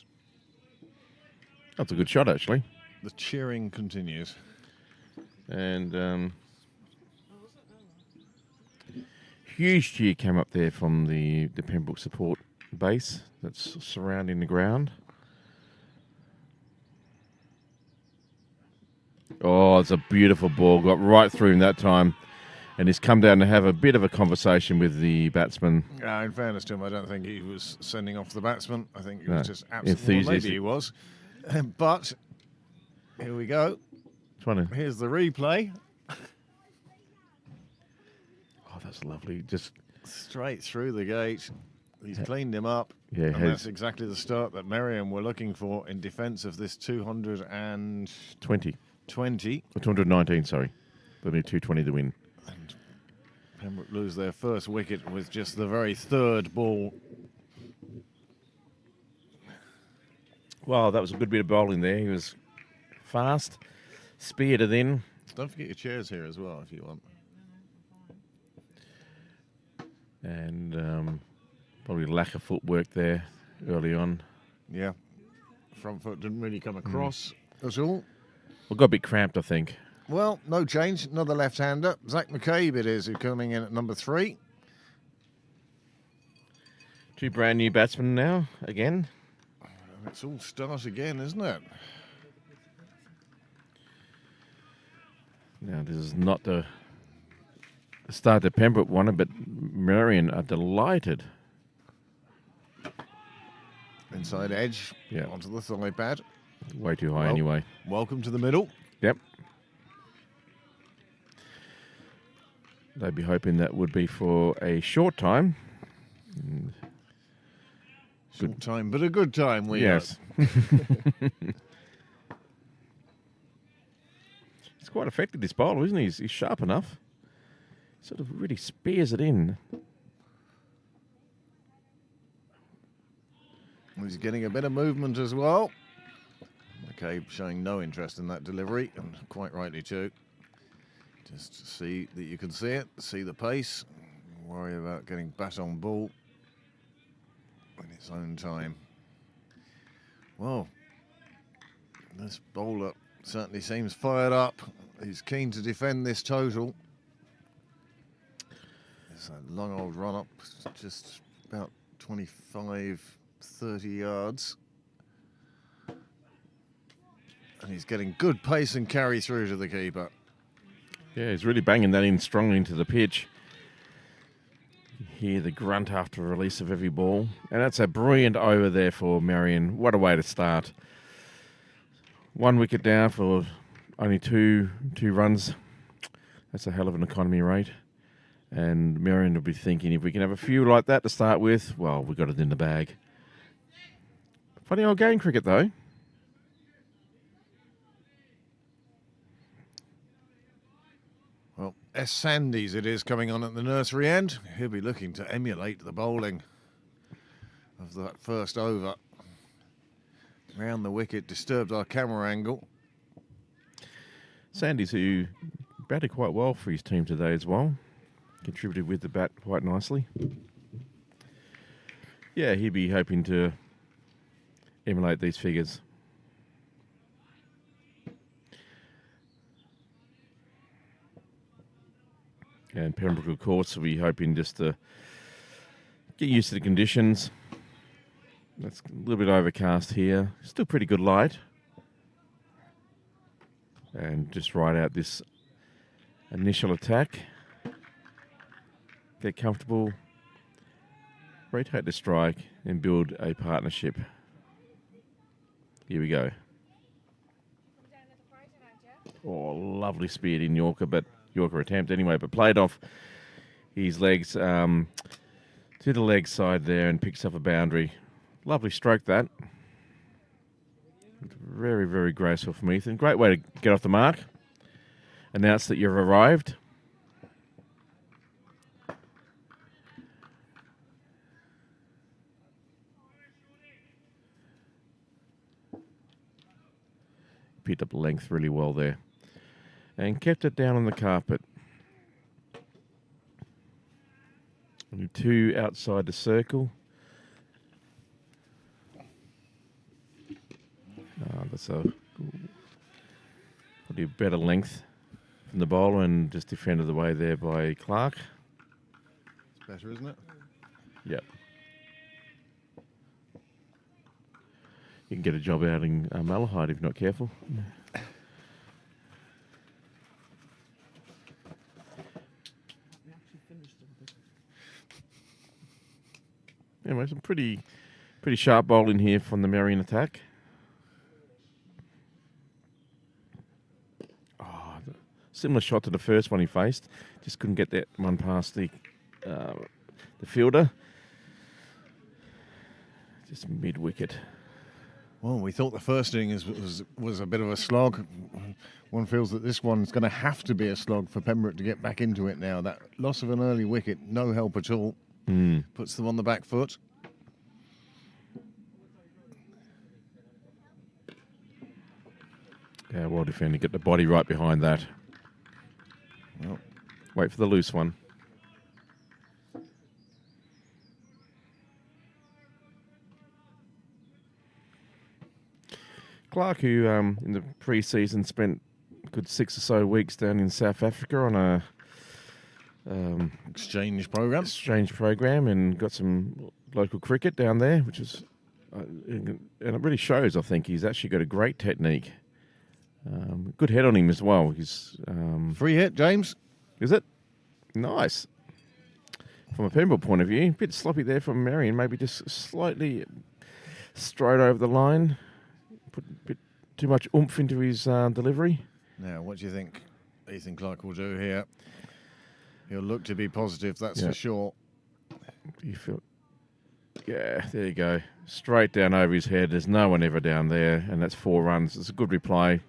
E: that's a good shot, actually.
A: The cheering continues.
E: And huge cheer came up there from the Pembroke support base that's surrounding the ground. Oh, it's a beautiful ball. Got right through him that time. And he's come down to have a bit of a conversation with the batsman.
A: In fairness to him, I don't think he was sending off the batsman. I think he was just absolutely... Well, maybe he was. But here we go. Here's the replay.
E: Oh, that's lovely. Just
A: straight through the gate. He's cleaned him up.
E: Yeah,
A: and that's exactly the start that Merrion were looking for in defence of this 220.
E: 219, sorry. They need 220 to win.
A: And Pembroke lose their first wicket with just the very third ball.
E: Well, that was a good bit of bowling there. He was fast, speared it in.
A: Don't forget your chairs here as well if you want.
E: And probably lack of footwork there early on.
A: Yeah. Front foot didn't really come across. That's all.
E: We got a bit cramped, I think.
A: Well, no change. Another left-hander. Zach McCabe it is, who's coming in at number 3.
E: 2 brand new batsmen now, again.
A: It's all start again, isn't it?
E: Now, this is not the start that Pembroke wanted, but Merrion are delighted.
A: Inside edge.
E: Yeah.
A: Onto the thigh pad.
E: Way too high
A: Well,
E: anyway.
A: Welcome to the middle.
E: Yep. They'd be hoping that would be for a short time.
A: Short time, but a good time.
E: Yes. He's quite effective, this bowler, isn't he? He's sharp enough. Sort of really spears it in.
A: He's getting a bit of movement as well. McCabe showing no interest in that delivery, and quite rightly too. Just to see that you can see it, see the pace, worry about getting bat on ball in its own time. Well, this bowler certainly seems fired up. He's keen to defend this total. It's a long old run up, just about 25, 30 yards. And he's getting good pace and carry through to the keeper.
E: Yeah, he's really banging that in strongly into the pitch. You hear the grunt after release of every ball. And that's a brilliant over there for Merrion. What a way to start. 1 wicket down for only two runs. That's a hell of an economy rate. And Merrion will be thinking, if we can have a few like that to start with, well, we've got it in the bag. Funny old game, cricket, though.
A: Well, S. Sandys it is coming on at the nursery end. He'll be looking to emulate the bowling of that first over. Round the wicket, disturbed our camera angle.
E: Sandys, who batted quite well for his team today as well. Contributed with the bat quite nicely. Yeah, he'd be hoping to emulate these figures. And Pembroke, of course, will be hoping just to get used to the conditions. That's a little bit overcast here. Still pretty good light. And just ride out this initial attack. Get comfortable. Rotate the strike and build a partnership. Here we go. Oh, lovely speared in Yorker attempt anyway, but played off his legs to the leg side there and picks up a boundary. Lovely stroke that. Very, very graceful from Ethan. Great way to get off the mark. Announce that you've arrived. Picked up length really well there. And kept it down on the carpet. Only 2 outside the circle. That's probably a better length from the bowler and just defended away there by Clark.
A: It's better, isn't it?
E: Yep. You can get a job out in Malahide if you're not careful. Anyway, some pretty sharp bowling here from the Merrion attack. Similar shot to the first one he faced. Just couldn't get that one past the fielder. Just mid-wicket.
A: Well, we thought the first innings was a bit of a slog. One feels that this one's going to have to be a slog for Pembroke to get back into it now. That loss of an early wicket, no help at all. Puts them on the back foot.
E: Yeah, well defended. Get the body right behind that.
A: Well,
E: wait for the loose one. Clark, who in the pre-season spent a good 6 or so weeks down in South Africa on a
A: Exchange program.
E: And got some local cricket down there, which is, and it really shows. I think he's actually got a great technique. Good head on him as well. He's
A: Free hit, James.
E: is it nice from a Pembroke point of view? A bit sloppy there from Merrion, maybe just slightly straight over the line. Put a bit too much oomph into his delivery.
A: Now, what do you think Ethan Clark will do here? He'll look to be positive, that's for sure.
E: You feel, yeah, there you go. Straight down over his head. There's no one ever down there, and that's 4 runs. It's a good replay.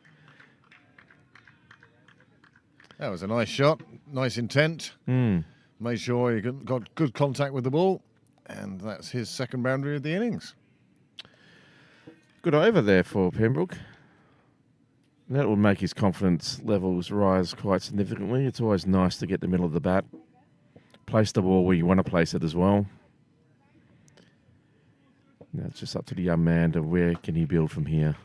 A: That was a nice shot, nice intent. Made sure he got good contact with the ball, and that's his second boundary of the innings.
E: Good over there for Pembroke. And that will make his confidence levels rise quite significantly. It's always nice to get the middle of the bat. Place the ball where you want to place it as well. Now it's just up to the young man to where can he build from here.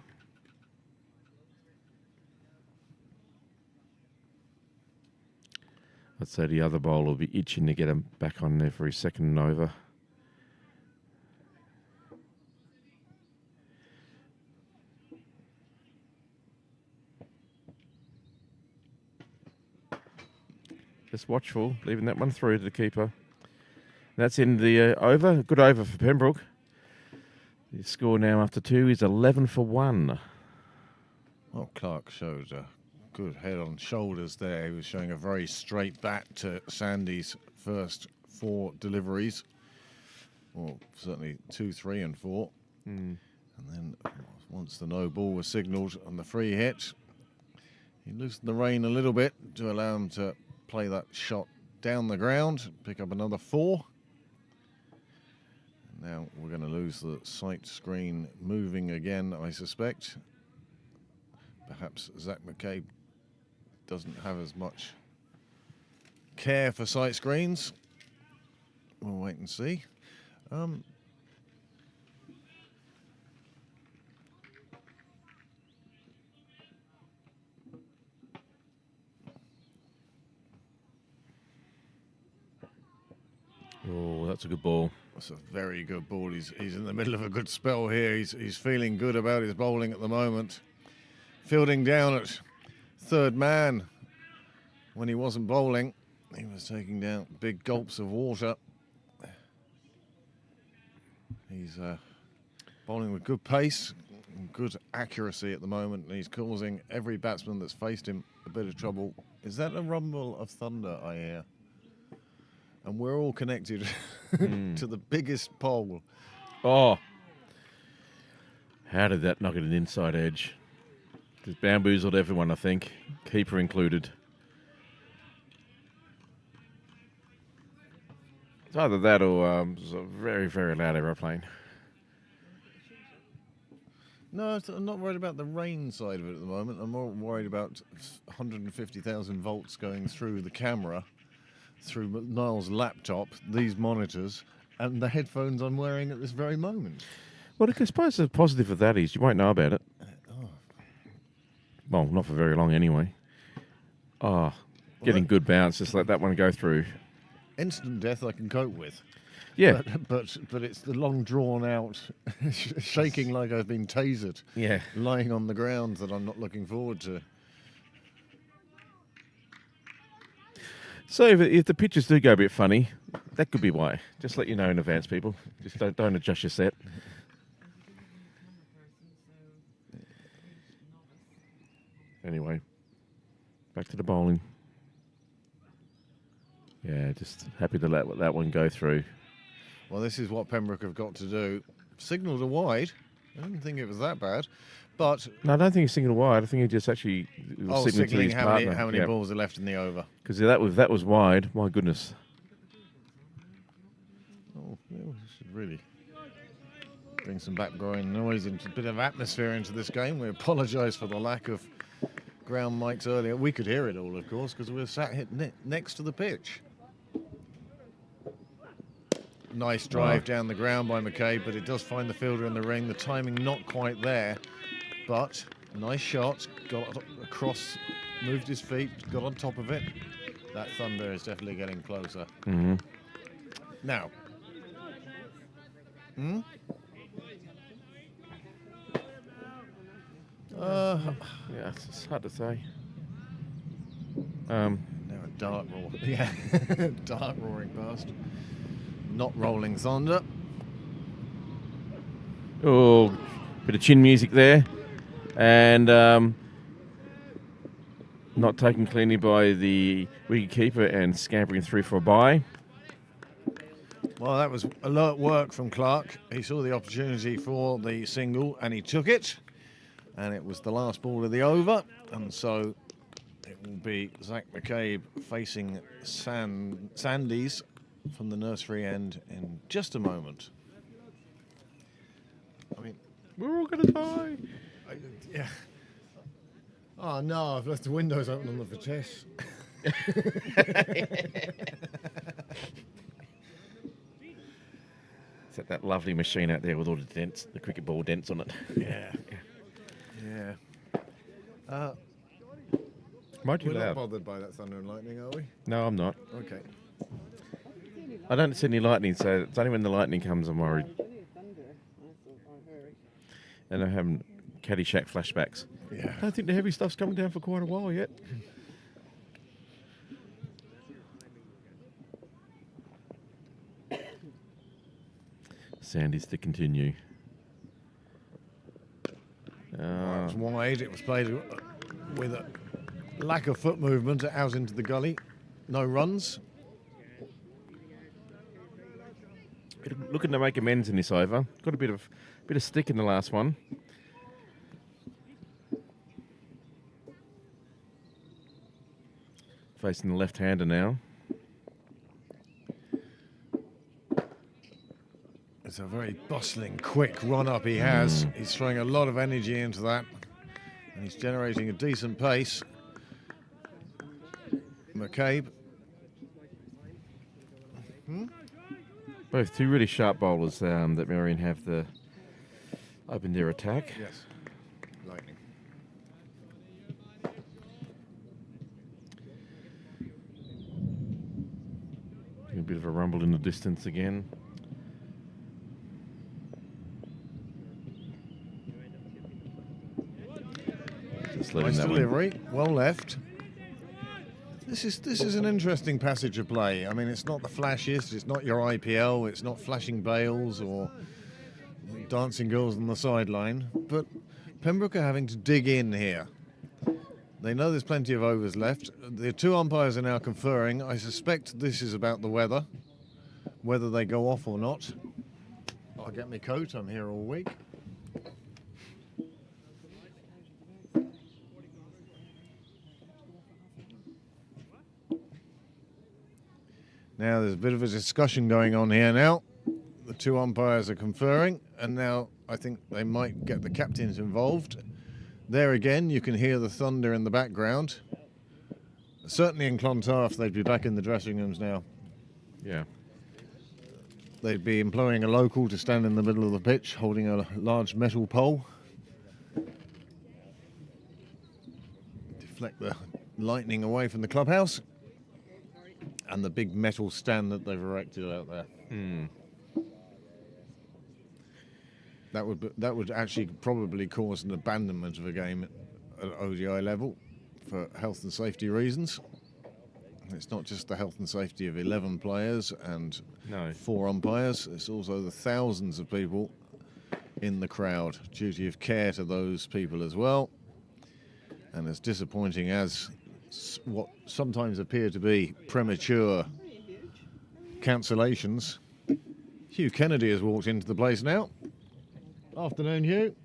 E: I'd say the other bowler will be itching to get him back on there for his second over. Just watchful, leaving that one through to the keeper. That's in the over. Good over for Pembroke. The score now after 2 is 11 for 1.
A: Well, Clark showed a good head on shoulders there. He was showing a very straight bat to Sandy's first 4 deliveries. Well, certainly 2, 3 and 4. And then once the no ball was signalled on the free hit, he loosened the rein a little bit to allow him to play that shot down the ground, pick up another 4. Now we're going to lose the sight screen moving again, I suspect. Perhaps Zach McCabe doesn't have as much care for sight screens. We'll wait and see.
E: Oh, that's a good ball.
A: That's a very good ball. He's in the middle of a good spell here. He's feeling good about his bowling at the moment. Fielding down at third man. When he wasn't bowling, he was taking down big gulps of water. He's bowling with good pace and good accuracy at the moment, and he's causing every batsman that's faced him a bit of trouble. Is that a rumble of thunder I hear? And we're all connected to the biggest pole.
E: Oh. How did that knock it an inside edge? Just bamboozled everyone, I think. Keeper included. It's either that or it was a very, very loud aeroplane.
A: No, I'm not worried about the rain side of it at the moment. I'm more worried about 150,000 volts going through the camera, through Niall's laptop, these monitors, and the headphones I'm wearing at this very moment.
E: Well, I suppose the positive of that is you won't know about it. Well, not for very long anyway. Getting good bounce, just let that one go through.
A: Instant death I can cope with.
E: Yeah.
A: But it's the long drawn out shaking like I've been tasered.
E: Yeah.
A: Lying on the ground that I'm not looking forward to.
E: So if the pitches do go a bit funny, that could be why. Just let you know in advance, people. Just don't adjust your set. Anyway, back to the bowling. Yeah, just happy to let that one go through.
A: Well, this is what Pembroke have got to do. Signalled a wide. I didn't think it was that bad. But
E: no, I don't think he's signalled wide. I think he just actually
A: signalling how many balls are left in the over.
E: Because that was wide. My goodness.
A: Oh, yeah, we should really bring some background noise and a bit of atmosphere into this game. We apologise for the lack of ground mics earlier. We could hear it all, of course, because we were sat next to the pitch. Nice drive down the ground by McCabe, but it does find the fielder in the ring. The timing not quite there. But nice shot, got across, moved his feet, got on top of it. That thunder is definitely getting closer.
E: Mm-hmm.
A: Now.
E: Yeah, it's hard to say.
A: Now a dart roar. Yeah, dart roaring past. Not rolling thunder.
E: Oh, bit of chin music there. And not taken cleanly by the wicketkeeper and scampering through for a bye.
A: Well, that was alert work from Clark. He saw the opportunity for the single and he took it. And it was the last ball of the over. And so it will be Zach McCabe facing Sandys from the nursery end in just a moment. I mean,
E: we're all going to die.
A: Yeah. Oh no, I've left the windows open on the Vitesse.
E: Is that lovely machine out there with all the dents, the cricket ball dents on it?
A: Yeah.
E: Might you
A: We're not
E: loud?
A: bothered by that thunder and lightning, are we?
E: No, I'm not.
A: Okay.
E: I don't see any lightning, so it's only when the lightning comes I'm worried. And I'm having Caddyshack flashbacks.
A: Yeah.
E: I don't think the heavy stuff's coming down for quite a while yet. Sandy's to continue.
A: It was wide. It was played with a lack of foot movement out into the gully. No runs.
E: Looking to make amends in this over. Got a bit of stick in the last one. Facing the left-hander now.
A: It's a very bustling, quick run-up he has. He's throwing a lot of energy into that. And he's generating a decent pace. McCabe.
E: Both two really sharp bowlers that Merrion have opened their attack.
A: Yes. Lightning.
E: A bit of a rumble in the distance again. Just letting
A: Nice
E: that
A: delivery. Well left. This is an interesting passage of play. I mean, it's not the flashiest. It's not your IPL. It's not flashing bails or dancing girls on the sideline. But Pembroke are having to dig in here. They know there's plenty of overs left. The two umpires are now conferring. I suspect this is about the weather, whether they go off or not. I'll get my coat. I'm here all week. Now there's a bit of a discussion going on here now. The two umpires are conferring, and now I think they might get the captains involved. There again, you can hear the thunder in the background. Certainly in Clontarf, they'd be back in the dressing rooms now.
E: Yeah.
A: They'd be employing a local to stand in the middle of the pitch, holding a large metal pole. Deflect the lightning away from the clubhouse. And the big metal stand that they've erected out there. That would actually probably cause an abandonment of a game at ODI level for health and safety reasons. It's not just the health and safety of 11 players and 4 umpires. It's also the thousands of people in the crowd. Duty of care to those people as well. And as disappointing as what sometimes appear to be premature cancellations, Hugh Kennedy has walked into the place now. Afternoon, Hugh.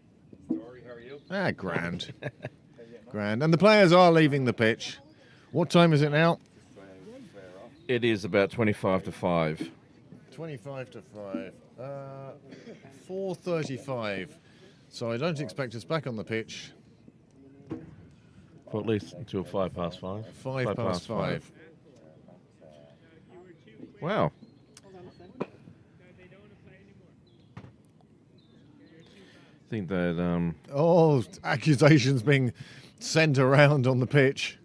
F: Sorry, how are you?
A: Grand. Grand. And the players are leaving the pitch. What time is it now?
E: It is about 25 to 5.
A: 25 to 5. 4:35. So I don't expect us back on the pitch.
E: For at least until 5 past 5.
A: 5 past 5.
E: Wow. think that
A: Oh, accusations being sent around on the pitch.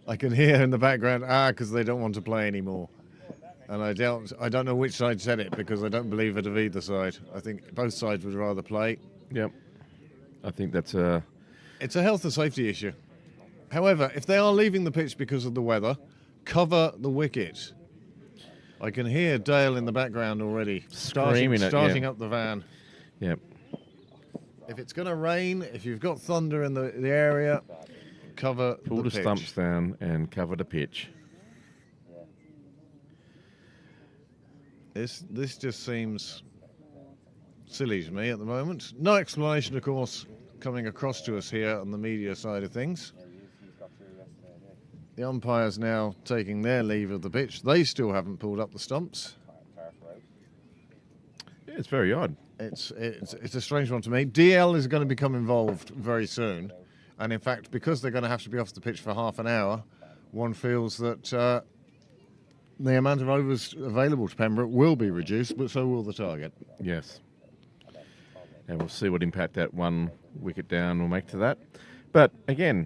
A: I can hear in the background, because they don't want to play anymore. And I don't know which side said it because I don't believe it of either side. I think both sides would rather play.
E: yep. I think that's
A: It's a health and safety issue. However, if they are leaving the pitch because of the weather, cover the wicket. I can hear Dale in the background already
E: Screaming
A: starting
E: yeah.
A: up the van.
E: Yep.
A: If it's going to rain, if you've got thunder in the area, cover
E: Pull
A: the
E: the
A: pitch.
E: stumps down and cover the pitch.
A: This just seems silly to me at the moment. No explanation, of course, coming across to us here on the media side of things. The umpires now taking their leave of the pitch. They still haven't pulled up the stumps.
E: Yeah, it's very odd.
A: It's a strange one to me. DL is going to become involved very soon. And in fact, because they're going to have to be off the pitch for half an hour, one feels that the amount of overs available to Pembroke will be reduced, but so will the target.
E: Yes. And we'll see what impact that one wicket down will make to that. But again,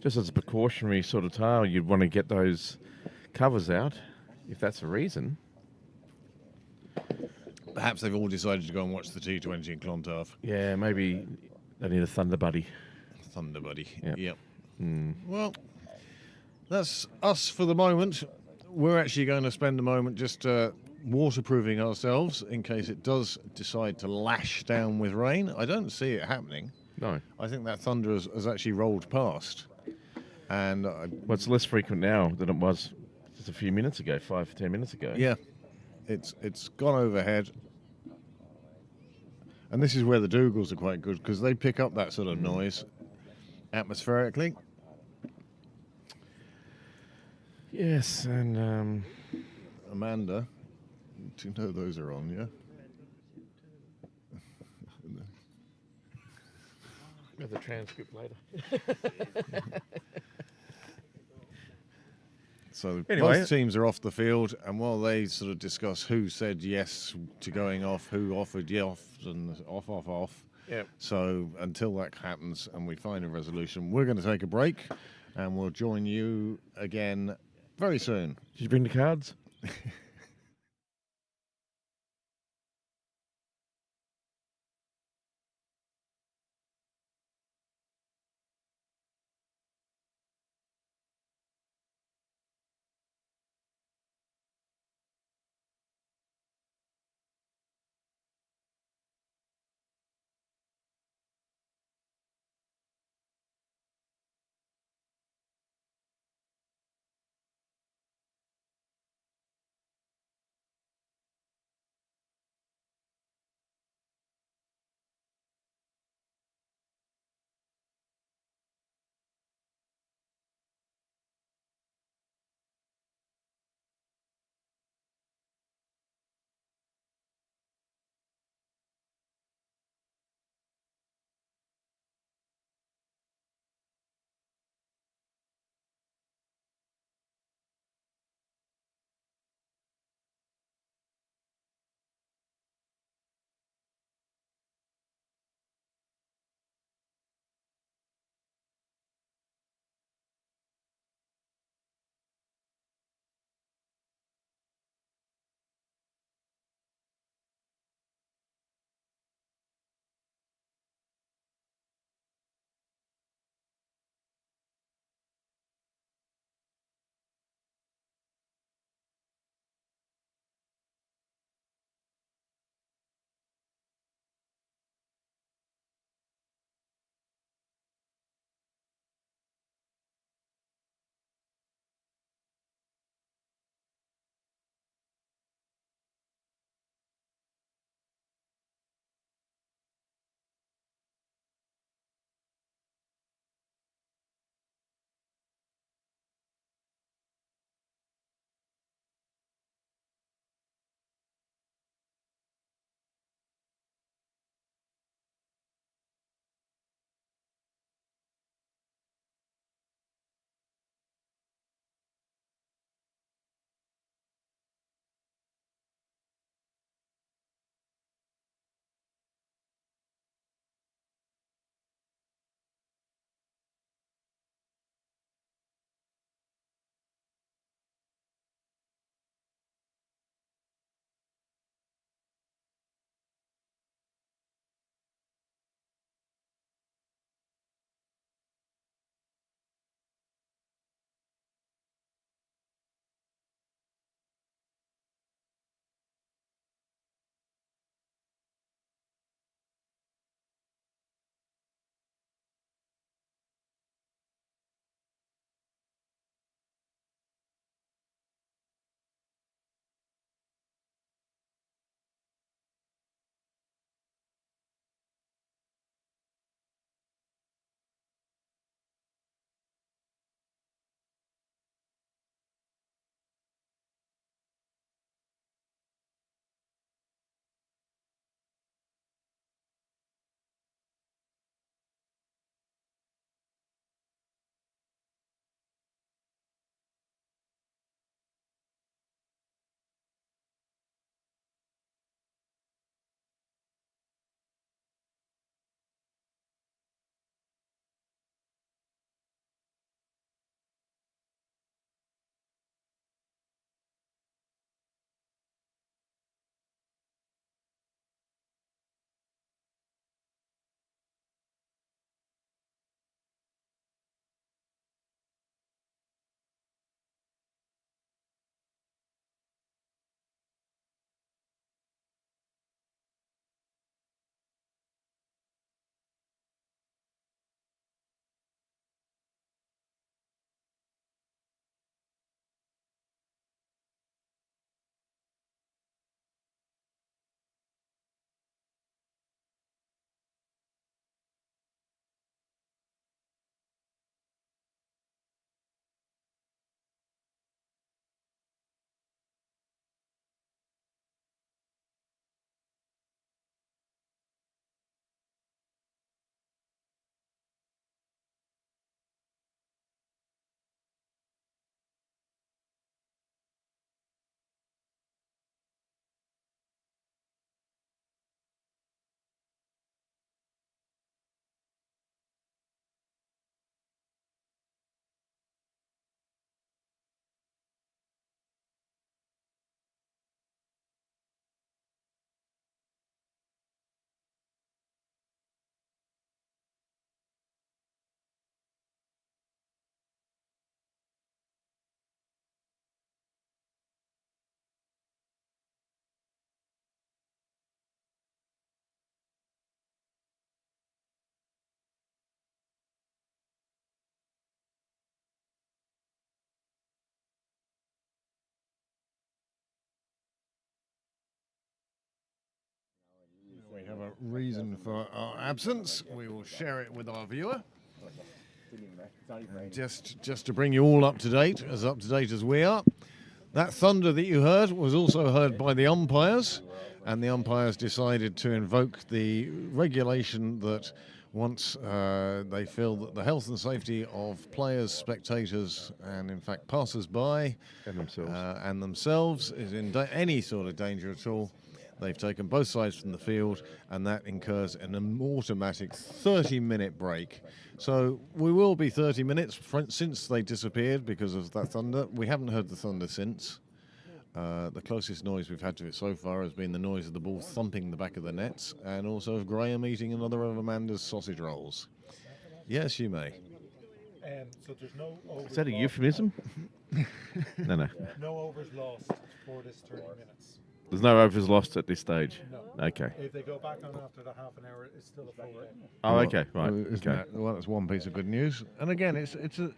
E: just as a precautionary sort of tale, you'd want to get those covers out, if that's the reason.
A: Perhaps they've all decided to go and watch the T20 in Clontarf.
E: Yeah, maybe they need a Thunder Buddy.
A: Thunder Buddy.
E: Yep.
A: Well, that's us for the moment. We're actually going to spend a moment just waterproofing ourselves in case it does decide to lash down with rain. I don't see it happening.
E: No.
A: I think that thunder has actually rolled past. And
E: Well, it's less frequent now than it was just a few minutes ago, 5-10 minutes ago.
A: yeah, it's gone overhead. And this is where the Dougals are quite good because they pick up that sort of noise atmospherically.
E: Yes, and
A: Amanda, do you know those are on, yeah?
E: we have the transcript later.
A: So
E: Anyway.
A: both teams are off the field, and while they sort of discuss who said yes to going off, who offered yes, and off.
E: Yep.
A: So until that happens and we find a resolution, we're going to take a break, and we'll join you again very soon.
E: Did you bring the cards?
A: reason for our absence. We will share it with our viewer. Just to bring you all up to date as we are. That thunder that you heard was also heard by the umpires, and the umpires decided to invoke the regulation that once they feel that the health and safety of players, spectators, and in fact passers-by and themselves is in any sort of danger at all, they've taken both sides from the field, and that incurs an automatic 30-minute break. So we will be 30 minutes since they disappeared because of that thunder. We haven't heard the thunder since. The closest noise we've had to it so far has been the noise of the ball thumping the back of the nets, and also of Graham eating another of Amanda's sausage rolls. Yes, you may.
G: So there's no overs
E: Is that a
G: lost.
E: euphemism? No.
G: No overs lost for this 30 minutes.
E: There's no overs lost at this stage.
G: No.
E: Okay.
G: If they go back on after the half an hour, it's still a full rate.
E: Oh, okay. Right.
A: Isn't
E: Okay.
A: that- well, that's one piece of good news. And again, it's a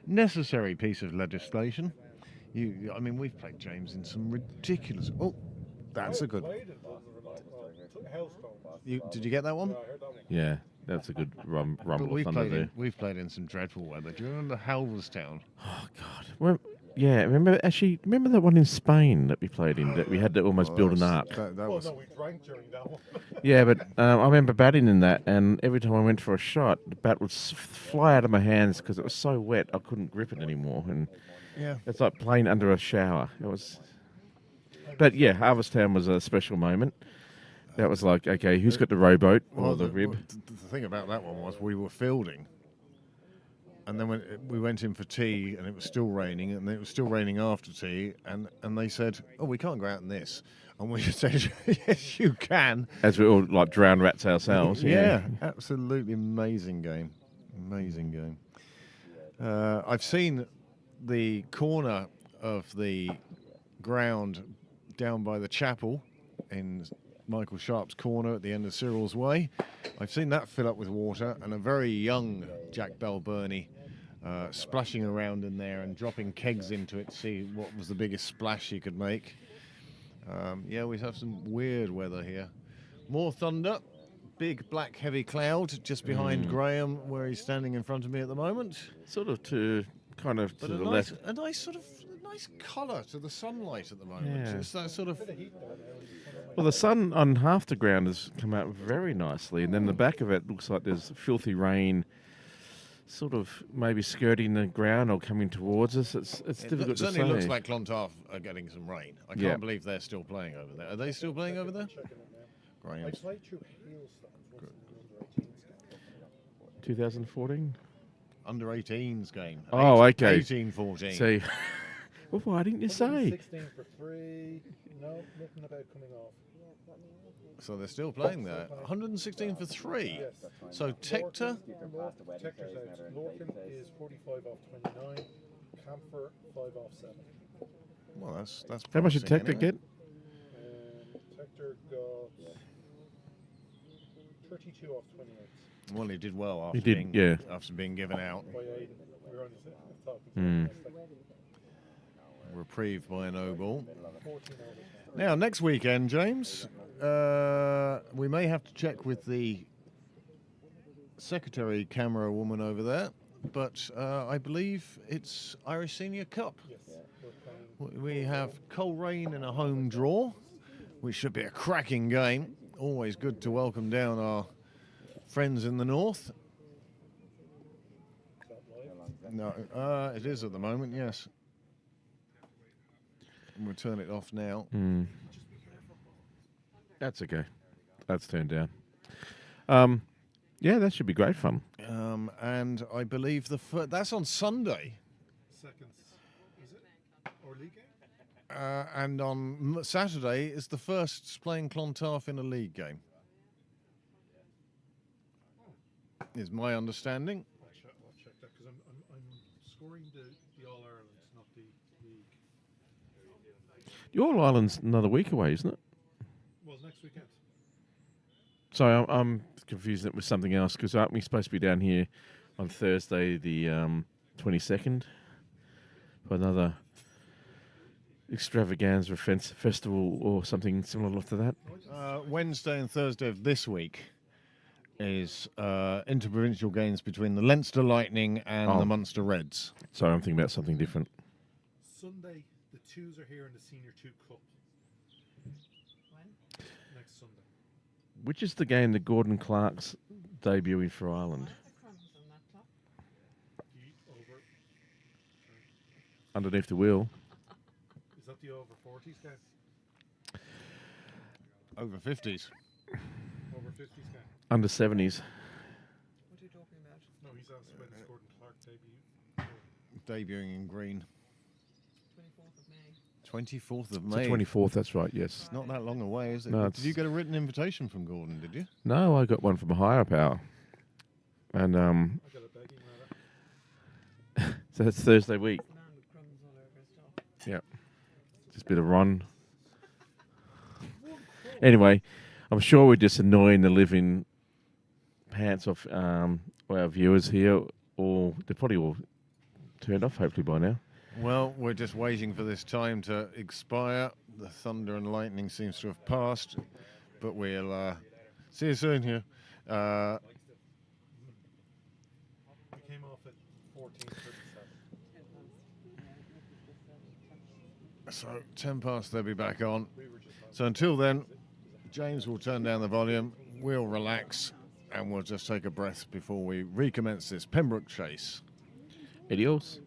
A: necessary piece of legislation. I mean, we've played James in some ridiculous. Oh, that's a good. Did you get that one?
E: Yeah, that's a good rumble
A: But
E: of thunder there.
A: we've played in some dreadful weather. Do you remember Halverstown?
E: Oh God. Well, yeah. Remember that one in Spain that we played in that we had to almost build an ark.
A: That
G: Well,
A: was
G: no, we drank during that one.
E: Yeah, but I remember batting in that, and every time I went for a shot, the bat would fly out of my hands because it was so wet I couldn't grip it anymore, and
A: yeah.
E: it's like playing under a shower. It was. But yeah, Harvestown was a special moment. That was like, okay, who's got the rowboat or the rib?
A: The thing about that one was we were fielding, and then when we went in for tea, and it was still raining, and it was still raining after tea, and they said, "Oh, we can't go out in this," and we said, "Yes, you can."
E: As we all like drown rats ourselves.
A: Yeah, absolutely amazing game, amazing game. I've seen the corner of the ground down by the chapel in Michael Sharp's corner at the end of Cyril's Way. I've seen that fill up with water, and a very young Jack Bell-Burney splashing around in there and dropping kegs into it to see what was the biggest splash he could make. Yeah, we have some weird weather here. More thunder, big black heavy cloud just behind Graham where he's standing in front of me at the moment.
E: Sort of to kind of
A: But
E: to
A: a
E: the
A: nice,
E: left.
A: a nice sort of nice colour to the sunlight at the moment.
E: Yeah.
A: It's that sort of.
E: Well, the sun on half the ground has come out very nicely, and then the back of it looks like there's filthy rain, sort of maybe skirting the ground or coming towards us. It's difficult to say.
A: Certainly looks like Clontarf are getting some rain. I can't
E: Yeah.
A: believe they're still playing over there. Are they still playing over there?
G: I
A: Graham's.
G: played through hailstones once in the under-18s game.
E: 2014.
A: Under 18s game.
E: Oh, okay.
A: 18-14.
E: See, well, why didn't you say?
G: 16 for 3. No, nothing about coming off.
A: So they're still playing there. 116 for 3.
G: Yes.
A: So Tector,
G: Tector's out. Lorcan is 45 off 29. Camphor 5 off 7.
A: well, that's
E: How much did
A: promising
E: Tector
A: anyway.
E: get?
G: Tector got 32 off 28
A: Well, he did well after,
E: He did,
A: after being given out.
G: by Aiden. We were only talking to
E: Hmm.
G: him.
A: Reprieved by a no ball.
G: 14 overs.
A: Now, next weekend, James, we may have to check with the secretary camera woman over there, but I believe it's Irish Senior Cup.
G: Yes, we're playing.
A: We have Coleraine in a home draw, which should be a cracking game. Always good to welcome down our friends in the north.
G: Is that live?
A: No, it is at the moment, yes. We'll turn it off now.
E: That's okay. That's turned down. Yeah, that should be great fun.
A: And I believe that's on Sunday.
G: Seconds. Is it? Or league game?
A: And on Saturday is the first playing Clontarf in a league game. Is my understanding.
G: I'll check that because I'm scoring the All Ireland, not the league.
E: The All Ireland's another week away, isn't it?
G: Well, next weekend.
E: So I'm confusing it with something else because aren't we supposed to be down here on Thursday, the 22nd, for another extravaganza festival or something similar to that?
A: Wednesday and Thursday of this week is interprovincial games between the Leinster Lightning and
E: Oh.
A: the Munster Reds.
E: Sorry, I'm thinking about something different.
G: Sunday, the twos are here in the Senior 2 Cup
D: When?
G: next Sunday.
E: Which is the game that Gordon Clark's debuting for Ireland?
D: Why are the crumbs on that clock?
G: Over.
E: Underneath the wheel.
G: Is that the over 40s game?
A: Over 50s.
G: Over 50s game?
E: Under 70s.
D: What are you talking about?
G: No, he's asked when does Gordon Clark debut?
A: Debuting in green.
D: 24th of May.
A: 24th of
E: It's
A: May.
E: the 24th, that's right, yes.
A: It's not that long away, is it?
E: No,
A: Did you get a written invitation from Gordon, did you?
E: No, I got one from a higher power. And
G: I got a begging letter.
E: so that's Thursday week.
D: The man with crumbs all over his top.
E: Yeah. Just a bit of run. Anyway, I'm sure we're just annoying the living pants off our viewers here, or they're probably all turned off hopefully by now.
A: Well, we're just waiting for this time to expire. The thunder and lightning seems to have passed, but we'll see you soon here.
G: We came off at 14:37.
A: So 10 past, they'll be back on.
G: We were just on.
A: So until then, James will turn down the volume, we'll relax, and we'll just take a breath before we recommence this Pembroke chase.
E: Adios.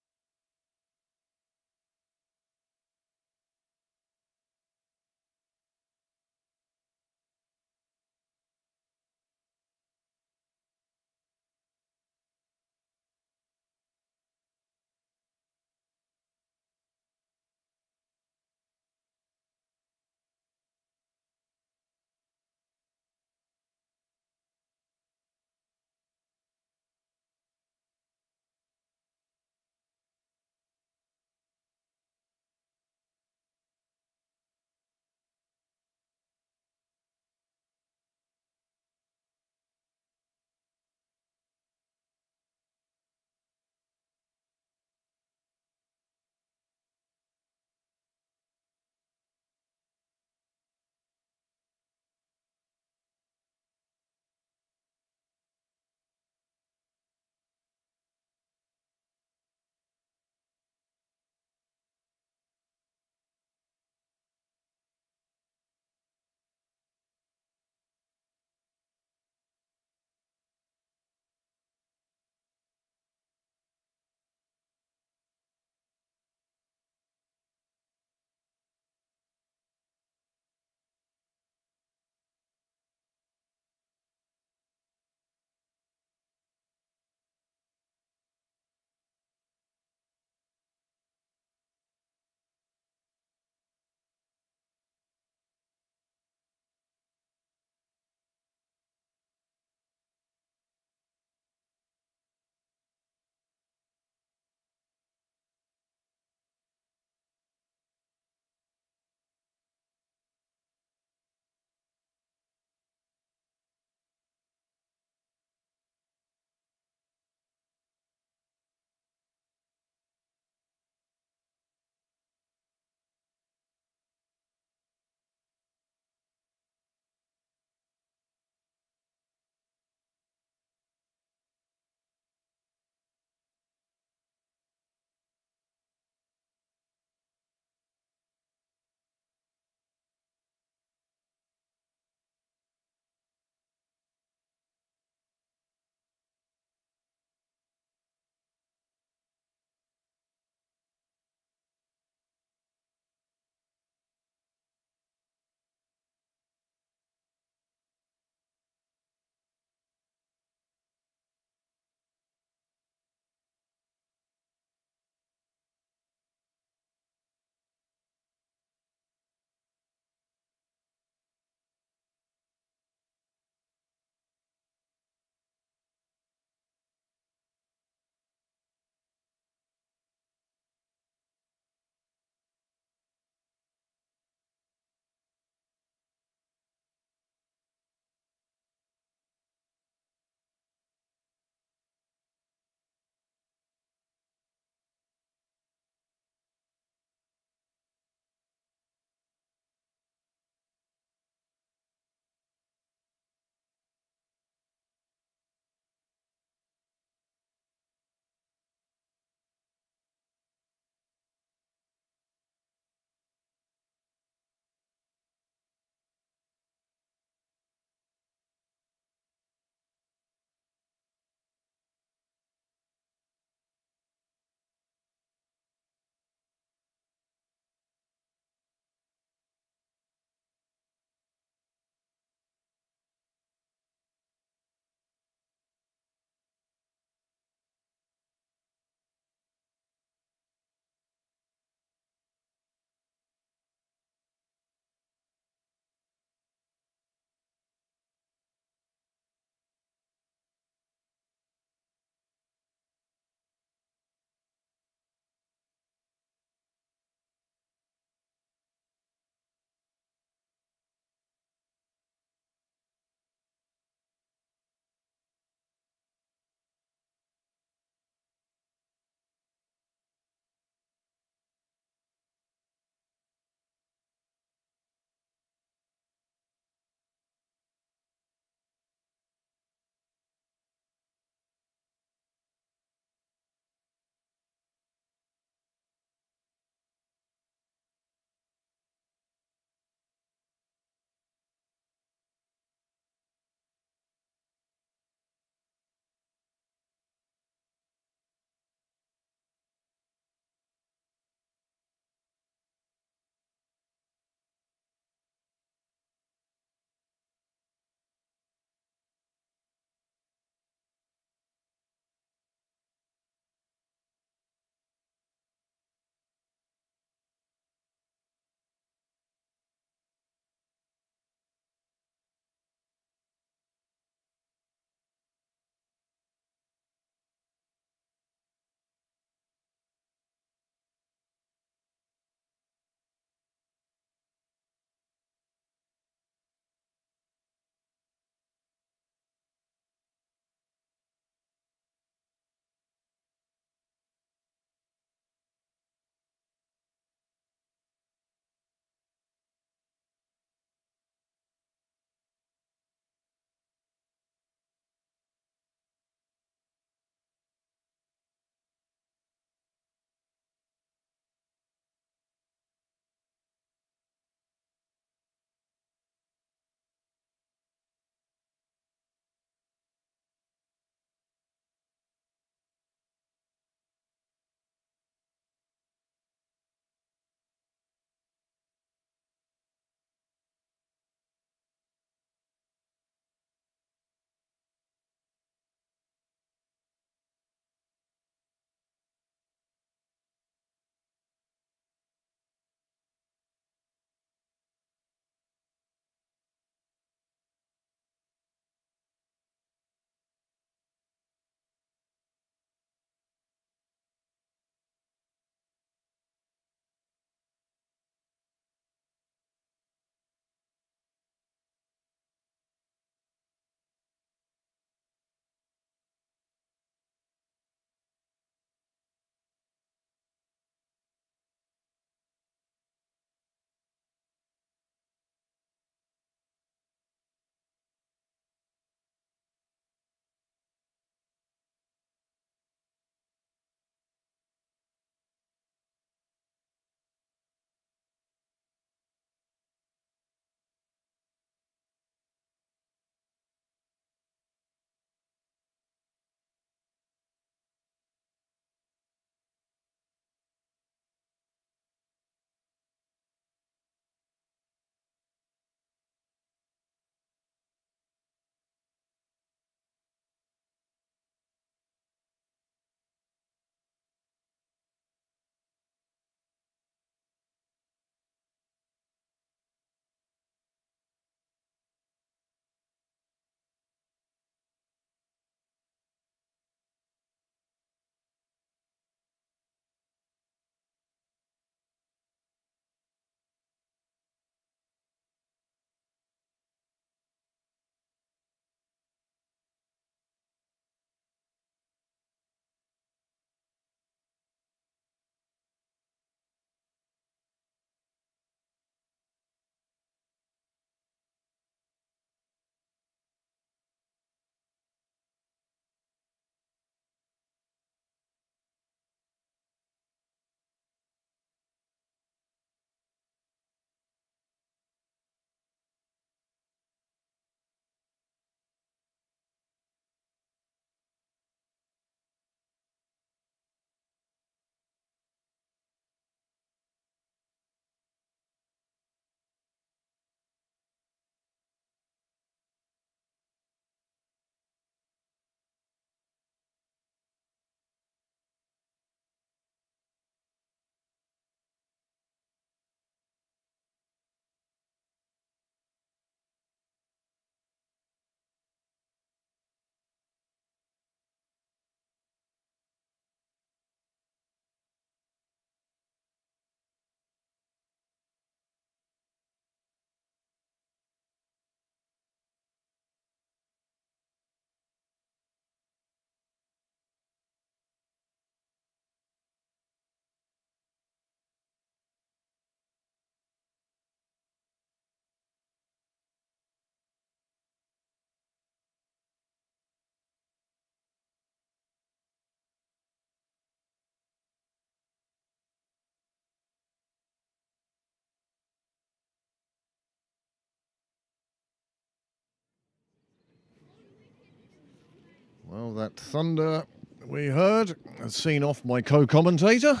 A: Now that thunder we heard has seen off my co-commentator.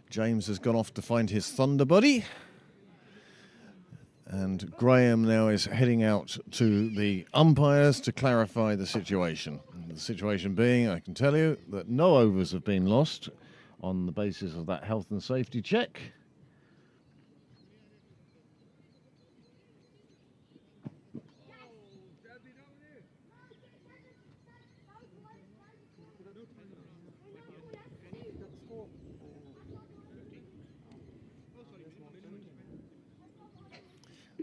A: James has gone off to find his thunder buddy. And Graham now is heading out to the umpires to clarify the situation. The situation being, I can tell you, that no overs have been lost on the basis of that health and safety check.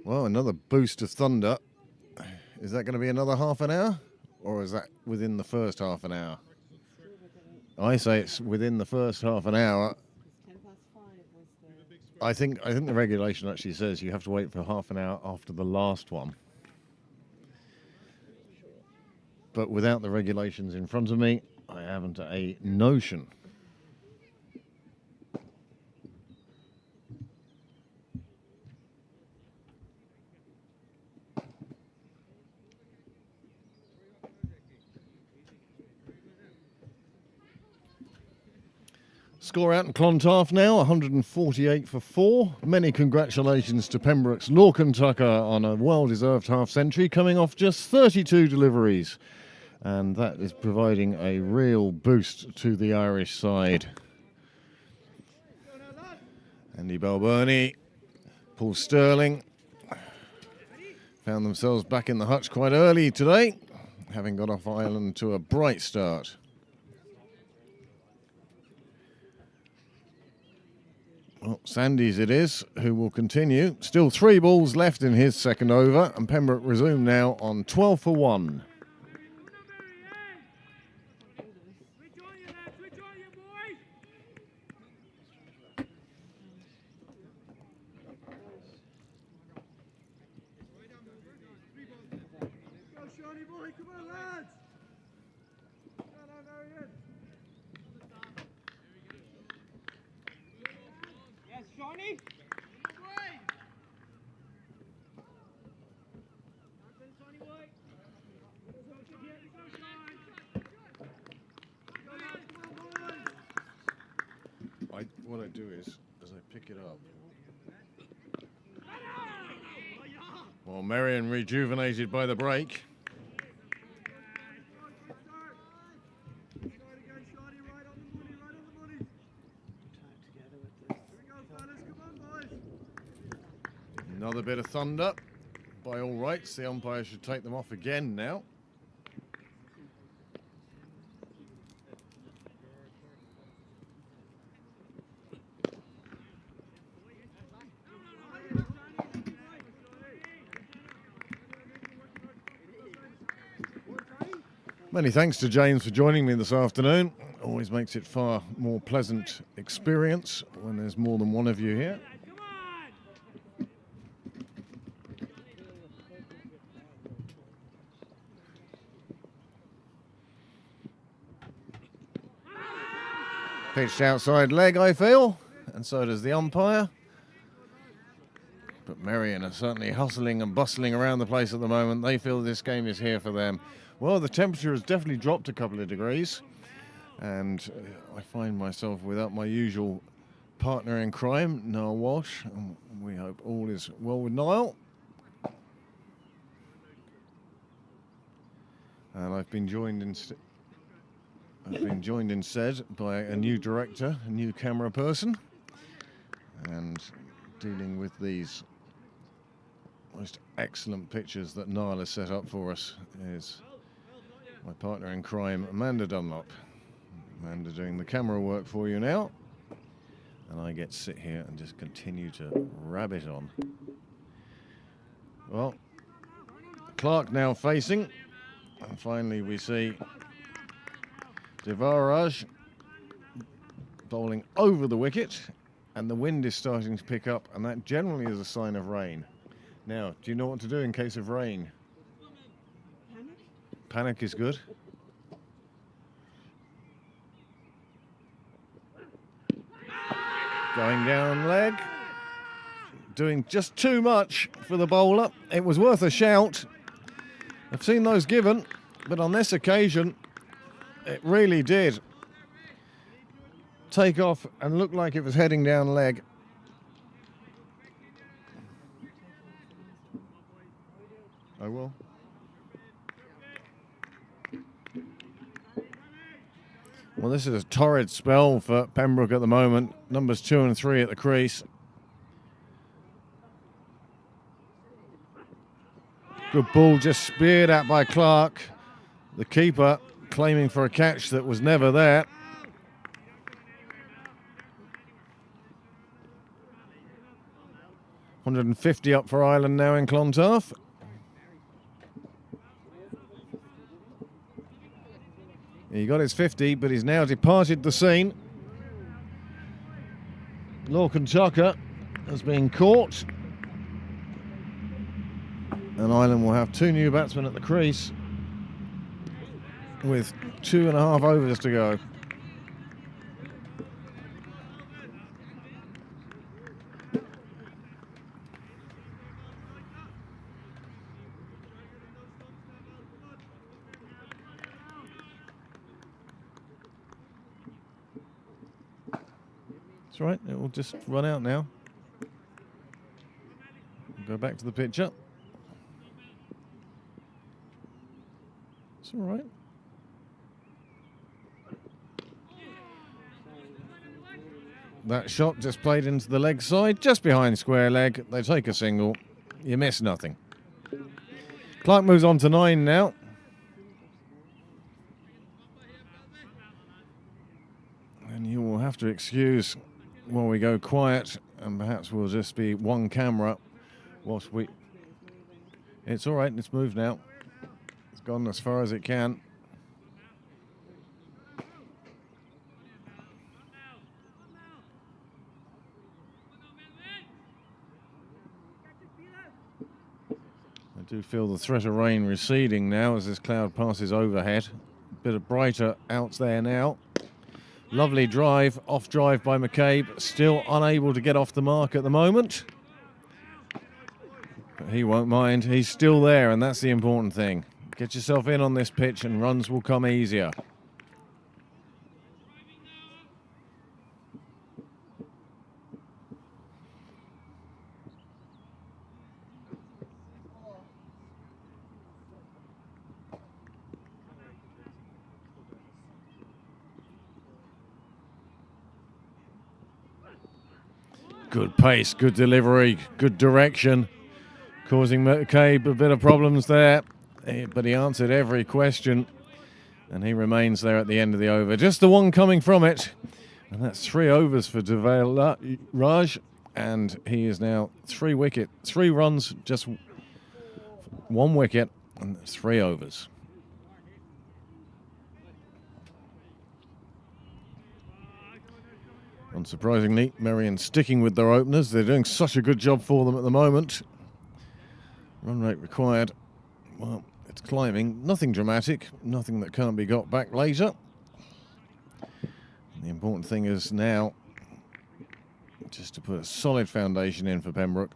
A: Well, another boost of thunder. Is that going to be another half an hour? Or is that within the first half an hour? I say it's within the first half an hour.
D: 10 past 5 was the...
A: I think the regulation actually says you have to wait for half an hour after the last one. But without the regulations in front of me, I haven't a notion. Score out in Clontarf now, 148 for 4. Many congratulations to Pembroke's Lorcan Tucker on a well-deserved half-century, coming off just 32 deliveries. And that is providing a real boost to the Irish side. Andy Balbirnie, Paul Sterling found themselves back in the hutch quite early today, having got off Ireland to a bright start. Well, Sandys it is, who will continue. Still 3 balls left in his second over, and Pembroke resume now on 12 for 1. What I do is, as I pick it up, well, Merrion rejuvenated by the break. Another bit of thunder. By all rights, the umpire should take them off again now. Many thanks to James for joining me this afternoon. Always makes it far more pleasant experience when there's more than one of you here. Pitched outside leg, I feel, and so does the umpire. But Merrion are certainly hustling and bustling around the place at the moment. They feel this game is here for them. Well, the temperature has definitely dropped a couple of degrees, and I find myself without my usual partner in crime, Niall Walsh. And we hope all is well with Niall. And I've been joined instead by a new director, a new camera person, and dealing with these most excellent pictures that Niall has set up for us is my partner in crime, Amanda Dunlop. Amanda doing the camera work for you now, and I get to sit here and just continue to rabbit on. Well, Clark now facing, and finally we see Devaraj bowling over the wicket, and the wind is starting to pick up, and that generally is a sign of rain. Now, do you know what to do in case of rain? Panic is good. Going down leg. Doing just too much for the bowler. It was worth a shout. I've seen those given, but on this occasion, It really did. Take off and look like it was heading down leg. I will. Well, this is a torrid spell for Pembroke at the moment. Numbers 2 and 3 at the crease. Good ball, just speared at by Clark. The keeper claiming for a catch that was never there. $150 up for Ireland now in Clontarf. He got his 50, but he's now departed the scene. Lorcan Tucker has been caught. And Ireland will have 2 new batsmen at the crease with 2.5 overs to go. That's right, it will just run out now. Go back to the pitcher. It's all right. That shot just played into the leg side, just behind square leg. They take a single. You miss nothing. Clark moves on to 9 now. And you will have to excuse while we go quiet, and perhaps we'll just be one camera whilst we... It's all right, it's moved now. It's gone as far as it can. I do feel the threat of rain receding now as this cloud passes overhead. A bit of brighter outs there now. Lovely drive, off drive by McCabe. Still unable to get off the mark at the moment. But he won't mind. He's still there, and that's the important thing. Get yourself in on this pitch and runs will come easier. Good pace, good delivery, good direction, causing McCabe a bit of problems there, but he answered every question, and he remains there at the end of the over. Just the one coming from it, and that's 3 overs for Devale Raj, and he is now 3 runs, just 1 wicket, and that's 3 overs. Unsurprisingly, Merrion sticking with their openers. They're doing such a good job for them at the moment. Run rate required. Well, it's climbing. Nothing dramatic. Nothing that can't be got back later. And the important thing is now just to put a solid foundation in for Pembroke.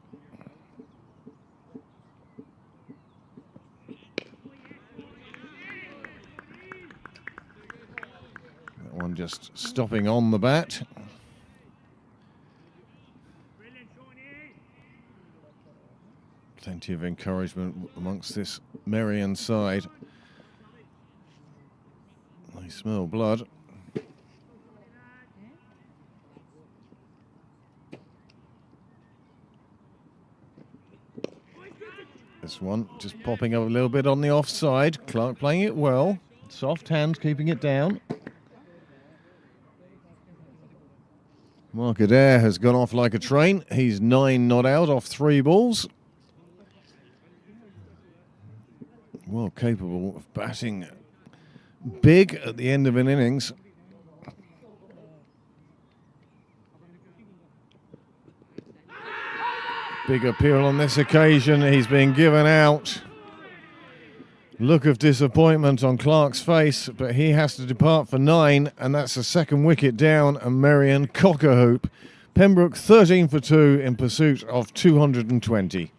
A: That one just stopping on the bat. Plenty of encouragement amongst this Merrion side. They smell blood. This one just popping up a little bit on the offside. Clark playing it well. Soft hands keeping it down. Mark Adair has gone off like a train. He's 9 not out off 3 balls. Well capable of batting big at the end of an innings. Big appeal on this occasion. He's been given out. Look of disappointment on Clark's face, but he has to depart for 9, and that's the 2nd wicket down, and Merrion cock a hoop. Pembroke 13 for 2 in pursuit of 220.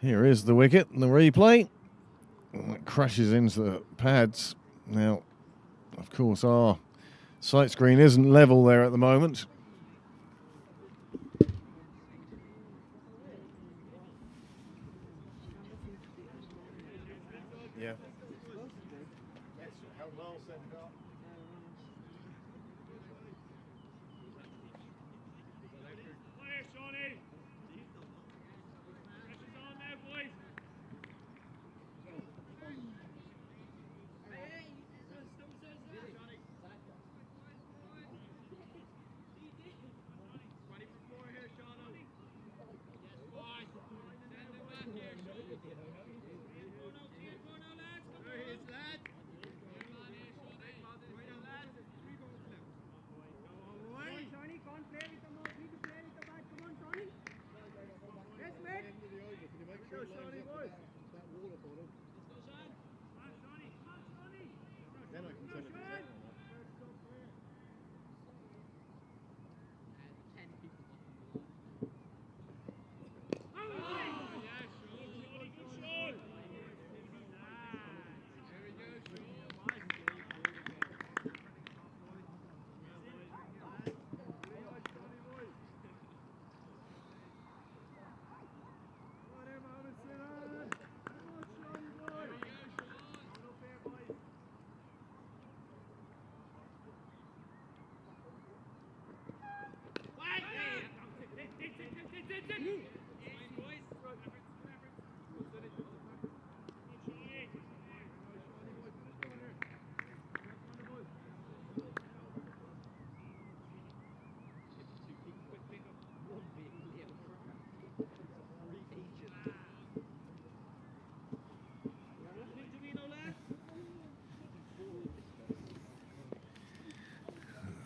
A: Here is the wicket and the replay. And it crashes into the pads. Now, of course, our sight screen isn't level there at the moment. Yeah.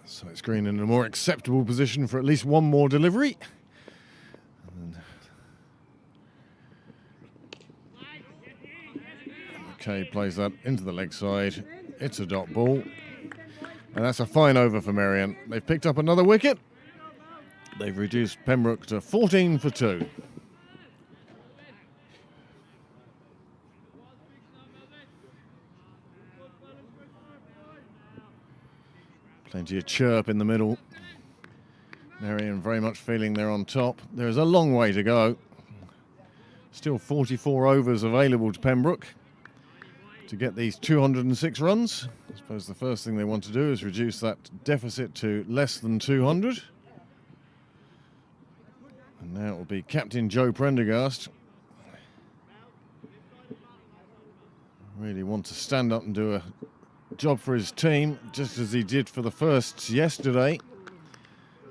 A: So it's green in a more acceptable position for at least one more delivery. Okay, plays that into the leg side. It's a dot ball. And that's a fine over for Merrion. They've picked up another wicket. They've reduced Pembroke to 14 for 2. Plenty of chirp in the middle. Merrion very much feeling they're on top. There's a long way to go. Still 44 overs available to Pembroke to get these 206 runs. I suppose the first thing they want to do is reduce that deficit to less than 200. And now it will be Captain Joe Prendergast. Really want to stand up and do a job for his team, just as he did for the firsts yesterday.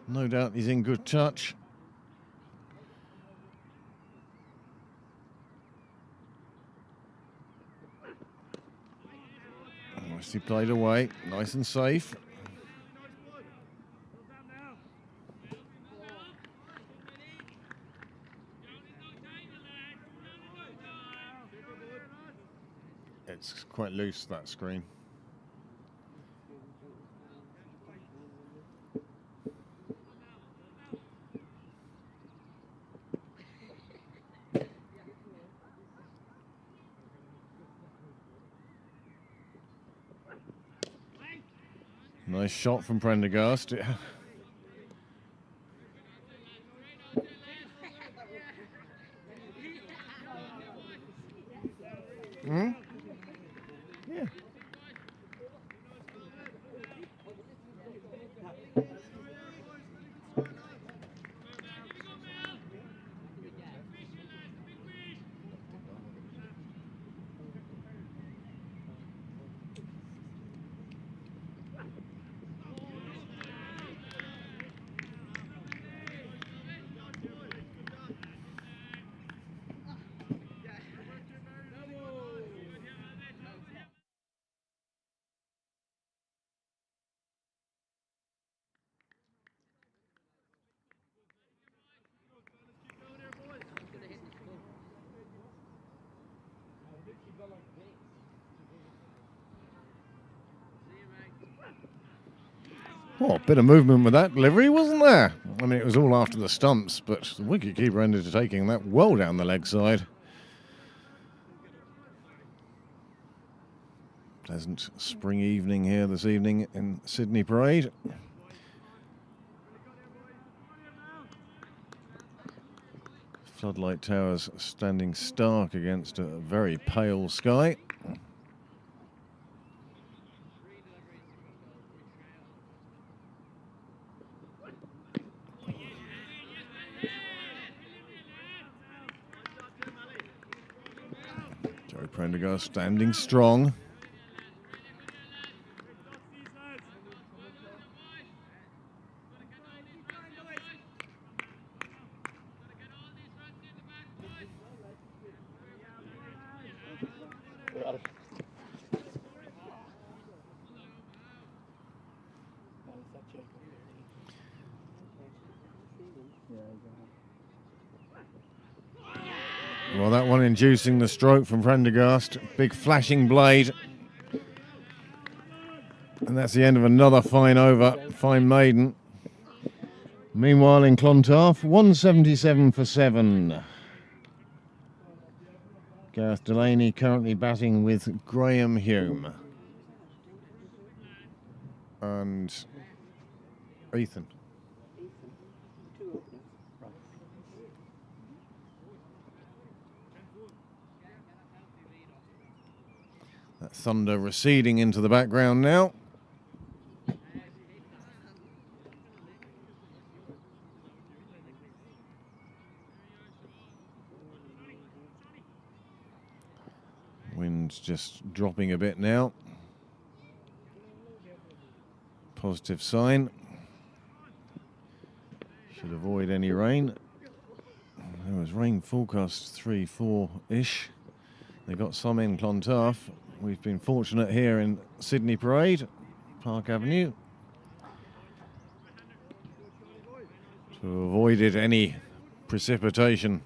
A: No doubt he's in good touch. Nicely played away, nice and safe. It's quite loose, that screen. Nice shot from Prendergast. Hmm? Yeah. Oh, a bit of movement with that delivery, wasn't there? I mean, it was all after the stumps, but the wicketkeeper ended up taking that well down the leg side. Pleasant spring evening here this evening in Sydney Parade. Floodlight towers standing stark against a very pale sky. Joey Prendergast standing strong. Well, that one inducing the stroke from Prendergast. Big flashing blade. And that's the end of another fine over, fine maiden. Meanwhile in Clontarf, 177 for 7. Gareth Delaney currently batting with Graham Hume. And Ethan. That thunder receding into the background now. Wind's just dropping a bit now. Positive sign. Should avoid any rain. There was rain forecast 3-4-ish. They got some in Clontarf. We've been fortunate here in Sydney Parade, Park Avenue, to have avoided any precipitation.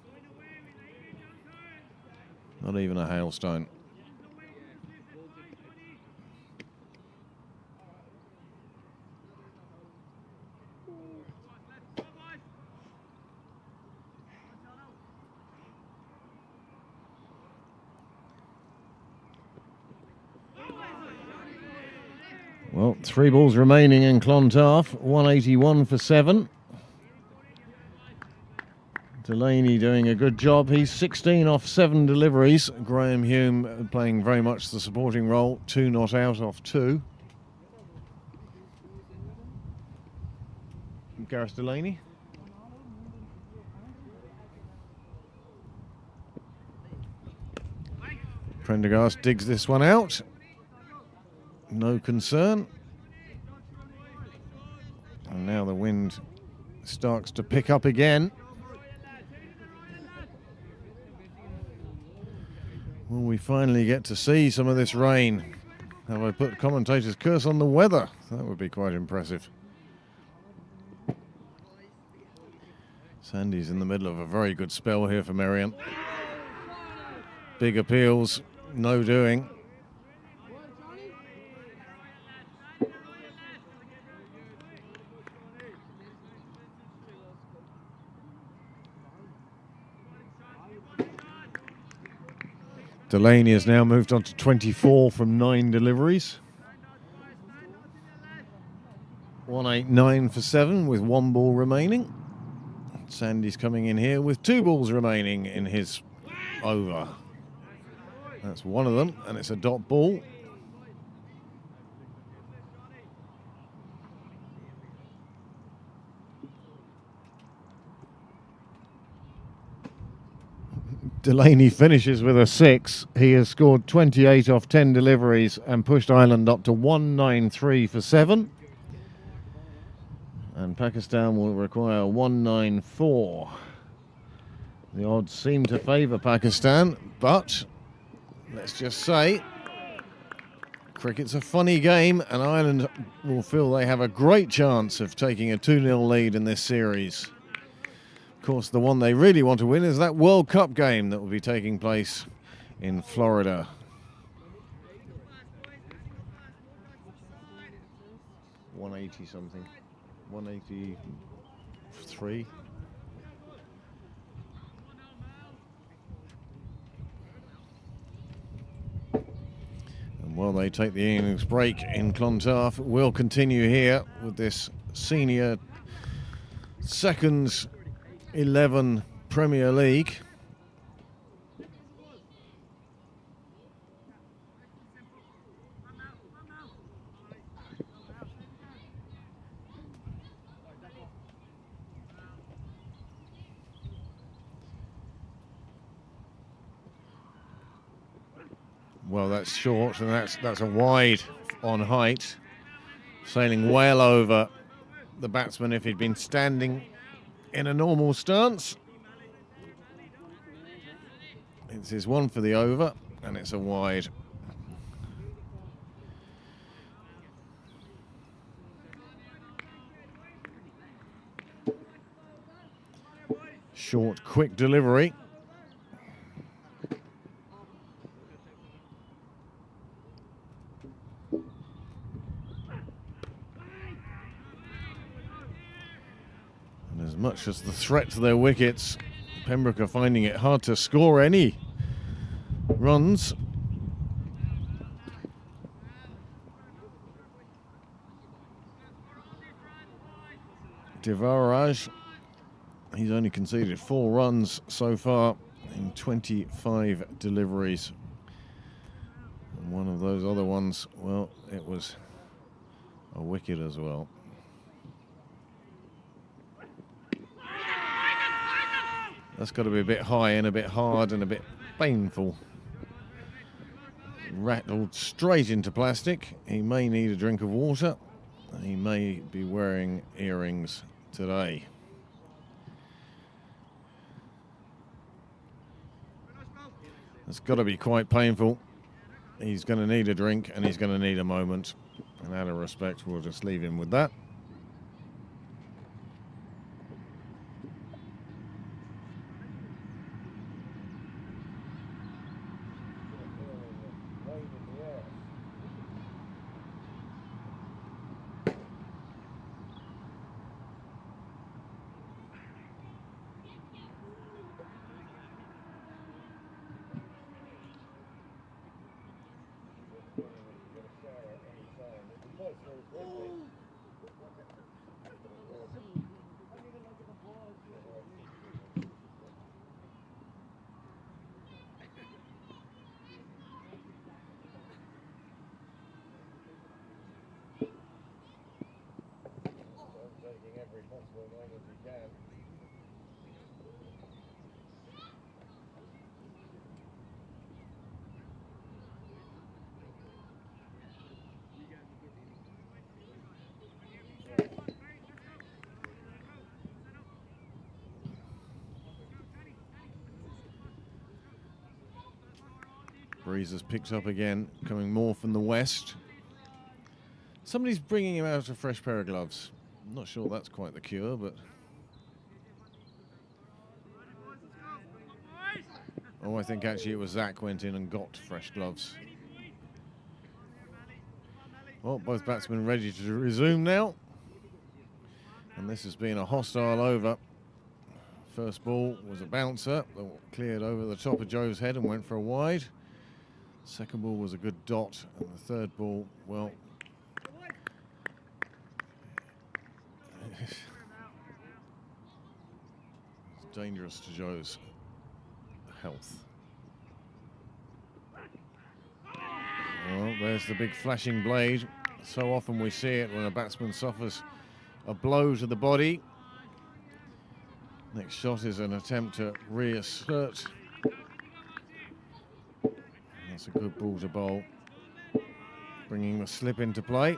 A: Not even a hailstone. Well, 3 balls remaining in Clontarf, 181 for 7. Delaney doing a good job. He's 16 off 7 deliveries. Graham Hume playing very much the supporting role, 2 not out off 2. Gareth Delaney. Prendergast digs this one out. No concern. And now the wind starts to pick up again. Will we finally get to see some of this rain? Have I put commentator's curse on the weather? That would be quite impressive. Sandy's in the middle of a very good spell here for Merrion. Big appeals, no doing. Delaney has now moved on to 24 from 9 deliveries. 189 for 7 with 1 ball remaining. Sandy's coming in here with 2 balls remaining in his over. That's one of them, and it's a dot ball. Delaney finishes with a 6. He has scored 28 off 10 deliveries and pushed Ireland up to 193 for 7. And Pakistan will require 194. The odds seem to favour Pakistan, but let's just say cricket's a funny game, and Ireland will feel they have a great chance of taking a 2-0 lead in this series. Of course, the one they really want to win is that World Cup game that will be taking place in Florida. $180 something. 183. And And while they take the innings break in Clontarf, we'll continue here with this senior seconds 11 Premier League. Well, that's short, and that's a wide on height, sailing well over the batsman if he'd been standing in a normal stance. It's his one for the over, and it's a wide. Short, quick delivery. And as much as the threat to their wickets, Pembroke are finding it hard to score any runs. Devaraj, he's only conceded 4 runs so far in 25 deliveries. And one of those other ones, well, it was a wicket as well. That's got to be a bit high and a bit hard and a bit painful. Rattled straight into plastic. He may need a drink of water. He may be wearing earrings today. It's got to be quite painful. He's going to need a drink and he's going to need a moment. And out of respect, we'll just leave him with that. Breeze has picked up again, coming more from the west. Somebody's bringing him out a fresh pair of gloves. I'm not sure that's quite the cure, but... Oh, I think actually it was Zach went in and got fresh gloves. Well, both batsmen ready to resume now. And this has been a hostile over. First ball was a bouncer that cleared over the top of Joe's head and went for a wide. Second ball was a good dot, and the third ball, well, it's dangerous to Joe's health. Well, there's the big flashing blade. So often we see it when a batsman suffers a blow to the body. Next shot is an attempt to reassert. That's a good ball to bowl, bringing the slip into play.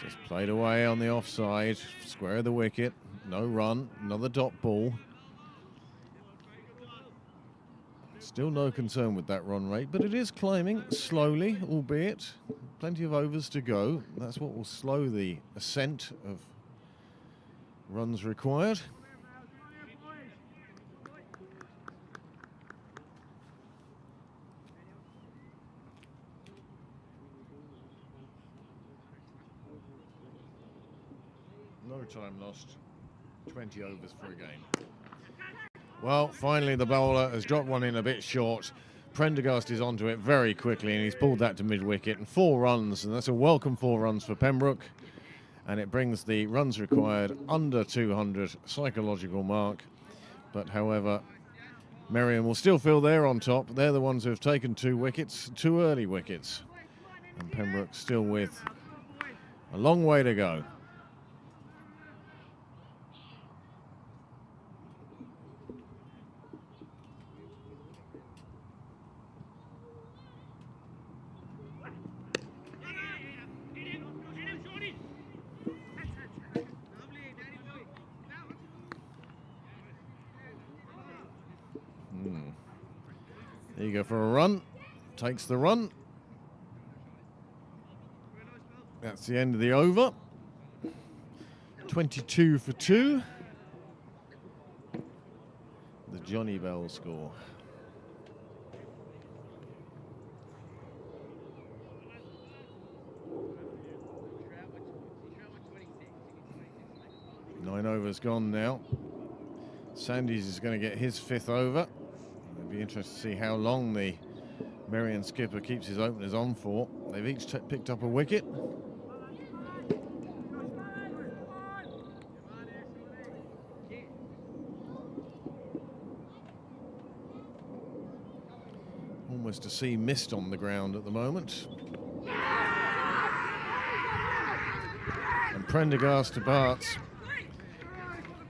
A: Just played away on the offside, square of the wicket, no run, another dot ball. Still no concern with that run rate, but it is climbing slowly, albeit. Plenty of overs to go. That's what will slow the ascent of runs required. No time lost. 20 overs for a game. Well, finally the bowler has dropped one in a bit short. Prendergast is onto it very quickly, and he's pulled that to mid-wicket, and 4 runs, and that's a welcome 4 runs for Pembroke, and it brings the runs required under 200 psychological mark. But however, Merrion will still feel they're on top. They're the ones who have taken 2 wickets, 2 early wickets, and Pembroke still with a long way to go. Eager for a run, takes the run. That's the end of the over. 22 for 2. The Johnny Bell score. Nine overs gone now. Sandys is going to get his 5th over. It'll be interesting to see how long the Merrion skipper keeps his openers on for. They've each picked up a wicket. Almost a sea mist on the ground at the moment. And Prendergast to Barts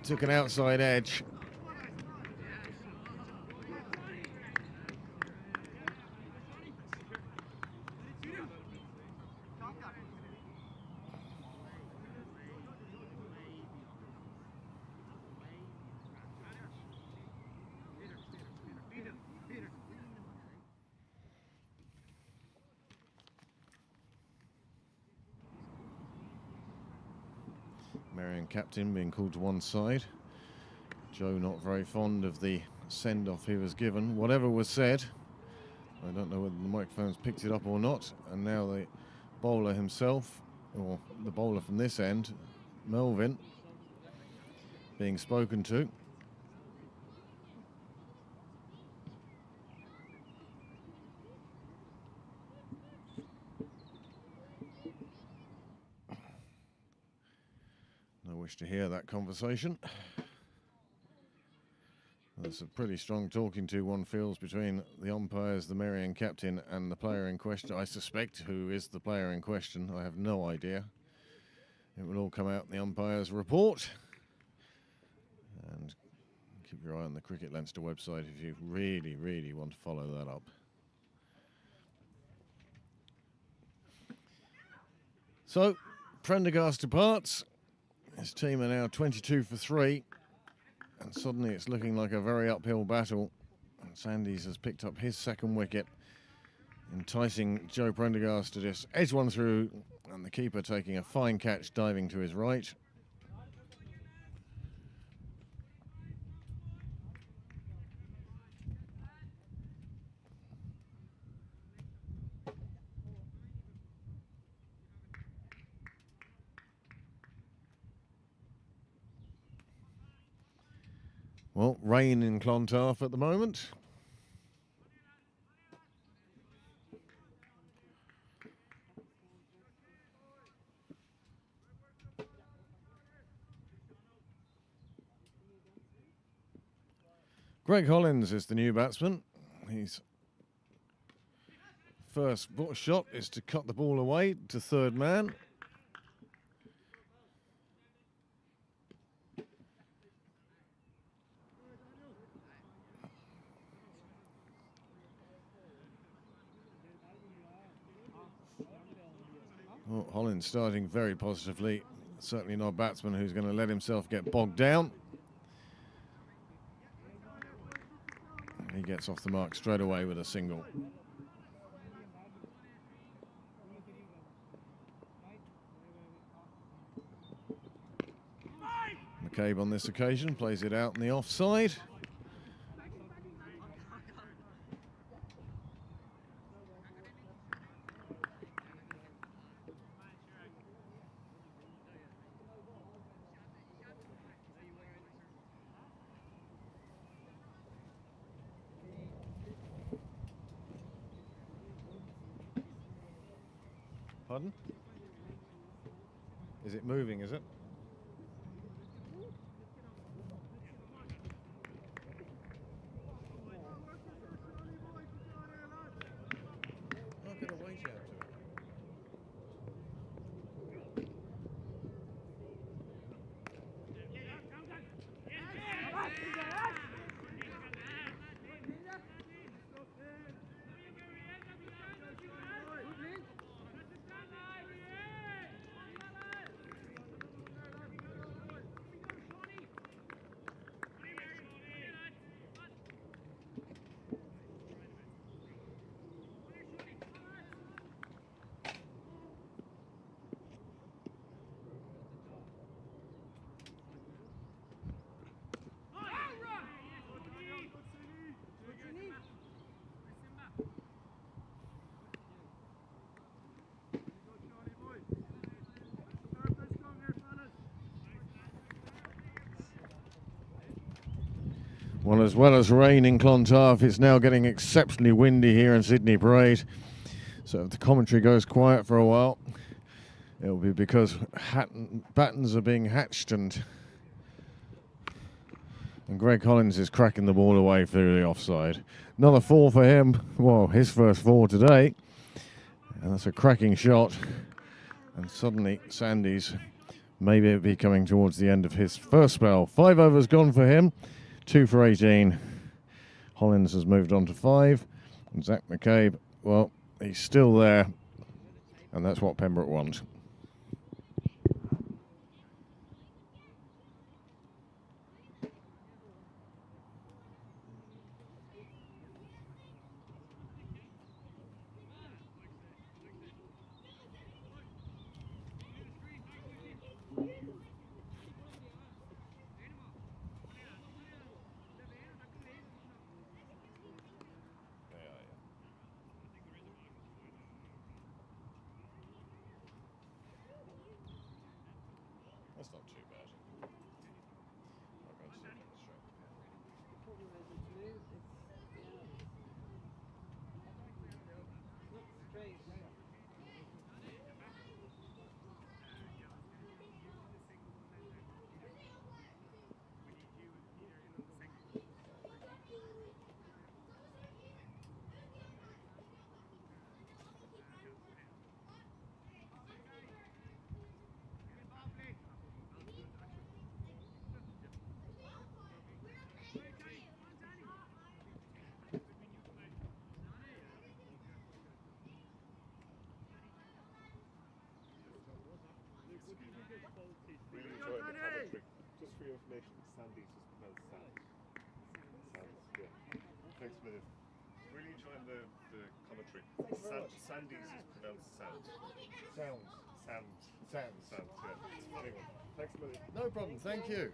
A: took an outside edge. Merrion captain being called to one side. Joe not very fond of the send-off he was given. Whatever was said, I don't know whether the microphones picked it up or not. And now the bowler himself, or the bowler from this end, Melvin, being spoken to. No wish to hear that conversation. There's a pretty strong talking to, one feels, between the umpires, the Merrion captain, and the player in question. I suspect who is the player in question. I have no idea. It will all come out in the umpire's report. And keep your eye on the Cricket Leinster website if you really, really want to follow that up. So, Prendergast departs. His team are now 22 for 3. And suddenly it's looking like a very uphill battle. And Sandys has picked up his 2nd wicket, enticing Joe Prendergast to just edge one through, and the keeper taking a fine catch, diving to his right. Well, rain in Clontarf at the moment. Greg Hollins is the new batsman. His first shot is to cut the ball away to 3rd man. Well, Hollins starting very positively. Certainly not a batsman who's going to let himself get bogged down. He gets off the mark straight away with a single. McCabe on this occasion plays it out in the offside. Pardon? Is it moving, is it? I'm going to wait out to it. Well as rain in Clontarf, it's now getting exceptionally windy here in Sydney Parade. So if the commentary goes quiet for a while, it'll be because battens are being hatched and Greg Collins is cracking the ball away through the offside. Another 4 for him. Well, his first 4 today. And that's a cracking shot. And suddenly Sandy's maybe be coming towards the end of his first spell. 5 overs gone for him. 2 for 18. Hollins has moved on to 5. And Zach McCabe, well, he's still there. And that's what Pembroke wants. That's not too bad. I'll go and see it straight.
G: Really enjoying the commentary. Just for your information, Sandy's just pronounced Sand. Sands, yeah. Thanks a million. Really enjoying the commentary. Sandy's is pronounced Sand.
A: Sounds.
G: Sand.
A: Sounds.
G: Sand, yeah. It's a funny one. Thanks a million.
A: No problem, thank you.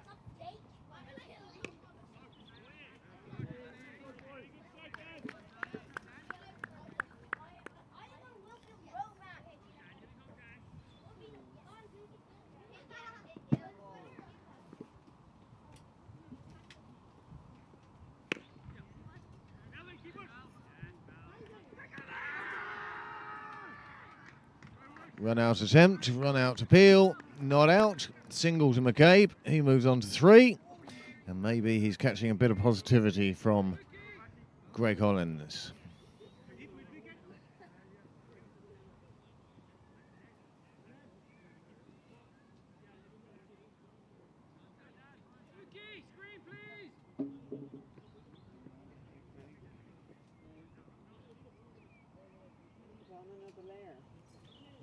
A: Run out attempt, run out to Peel, not out. Single to McCabe, he moves on to 3. And maybe he's catching a bit of positivity from Greg Hollins.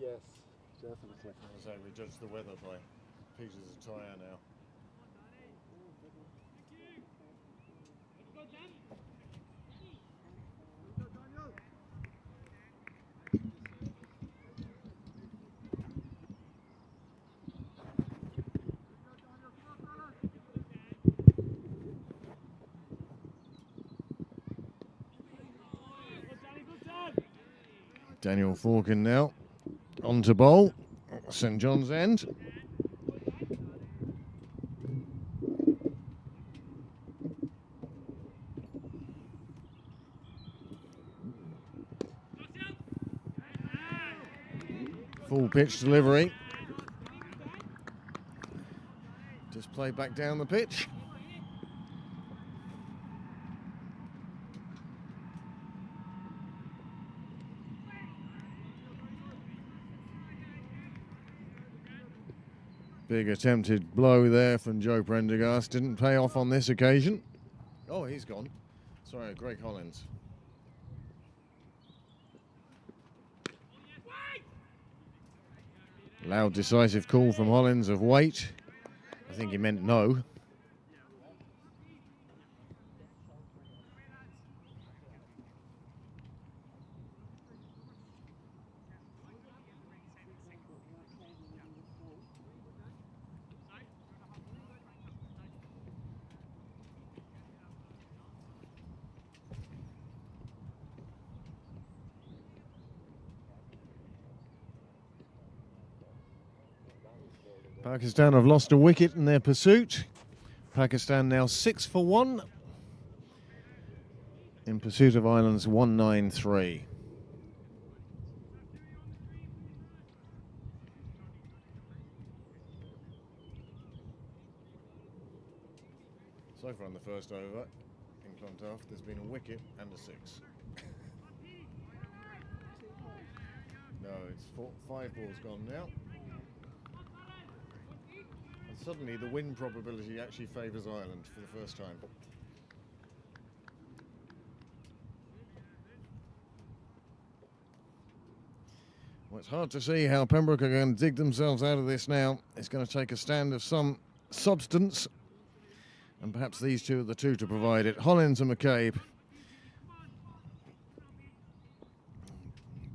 G: Yes, definitely.
A: As I say, we judge the weather by Peter's attire now. Daniel Forkin now on to bowl. St John's End. full pitch delivery. Just play back down the pitch. Big attempted blow there from Joe Prendergast. Didn't pay off on this occasion. Oh, he's gone. Sorry, Greg Hollins. Loud, decisive call from Hollins of wait. I think he meant no. Pakistan have lost a wicket in their pursuit. Pakistan now 6 for 1 in pursuit of Ireland's 193. So far in the first over, in Clontarf, there's been a wicket and a 6. No, it's 5 balls gone now. And suddenly the win probability actually favours Ireland for the first time. Well, it's hard to see how Pembroke are going to dig themselves out of this now. It's going to take a stand of some substance. And perhaps these two are the two to provide it. Hollins and McCabe.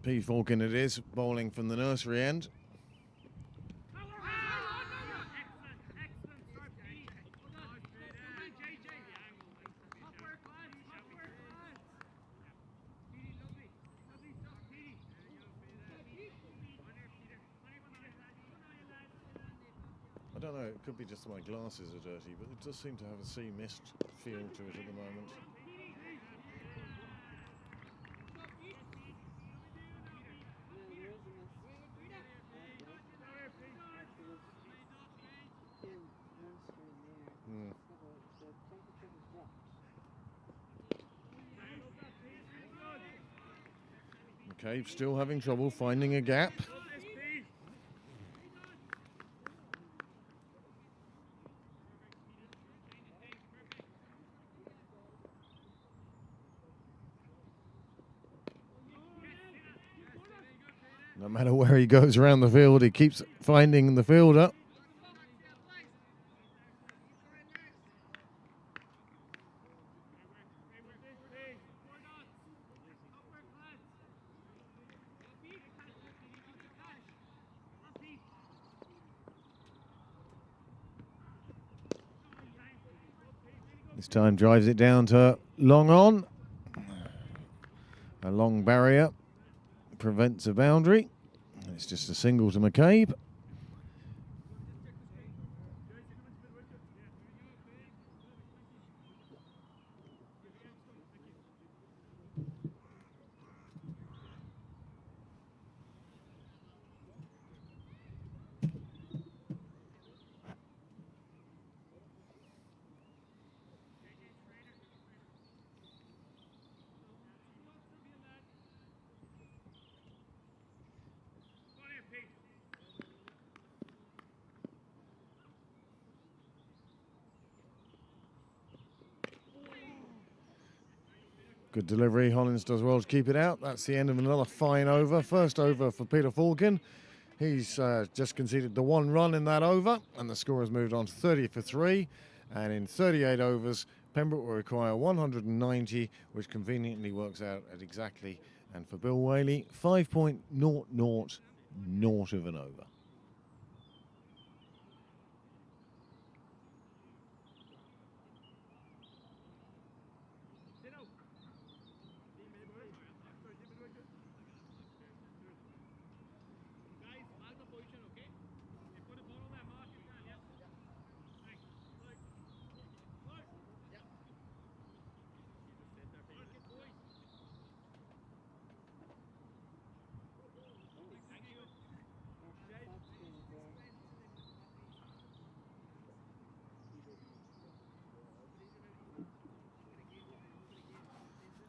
A: P. Falcon it is, bowling from the nursery end. I don't know, it could be just my glasses are dirty, but it does seem to have a sea mist feel to it at the moment. McCabe still having trouble finding a gap. No matter where he goes around the field, he keeps finding the fielder. This time drives it down to long on. A long barrier prevents a boundary. It's just a single to McCabe. Good delivery. Hollins does well to keep it out. That's the end of another fine over. First over for Peter Falcon. He's just conceded the 1 run in that over, and the score has moved on to 30 for 3. And in 38 overs, Pembroke will require 190, which conveniently works out at exactly, and for Bill Whaley, 5.00 of an over.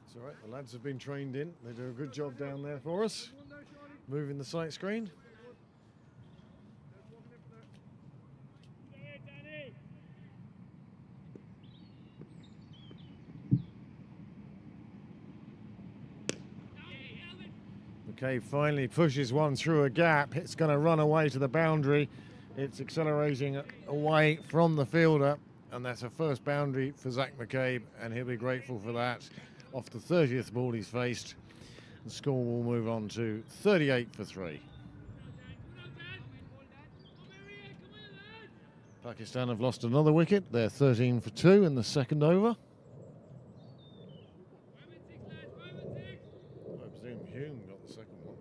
A: It's all right, the lads have been trained in. They do a good job down there for us, moving the sight screen. McCabe finally pushes one through a gap. It's going to run away to the boundary. It's accelerating away from the fielder, and that's a first boundary for Zach McCabe, and he'll be grateful for that. Off the 30th ball he's faced. The score will move on to 38 for 3. Pakistan have lost another wicket. They're 13 for 2 in the second over. I presume Hume got the second one.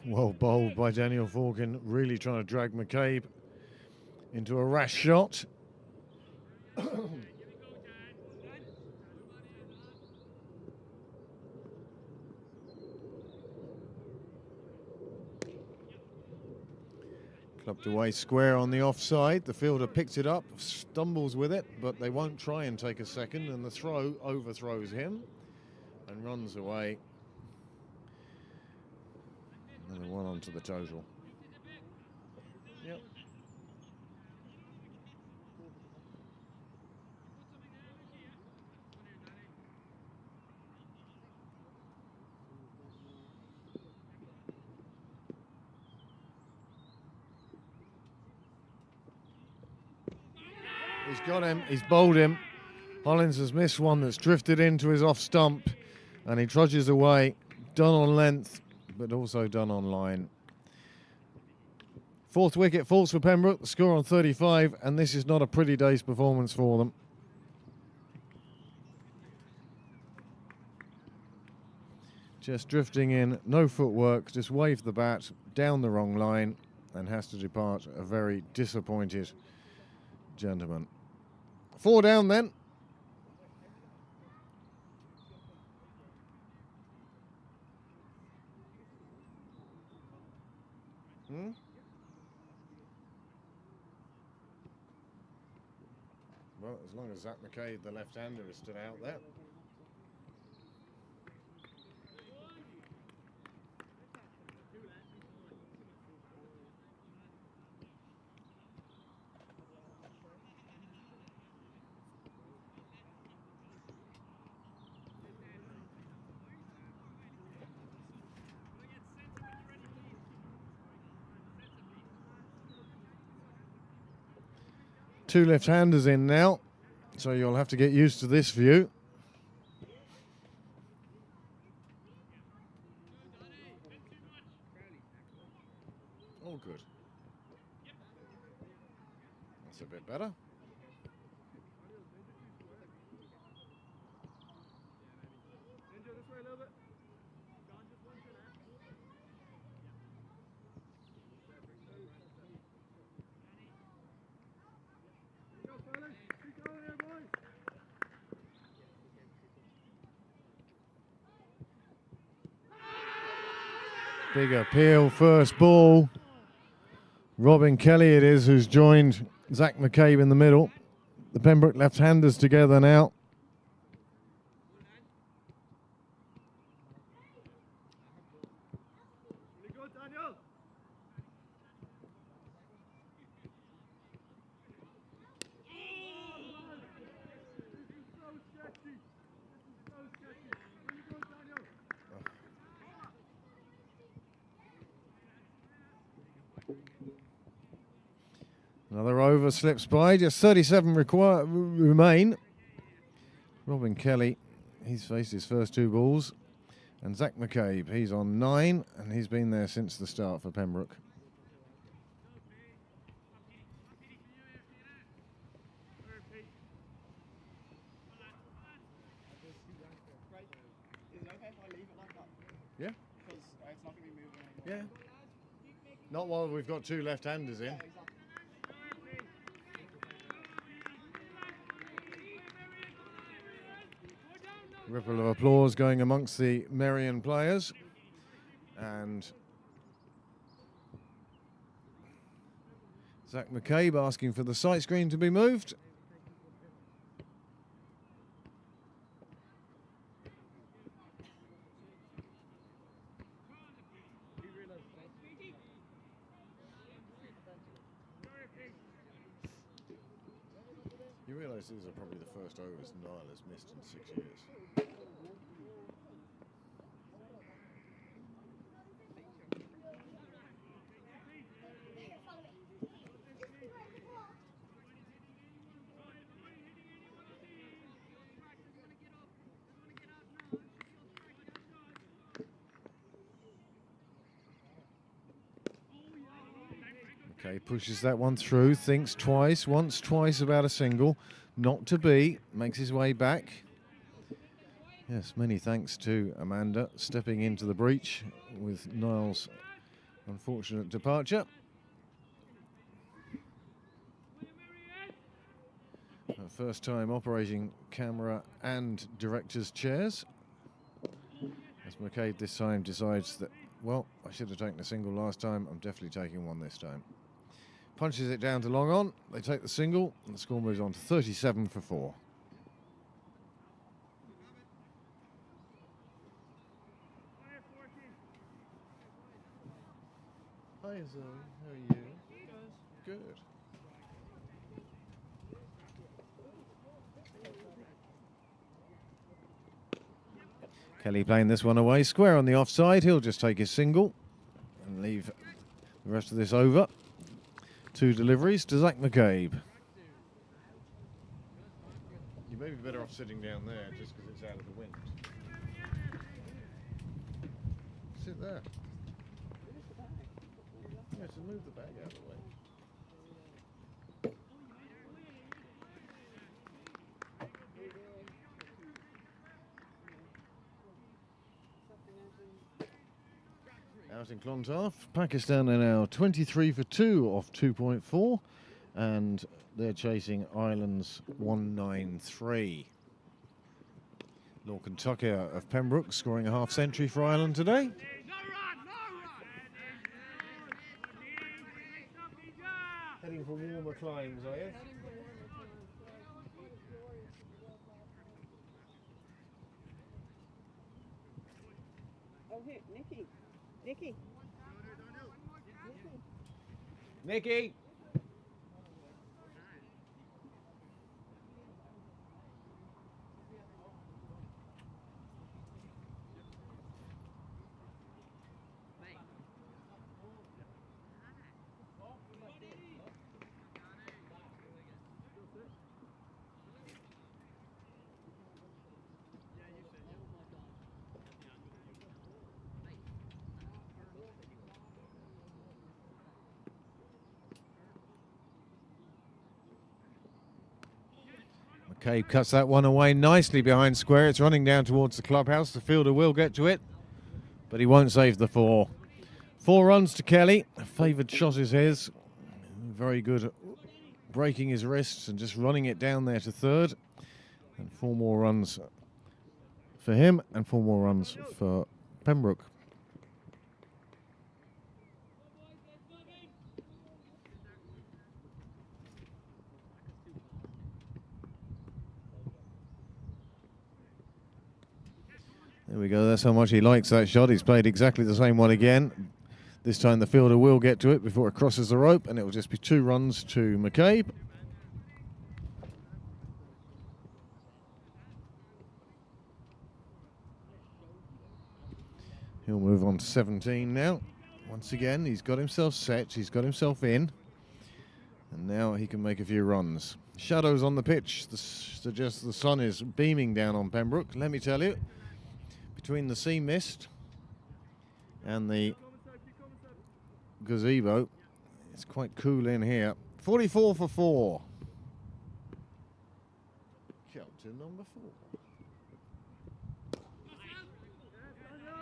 A: Well bowled by Daniel Forkin, really trying to drag McCabe into a rash shot. Clubbed away square on the offside. The fielder picks it up, stumbles with it, but they won't try and take a second, and the throw overthrows him and runs away. Another one onto the total. Yep. He's got him, he's bowled him. Hollins has missed one that's drifted into his off stump, and he trudges away, done on length, but also done on line. Fourth wicket falls for Pembroke, the score on 35, and this is not a pretty day's performance for them. Just drifting in, no footwork, just waved the bat down the wrong line and has to depart a very disappointed gentleman. 4 down then. Well, as long as Zach McCabe, the left-hander, is still out there. Two left-handers in now, so you'll have to get used to this view. All good. That's a bit better. Big appeal, first ball. Robin Kelly it is who's joined Zach McCabe in the middle. The Pembroke left-handers together now. Another over slips by, just 37 remain. Robin Kelly, he's faced his first 2 balls. And Zach McCabe, he's on 9, and he's been there since the start for Pembroke. Yeah? Yeah. Not while we've got 2 left-handers in. Ripple of applause going amongst the Merrion players, and Zach McCabe asking for the sight screen to be moved. You realise these are probably the first overs Niall has missed in 6 years. Okay, pushes that one through, thinks twice, once, twice about a single. Not to be, makes his way back. Yes, many thanks to Amanda stepping into the breach with Niall's unfortunate departure. Her first time operating camera and director's chairs. As McCabe this time decides that, well, I should have taken a single last time, I'm definitely taking one this time. Punches it down to long on, they take the single, and the score moves on to 37 for 4. Hi Zoe, how are you? Good. Kelly playing this one away, square on the offside, he'll just take his single and leave the rest of this over. 2 deliveries to Zach McCabe. You may be better off sitting down there just because it's out of the wind. Sit there. Yeah, so move the bag out of the way. Out in Clontarf, Pakistan are now 23 for 2 off 2.4, and they're chasing Ireland's 193. Lorcan Tucker of Pembroke scoring a half century for Ireland today. Heading for warmer climes, are you?
D: Oh, here, Nikki. Nikki.
A: Nikki! McCabe cuts that one away nicely behind square. It's running down towards the clubhouse. The fielder will get to it, but he won't save the 4. 4 runs to Kelly. A favoured shot is his. Very good at breaking his wrists and just running it down there to third. And 4 more runs for him and 4 more runs for Pembroke. There we go, that's how much he likes that shot. He's played exactly the same one again. This time the fielder will get to it before it crosses the rope, and it will just be 2 runs to McCabe. He'll move on to 17 now. Once again, he's got himself set, he's got himself in, and now he can make a few runs. Shadows on the pitch suggest the sun is beaming down on Pembroke, let me tell you. Between the sea mist and the gazebo, it's quite cool in here. 44 for 4. Captain number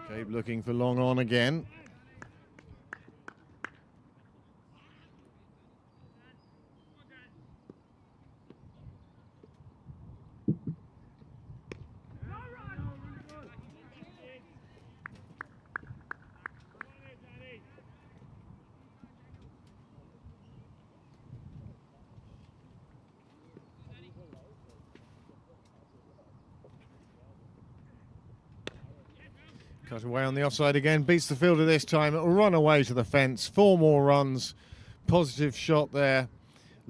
A: 4. Cabe looking for long on again. Cut away on the offside again, beats the fielder this time. It'll run away to the fence. 4 more runs. Positive shot there.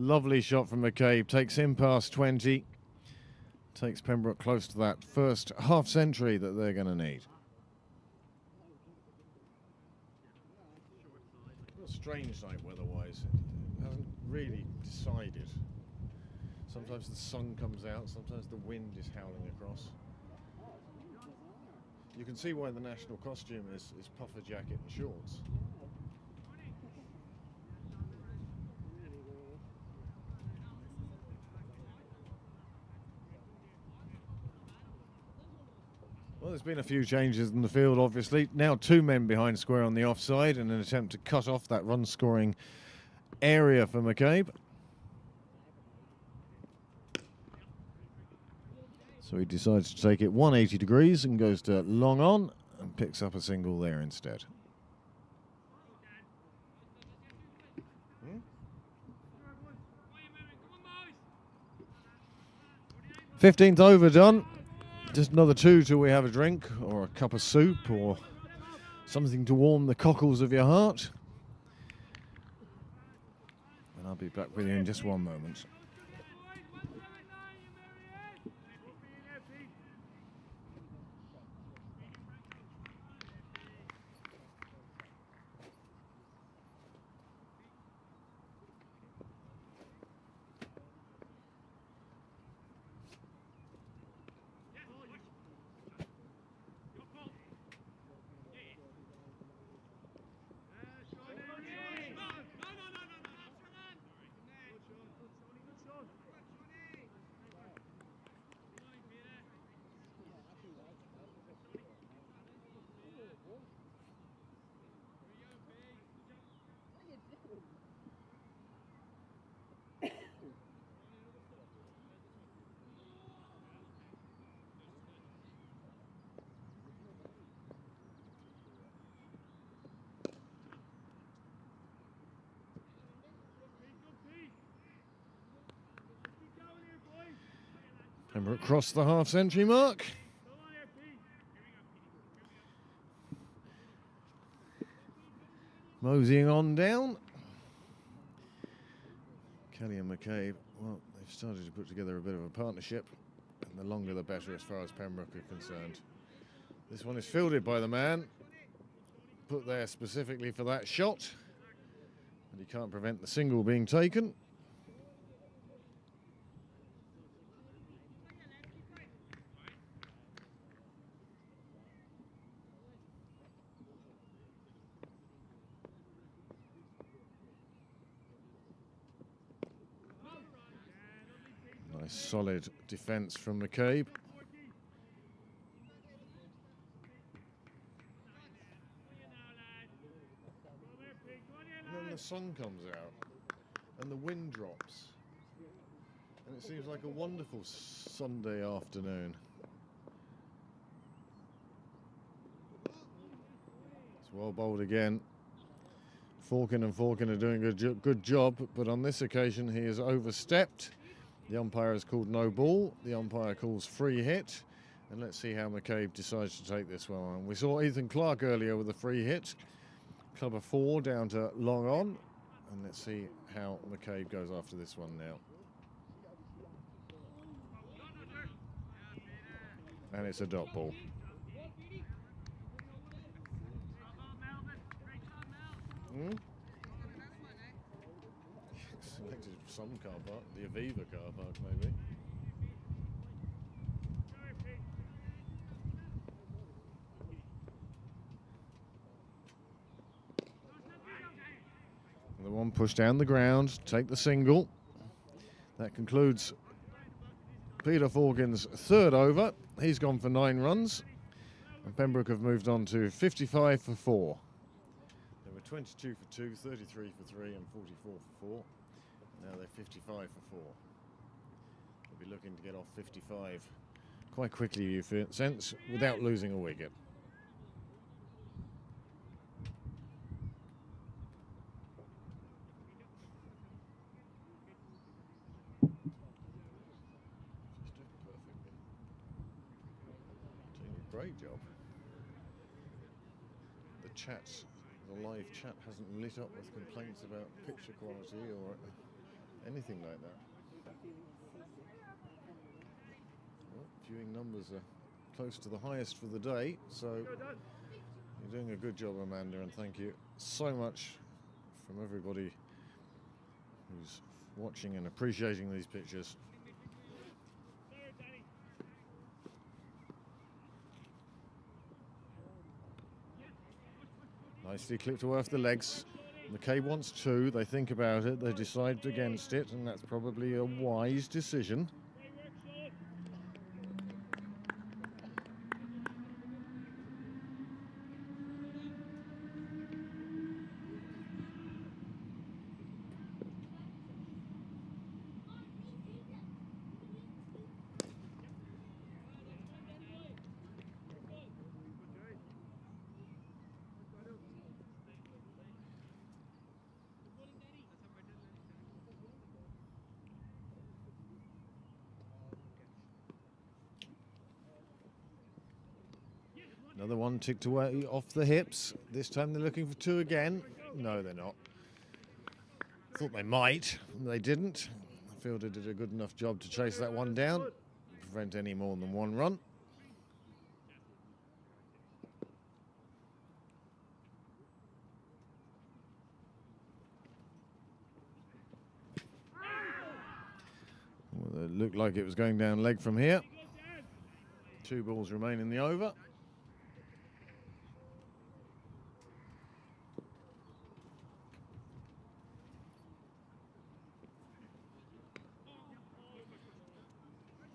A: Lovely shot from McCabe. Takes him past 20. Takes Pembroke close to that first half century that they're going to need. A strange night weather-wise. It hasn't really decided. Sometimes the sun comes out, sometimes the wind is howling across. You can see why the national costume is puffer jacket and shorts. Well, there's been a few changes in the field, obviously. Now 2 men behind square on the offside in an attempt to cut off that run-scoring area for McCabe. So he decides to take it 180 degrees and goes to long on and picks up a single there instead. 15th over done. Just another 2 till we have a drink or a cup of soup or something to warm the cockles of your heart. And I'll be back with you in just one moment. Pembroke crossed the half-century mark. Moseying on down. Kelly and McCabe, well, they've started to put together a bit of a partnership, and the longer the better as far as Pembroke are concerned. This one is fielded by the man, put there specifically for that shot, and he can't prevent the single being taken. Nice solid defence from McCabe. And then the sun comes out and the wind drops. And it seems like a wonderful Sunday afternoon. It's well bowled again. Falcon are doing a good job, but on this occasion he has overstepped. The umpire has called no ball. The umpire calls free hit. And let's see how McCabe decides to take this one on. We saw Ethan Clark earlier with a free hit. Club of 4 down to long on. And let's see how McCabe goes after this one now. And it's a dot ball. Selected some car park, the Aviva car park maybe. And the one pushed down the ground, take the single. That concludes Peter Falcon's 3rd over. He's gone for 9 runs. And Pembroke have moved on to 55 for 4. They were 22 for 2, 33 for 3 and 44 for 4. Now they're 55 for 4. They'll be looking to get off 55 quite quickly, you sense, without losing a wicket. Doing a great job. The chat, the live chat hasn't lit up with complaints about picture quality or anything like that. Well, viewing numbers are close to the highest for the day, so you're doing a good job, Amanda, and thank you so much from everybody who's watching and appreciating these pictures. Nicely clipped away off the legs. McCabe wants 2. They think about it. They decide against it, and that's probably a wise decision. Another one ticked away off the hips. This time they're looking for 2 again. No, they're not. Thought they might. They didn't. The fielder did a good enough job to chase that one down, prevent any more than 1 run. Well, it looked like it was going down leg from here. 2 balls remain in the over.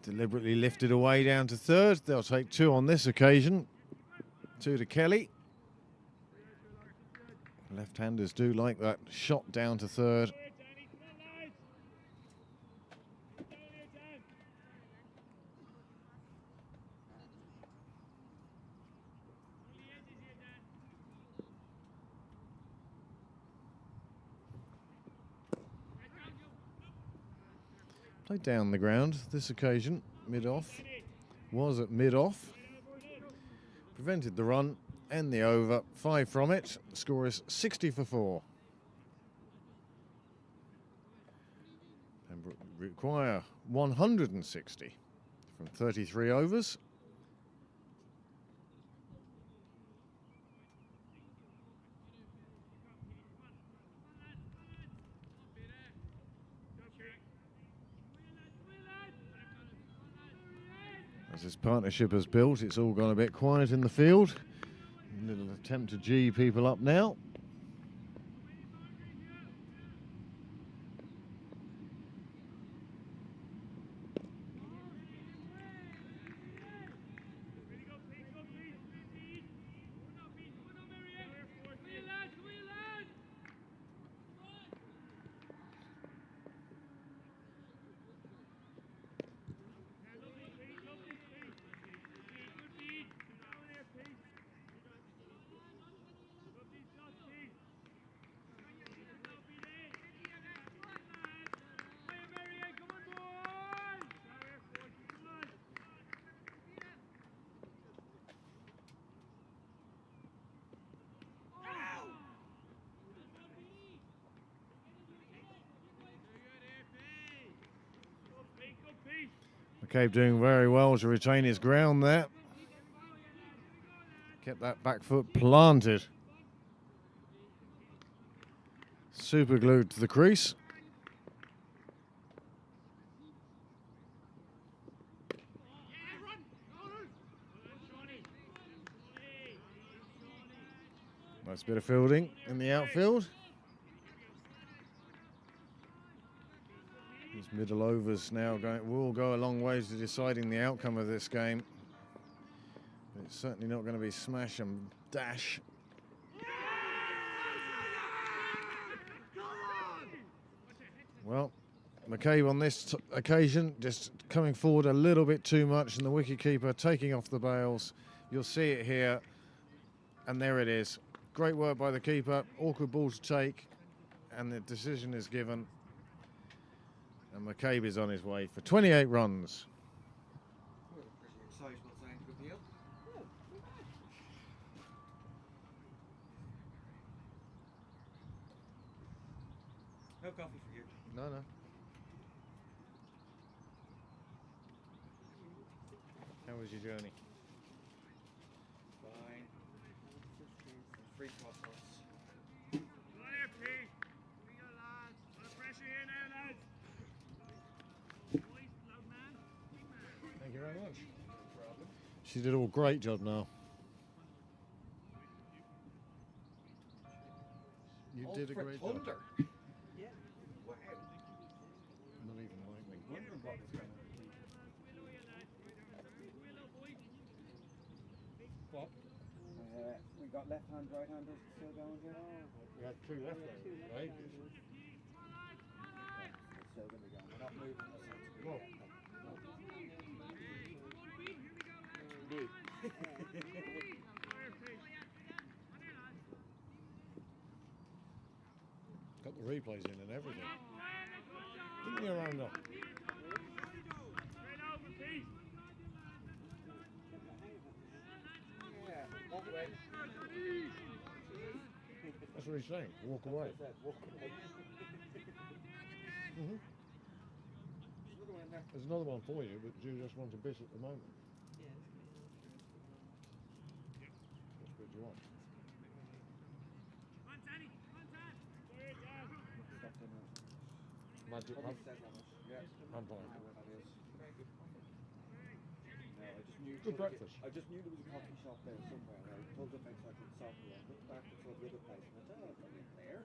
A: Deliberately lifted away down to 3rd. They'll take 2 on this occasion. 2 to Kelly. Left-handers do like that shot down to 3rd. Played down the ground this occasion, mid-off. Was at mid-off. Prevented the run and the over. 5 from it. The score is 60 for 4. Pembroke require 160 from 33 overs. As this partnership has built, it's all gone a bit quiet in the field. A little attempt to G people up now. McCabe doing very well to retain his ground there. Kept that back foot planted. Super glued to the crease. Nice bit of fielding in the outfield. These middle overs now will go a long way to deciding the outcome of this game. But it's certainly not going to be smash and dash. Well, McCabe on this occasion just coming forward a little bit too much, and the wicketkeeper taking off the bails. You'll see it here, and there it is. Great work by the keeper. Awkward ball to take, and the decision is given. And McCabe is on his way for 28 runs.
B: Well, pretty excitable thing to appeal. No coffee for you.
A: No. How was your journey?
B: Fine. 3 croissants.
A: Thank you very much. She did a great job now. You did a great job.
B: Thunder.
D: Yeah.
B: Wow.
A: Not even lightning.
B: Wondering what was going on.
A: What?
B: We got left-hand, right-handers still going here.
A: We had 2 left
D: Two
A: there, right?
D: left-handers.
B: They're still going to be going. We're not moving this out to the
A: Well, got the replays in and everything. Give me a round up.
B: Yeah, walk away.
A: That's what he's saying. Walk away.
B: That's it, walk away.
A: Mhm.
B: Another one in there.
A: There's another one for you, but you just want a bit at the moment.
D: Yeah.
A: Which bit do you want?
B: Stuffed in it.
A: Magic
B: Probably
A: hand,
B: says how much. Yeah.
A: hand
B: I
A: pie.
B: know where that is. No, I just knew.
A: Good breakfast.
B: I just knew there was a coffee shop there somewhere. And I pulled up outside the soccer and looked back and saw the other place and I thought, oh, it's only there.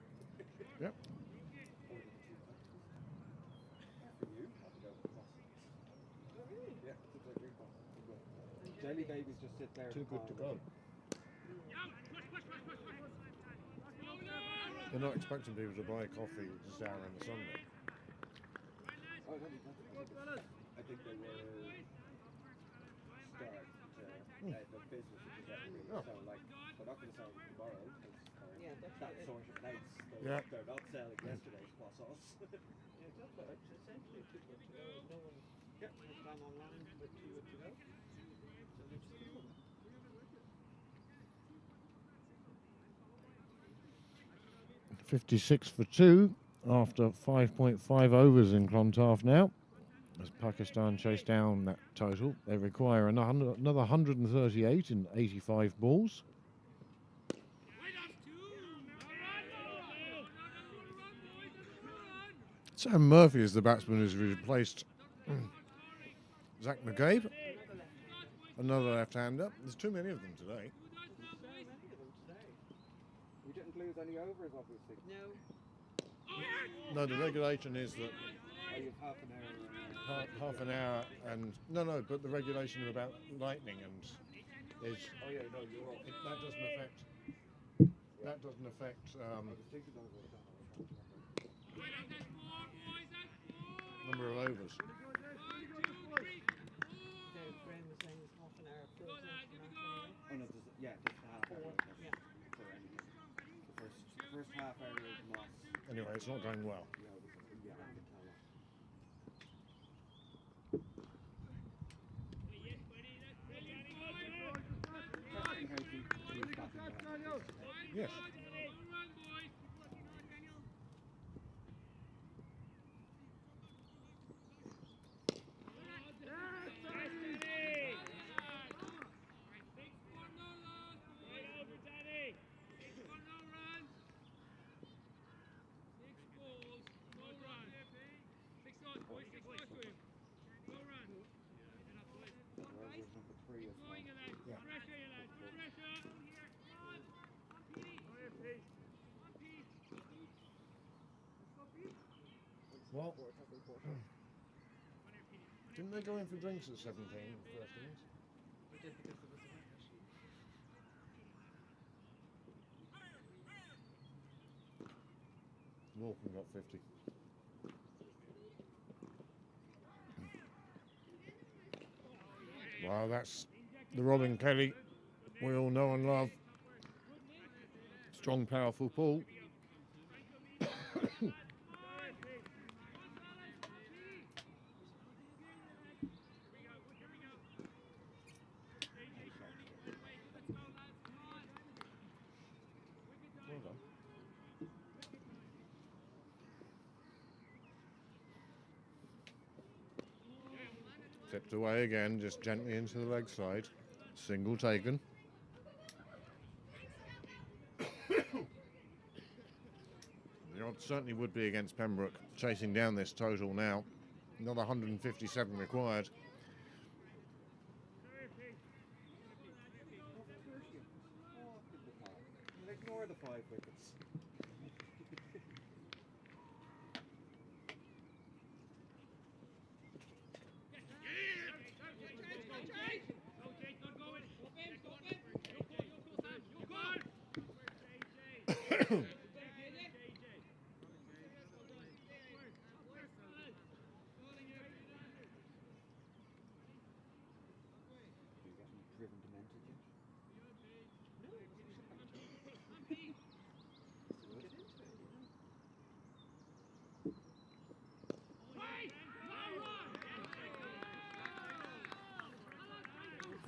A: Yep.
B: Ordered 2 coffees. Yeah, for you. Have to go with croissants.
D: Oh, really?
B: Yeah, it's like 3 croissants. Jelly babies just sit there.
A: Too good to go.
B: behind.
A: They're not expecting people to buy coffee just out in the sun. Though.
B: Oh, no, I think they were start the business which is every
A: Oh.
B: so like they're not going to sell tomorrow because
D: Yeah,
B: that
D: definitely.
B: sort of place.
A: Yeah.
B: They're not selling yesterday's croissants.
D: Yeah, that's what it's essentially too good to go. No one
B: Yep.
D: has gone online with too good to go. So they're just people.
A: 56 for 2 after 5.5 overs in Clontarf now. As Pakistan chase down that total, they require another 138 in 85 balls. Sam Murphy is the batsman who's replaced Zach McCabe. Another left-hander. There's too many of them today.
D: There's so many of them today.
B: We didn't lose any overs, obviously.
D: No.
A: No, the regulation is that
B: Oh, you've half an hour.
A: half an hour and no, but the regulation about lightning and is
B: Oh yeah, no, you're right.
A: that doesn't affect
B: I was thinking those were done. I was trying to remember.
A: number of overs.
D: Their friend was saying it's half an hour built into the match anyway.
B: Oh no, just a half hour.
D: Yeah.
B: For anything. The first half hour is not.
A: Anyway, it's not going well.
B: Yeah, I can tell that. Interesting how he's batting well.
A: Yes.
B: Whereas number 3 is fine.
A: Yeah. Well, didn't they go in for drinks at 17 in the first innings?
D: We did because there was a wicket.
A: Walken got 50. Wow, that's the Robin Kelly we all know and love. Strong, powerful pull. Well done. Tipped away again, just gently into the leg side. Single taken. The odds certainly would be against Pembroke, chasing down this total now. Another 157 required.
B: Ignore the 5 wickets. You getting driven demented yet?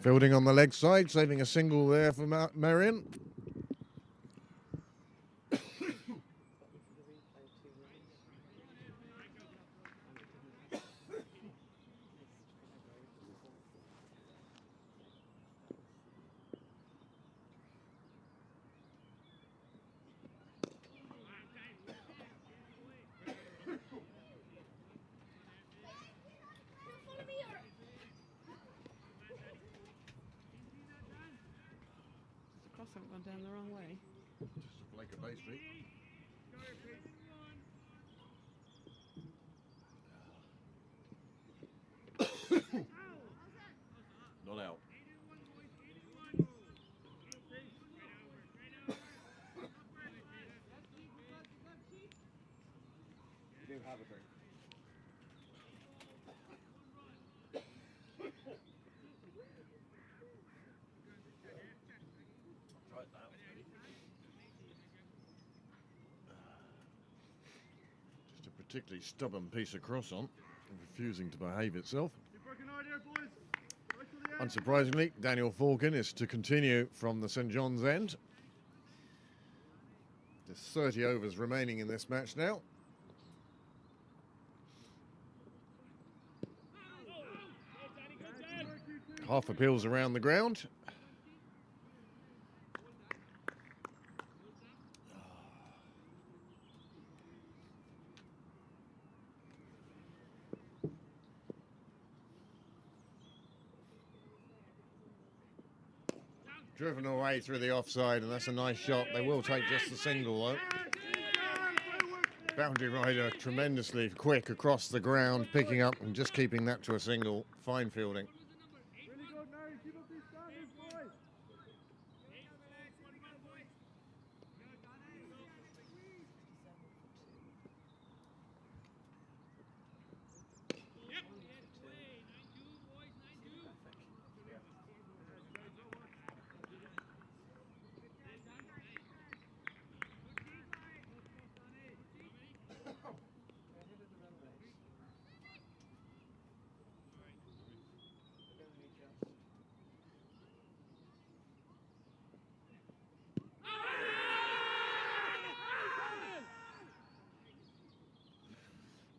A: Fielding on the leg side, saving a single there for Merrion.
D: Cross haven't gone down the wrong way.
A: Just a flake of pastry. Not out.
B: You do have a drink.
A: Just a particularly stubborn piece of cross on, refusing to behave itself. Unsurprisingly, Daniel Falcon is to continue from the St John's end. There's 30 overs remaining in this match now. Half appeals around the ground. Driven away through the offside, and that's a nice shot. They will take just the single though. Boundary rider tremendously quick across the ground, picking up and just keeping that to a single. Fine fielding.
C: Really good, Mary. Keep up these standards, boys.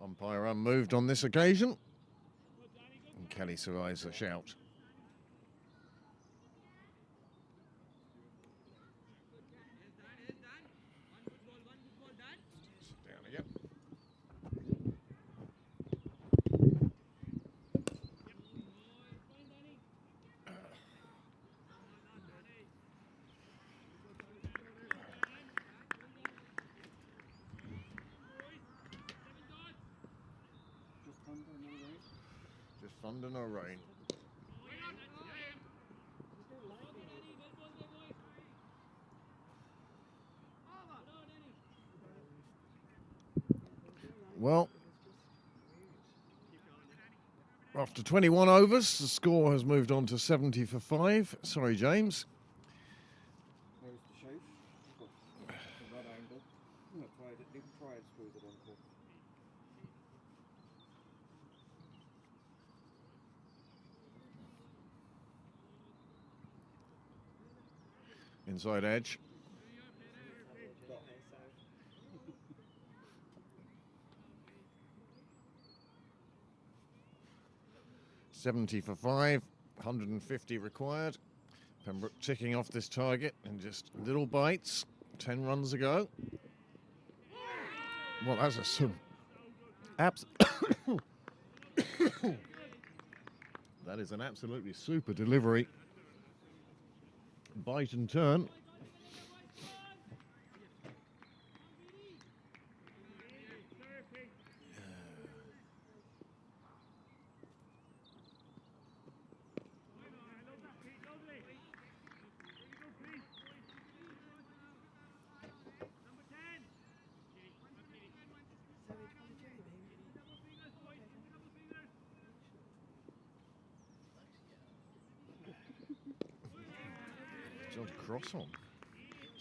A: Umpire unmoved on this occasion. And Kelly survives the shout. Sit down again. Just thunder, no rain. Well, after 21 overs, the score has moved on to 70 for 5. Sorry, James.
B: There's the shape. From that angle. No, try it. You can try and squeeze it on.
A: Inside edge. 70 for 5, 150 required. Pembroke ticking off this target in just little bites. 10 runs ago. Well, that's a that is an absolutely super delivery. Bite and turn. John Cross on.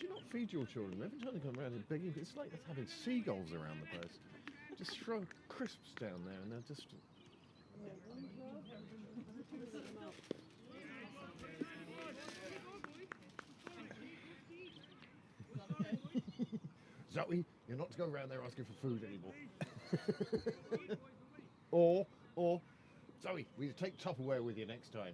A: Do you not feed your children? Every time they come around and begging, it's like having seagulls around the place. Just throw crisps down there and they're just... Zoe, you're not to go around there asking for food anymore. or, Zoe, will you take Tupperware with you next time?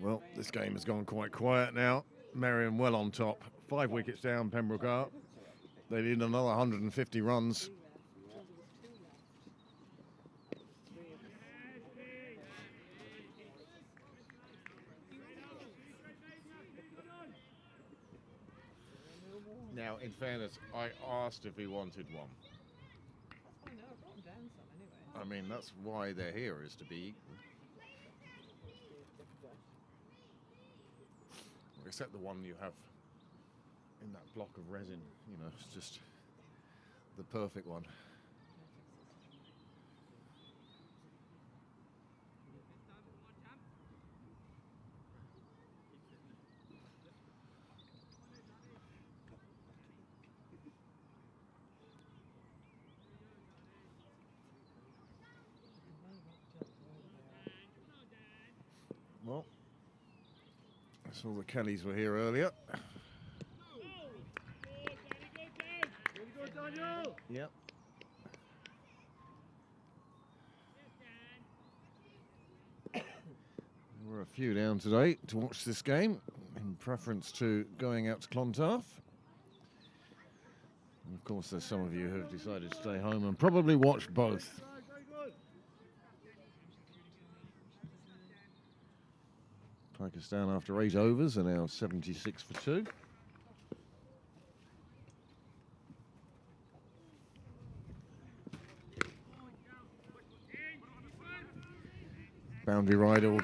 A: Well, this game has gone quite quiet now. Merrion well on top. 5 wickets down, Pembroke are. They need another 150 runs. Now, in fairness, I asked if he wanted one.
D: I know, I brought them down some anyway.
A: I mean, that's why they're here, is to be equal. Except the one you have in that block of resin, you know, it's just the perfect one. Well, I saw the Kellys were here earlier. Yep. There were a few down today to watch this game, in preference to going out to Clontarf. And of course, there's some of you who have decided to stay home and probably watch both. Pakistan after 8 overs are now 76 for 2. Boundary rider will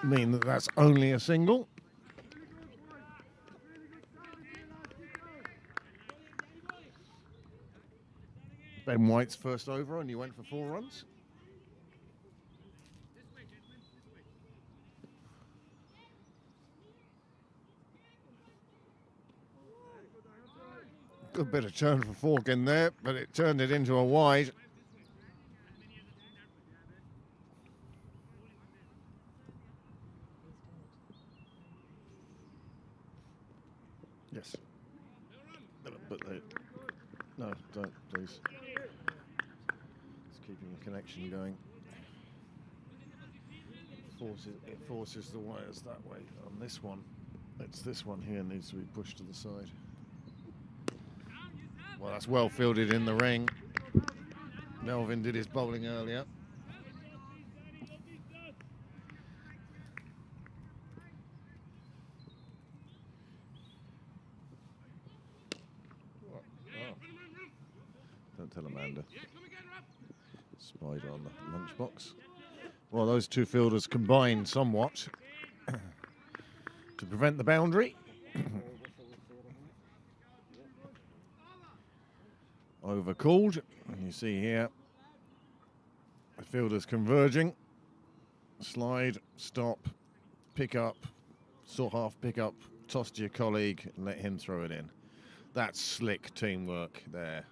A: mean that that's only a single. Ben White's first over only went for 4 runs. Good bit of turn for fork in there, but it turned it into a wide. Yes. But they, no, don't, please. It's keeping the connection going. It forces the wires that way. On this one, it's this one here needs to be pushed to the side. Well, that's well fielded in the ring. Melvin did his bowling earlier. Oh. Don't tell Amanda. Spider on the lunchbox. Well, those two fielders combined somewhat to prevent the boundary. Overcalled, and you see here the fielders converging. Slide, stop, pick up, sort half pick up, toss to your colleague and let him throw it in. That's slick teamwork there.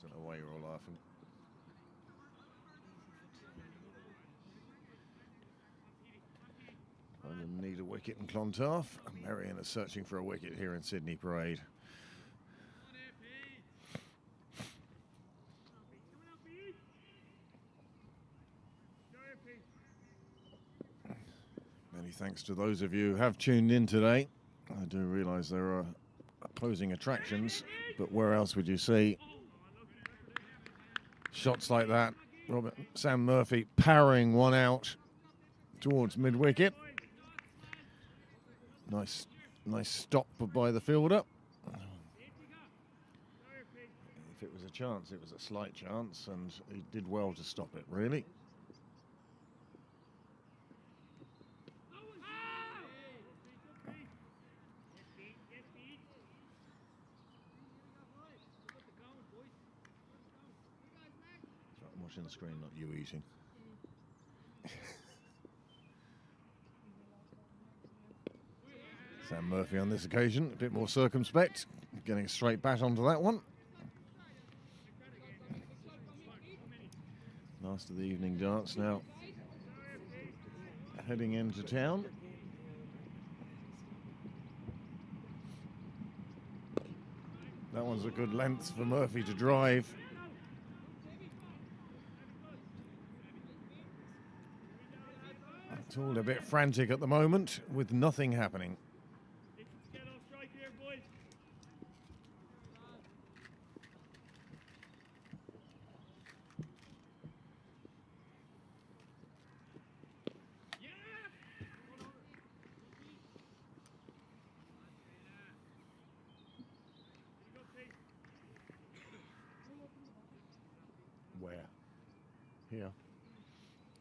A: Don't know why you're all laughing. wicket in Clontarf. And Merrion is searching for a wicket here in Sydney Parade. Many thanks to those of you who have tuned in today. I do realise there are opposing attractions, but where else would you see shots like that? Sam Murphy powering one out towards mid-wicket. Nice stop by the fielder. If it was a chance, it was a slight chance, and he did well to stop it, really. I'm watching the screen, not you eating. Sam Murphy on this occasion, a bit more circumspect, getting a straight bat onto that one. Last of the evening dance now, heading into town. That one's a good length for Murphy to drive. It's all a bit frantic at the moment, with nothing happening. Where? Here.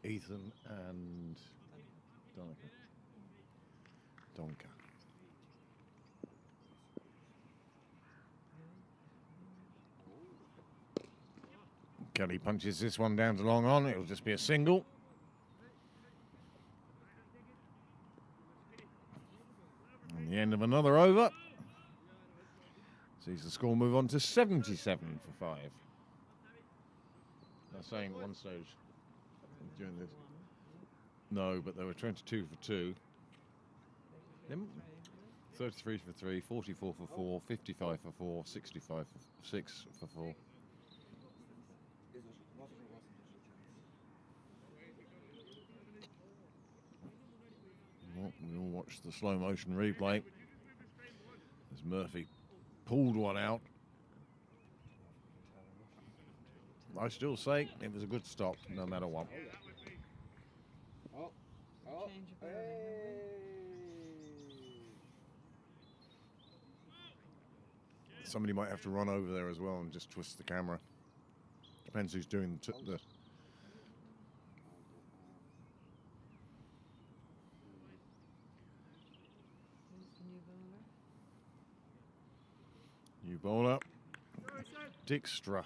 A: Ethan and Donker. Kelly punches this one down to long on. It'll just be a single. And the end of another over. Sees the score move on to 77 for 5. They're saying at one stage during this. No, but they were 22 for 2. 33 for 3, 44 for 4, 55 for 4, 65 for 6 for 4. Well, we all watched the slow motion replay as Murphy pulled one out. I still say it was a good stop, no matter what. Somebody might have to run over there as well and just twist the camera. Depends who's doing the new bowler, Dijkstra.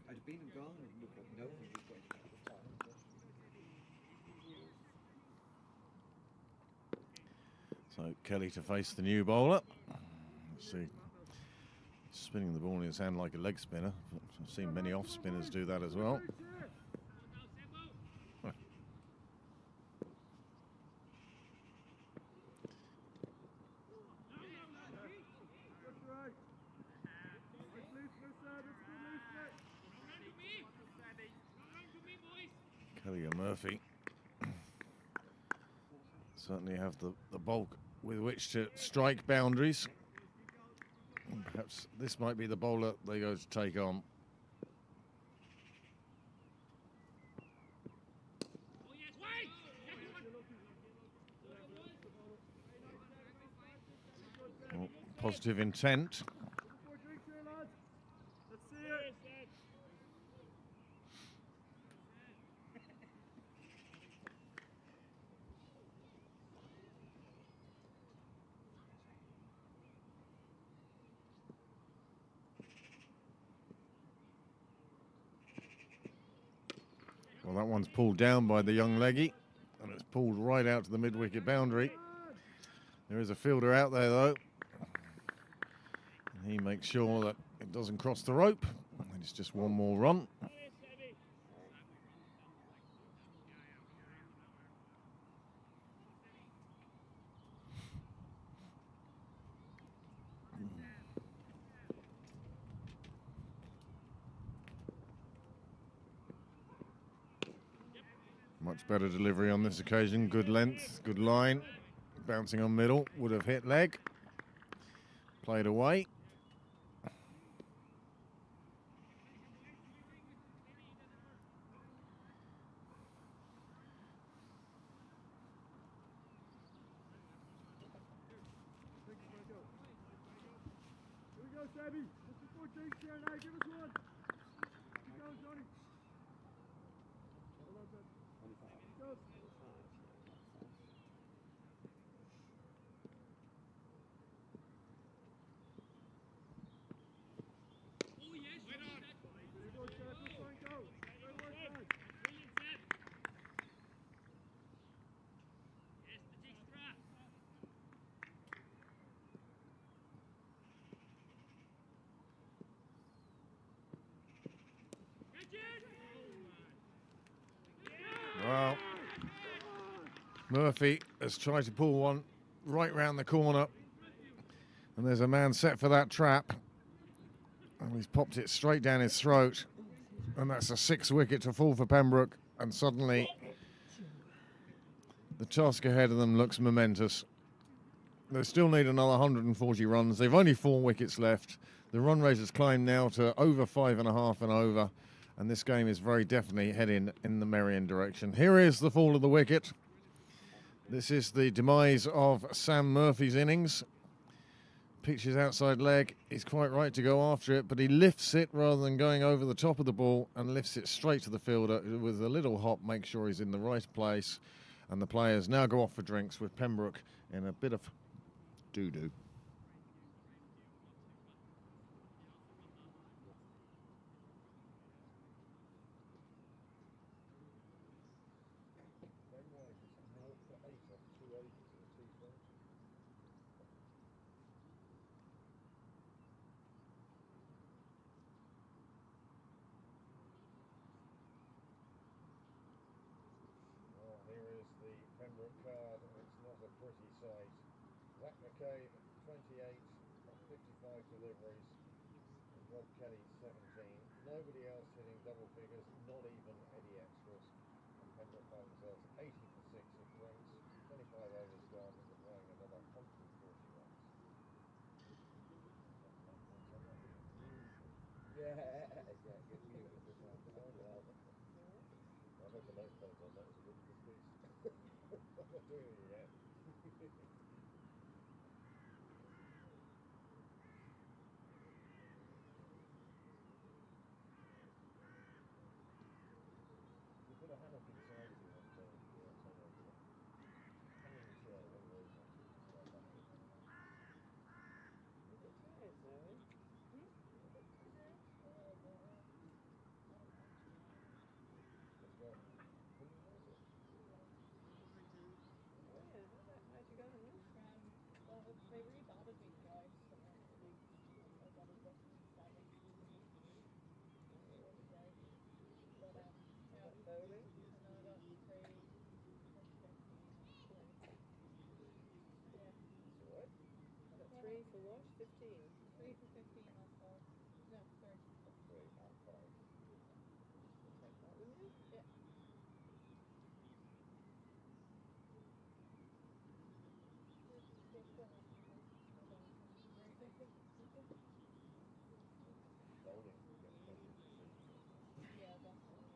B: I'd been and gone and looked at no one.
A: So Kelly to face the new bowler. Let's see, spinning the ball in his hand like a leg spinner. I've seen many off spinners do that as well. Kelly and Murphy certainly have the bulk with which to strike boundaries. Perhaps this might be the bowler they go to take on. Well, positive intent. Well, that one's pulled down by the young leggy, and it's pulled right out to the mid-wicket boundary. There is a fielder out there, though. And he makes sure that it doesn't cross the rope. It's just one more run. Much better delivery on this occasion. Good length, good line. Bouncing on middle, would have hit leg. Played away.
C: Here we go, Sammy. Just before drinks here now. Give us one. Keep going, Johnny. Hold on, Sam. 25. Go.
A: Well, Murphy has tried to pull one right round the corner. And there's a man set for that trap. And he's popped it straight down his throat. And that's a 6 wicket to fall for Pembroke. And suddenly, the task ahead of them looks momentous. They still need another 140 runs. They've only 4 wickets left. The run rate has climbed now to over 5.5 and over. And this game is very definitely heading in the Merrion direction. Here is the fall of the wicket. This is the demise of Sam Murphy's innings. Pitches outside leg. He's quite right to go after it, but he lifts it rather than going over the top of the ball and lifts it straight to the fielder with a little hop, make sure he's in the right place. And the players now go off for drinks with Pembroke in a bit of doo-doo.
H: Here is the Pembroke card, and it's not a pretty sight. Zach McKay, 28 on 55 deliveries, and Rob Kelly, 17. Nobody else hitting double figures, not even Eddie Extras. And Pembroke find themselves 80 for 6 at drinks, 25 overs gone, and playing another 140 runs. Yeah, get you with this one. Oh, well. I hope the note phones on that was a really good piece. I'm not doing it yet. You put a hammock inside if you want to. Hanging chair, one of those ones. Let's go.
D: Three for what? 15?
I: 3 for 15 also. No, 30.
H: 3 and 5.
D: Take that, wouldn't you?
I: Yeah.
H: Bowling, get plenty of decisions.
I: Yeah, definitely.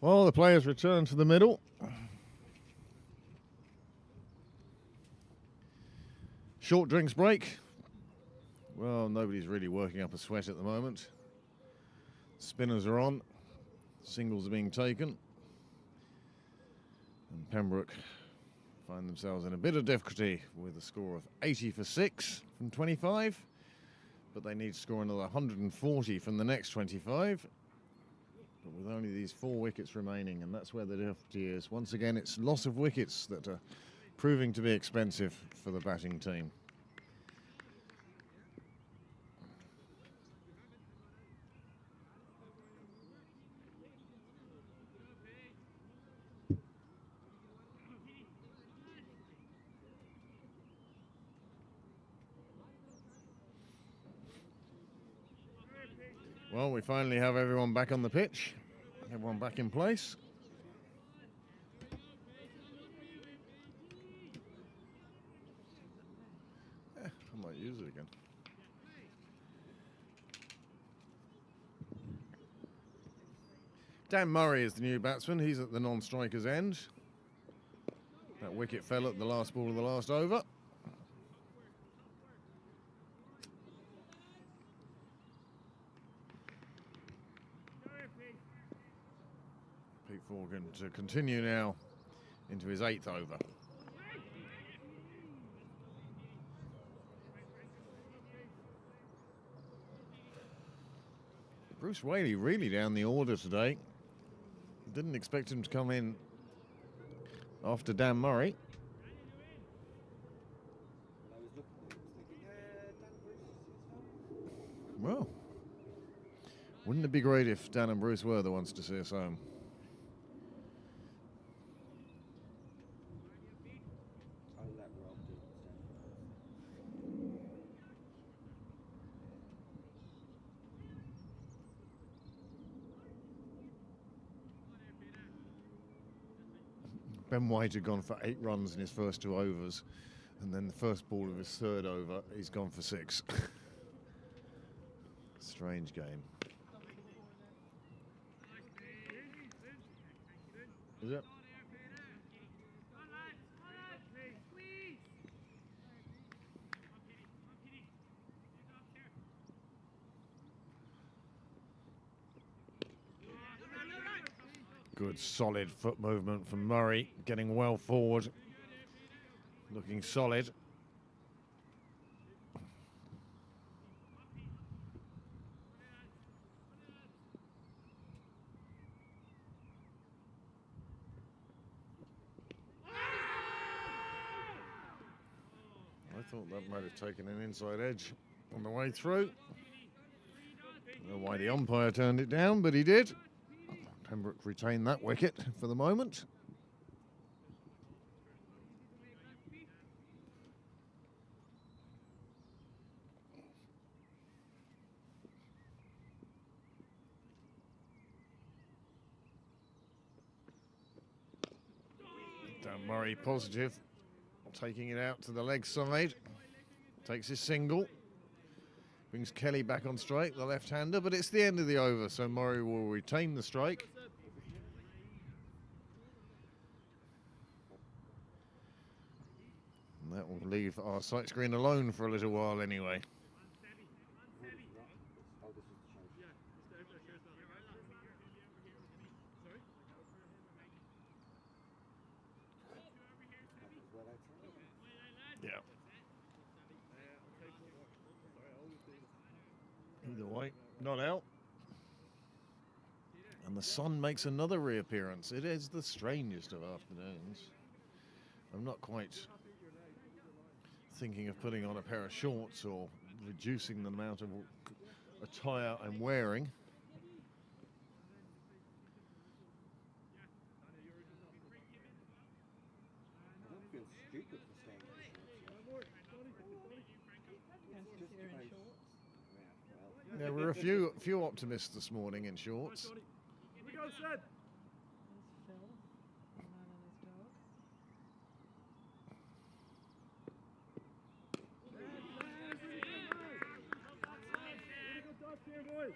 A: Well, the players return to the middle. Short drinks break. Well, nobody's really working up a sweat at the moment. Spinners are on. Singles are being taken. And Pembroke find themselves in a bit of difficulty with a score of 80 for 6 from 25. But they need to score another 140 from the next 25. But with only these 4 wickets remaining, and that's where the difficulty is. Once again, it's loss of wickets that are proving to be expensive for the batting team. Well, we finally have everyone back on the pitch, everyone back in place. I might use it again. Dan Murray is the new batsman. He's at the non-striker's end. That wicket fell at the last ball of the last over. Pete Forgan to continue now into his 8th over. Bruce Whaley really down the order today. Didn't expect him to come in after Dan Murray. Well, wouldn't it be great if Dan and Bruce were the ones to see us home? Ben White had gone for 8 runs in his first 2 overs, and then the first ball of his 3rd over, he's gone for 6. Strange game. Is it? Good solid foot movement from Murray, getting well forward, looking solid. I thought that might have taken an inside edge on the way through. I don't know why the umpire turned it down, but he did. Pembroke retained that wicket for the moment. Dan Murray positive, taking it out to the leg side. Takes his single. Brings Kelly back on strike, the left-hander, but it's the end of the over, so Murray will retain the strike. And that will leave our sight screen alone for a little while anyway. Yeah. Either way, not out. And the sun makes another reappearance. It is the strangest of afternoons. I'm not quite thinking of putting on a pair of shorts or reducing the amount of attire I'm wearing.
B: I don't feel stupid for staying in shorts.
A: There were a few optimists this morning in shorts.
C: Here we go, Sid.
D: There's Phil, the man and his dog.
C: Really good dodge here, boys.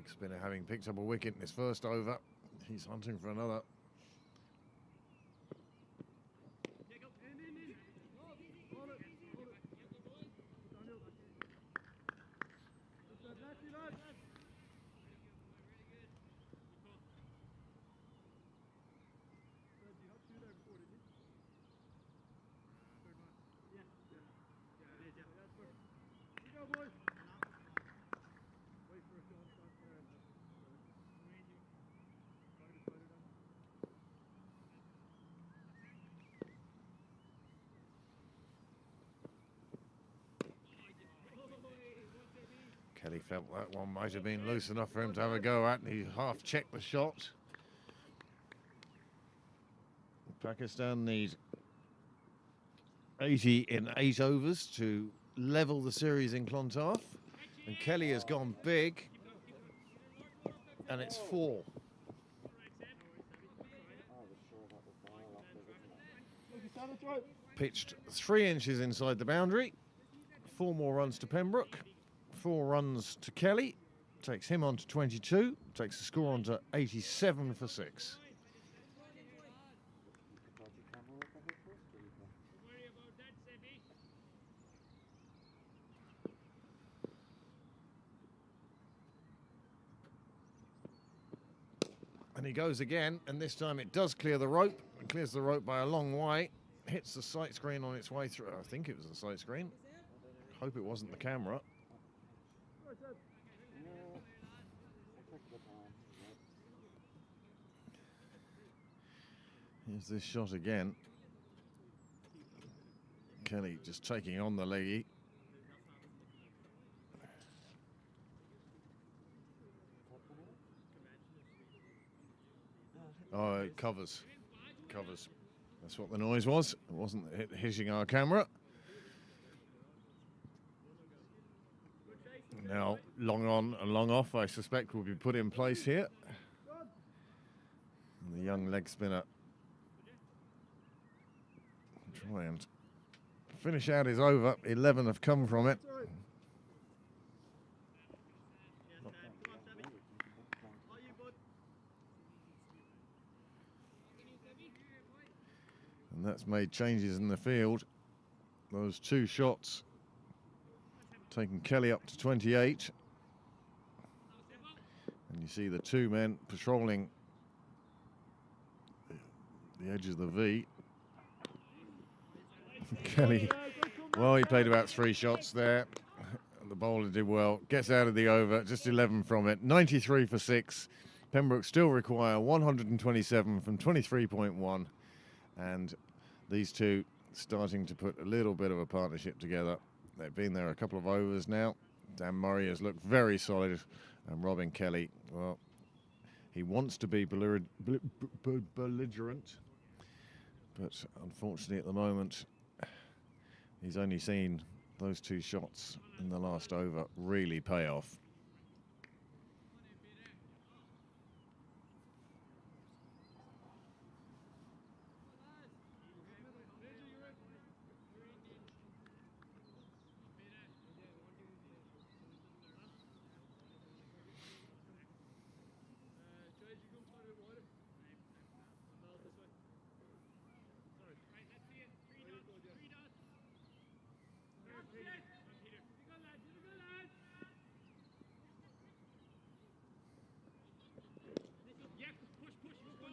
A: Leg spinner having picked up a wicket in his first over. He's hunting for another. Kelly felt that one might have been loose enough for him to have a go at, and he half checked the shot. Pakistan need 80 in 8 overs to level the series in Clontarf, and Kelly has gone big, and it's 4. Pitched 3 inches inside the boundary. 4 more runs to Pembroke. 4 runs to Kelly, takes him on to 22, takes the score on to 87 for 6. And he goes again, and this time it does clear the rope. It clears the rope by a long way, hits the sight screen on its way through. I think it was the sight screen. Hope it wasn't the camera. Here's this shot again. Kelly just taking on the leggy. Oh, it covers. Covers. That's what the noise was. It wasn't hitting our camera. Now, long on and long off, I suspect, will be put in place here. And the young leg spinner try and finish out his over. 11 have come from it. And that's made changes in the field. Those 2 shots taking Kelly up to 28. And you see the 2 men patrolling the edge of the V. Kelly, well, he played about 3 shots there. The bowler did well. Gets out of the over, just 11 from it. 93 for 6. Pembroke still require 127 from 23.1. And these 2 starting to put a little bit of a partnership together. They've been there a couple of overs now. Dan Murray has looked very solid. And Robin Kelly, well, he wants to be belligerent. But unfortunately at the moment, he's only seen those 2 shots in the last over really pay off.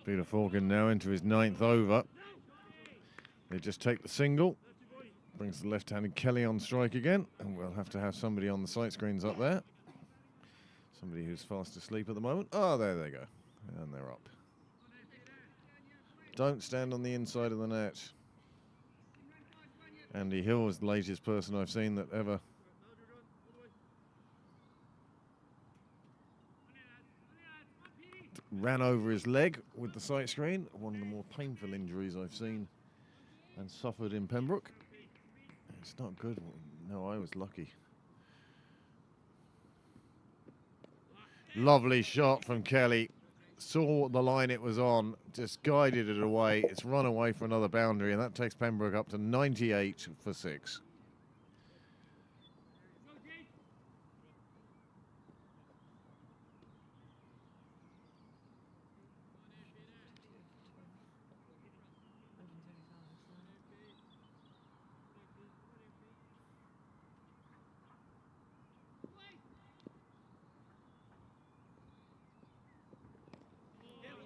A: Peter Forgan now into his 9th over. They just take the single. Brings the left-handed Kelly on strike again. And we'll have to have somebody on the sight screens up there. Somebody who's fast asleep at the moment. Oh, there they go. And they're up. Don't stand on the inside of the net. Andy Hill is the latest person I've seen that ever ran over his leg with the sight screen. One of the more painful injuries I've seen and suffered in Pembroke. It's not good. No, I was lucky. Lovely shot from Kelly. Saw the line it was on, just guided it away. It's run away for another boundary, and that takes Pembroke up to 98 for 6.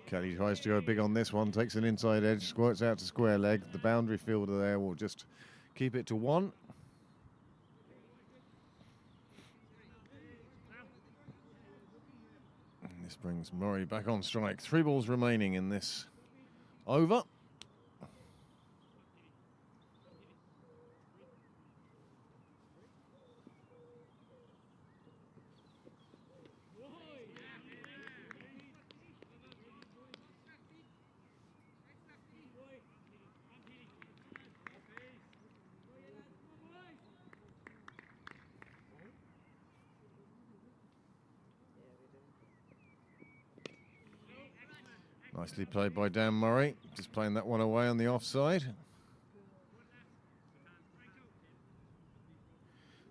A: Kelly tries to go big on this one, takes an inside edge, squirts out to square leg. The boundary fielder there will just keep it to 1. And this brings Murray back on strike. 3 balls remaining in this over. Nicely played by Dan Murray, just playing that one away on the offside.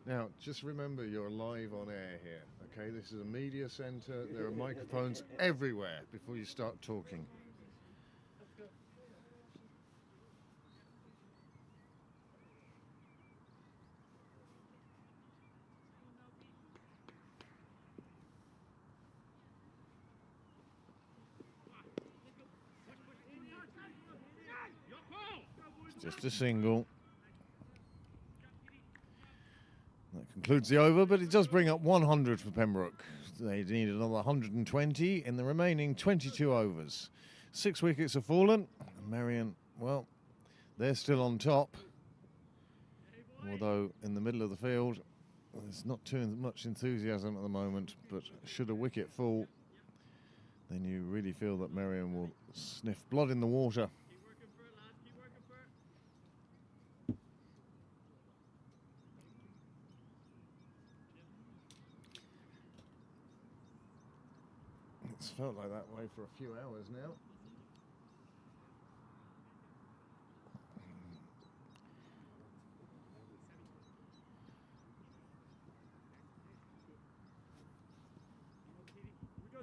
A: Now, just remember you're live on air here, okay? This is a media centre, there are microphones everywhere before you start talking. Just a single. That concludes the over, but it does bring up 100 for Pembroke. They need another 120 in the remaining 22 overs. 6 wickets have fallen. Merrion, well, they're still on top. Although in the middle of the field, there's not too much enthusiasm at the moment, but should a wicket fall, then you really feel that Merrion will sniff blood in the water. It's felt like that way for a few hours now.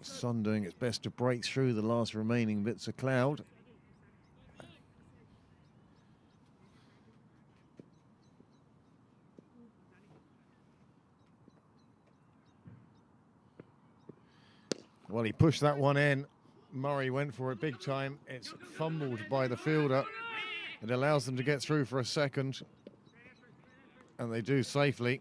A: Sun doing its best to break through the last remaining bits of cloud. Well, he pushed that one in. Murray went for it big time. It's fumbled by the fielder. It allows them to get through for a second. And they do safely.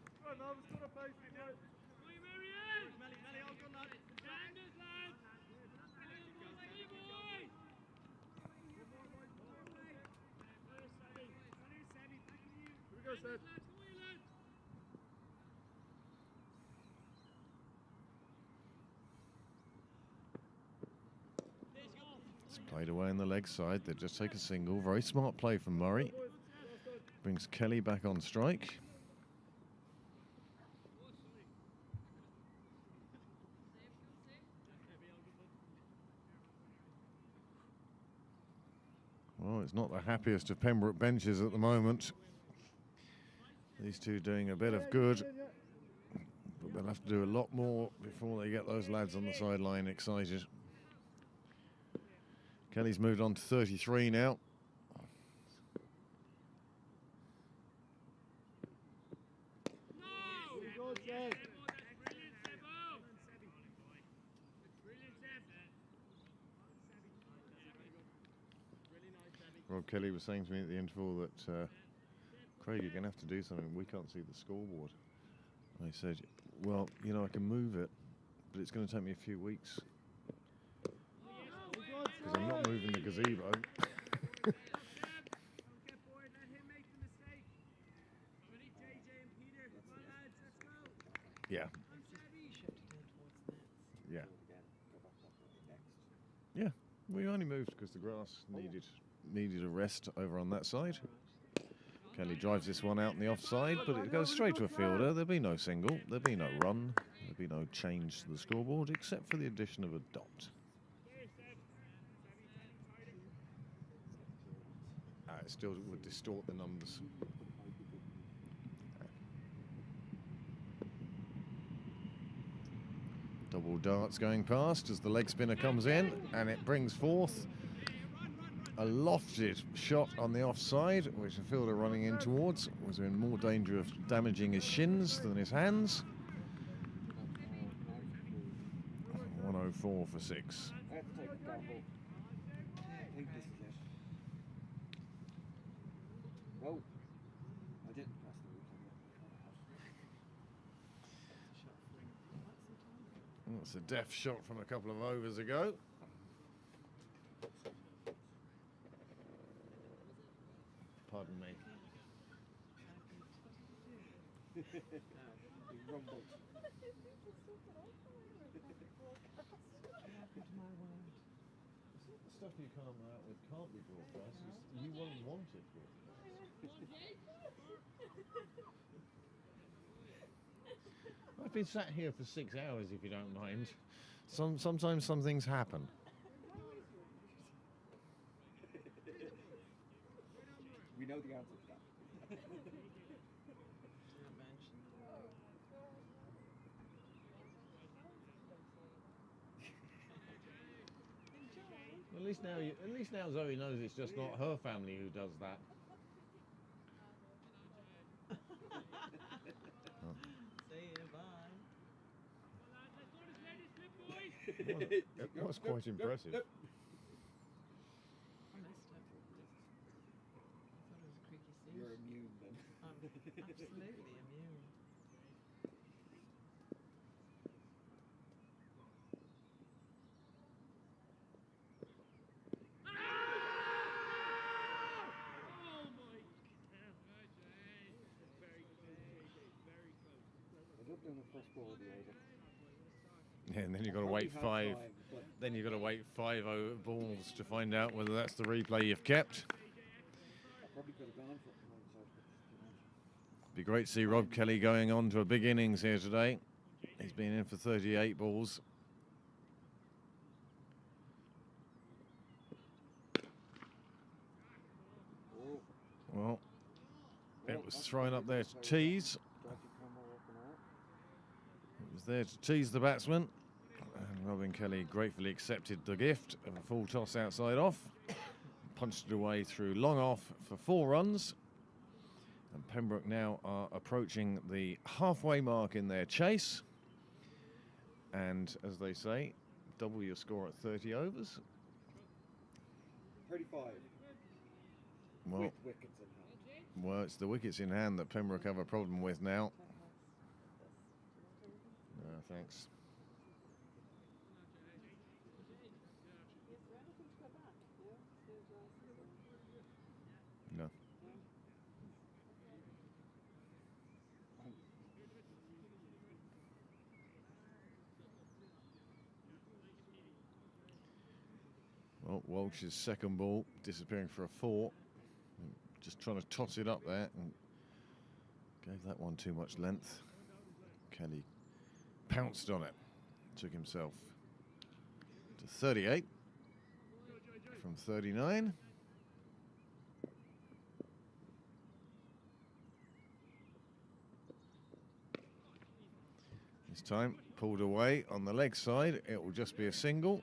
A: Played away on the leg side. They just take a single. Very smart play from Murray. Brings Kelly back on strike. Well, it's not the happiest of Pembroke benches at the moment. These two doing a bit of good, but they'll have to do a lot more before they get those lads on the sideline excited. Kelly's moved on to 33 now. Rob Kelly was saying to me at the interval that, Craig, you're going to have to do something. We can't see the scoreboard. I said, well, you know, I can move it, but it's going to take me a few weeks. Because I'm not moving the gazebo. Yeah. Yeah. Yeah. We only moved because the grass needed a rest over on that side. Kelly drives this one out in the offside, but it goes straight to a fielder. There'll be no single. There'll be no run. There'll be no change to the scoreboard except for the addition of a dot. It still would distort the numbers. Double darts going past as the leg spinner comes in, and it brings forth a lofted shot on the offside, which the fielder running in towards was in more danger of damaging his shins than his hands. 104 for 6.
B: think this is it. No. I didn't press the replay button. I thought I had.
A: That's a deft shot from a couple of overs ago. Pardon me.
B: He rumbled.
D: My word.
A: The stuff you come out with can't be broadcast. You won't want it broadcast. I've been sat here for 6 hours, if you don't mind. Sometimes some things happen.
B: We know the answer to that.
A: At least now Zoe knows it's just not her family who does that.
D: See you, bye.
A: It was quite impressive.
D: I missed it. I thought it was a creaky seat.
B: You're immune then.
D: I'm absolutely immune.
B: I looked on the first ball of the over.
A: Yeah, and then you've got to
B: Probably
A: wait
B: had
A: five.
B: but
A: Then you've got to wait 5 balls to find out whether that's the replay you've kept.
B: I probably could have gone for it from one side, but it's too much.
A: Be great to see Rob Kelly going on to a big innings here today. He's been in for 38 balls.
B: Oh,
A: Well, it was thrown up there to tease.
B: dodgy camera working out.
A: It was there to tease the batsman. And Robin Kelly gratefully accepted the gift of a full toss outside off. Punched it away through long off for 4 runs. And Pembroke now are approaching the halfway mark in their chase. And as they say, double your score at 30 overs.
B: 35.
A: Well,
B: With wickets in hand.
A: well, it's the wickets in hand that Pembroke have a problem with now. No, thanks. No. Well, Walsh's second ball disappearing for a 4. Just trying to toss it up there and gave that one too much length. Kelly pounced on it, took himself to 38 from 39. This time pulled away on the leg side. It will just be a single.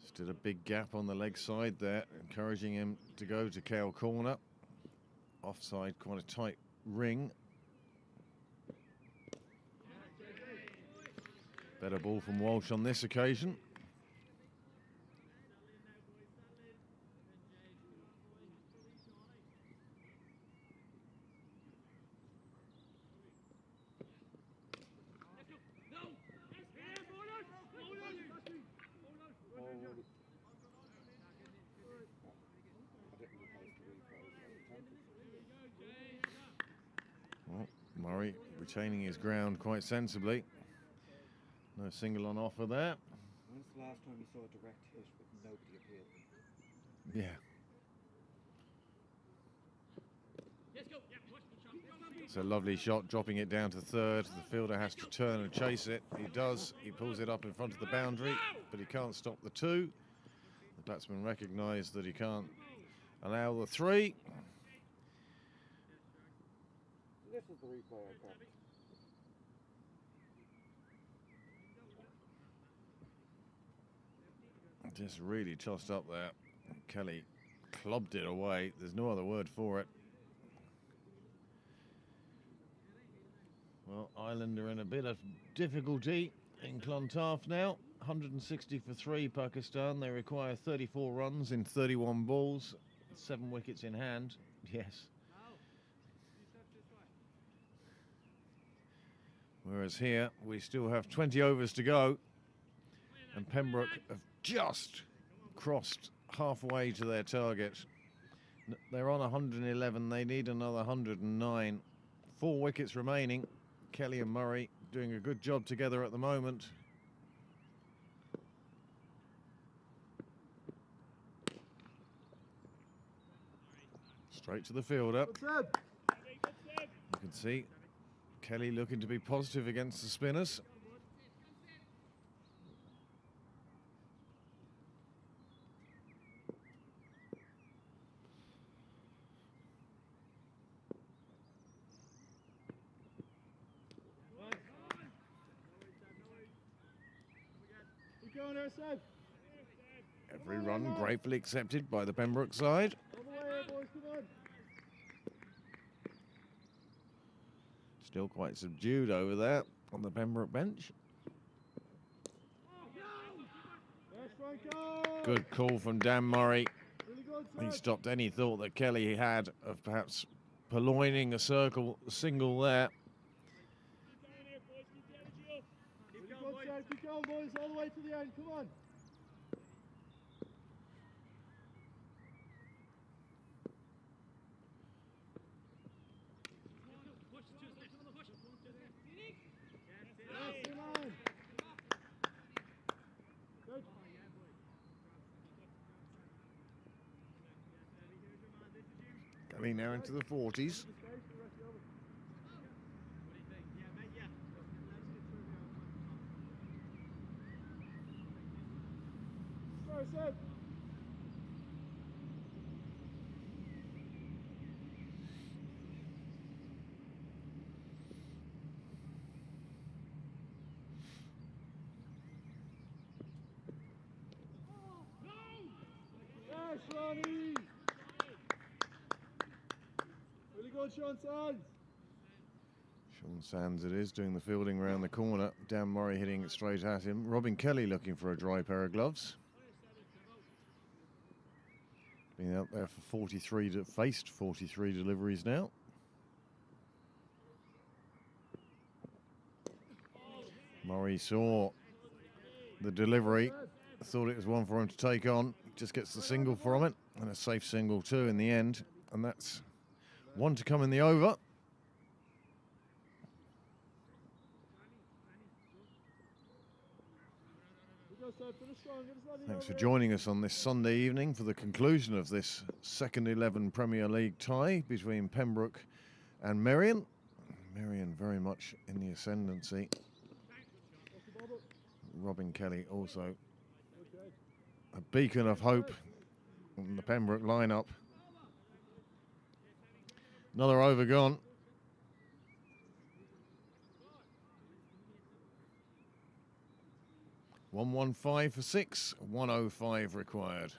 A: Still a big gap on the leg side there, encouraging him to go to Kale corner. Offside, quite a tight ring. Better ball from Walsh on this occasion. Well, Murray retaining his ground quite sensibly. No single on offer there.
B: When's the last time you saw a direct hit with nobody appealing?
A: Yeah. It's a lovely shot, dropping it down to third. The fielder has to turn and chase it. He does. He pulls it up in front of the boundary, but he can't stop the 2. The batsman recognised that he can't allow the 3.
H: This is the replay I got.
A: Just really tossed up there. Kelly clubbed it away. There's no other word for it. Well, Ireland are in a bit of difficulty in Clontarf now. 160 for 3, Pakistan. They require 34 runs in 31 balls. 7 wickets in hand. Yes. Whereas here, we still have 20 overs to go. And Pembroke have just crossed halfway to their target. They're on 111. They need another 109. 4 wickets remaining. Kelly and Murray doing a good job together at the moment. Straight to the fielder. You can see Kelly looking to be positive against the spinners. Every run gratefully accepted by the Pembroke side. Still quite subdued over there on the Pembroke bench. Good call from Dan Murray. He stopped any thought that Kelly had of perhaps purloining a single there.
C: Keep going, boys, all the way to the end, come on.
A: Kelly now into the 40s.
C: Ronnie! Really good, Sean Sands.
A: Sean Sands it is, doing the fielding round the corner. Dan Murray hitting it straight at him. Robin Kelly looking for a dry pair of gloves. Been out there for 43, faced 43 deliveries now. Murray saw the delivery, thought it was one for him to take on. Just gets the single from it, and a safe single too in the end. And that's one to come in the over. Thanks for joining us on this Sunday evening for the conclusion of this second 11 Premier League tie between Pembroke and Merrion. Merrion very much in the ascendancy. Robin Kelly also a beacon of hope in the Pembroke lineup. Another over gone. 115 for 6, 105 required.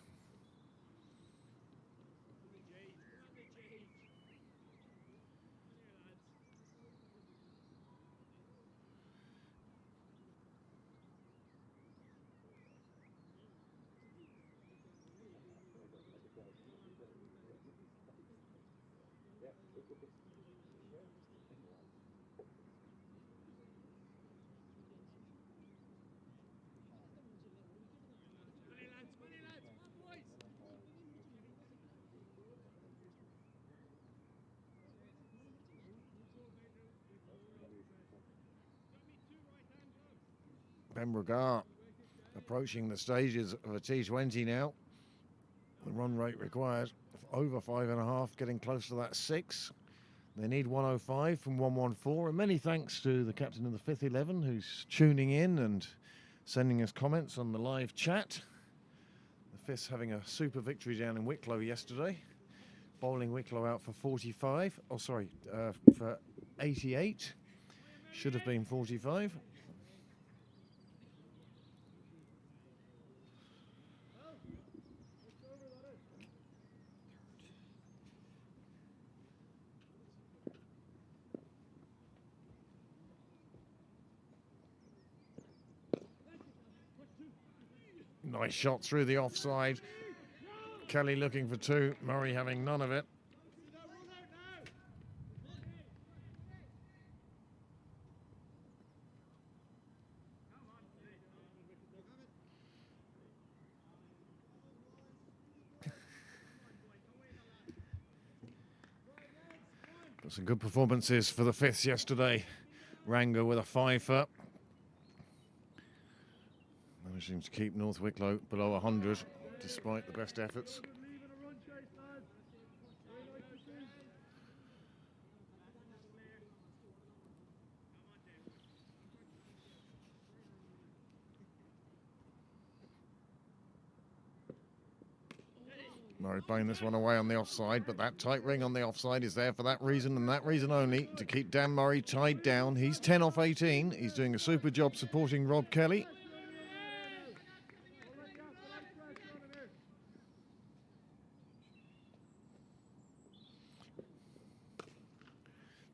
A: Pembroke are approaching the stages of a T20 now. The run rate required over 5.5, getting close to that 6. They need 105 from 114. And many thanks to the captain of the 5th 11 who's tuning in and sending us comments on the live chat. The 5th having a super victory down in Wicklow yesterday. Bowling Wicklow out for 45. Oh, sorry, for 88. Should have been 45. Nice shot through the offside. Kelly looking for two, Murray having none of it. Got some good performances for the fifths yesterday. Ranga with a 5-foot. Managing to keep North Wicklow below 100 despite the best efforts. Murray playing this one away on the offside, but that tight ring on the offside is there for that reason and that reason only, to keep Dan Murray tied down. He's 10 off 18. He's doing a super job supporting Rob Kelly.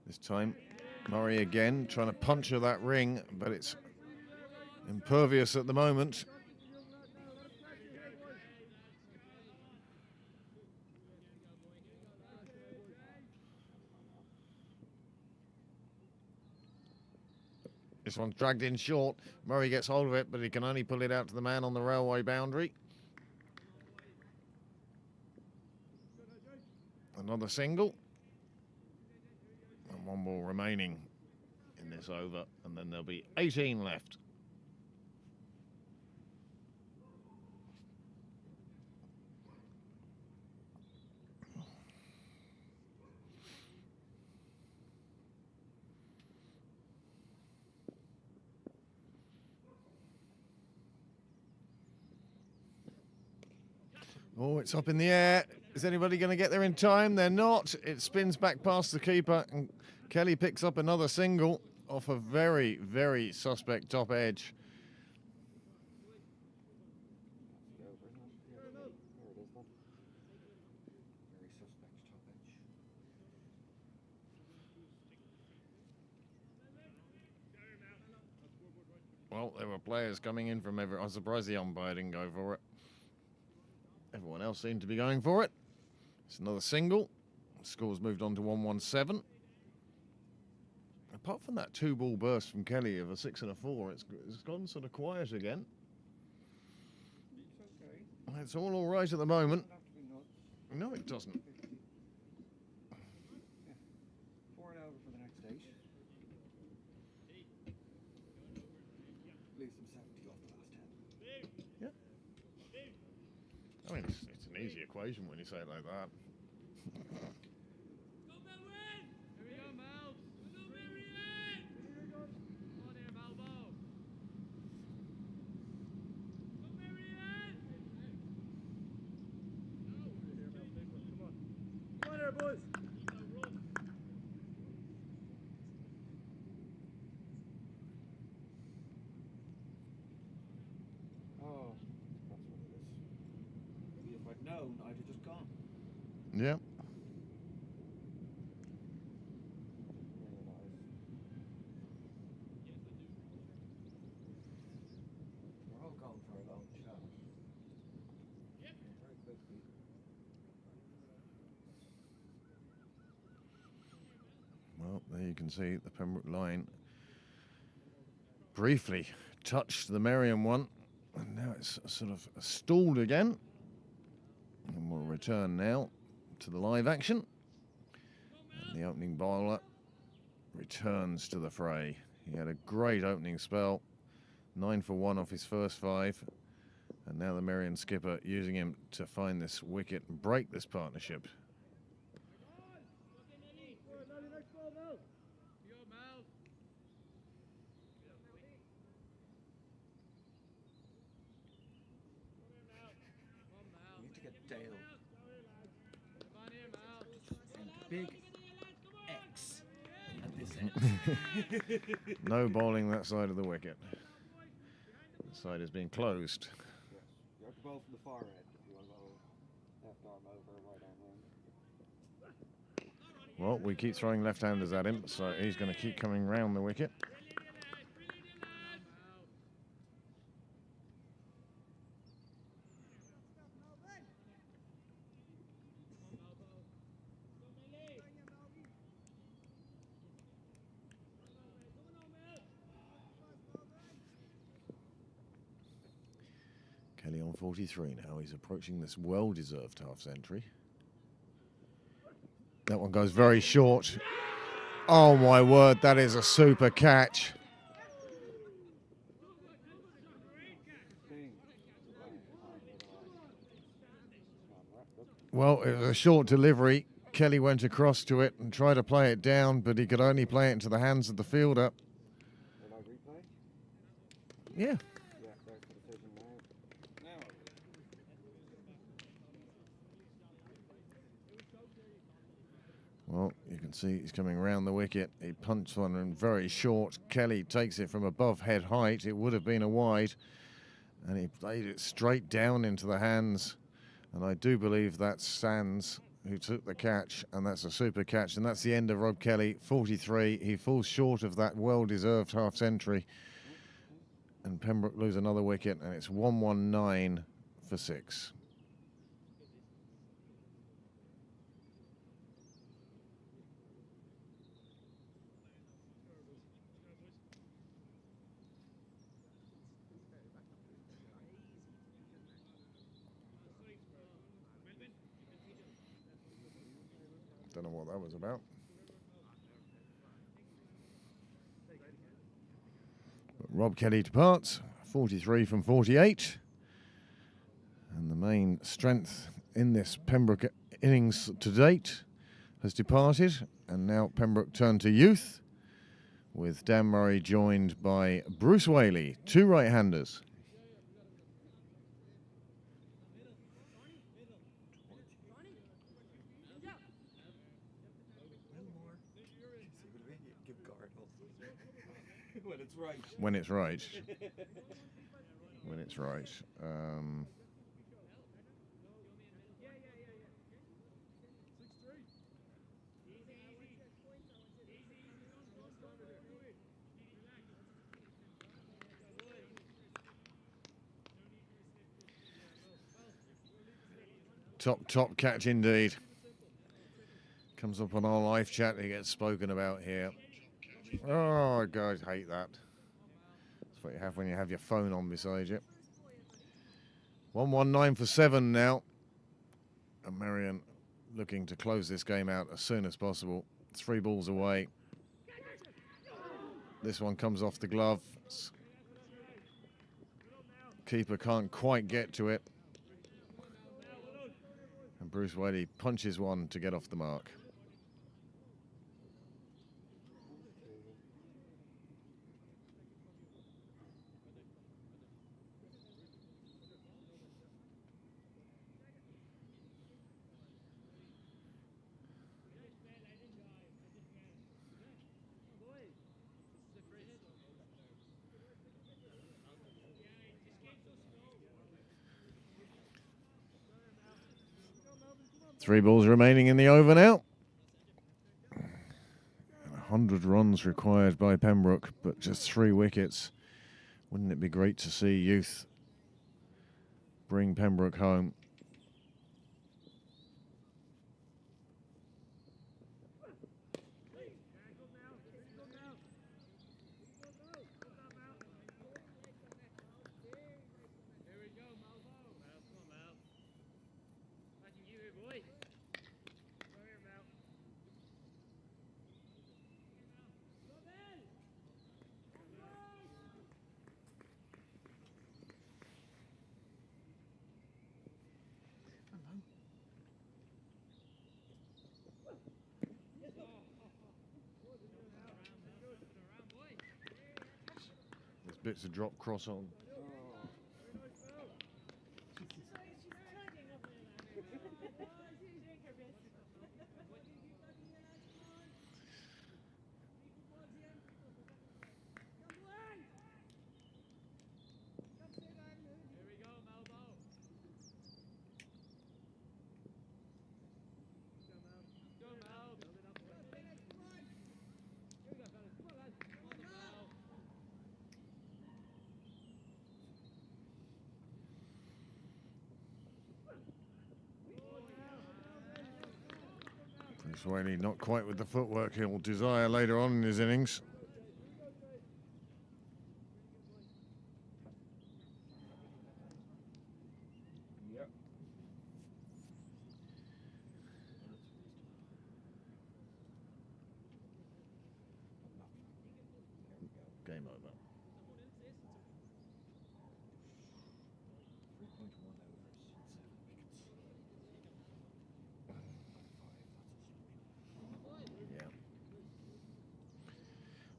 A: This time, Murray again trying to puncture that ring, but it's impervious at the moment. This one's dragged in short. Murray gets hold of it, but he can only pull it out to the man on the railway boundary. Another single. And one ball remaining in this over, and then there'll be 18 left. Oh, it's up in the air. Is anybody going to get there in time? They're not. It spins back past the keeper, and Kelly picks up another single off a very, very suspect top edge. Well, there were players coming in from every... I'm surprised the umpire didn't go for it. Everyone else seemed to be going for it. It's another single. The score's moved on to 117. Apart from that 2-ball burst from Kelly of a 6 and a 4, it's gone sort of quiet again.
B: It's okay.
A: It's all right at the moment.
B: Doesn't have to be nuts.
A: No, it doesn't.
B: 4 and over for the next 8. Leaves them 70 off the last 10.
A: Yeah. I mean, it's an easy equation when you say it like that.
C: Boys.
B: Oh, that's what it is. Maybe if I'd known, I'd have just gone.
A: Yeah.
B: We're all going for a long shot. Very quickly.
A: Well, there you can see the Pembroke line briefly touched the Merrion one, and now it's sort of stalled again. And we'll return now to the live action. And the opening bowler returns to the fray. He had a great opening spell, 9 for 1 off his first 5. And now the Merrion skipper using him to find this wicket and break this partnership.
B: We need to get Dale. And big X at this
A: No bowling that side of the wicket. The side is being closed.
B: Yes. You have to bowl from the far end if you want to bowl left arm over, right arm round.
A: Well, we keep throwing left-handers at him, so he's going to keep coming round the wicket. Kelly on 43 now. He's approaching this well-deserved half-century. That one goes very short. Oh, my word, that is a super catch. Well, it was a short delivery. Kelly went across to it and tried to play it down, but he could only play it into the hands of the fielder. Yeah. Well, you can see he's coming around the wicket. He punched one and very short. Kelly takes it from above head height. It would have been a wide. And he played it straight down into the hands. And I do believe that's Sands who took the catch. And that's a super catch. And that's the end of Rob Kelly, 43. He falls short of that well-deserved half-century. And Pembroke lose another wicket. And it's 119 for 6. Don't know what that was about. But Rob Kelly departs, 43 from 48. And the main strength in this Pembroke innings to date has departed. And now Pembroke turn to youth, with Dan Murray joined by Bruce Whaley, 2 right-handers.
B: When it's right.
A: When it's right. When it's right. Top catch indeed. Comes up on our live chat. He gets spoken about here. Oh, guys, hate that. That's what you have when you have your phone on beside you. 119 for 7 now. And Merrion looking to close this game out as soon as possible. 3 balls away. This one comes off the glove. Keeper can't quite get to it. And Bruce Whaley punches one to get off the mark. Three balls remaining in the over now. 100 runs required by Pembroke, but just 3 wickets. Wouldn't it be great to see youth bring Pembroke home? There's bits of drop cross on. Swaley not quite with the footwork he'll desire later on in his innings.
F: Yep.
A: Game over.
F: 3.1 overs, 7 wickets.
A: Yeah.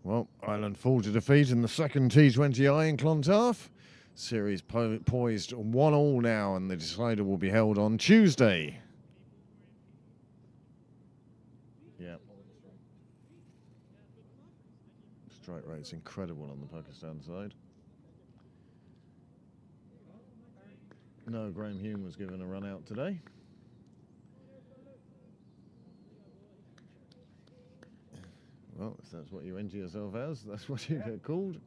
A: Well, Ireland fall to defeat in the second T20I in Clontarf. Series poised 1-1 now, and the decider will be held on Tuesday. Yeah. Strike rate's incredible on the Pakistan side. No, Graham Hume was given a run out today. Well, if that's what you enter yourself as, that's what you get called.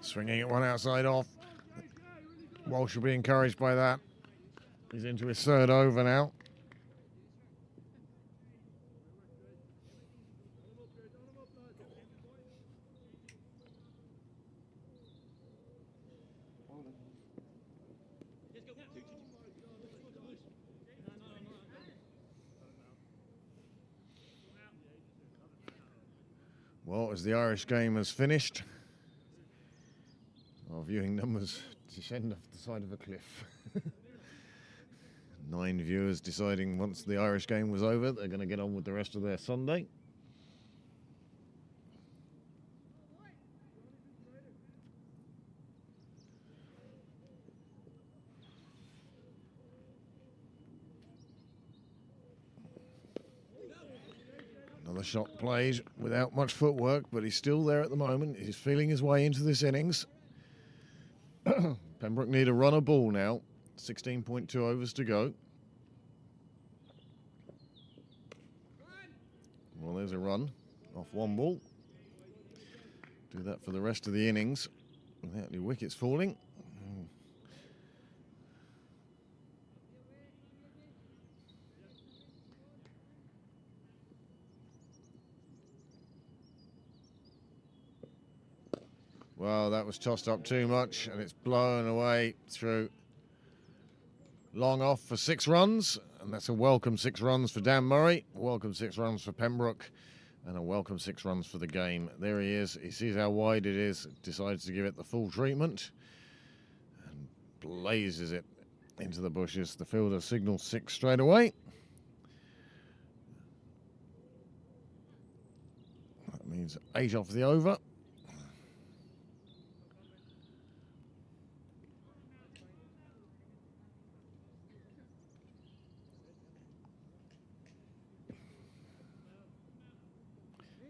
A: Swinging it one outside off. Walsh will be encouraged by that. He's into his third over now. Well, as the Irish game has finished, our viewing numbers descend off the side of a cliff. 9 viewers deciding once the Irish game was over, they're going to get on with the rest of their Sunday. Another shot played without much footwork, but he's still there at the moment. He's feeling his way into this innings. Pembroke need a run a ball now. 16.2 overs to go. Well, there's a run off one ball. Do that for the rest of the innings without any wickets falling. Well, that was tossed up too much, and it's blown away through. Long off for 6 runs, and that's a welcome 6 runs for Dan Murray, a welcome 6 runs for Pembroke, and a welcome 6 runs for the game. There he is. He sees how wide it is, decides to give it the full treatment, and blazes it into the bushes. The fielder signals 6 straight away. That means 8 off the over.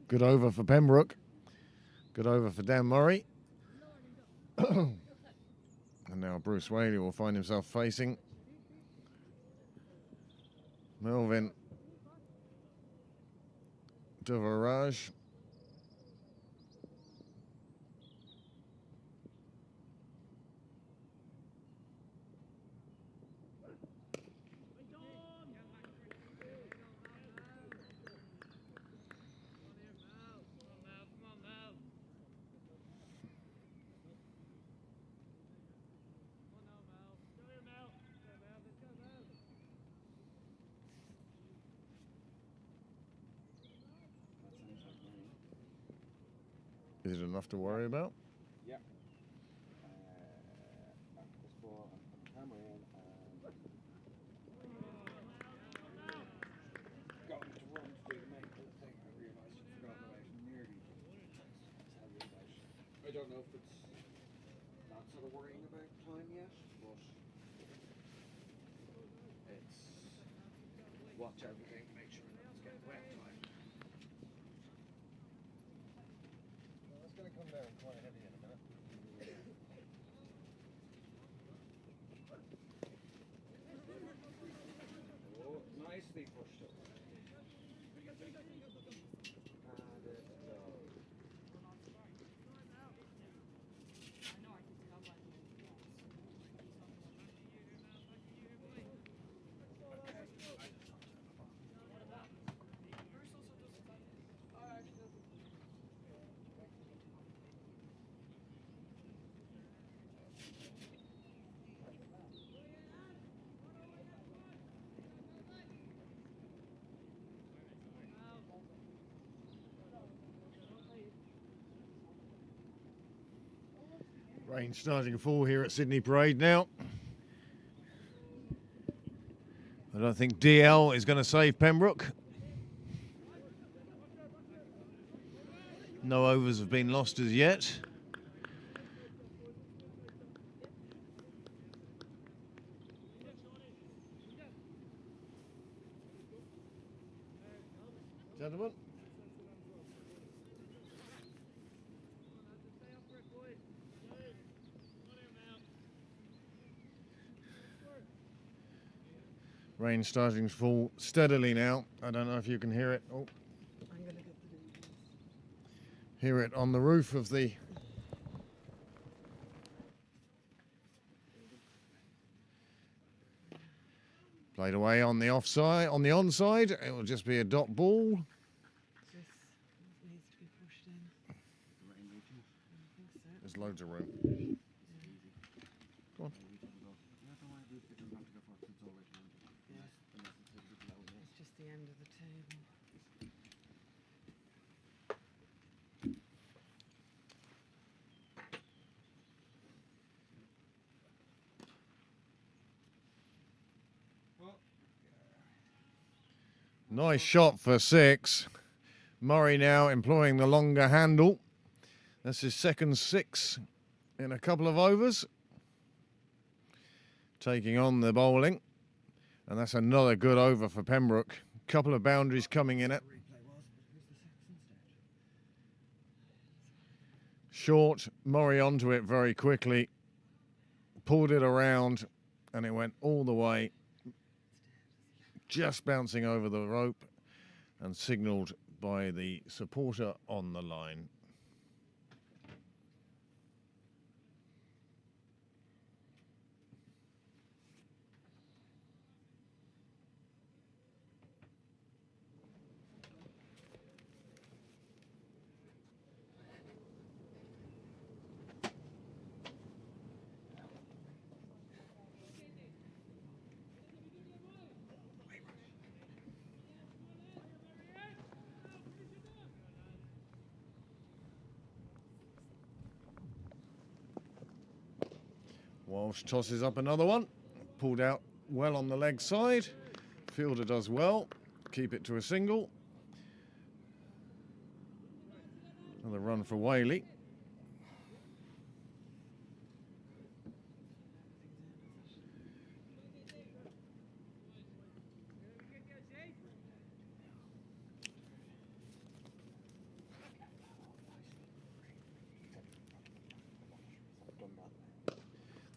A: Good over for Pembroke. Good over for Dan Murray. And now Bruce Whaley will find himself facing Melvin Devaraj. Is it enough to worry about?
B: Yeah. This ball and put the camera in and got him to run to do the medical thing. I realised I'd forgotten about it nearly. Tell you about. I don't know if it's not sort of worrying about time yet, but it's watch everything, make sure nothing's getting wet time.
H: sound quite heavy in a minute.
B: Oh, nicely pushed up. And it's
A: Rain starting to fall here at Sydney Parade now. I don't think DL is going to save Pembroke. No overs have been lost as yet. Gentlemen. Rain starting to fall steadily now. I don't know if you can hear it. Oh.
D: I'm going to get the details.
A: Hear it on the roof of the played away on the offside, on the onside. It will just be a dot ball.
D: This needs to be pushed in. I think so.
A: There's loads of room. Go on.
D: It's just the end of the table.
A: Nice shot for 6. Murray now employing the longer handle. That's his second 6 in a couple of overs. Taking on the bowling. And that's another good over for Pembroke. Couple of boundaries coming in it. Short, Murray onto it very quickly. Pulled it around and it went all the way. Just bouncing over the rope and signalled by the supporter on the line. Walsh tosses up another one. Pulled out well on the leg side. Fielder does well. Keep it to a single. Another run for Whaley.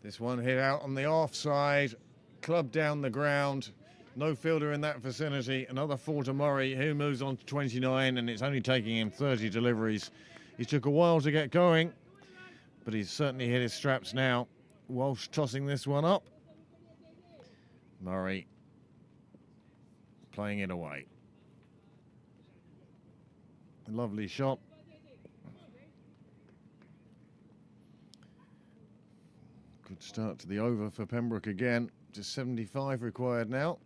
A: This one hit out on the offside, clubbed down the ground. No fielder in that vicinity. Another 4 to Murray, who moves on to 29, and it's only taking him 30 deliveries. He took a while to get going, but he's certainly hit his straps now. Walsh tossing this one up. Murray playing it away. A lovely shot. Good start to the over for Pembroke again. Just 75 required now.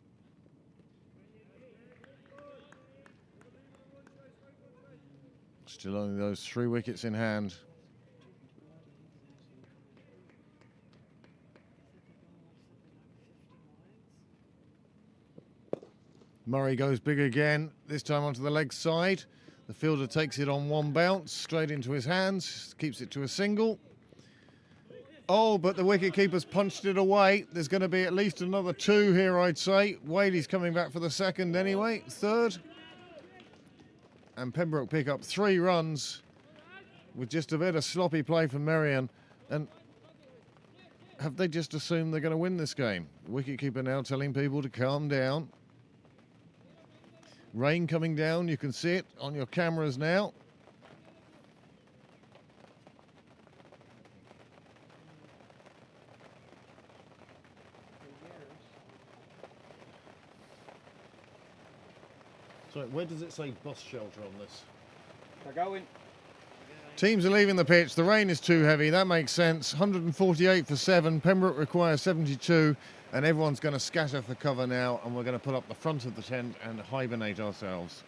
A: Still only those 3 wickets in hand. Murray goes big again, this time onto the leg side. The fielder takes it on one bounce, straight into his hands, keeps it to a single. Oh, but the wicketkeeper's punched it away. There's going to be at least another 2 here, I'd say. Whaley's coming back for the second anyway, third. And Pembroke pick up 3 runs with just a bit of sloppy play from Merrion. And have they just assumed they're going to win this game? The wicketkeeper now telling people to calm down. Rain coming down, you can see it on your cameras now. So where does it say bus shelter on this?
B: They're going.
A: Teams are leaving the pitch. The rain is too heavy. That makes sense. 148 for 7. Pembroke requires 72. And everyone's going to scatter for cover now. And we're going to put up the front of the tent and hibernate ourselves.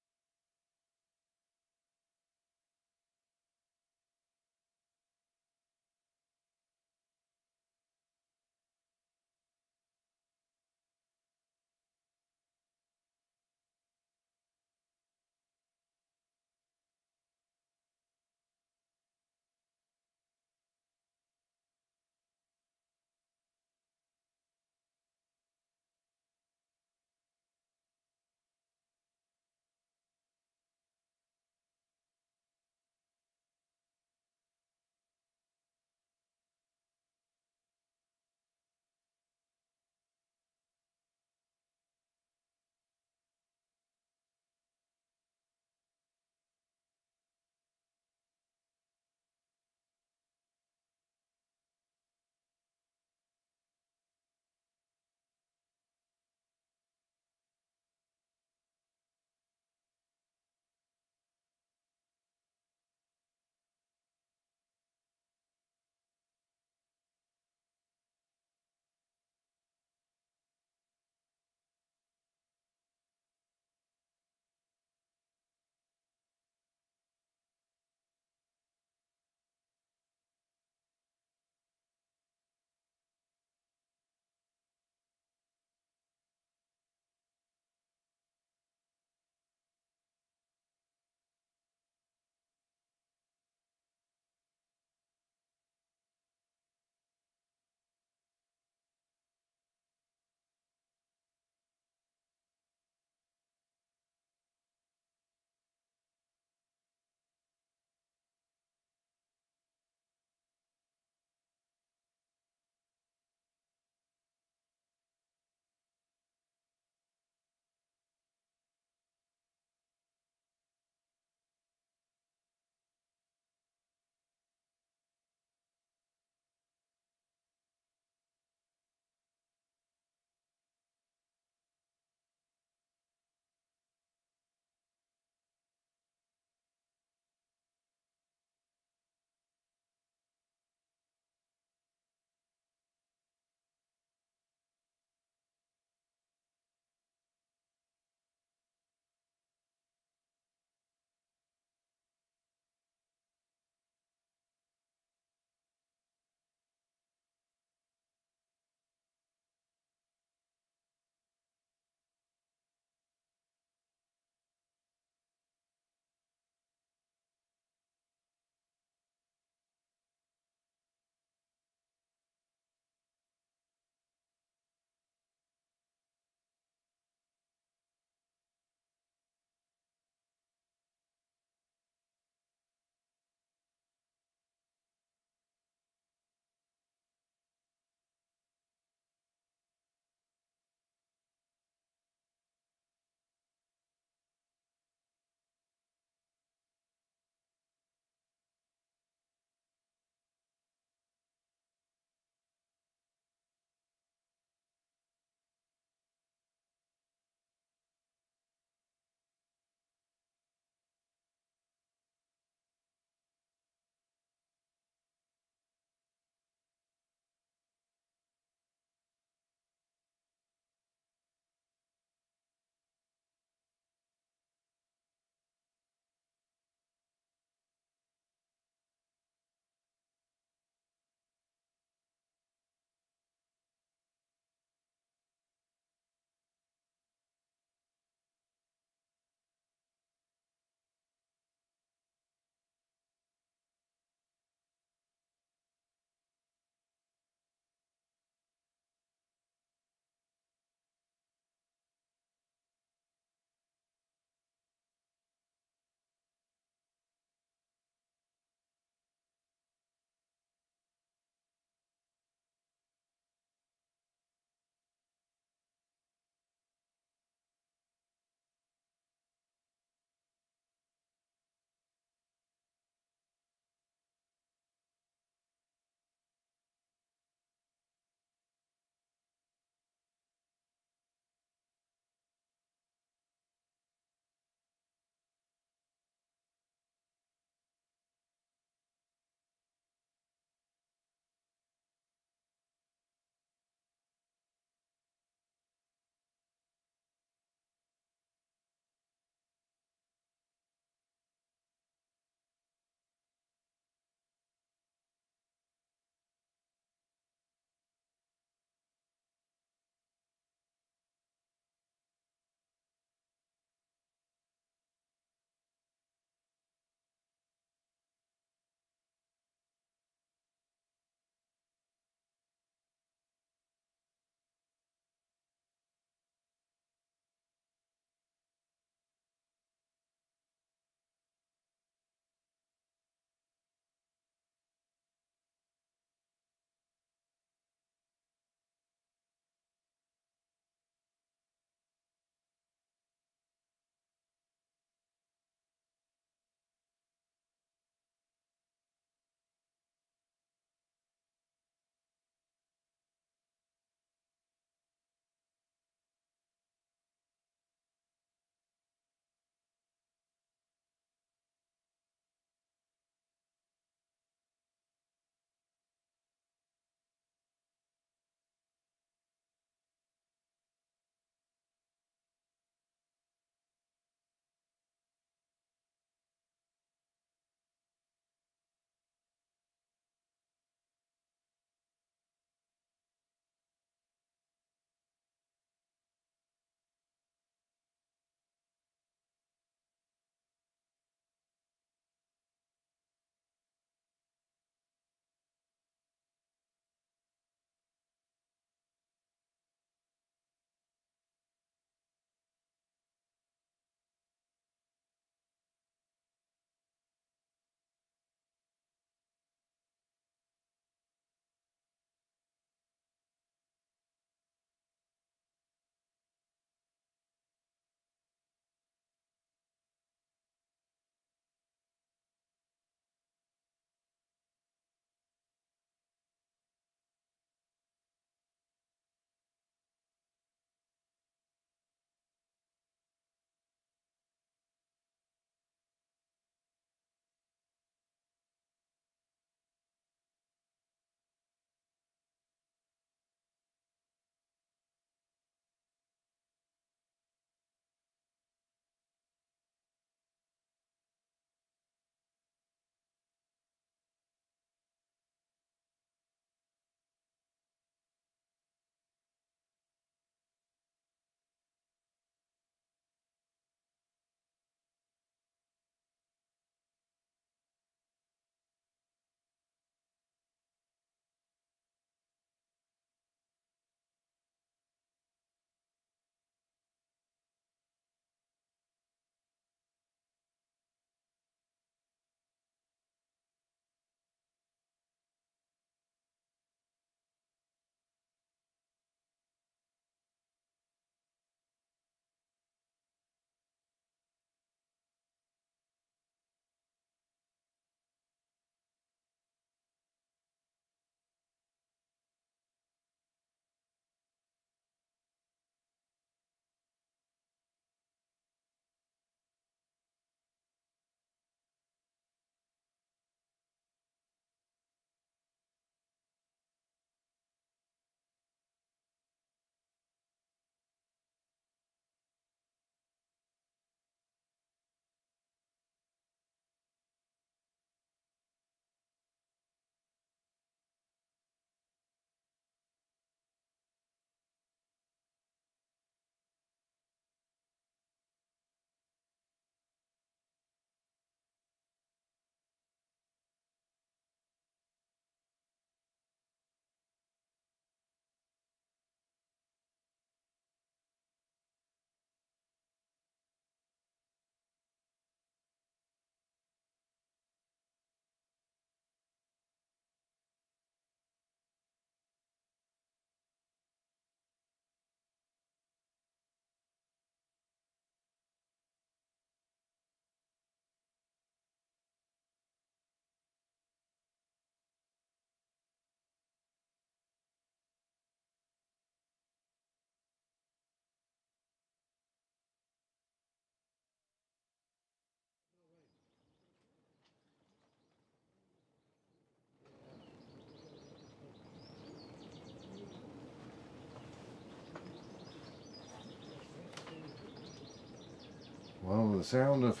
A: Well, the sound of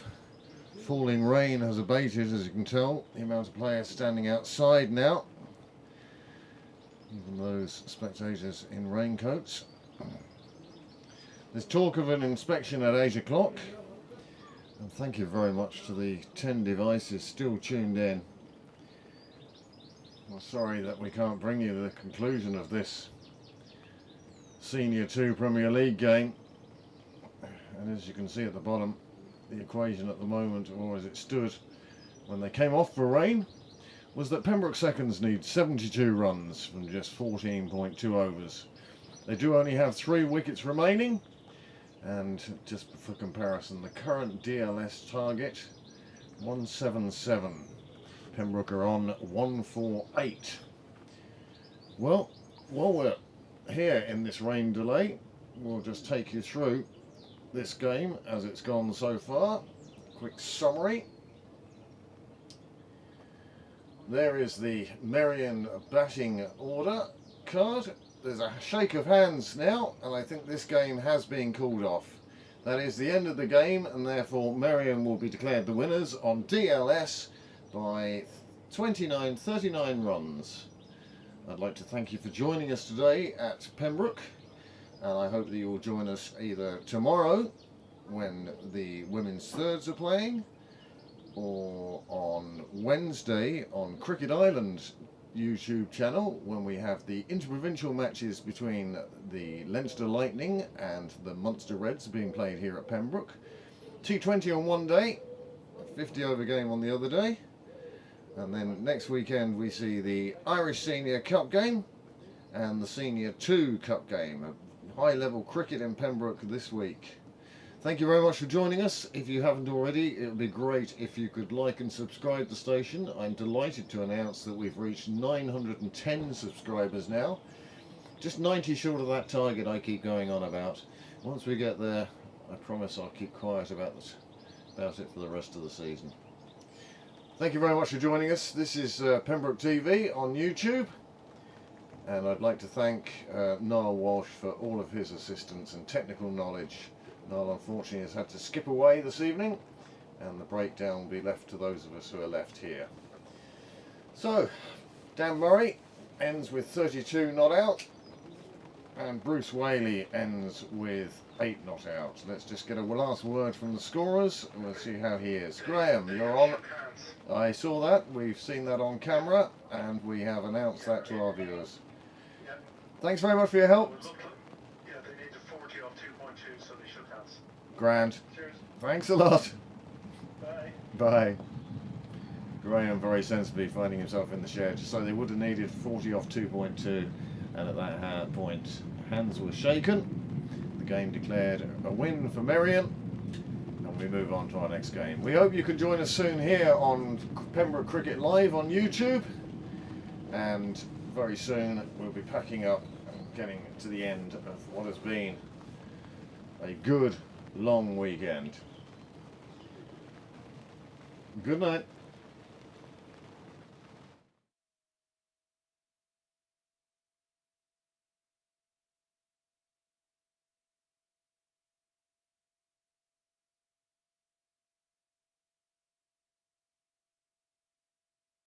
A: falling rain has abated, as you can tell. The amount of players standing outside now, even those spectators in raincoats. There's talk of an inspection at 8 o'clock. And thank you very much to the 10 devices still tuned in. Well, sorry that we can't bring you the conclusion of this Senior 2 Premier League game. And as you can see at the bottom, the equation at the moment, or as it stood when they came off for rain, was that Pembroke Seconds need 72 runs from just 14.2 overs. They do only have 3 wickets remaining, and just for comparison, the current DLS target, 177. Pembroke are on 148. Well, while we're here in this rain delay, we'll just take you through this game as it's gone so far. Quick summary. There is the Merrion batting order card. There's a shake of hands now, and I think this game has been called off. That is the end of the game, and therefore Merrion will be declared the winners on DLS by 39 runs. I'd like to thank you for joining us today at Pembroke, and I hope that you will join us either tomorrow when the women's thirds are playing, or on Wednesday on Cricket Island YouTube channel when we have the interprovincial matches between the Leinster Lightning and the Munster Reds being played here at Pembroke. T20 on one day, a 50 over game on the other day, and then next weekend we see the Irish Senior Cup game and the Senior 2 Cup game. A high level cricket in Pembroke this week. Thank you very much for joining us. If you haven't already, it would be great if you could like and subscribe the station. I'm delighted to announce that we've reached 910 subscribers now. Just 90 short of that target I keep going on about. Once we get there, I promise I'll keep quiet about it for the rest of the season. Thank you very much for joining us. This is Pembroke TV on YouTube. And I'd like to thank Niall Walsh for all of his assistance and technical knowledge. Niall unfortunately has had to skip away this evening, and the breakdown will be left to those of us who are left here. So, Dan Murray ends with 32 not out, and Bruce Whaley ends with 8 not out. Let's just get a last word from the scorers, and we'll see how he is. Graham, you're on. I saw that, we've seen that on camera, and we have announced that to our viewers. Thanks very much for your help.
H: Yeah, they need a 40 off 2.2, so they should have.
A: Grand.
H: Cheers.
A: Thanks a lot.
H: Bye.
A: Bye. Graham very sensibly finding himself in the shed. So they would have needed 40 off 2.2, and at that point hands were shaken. The game declared a win for Merrion, and we move on to our next game. We hope you can join us soon here on Pembroke Cricket Live on YouTube, and very soon we'll be packing up and getting to the end of what has been a good long weekend. Good night.